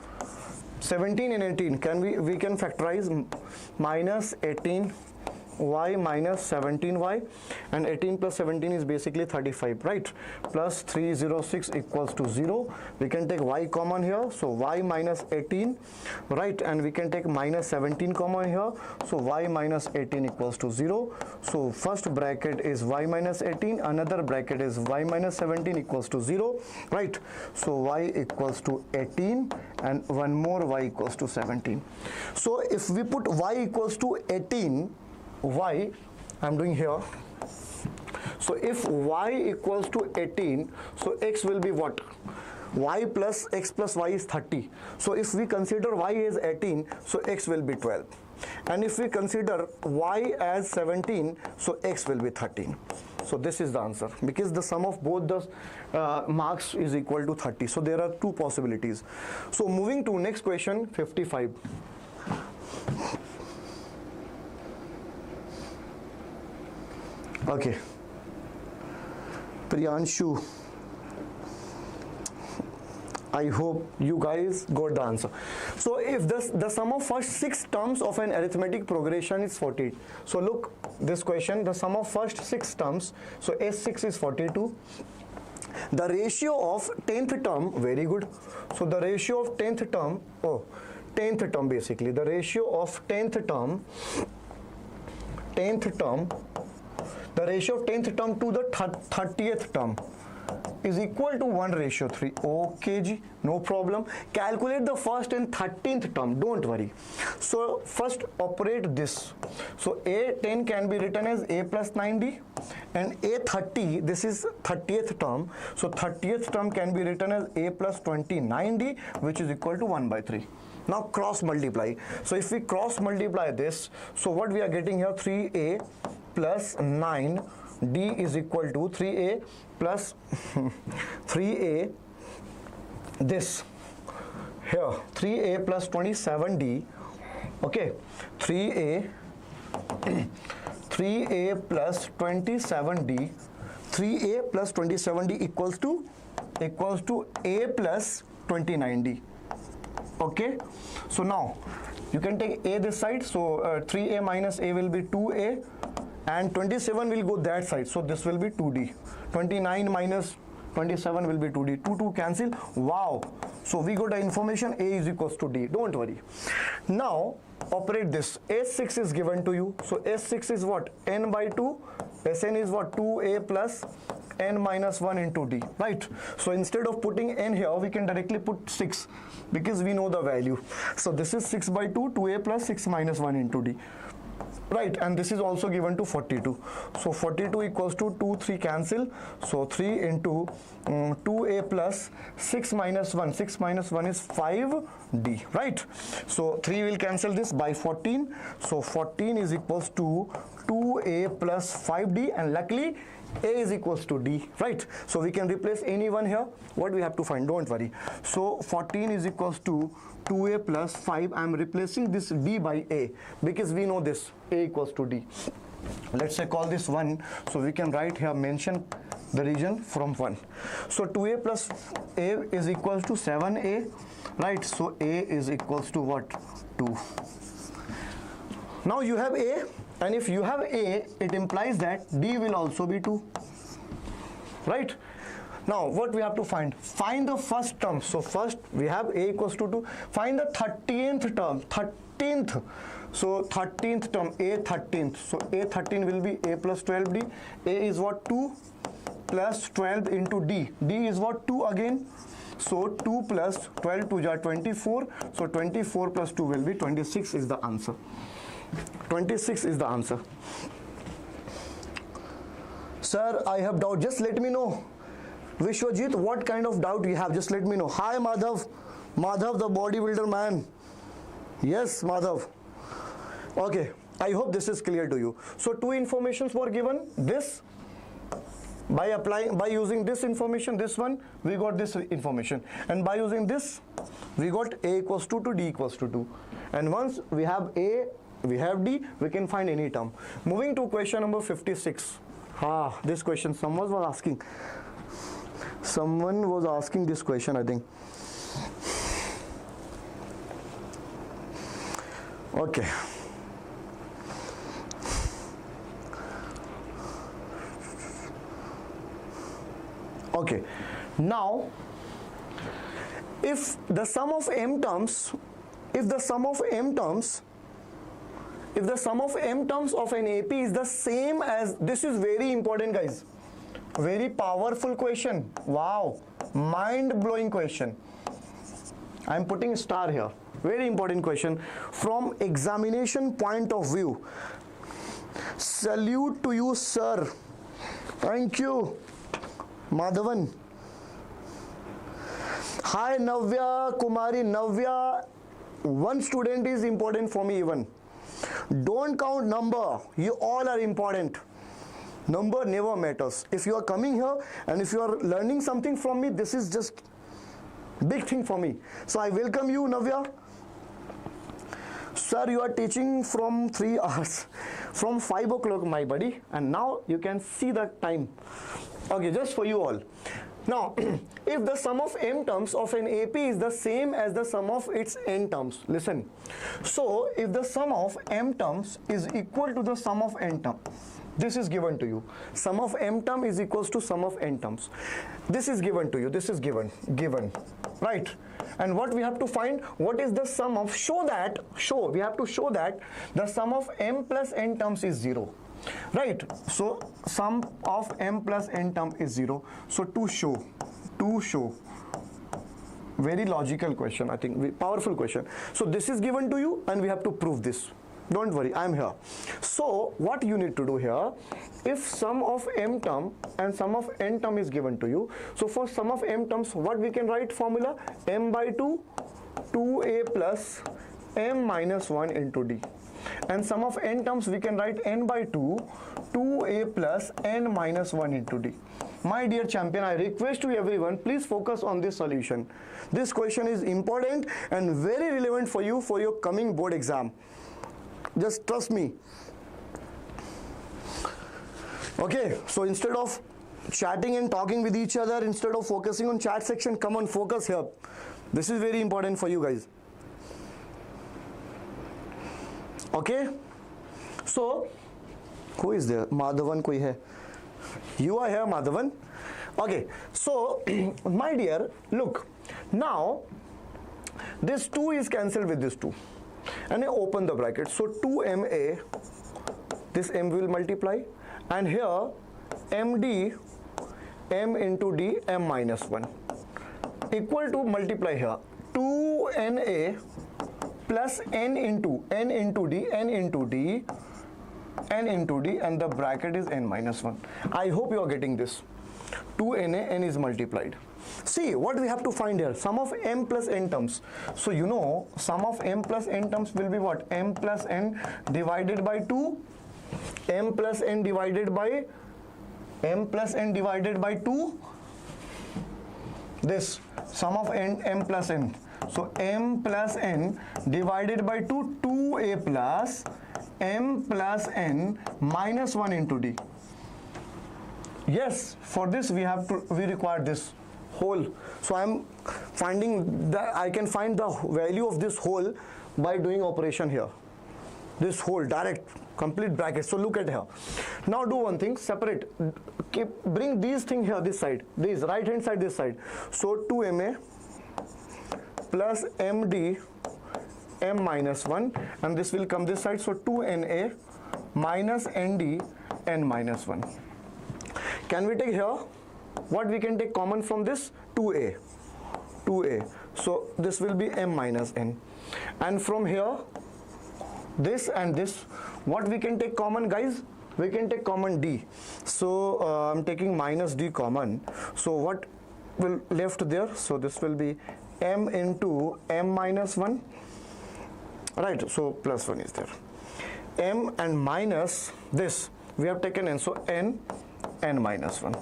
17 and 18 we can factorize minus 18 y minus 17y, and 18 plus 17 is basically 35, right? Plus 306 equals to 0. We can take y common here, so y minus 18, right? And we can take minus 17 common here, so y minus 18 equals to 0. So first bracket is y minus 18, another bracket is y minus 17 equals to 0, right? So y equals to 18 and one more y equals to 17. So if we put y equals to 18, y, I'm doing here. So if y equals to 18, so x will be what? Y plus x plus y is 30. So if we consider y as 18, so x will be 12. And if we consider y as 17, so x will be 13. So this is the answer, because the sum of both the marks is equal to 30. So there are two possibilities. So moving to next question, 55. Okay, Priyanshu, I hope you guys got the answer. So if the sum of first 6 terms of an arithmetic progression is 40. So look, this question, the sum of first 6 terms, so S6 is 42. The ratio of 10th term, very good. So the ratio of 10th term, 10th term basically, the ratio of 10th term, the ratio of 10th term to the 30th term is equal to 1:3. Okay ji, no problem. Calculate the first and 13th term, don't worry. So first operate this. So A10 can be written as A plus 9D, and A30, this is 30th term. So 30th term can be written as A plus 29D, which is equal to 1/3. Now cross multiply. So if we cross multiply this, so what we are getting here, 3A plus 9D is equal to 3A plus 3A, this here 3A plus 27D, okay, 3A plus 27D, 3A plus 27D equals to A plus 29D. Okay, so now you can take A this side, so 3A minus A will be 2A, and 27 will go that side, so this will be 2D. 29 minus 27 will be 2D. 2 cancel. Wow, so we got the information A is equals to D. Don't worry. Now operate this. S6 is given to you, so S6 is what? N by 2. Sn is what? 2A plus n minus 1 into D, right? So instead of putting n here, we can directly put 6, because we know the value. So this is 6 by 2, 2A plus 6 minus 1 into D, right? And this is also given to 42. So 42 equals to 2, 3 cancel. So 3 into 2A plus 6 minus 1. 6 minus 1 is 5D, right? So 3 will cancel this by 14. So 14 is equals to 2A plus 5D, and luckily A is equals to D, right? So we can replace anyone here. What we have to find, don't worry. So 14 is equals to 2A plus 5. I am replacing this D by A, because we know this A equals to D. Let's say call this 1. So we can write here, mention the region from 1. So 2A plus A is equals to 7A, right? So A is equals to what? 2. Now you have A, and if you have A, it implies that D will also be 2, right? Now what we have to find? Find the first term. So first we have A equals to 2. Find the 13th term. 13th. So 13th term, A 13th. So A 13 will be A plus 12D. A is what? 2 plus 12 into D. D is what? 2 again. So 2 plus 12 to ja 24. So 24 plus 2 will be 26 is the answer. 26 is the answer. Sir, I have doubt. Just let me know. Vishwajit, what kind of doubt you have? Just let me know. Hi, Madhav. Madhav, the bodybuilder man. Yes, Madhav. Okay. I hope this is clear to you. So two informations were given. This, by using this information, this one, we got this information. And by using this, we got A equals to 2, D equals to 2. And once we have A, we have D, we can find any term. Moving to question number 56. This question someone was asking. Someone was asking this question, I think. Okay. Okay, now if the sum of m terms of an AP is the same as, this is very important guys, very powerful question. Wow, mind-blowing question. I am putting a star here. Very important question from examination point of view. Salute to you, sir. Thank you, Madhavan. Hi, Navya Kumari. Navya, one student is important for me even. Don't count number. You all are important. Number never matters. If you are coming here and if you are learning something from me, this is just big thing for me. So I welcome you, Navya. Sir, you are teaching from 3 hours, from 5 o'clock, my buddy, and now you can see the time. Okay, just for you all. Now, if the sum of m terms of an AP is the same as the sum of its n terms, listen. So, if the sum of m terms is equal to the sum of n terms, this is given to you. Sum of m term is equals to sum of n terms. This is given to you. This is given, right? And what we have to find, what is the sum of, we have to show that the sum of m plus n terms is 0. Right, so sum of m plus n term is 0. So to show, very logical question, I think, powerful question. So this is given to you and we have to prove this. Don't worry, I am here. So what you need to do here, if sum of m term and sum of n term is given to you, so for sum of m terms, what we can write formula? M by 2, 2a plus m minus 1 into d. And sum of n terms we can write n by 2, 2a plus n minus 1 into d. My dear champion, I request to everyone, please focus on this solution. This question is important and very relevant for you for your coming board exam. Just trust me. Okay, so instead of chatting and talking with each other, instead of focusing on chat section, come on, focus here. This is very important for you guys. Okay, so who is there? Madhavan koi hai? You are here, Madhavan. Okay, so my dear, look, now this 2 is cancelled with this 2 and I open the bracket. So 2ma, this m will multiply, and here md, m into d, m minus 1 equal to, multiply here, 2na plus n into d, n into d, and the bracket is n minus 1. I hope you are getting this. 2na, n is multiplied. See, what we have to find here? Sum of m plus n terms. So you know, sum of m plus n terms will be what? M plus n divided by 2, m plus n divided by 2, this sum of m plus n. So m plus n divided by 2, 2a plus m plus n minus 1 into d. Yes, for this we require this whole. So I am finding that I can find the value of this whole by doing operation here. This whole direct complete bracket. So look at here. Now do one thing, separate. Bring these things here, this side. This right hand side, this side. So 2ma plus md, m minus 1, and this will come this side. So 2na minus nd, n minus 1. Can we take here? what we can take common from this? 2a. So this will be m minus n. And from here, this and this, what we can take common, guys? We can take common d. So I'm taking minus d common. So what will left there? So this will be m into m minus 1. Right, so plus 1 is there. M and minus this, we have taken n, so n minus 1.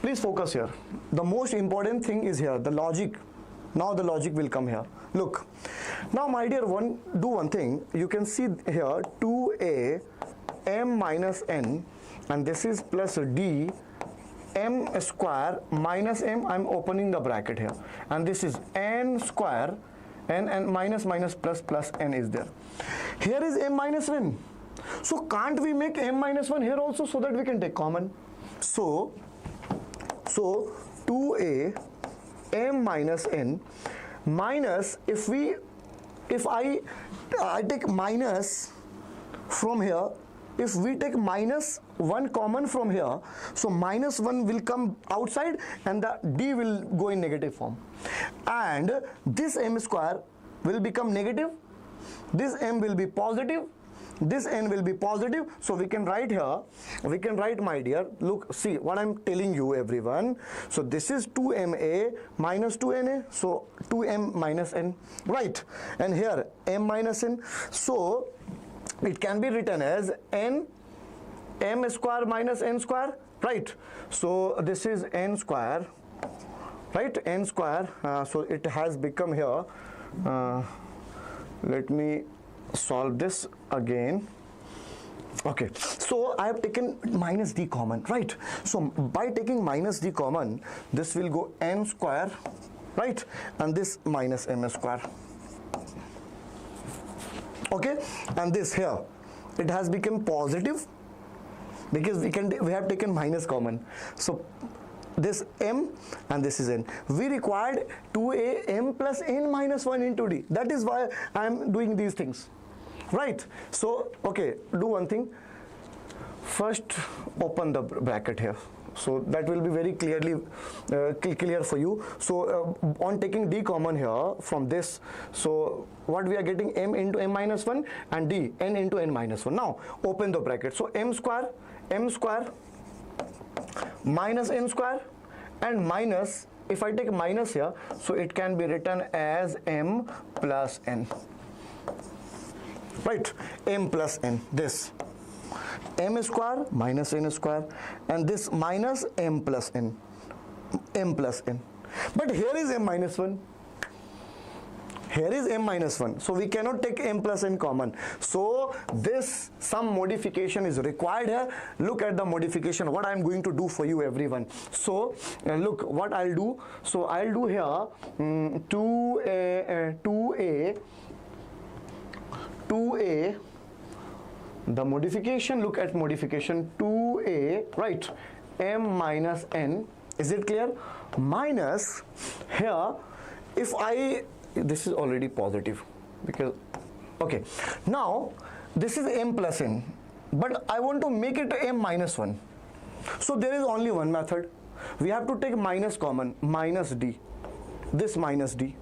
Please focus here. The most important thing is here, the logic. Now the logic will come here. Look, now my dear, do one thing. You can see here 2a m minus n, and this is plus d m square minus m. I'm opening the bracket here, and this is n square, and minus plus n is there. Here is m minus n. So can't we make m minus 1 here also, so that we can take common? So 2a m minus n minus, if I take minus from here, if we take minus 1 common from here, so minus 1 will come outside and the d will go in negative form, and this m square will become negative, this m will be positive, this n will be positive. So we can write here, we can write, my dear, look, see what I'm telling you, everyone. So this is 2ma minus 2na, so 2m minus n, right? And here m minus n, so it can be written as m square minus n square, right? So this is n square, right? N square, so it has become here, let me solve this again. Okay, so I have taken minus d common, right? So by taking minus d common, this will go n square, right? And this minus m square. Okay, and this here, it has become positive because we have taken minus common. So this m and this is n. We required 2a m plus n minus 1 into d. That is why I am doing these things, right? So okay, do one thing. First open the bracket here, so that will be very clearly clear for you. So on taking d common here from this, so what we are getting, m into m minus 1 and d n into n minus 1. Now open the bracket. So m square minus n square, and minus, if I take minus here, so it can be written as m plus n, right? M plus n, this m square minus n square, and this minus m plus n, but here is m minus 1, here is m minus 1, so we cannot take m plus n common. So this, some modification is required here. Look at the modification, what I am going to do for you, everyone. So look what I'll do. So I'll do here 2a, the modification, look at modification, 2a, right, m minus n, is it clear? Minus here, if this is already positive because, okay, now this is m plus n, but I want to make it m minus 1. So there is only one method. We have to take minus common, minus d, this minus d.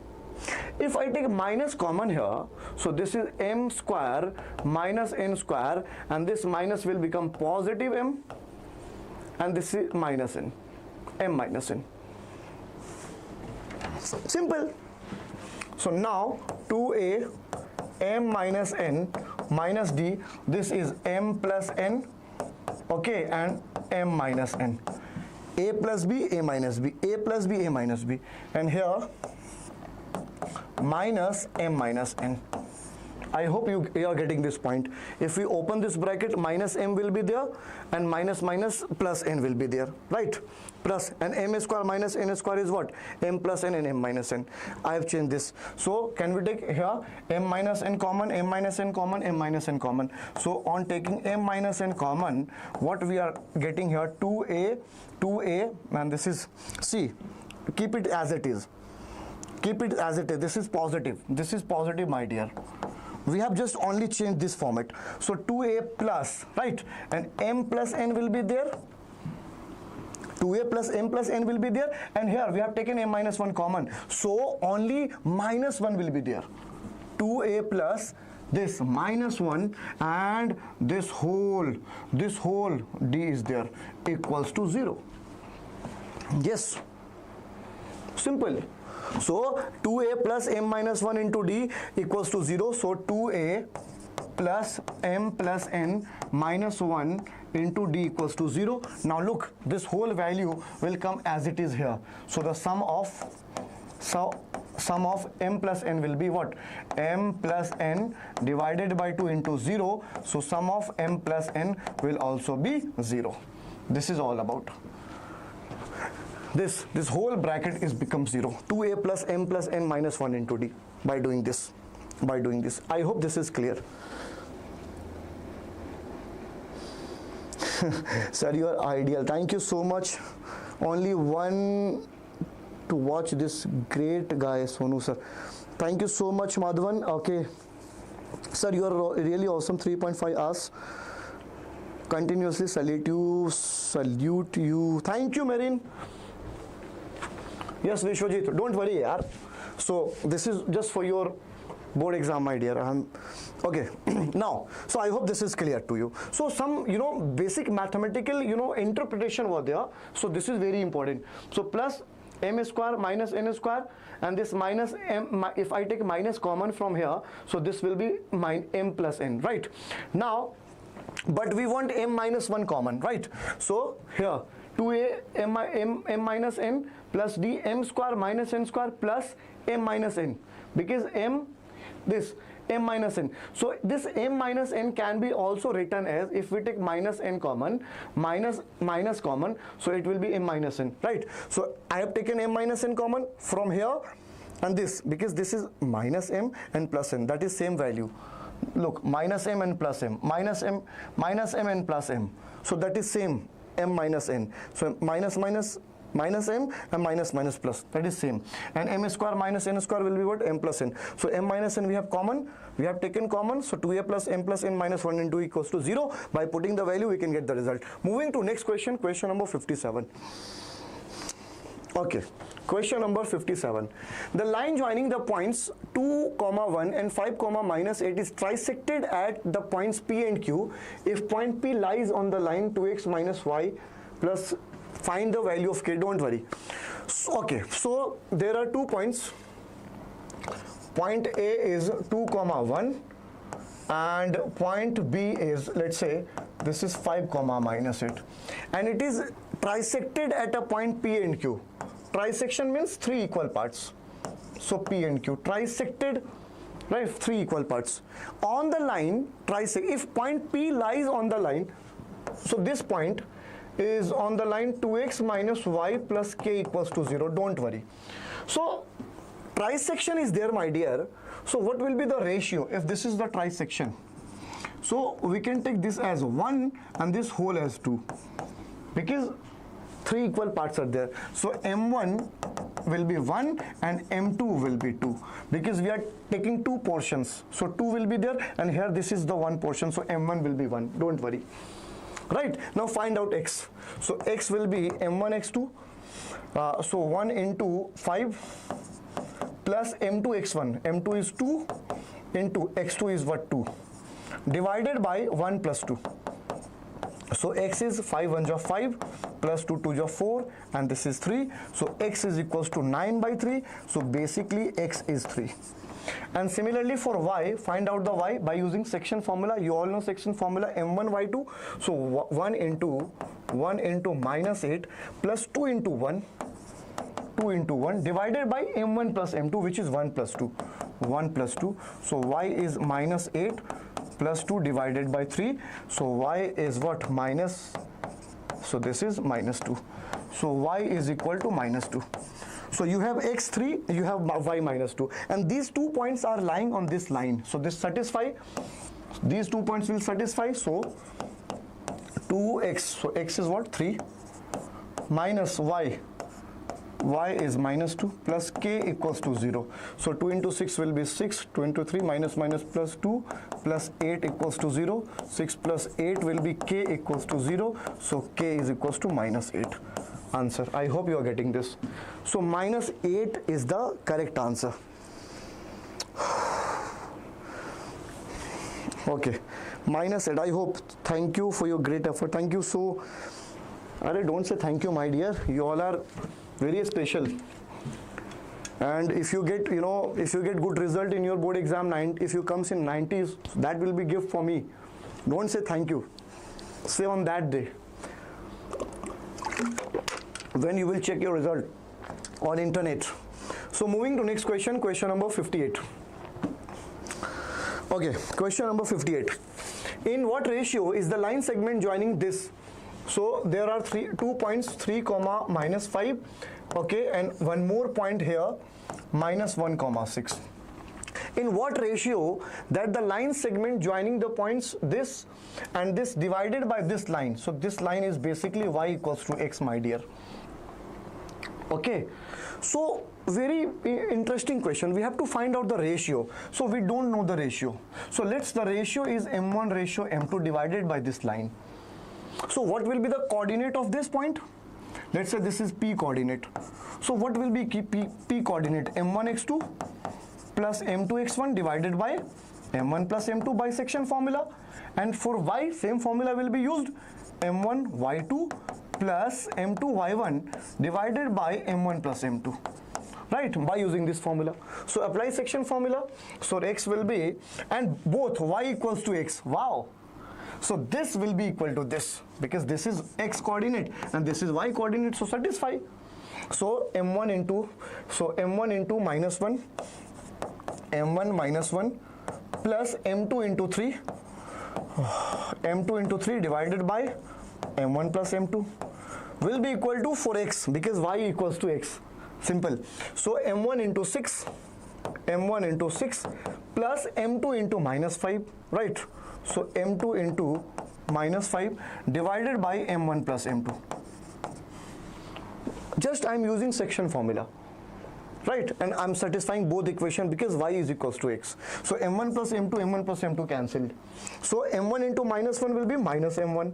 If I take minus common here, so this is m square minus n square, and this minus will become positive m, and this is minus n, m minus n. Simple. So now 2a m minus n minus d, this is m plus n, okay, and m minus n. A plus b, a minus b, a plus b, a minus b, and here minus m minus n. I hope you are getting this point. If we open this bracket, minus m will be there, and minus plus n will be there, right? Plus, and m square minus n square is what? M plus n and m minus n. I have changed this. So can we take here m minus n common, m minus n common, m minus n common? So on taking m minus n common, what we are getting here, 2a, and this is, see, keep it as it is. Keep it as it is. This is positive. This is positive, my dear. We have just only changed this format. So 2a plus, right? And m plus n will be there. 2a plus m plus n will be there, and here we have taken m minus 1 common, so only minus 1 will be there. 2a plus this minus 1 and this whole d is there equals to 0. Yes, simple. So 2a plus m minus 1 into d equals to 0. So 2a plus m plus n minus 1 into d equals to 0. Now look, this whole value will come as it is here. So the sum of m plus n will be what? M plus n divided by 2 into 0. So sum of m plus n will also be 0. This is all about. This whole bracket is becomes 0. 2a plus m plus n minus 1 into d by doing this. I hope this is clear. Sir, you are ideal. Thank you so much. Only one to watch this great guy, Sonu Sir. Thank you so much, Madhavan. Okay. Sir, you are really awesome. 3.5 hours. Continuously salute you. Thank you, Marin. Yes, Vishwajit. Don't worry, yaar. So, this is just for your board exam, my dear. Okay. Now, so I hope this is clear to you. So, some, basic mathematical, interpretation over there. So, this is very important. So, plus m square minus n square, and this minus m, if I take minus common from here, so this will be m plus n, right? Now, but we want m minus 1 common, right? So here 2a m minus n plus d m square minus n square plus m minus n, because m minus n. So this m minus n can be also written as, if we take minus n common, minus common, so it will be m minus n, right? So I have taken m minus n common from here and this, because this is minus m and plus n, that is same value. Look, minus m and plus m, minus m and plus m, so that is same, m minus n. So minus m and minus plus, that is same, and m square minus n square will be what? M plus n. So m minus n we have common, we have taken common, so 2a plus m plus n minus 1 into equals to 0. By putting the value we can get the result. Moving to next question, question number 57. Okay, question number 57. The line joining the points 2, 1 and 5, minus 8 is trisected at the points P and Q. If point P lies on the line 2x minus y plus, find the value of k. Don't worry. So, okay, so there are 2 points. Point A is 2, 1 and point B is, let's say, this is 5, minus 8, and it is trisected at a point P and Q. Trisection means 3 equal parts. So P and Q trisected, right? 3 equal parts. On the line, if point P lies on the line, so this point is on the line 2x minus y plus k equals to 0. Don't worry. So trisection is there, my dear. So what will be the ratio if this is the trisection? So we can take this as 1 and this whole as 2, because 3 equal parts are there. So m1 will be 1 and m2 will be 2, because we are taking 2 portions. So 2 will be there, and here this is the 1 portion, so m1 will be 1. Don't worry. Right, now find out x. So x will be m1 x2, so 1 into 5 plus m2 x1, m2 is 2 into x2 is what? 2, divided by 1 plus 2. So x is 5 1 is 5 plus 2 2 is 4, and this is 3. So x is equals to 9 by 3. So basically x is 3. And similarly for y, find out the y by using section formula. You all know section formula, m1 y2. So 1 into minus 8 plus 2 into 1 divided by m1 plus m2, which is 1 plus 2. So y is minus 8 plus 2 divided by 3. So y is what? Minus, so this is minus 2. So y is equal to minus 2. So you have x3, you have y minus 2, and these 2 points are lying on this line. So this satisfy, these 2 points will satisfy. So 2x, so x is what? 3 minus y is minus 2 plus k equals to 0. So 2 into 6 will be 6, 2 into 3 minus plus 2 plus 8 equals to 0. 6 plus 8 will be k equals to 0. So k is equals to minus 8. answer. I hope you are getting this. So minus 8 is the correct answer. Okay, minus 8. I hope. Thank you for your great effort. Thank you. So, don't say thank you, my dear. You all are very special. And if you get, if you get good result in your board exam, if you comes in 90s, that will be gift for me. Don't say thank you. Say on that day, when you will check your result on internet. So moving to next question, question number 58. Okay, question number 58. In what ratio is the line segment joining this? So there are 2 points, 3 comma minus 5. Okay, and one more point here, minus 1 comma 6. In what ratio that the line segment joining the points this and this divided by this line? So this line is basically y equals to x, my dear. Okay, so very interesting question. We have to find out the ratio. So we don't know the ratio. So the ratio is m1 ratio m2 divided by this line. So what will be the coordinate of this point? Let's say this is p coordinate. So what will be p coordinate? m1x2 plus m2x1 divided by m1 plus m2 bisection formula. And for y, same formula will be used, m1y2 plus m2y1 divided by m1 plus m2, right, by using this formula. So apply section formula. So x will be, and both y equals to x. Wow. So this will be equal to this, because this is x coordinate and this is y coordinate, so satisfy. So m1 into minus 1, m1 minus 1 plus m2 into 3, m2 into 3 divided by m1 plus m2 will be equal to 4x, because y equals to x. Simple. So m1 into 6 plus m2 into minus 5, right? So m2 into minus 5 divided by m1 plus m2. Just I am using section formula, right? And I am satisfying both equation because y is equals to x. So m1 plus m2 cancelled. So m1 into minus 1 will be minus m1.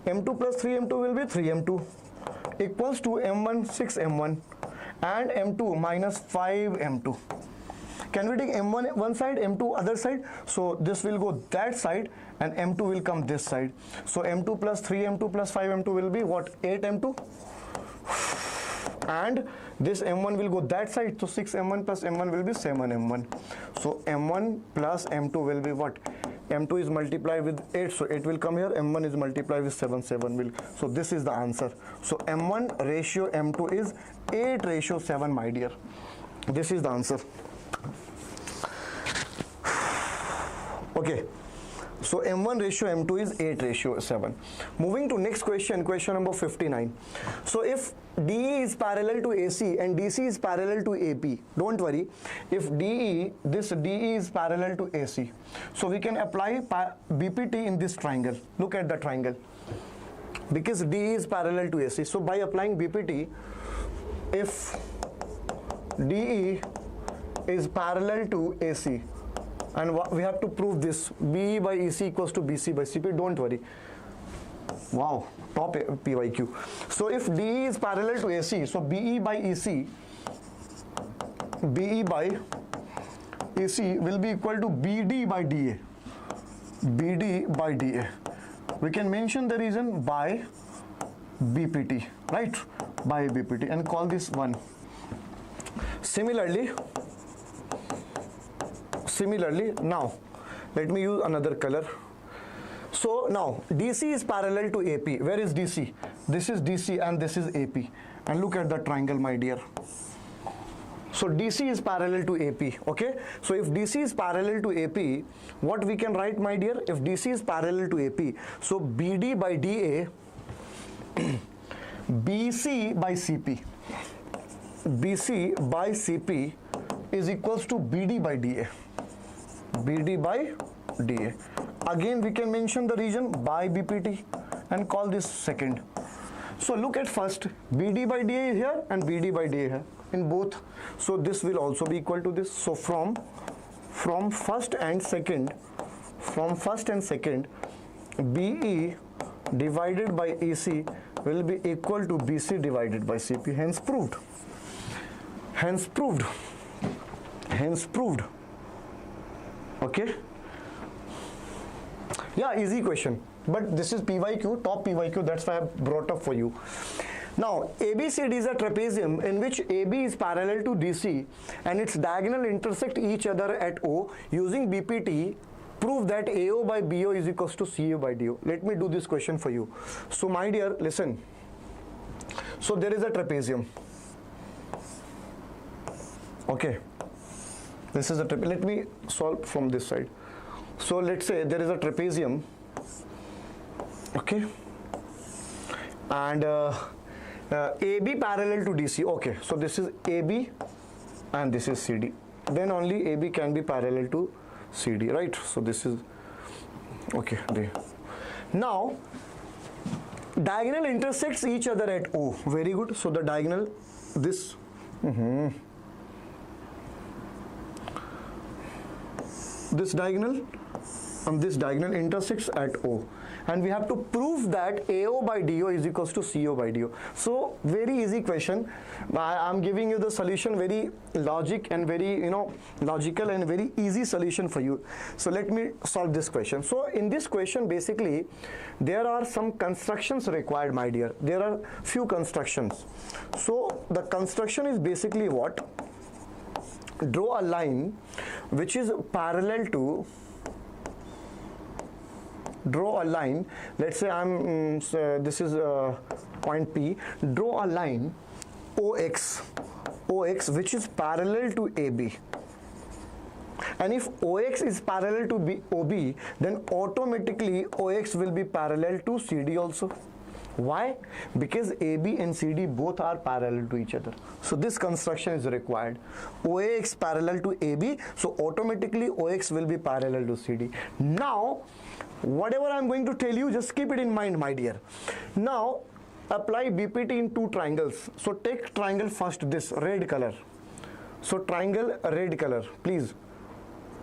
m2 plus 3m2 will be 3m2 equals to m1 6m1 and m2 minus 5m2. Can we take m1 one side, m2 other side? So this will go that side and m2 will come this side. So m2 plus 3m2 plus 5m2 will be what? 8m2. And this m1 will go that side. So 6m1 plus m1 will be 7m1. So m1 plus m2 will be what? m2 is multiplied with 8, so 8 will come here. m1 is multiplied with 7, 7 will. So this is the answer. So m1 ratio m2 is 8 ratio 7, my dear. This is the answer. Okay, so m1 ratio m2 is 8 ratio 7. Moving to next question, question number 59. So if DE is parallel to AC and DC is parallel to AP, don't worry, if this DE is parallel to AC, so we can apply BPT in this triangle. Look at the triangle, because DE is parallel to AC. So by applying BPT, if DE is parallel to AC, and we have to prove this, BE by EC equals to BC by CP, don't worry. Wow, top PYQ. So if DE is parallel to AC, so BE by EC will be equal to BD by DA. BD by DA. We can mention the reason by BPT, right? By BPT, and call this 1. Similarly, now let me use another color. So now DC is parallel to AP. Where is DC? This is DC and this is AP. And look at the triangle, my dear. So DC is parallel to AP. Okay. So if DC is parallel to AP, what we can write, my dear? If DC is parallel to AP, so BD by DA, BC by CP. BC by CP is equals to BD by DA. BD by DA. Again we can mention the region by BPT and call this second. So look at first, BD by DA here and BD by DA here in both. So this will also be equal to this. So from first and second, BE divided by AC will be equal to BC divided by CP. Hence proved. Hence proved. Hence proved. Okay. Yeah, easy question. But this is PYQ, top PYQ. That's why I brought up for you. Now, ABCD is a trapezium in which AB is parallel to DC and its diagonal intersect each other at O. Using BPT, prove that AO by BO is equals to CO by DO. Let me do this question for you. So, my dear, listen. So, there is a trapezium. Okay. This is a trapezium. Let me solve from this side. So, let's say there is a trapezium. Okay. And AB parallel to DC. Okay, so this is AB and this is CD. Then only AB can be parallel to CD, right? So this is okay. Now diagonal intersects each other at O. Very good. So the diagonal, this. This diagonal and this diagonal intersects at O. And we have to prove that AO by DO is equals to CO by DO. So very easy question. I'm giving you the solution, very logic and very logical and very easy solution for you. So let me solve this question. So in this question basically there are some constructions required, my dear. There are few constructions. So the construction is basically what? Draw a line which is parallel to, draw a line, let's say this is point P, draw a line OX which is parallel to AB, and if OX is parallel to OB, then automatically OX will be parallel to CD also. Why? Because AB and CD both are parallel to each other. So this construction is required. OX parallel to AB, so automatically OX will be parallel to CD. Now, whatever I'm going to tell you, just keep it in mind, my dear. Now, apply BPT in two triangles. So take triangle first, this red color. So triangle red color, please.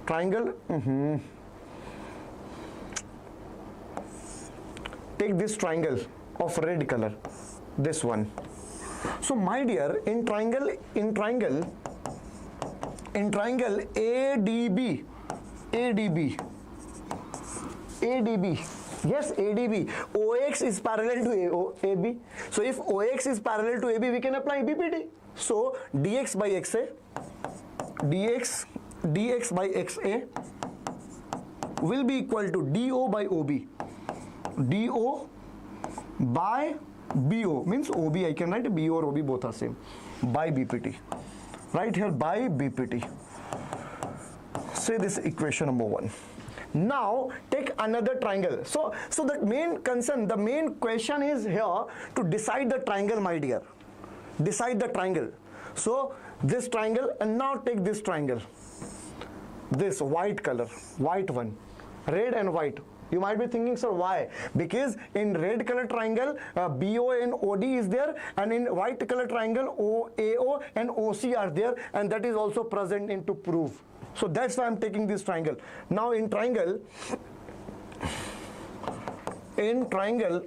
Triangle. Take this triangle of red color, this one. So my dear, in triangle ADB, yes, ADB, OX is parallel to AB. So if OX is parallel to AB, we can apply BPT. So dx by XA, dx by XA will be equal to DO by OB, DO by BO, means OB, I can write BO or OB, both are same, by BPT. Right here, by BPT. Say this equation number 1. Now take another triangle. So the main concern, the main question is here to decide the triangle, my dear. Decide the triangle. So this triangle, and now take this triangle. This white color, white one, red and white. You might be thinking, sir, why? Because in red color triangle, BO and OD is there, and in white color triangle, AO and OC are there, and that is also present in to prove. So that's why I'm taking this triangle. Now in triangle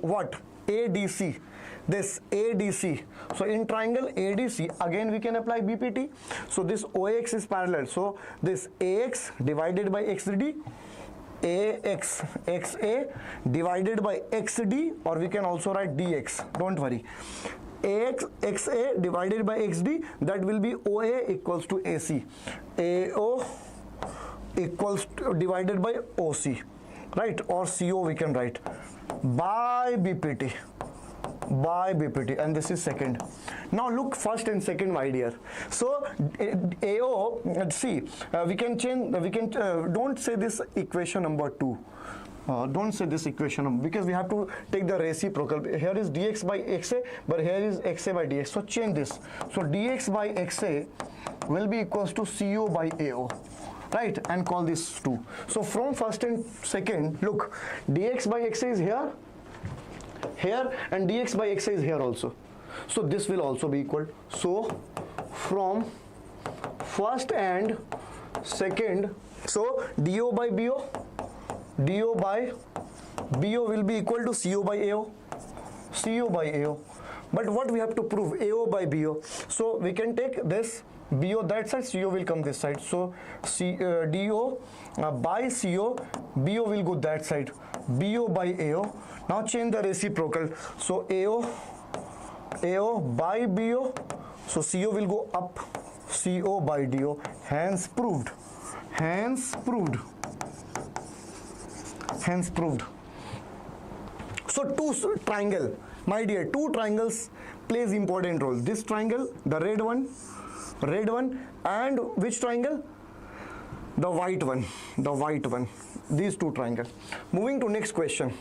what? ADC. This ADC. So in triangle ADC, again we can apply BPT. So this OX is parallel. So this AX divided by XD, AX XA divided by XD, or we can also write DX. Don't worry. AX XA divided by XD, that will be OA equals to AC. AO equals to, divided by OC, right? Or CO we can write, by BPT. By BPT, and this is second. Now look first and second, my dear. So AO, see, we can change, don't say this equation number 2. Don't say this equation because we have to take the reciprocal. Here is dx by xa, but here is xa by dx. So change this. So dx by xa will be equals to co by ao, right? And call this 2. So from first and second, look, dx by xa is here, and dx by xa is here also. So this will also be equal. So from first and second, so do by bo will be equal to co by ao. CO by AO. But what we have to prove? AO by BO. So we can take this BO that side, CO will come this side. So DO by CO, BO will go that side. BO by AO. Now change the reciprocal. So AO by BO. So CO will go up. CO by DO. Hence proved. Hence proved. Hence proved. So two triangle, my dear, two triangles plays important role. This triangle, the red one, and which triangle? The white one, these two triangles. Moving to next question.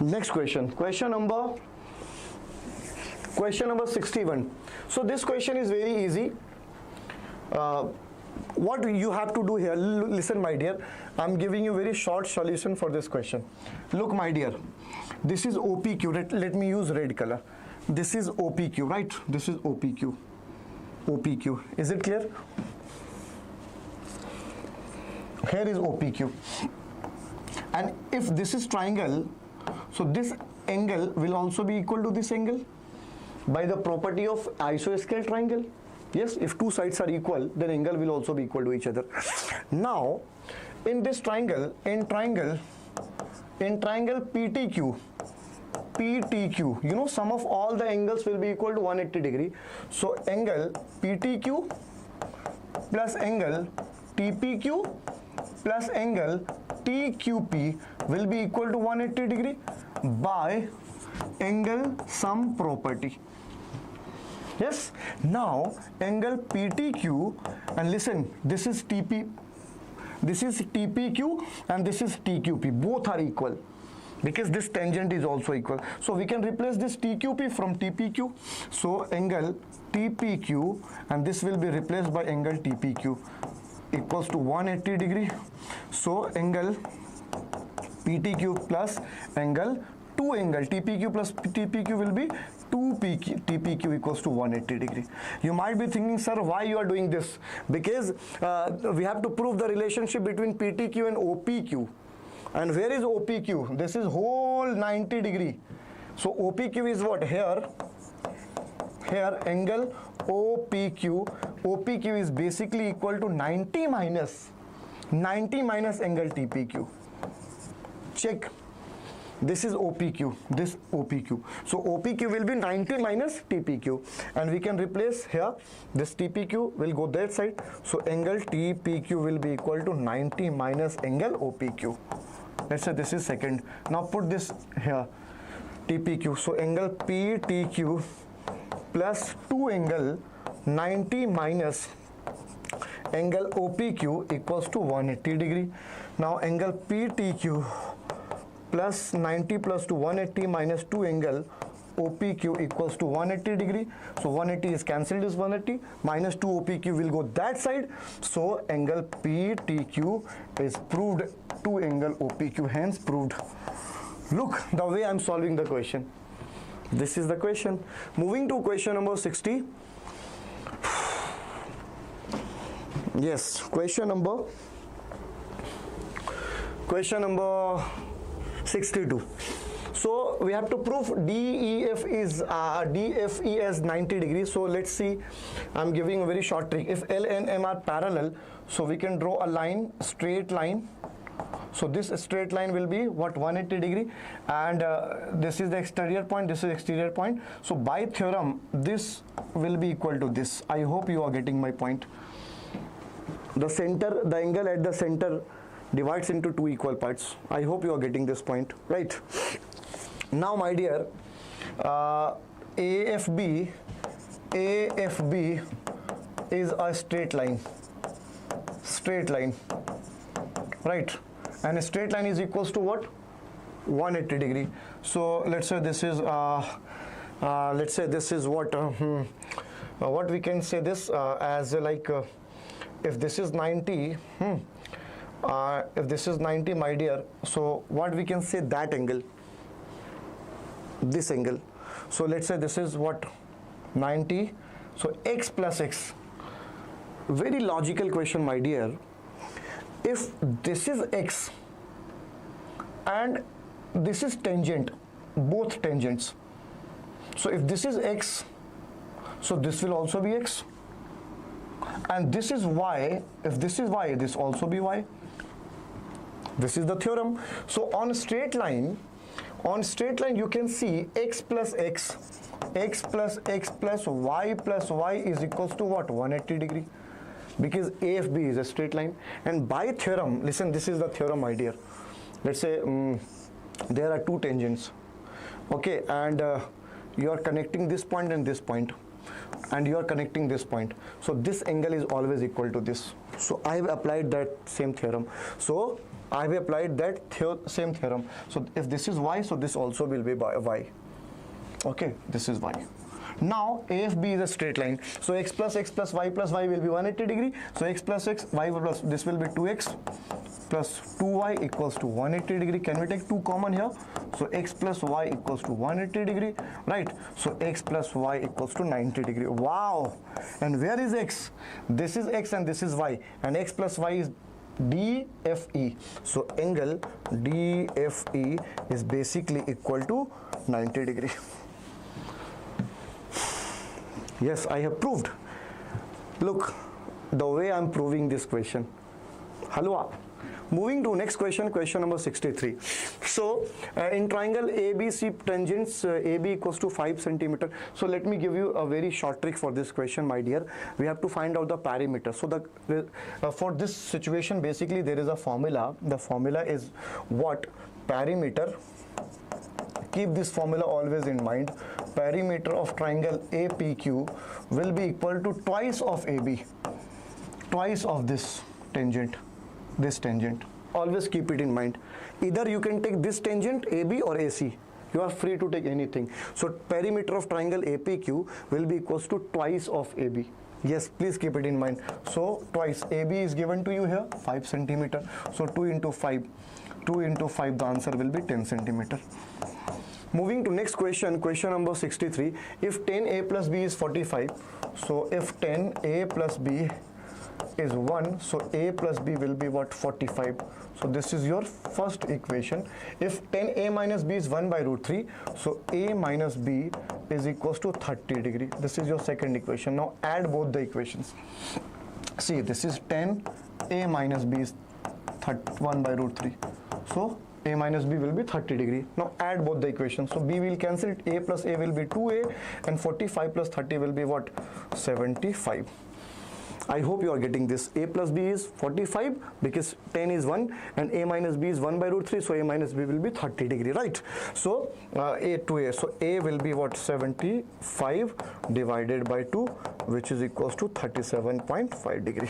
Next question, question number 61. So this question is very easy. What you have to do here, listen my dear, I'm giving you very short solution for this question. Look my dear, this is OPQ, let me use red color. This is OPQ, right? This is OPQ. OPQ, is it clear? Here is OPQ. And if this is triangle, so this angle will also be equal to this angle by the property of isosceles triangle. Yes, if two sides are equal, then angle will also be equal to each other. Now, in this triangle, in triangle PTQ, you know, sum of all the angles will be equal to 180 degree. So angle PTQ plus angle TPQ plus angle TQP will be equal to 180 degree by angle sum property. Yes, now angle PTQ, and listen, this is TPQ and this is TQP, both are equal because this tangent is also equal. So we can replace this TQP from TPQ. So angle TPQ, and this will be replaced by angle TPQ, equals to 180 degree. So angle PTQ plus angle, two angle TPQ plus TPQ will be 2 TPQ equals to 180 degree. You might be thinking, sir, why you are doing this? Because we have to prove the relationship between PTQ and OPQ. And where is OPQ? This is whole 90 degree. So OPQ is what? Here angle OPQ. OPQ is basically equal to 90 minus angle TPQ. Check. This is OPQ, this OPQ. So OPQ will be 90 minus TPQ. And we can replace here, this TPQ will go that side. So angle TPQ will be equal to 90 minus angle OPQ. Let's say this is second. Now put this here, TPQ. So angle PTQ plus 2 angle 90 minus angle OPQ equals to 180 degree. Now angle PTQ plus 90 plus to 180 minus 2 angle OPQ equals to 180 degree. So 180 is cancelled, is 180, minus 2 OPQ will go that side. So angle PTQ is proved, 2 angle OPQ, hence proved. Look the way I am solving the question. This is the question. Moving to question number 60. Yes, question number 62. So we have to prove DFE as 90 degrees. So let's see, I'm giving a very short trick. If L and M are parallel, so we can draw a line, straight line. So this straight line will be what? 180 degree, and this is the exterior point, this is exterior point. So by theorem, this will be equal to this. I hope you are getting my point. The center, the angle at the center divides into two equal parts. I hope you are getting this point, right? Now my dear, AFB is a straight line, right? And a straight line is equals to what? 180 degree. So let's say this is what we can say this as like if this is 90, if this is 90, my dear, so what we can say, that angle, this angle. So let's say this is what? 90. So x plus x. Very logical question, my dear. If this is x and this is tangent, both tangents. So if this is x, so this will also be x, and this is y. If this is y, this also be y. This is the theorem. So on straight line, you can see x plus x, x plus x plus y is equals to what? 180 degree, because AFB is a straight line. And by theorem, listen, this is the theorem idea. Let's say there are two tangents, okay, and you are connecting this point and this point, and you are connecting this point. So this angle is always equal to this. So I have applied that same theorem. So I have applied that same theorem. So if this is y, so this also will be y. Okay, this is y. Now AFB is a straight line. So x plus y will be 180 degree. So x plus x, y plus this will be 2x plus 2y equals to 180 degree. Can we take 2 common here? So x plus y equals to 180 degree, right? So x plus y equals to 90 degree. Wow! And where is x? This is x and this is y. And x plus y is DFE. So angle DFE is basically equal to 90 degree. Yes, I have proved. Look, the way I'm proving this question. Halwa. Moving to next question, question number 63. So, in triangle ABC tangents AB equals to 5 centimeter. So, let me give you a very short trick for this question, my dear. We have to find out the perimeter. So, for this situation, basically there is a formula. The formula is what? Perimeter. Keep this formula always in mind. Perimeter of triangle APQ will be equal to twice of AB, twice of this tangent. Always keep it in mind. Either you can take this tangent AB or AC. You are free to take anything. So perimeter of triangle APQ will be equals to twice of AB. Yes, please keep it in mind. So twice AB is given to you here 5 centimeter. So 2 into 5, the answer will be 10 centimeter. Moving to next question, question number 63. If 10A plus B is 45, so if 10A plus B is 1, so A plus B will be what? 45. So this is your first equation. If 10A minus B is 1 by root 3, so A minus B is equals to 30 degree. This is your second equation. Now add both the equations. See, this is 10A minus B is 1 by root 3. So A minus B will be 30 degree. Now add both the equations. So B will cancel it. A plus A will be 2A, and 45 plus 30 will be what? 75. I hope you are getting this. A plus B is 45 because 10 is 1 and A minus B is 1 by root 3. So A minus B will be 30 degree, right? So A to A. So A will be what? 75 divided by 2, which is equals to 37.5 degree.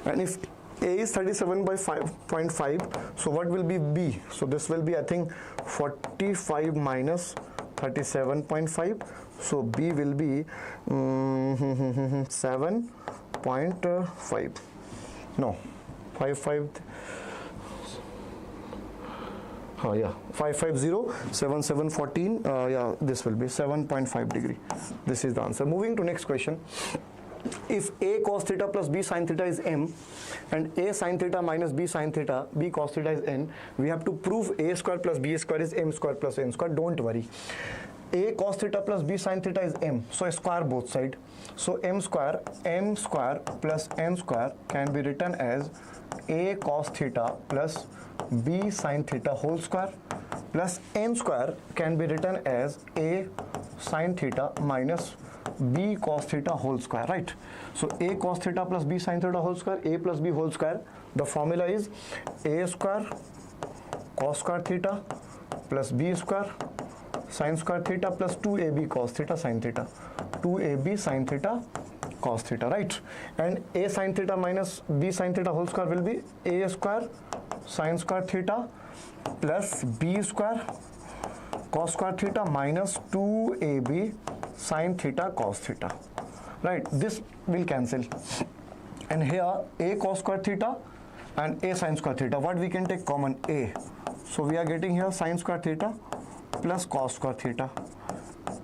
And if A is 37 by 5.5, so what will be B? So this will be, I think, 45 minus 37.5. So B will be 7.5. No, 55. Yeah, 550, 7714. Yeah, this will be 7.5 degree. This is the answer. Moving to next question. If A cos theta plus B sin theta is M, and A sin theta minus B sin theta, B cos theta is N, we have to prove A square plus B square is M square plus N square. Don't worry. A cos theta plus B sin theta is M, so square both side. So M square plus N square can be written as A cos theta plus B sin theta whole square plus N square can be written as A sin theta minus B cos theta whole square, right? So A cos theta plus B sin theta whole square, A plus B whole square. The formula is A square cos square theta plus B square sin square theta plus 2AB cos theta sin theta. 2AB sin theta cos theta, right? And A sin theta minus B sin theta whole square will be A square sin square theta plus B square cos square theta minus 2AB sin theta cos theta, right? This will cancel, and here A cos square theta and A sin square theta, what we can take common? A. So we are getting here sin square theta plus cos square theta,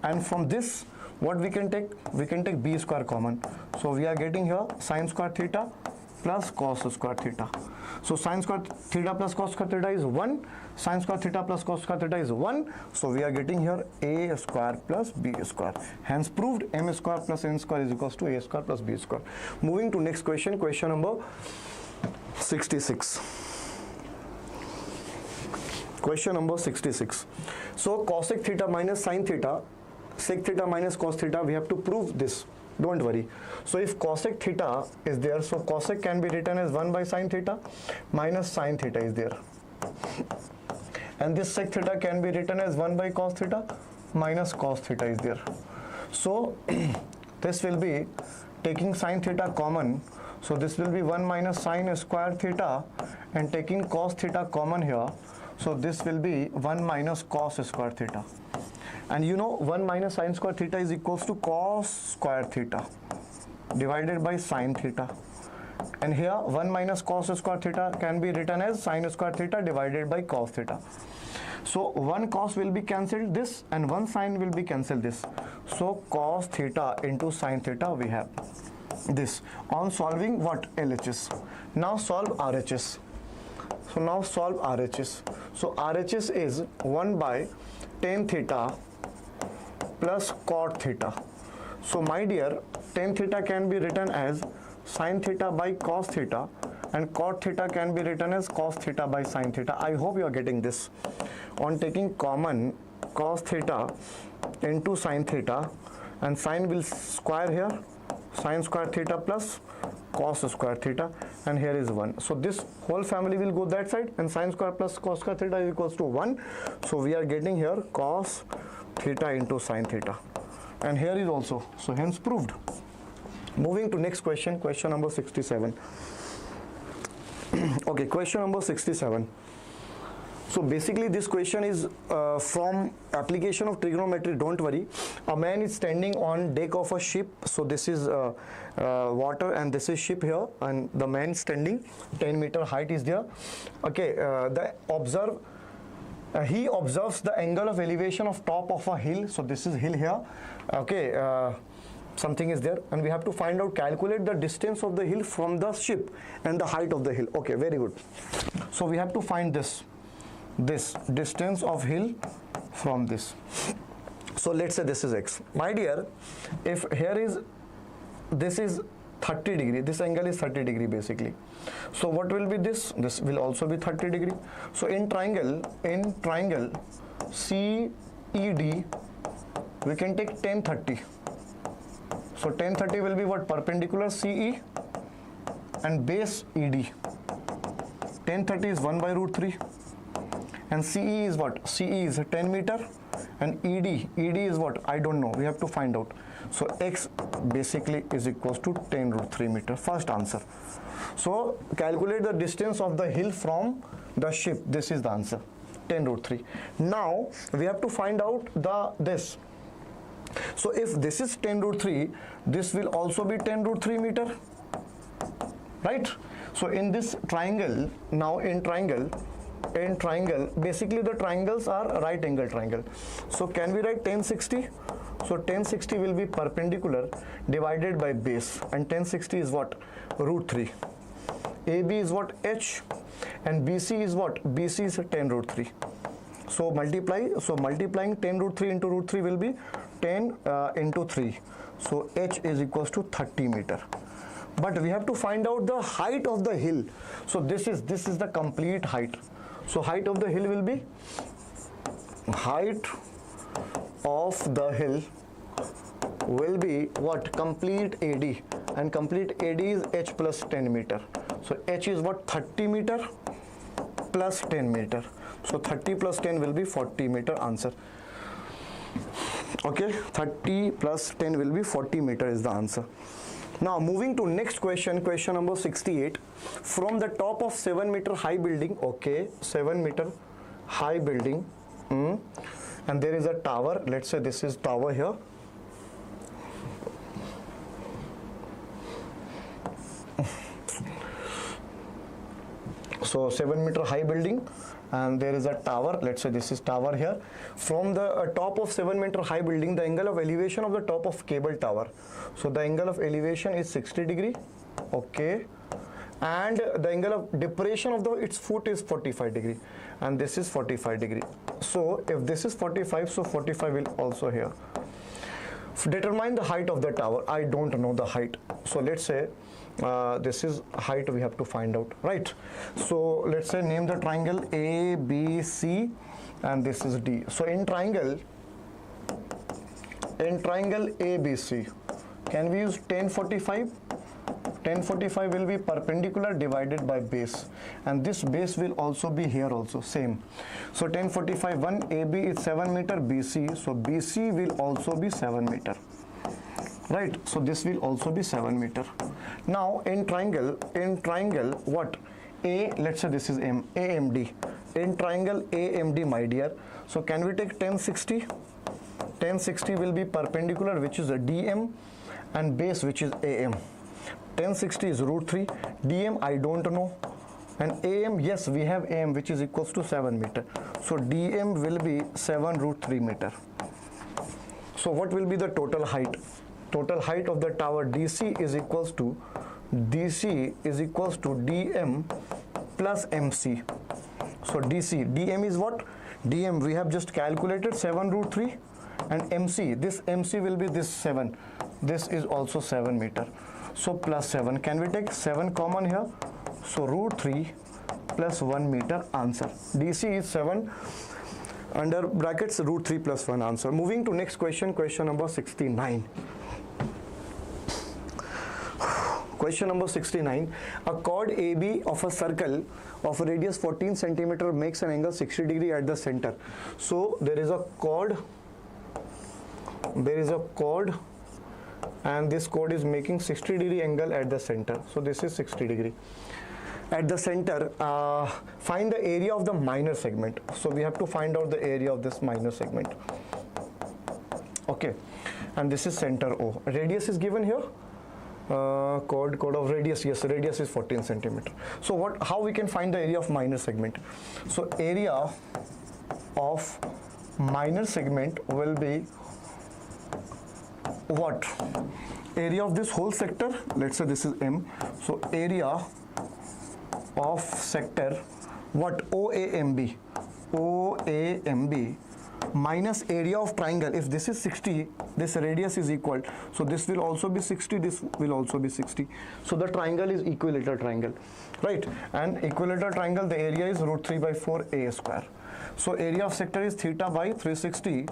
and from this what we can take? We can take B square common. So we are getting here sin square theta plus cos square theta. So sin square theta plus cos square theta is 1. Sin square theta plus cos square theta is 1. So we are getting here a square plus b square. Hence proved m square plus n square is equals to a square plus b square. Moving to next question, question number 66. Question number 66. So cosec theta minus sin theta, sec theta minus cos theta, we have to prove this. Don't worry. So if cosec theta is there, so cosec can be written as 1 by sin theta minus sin theta is there. And this sec theta can be written as 1 by cos theta minus cos theta is there. So this will be taking sin theta common. So this will be 1 minus sin square theta, and taking cos theta common here. So this will be 1 minus cos square theta. And you know 1 minus sin square theta is equals to cos square theta divided by sin theta. And here 1 minus cos square theta can be written as sin square theta divided by cos theta. So one cos will be cancelled this, and one sin will be cancelled this. So cos theta into sin theta we have this. On solving what? LHS. Now solve RHS. So now solve RHS. So RHS is 1 by tan theta plus cot theta. So my dear, tan theta can be written as sin theta by cos theta, and cot theta can be written as cos theta by sin theta. I hope you are getting this. On taking common cos theta into sin theta, and sin will square here, sin square theta plus cos square theta, and here is 1. So this whole family will go that side, and sin square plus cos square theta is equals to 1. So we are getting here cos theta into sin theta, and here is also, so hence proved. Moving to next question, question number 67. Okay, question number 67. So basically this question is from application of trigonometry. Don't worry, a man is standing on deck of a ship. So this is water and this is ship here, and the man standing 10-meter height is there. Okay, he observes the angle of elevation of top of a hill. So this is hill here. Okay, something is there, and we have to find out, calculate the distance of the hill from the ship and the height of the hill. Okay, very good. So we have to find this distance of hill from this. So let's say this is x. My dear, if here is, this is 30 degree, this angle is 30 degree basically. So what will be this? This will also be 30 degree. So in triangle CED, we can take tan 30. So tan 30 will be what? Perpendicular CE and base ED. Tan 30 is 1 by root 3. And CE is what? CE is 10 meter, and ED is what? I don't know. We have to find out. So x basically is equals to 10 root 3 meter. First answer. So calculate the distance of the hill from the ship. This is the answer. 10 root 3. Now we have to find out this. So if this is 10 root 3, this will also be 10 root 3 meter, right? So in this triangle, now in triangle, basically the triangles are right angle triangle. So can we write 1060? So 1060 will be perpendicular divided by base, and 1060 is what? Root 3. AB is what? H, and BC is what? BC is 10 root 3. So multiplying 10 root 3 into root 3 will be 10 into 3. So H is equals to 30 meter. But we have to find out the height of the hill. So this is the complete height. So height of the hill will be, height of the hill will be what? Complete AD, and complete AD is H plus 10 meter. So H is what? 30 meter plus 10 meter. So 30 plus 10 will be 40 meter. Answer. Okay, 30 plus 10 will be 40 meter is the answer. Now moving to next question, question number 68. From the top of 7 meter high building, okay, 7 meter high building, and there is a tower. Let's say this is tower here. So 7 meter high building, and there is a tower. Let's say this is tower here. From the top of 7 meter high building, the angle of elevation of the top of cable tower. So the angle of elevation is 60 degree. Okay. and the angle of depression of its foot is 45 degree, and this is 45 degree. So if this is 45, so 45 will also here. Determine the height of the tower. I don't know the height, so let's say this is height we have to find out, right? So let's say name the triangle ABC, and this is D. So in triangle ABC, can we use 1045? 1045 will be perpendicular divided by base, and this base will also be here also same. So 1045, 1 AB is 7 meter, BC, so BC will also be 7 meter, right? So this will also be 7 meter. Now in triangle what? A, let's say this is M, AMD. In triangle AMD, my dear, so can we take 1060? 1060 will be perpendicular, which is a DM, and base, which is AM. 1060 is root 3, DM I don't know, and AM, yes, we have AM, which is equals to 7 meter. So DM will be 7 root 3 meter. So what will be the total height? Total height of the tower DC is equals to DM plus MC. So DM is what? DM we have just calculated 7 root 3, and MC, this MC will be this 7. This is also 7 meter. So plus 7. Can we take 7 common here? So root 3 plus 1 meter, answer. DC is 7, under brackets root 3 plus 1, answer. Moving to next question, question number 69. Question number 69. A chord AB of a circle of a radius 14 centimeter makes an angle 60 degree at the center. So there is a chord, and this chord is making 60 degree angle at the center. So this is 60 degree at the center. Find the area of the minor segment. So we have to find out the area of this minor segment. Okay, and this is center O. Radius is given here. Chord of radius, yes, radius is 14 centimeter. So how we can find the area of minor segment? So area of minor segment will be what? Area of this whole sector, let's say this is M. So area of sector, what? OAMB minus area of triangle. If this is 60, this radius is equal, so this will also be 60, this will also be 60. So the triangle is equilateral triangle, right? And equilateral triangle, the area is root 3 by 4 A square. So area of sector is theta by 360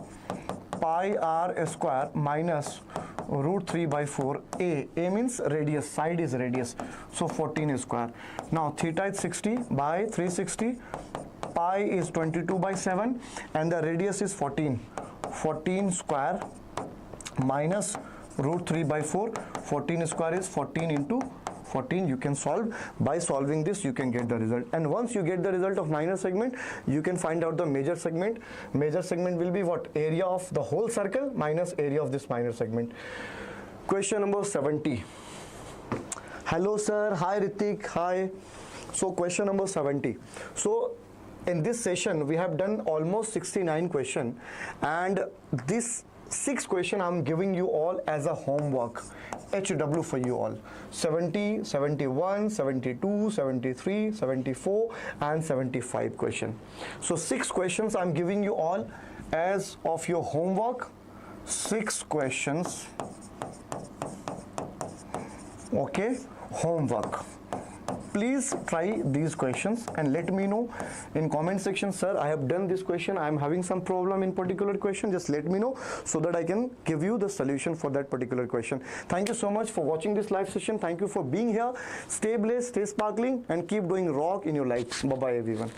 pi r square minus root 3 by 4 A. A means radius, side is radius, so 14 square. Now theta is 60 by 360, pi is 22 by 7, and the radius is 14 square minus root 3 by 4. 14 square is 14 into 14. You can solve. By solving this, you can get the result. And once you get the result of minor segment, you can find out the major segment. Major segment will be what? Area of the whole circle minus area of this minor segment. Question number 70. Hello sir. Hi Ritik. Hi. So question number 70. So in this session, we have done almost 69 questions, and this 6 question I'm giving you all as a homework, HW for you all. 70, 71, 72, 73, 74 and 75 question. So 6 questions I'm giving you all as of your homework. 6 questions. Okay, homework. Please try these questions and let me know in comment section, sir, I have done this question, I am having some problem in particular question. Just let me know so that I can give you the solution for that particular question. Thank you so much for watching this live session. Thank you for being here. Stay blessed, stay sparkling, and keep doing rock in your life. Bye bye everyone.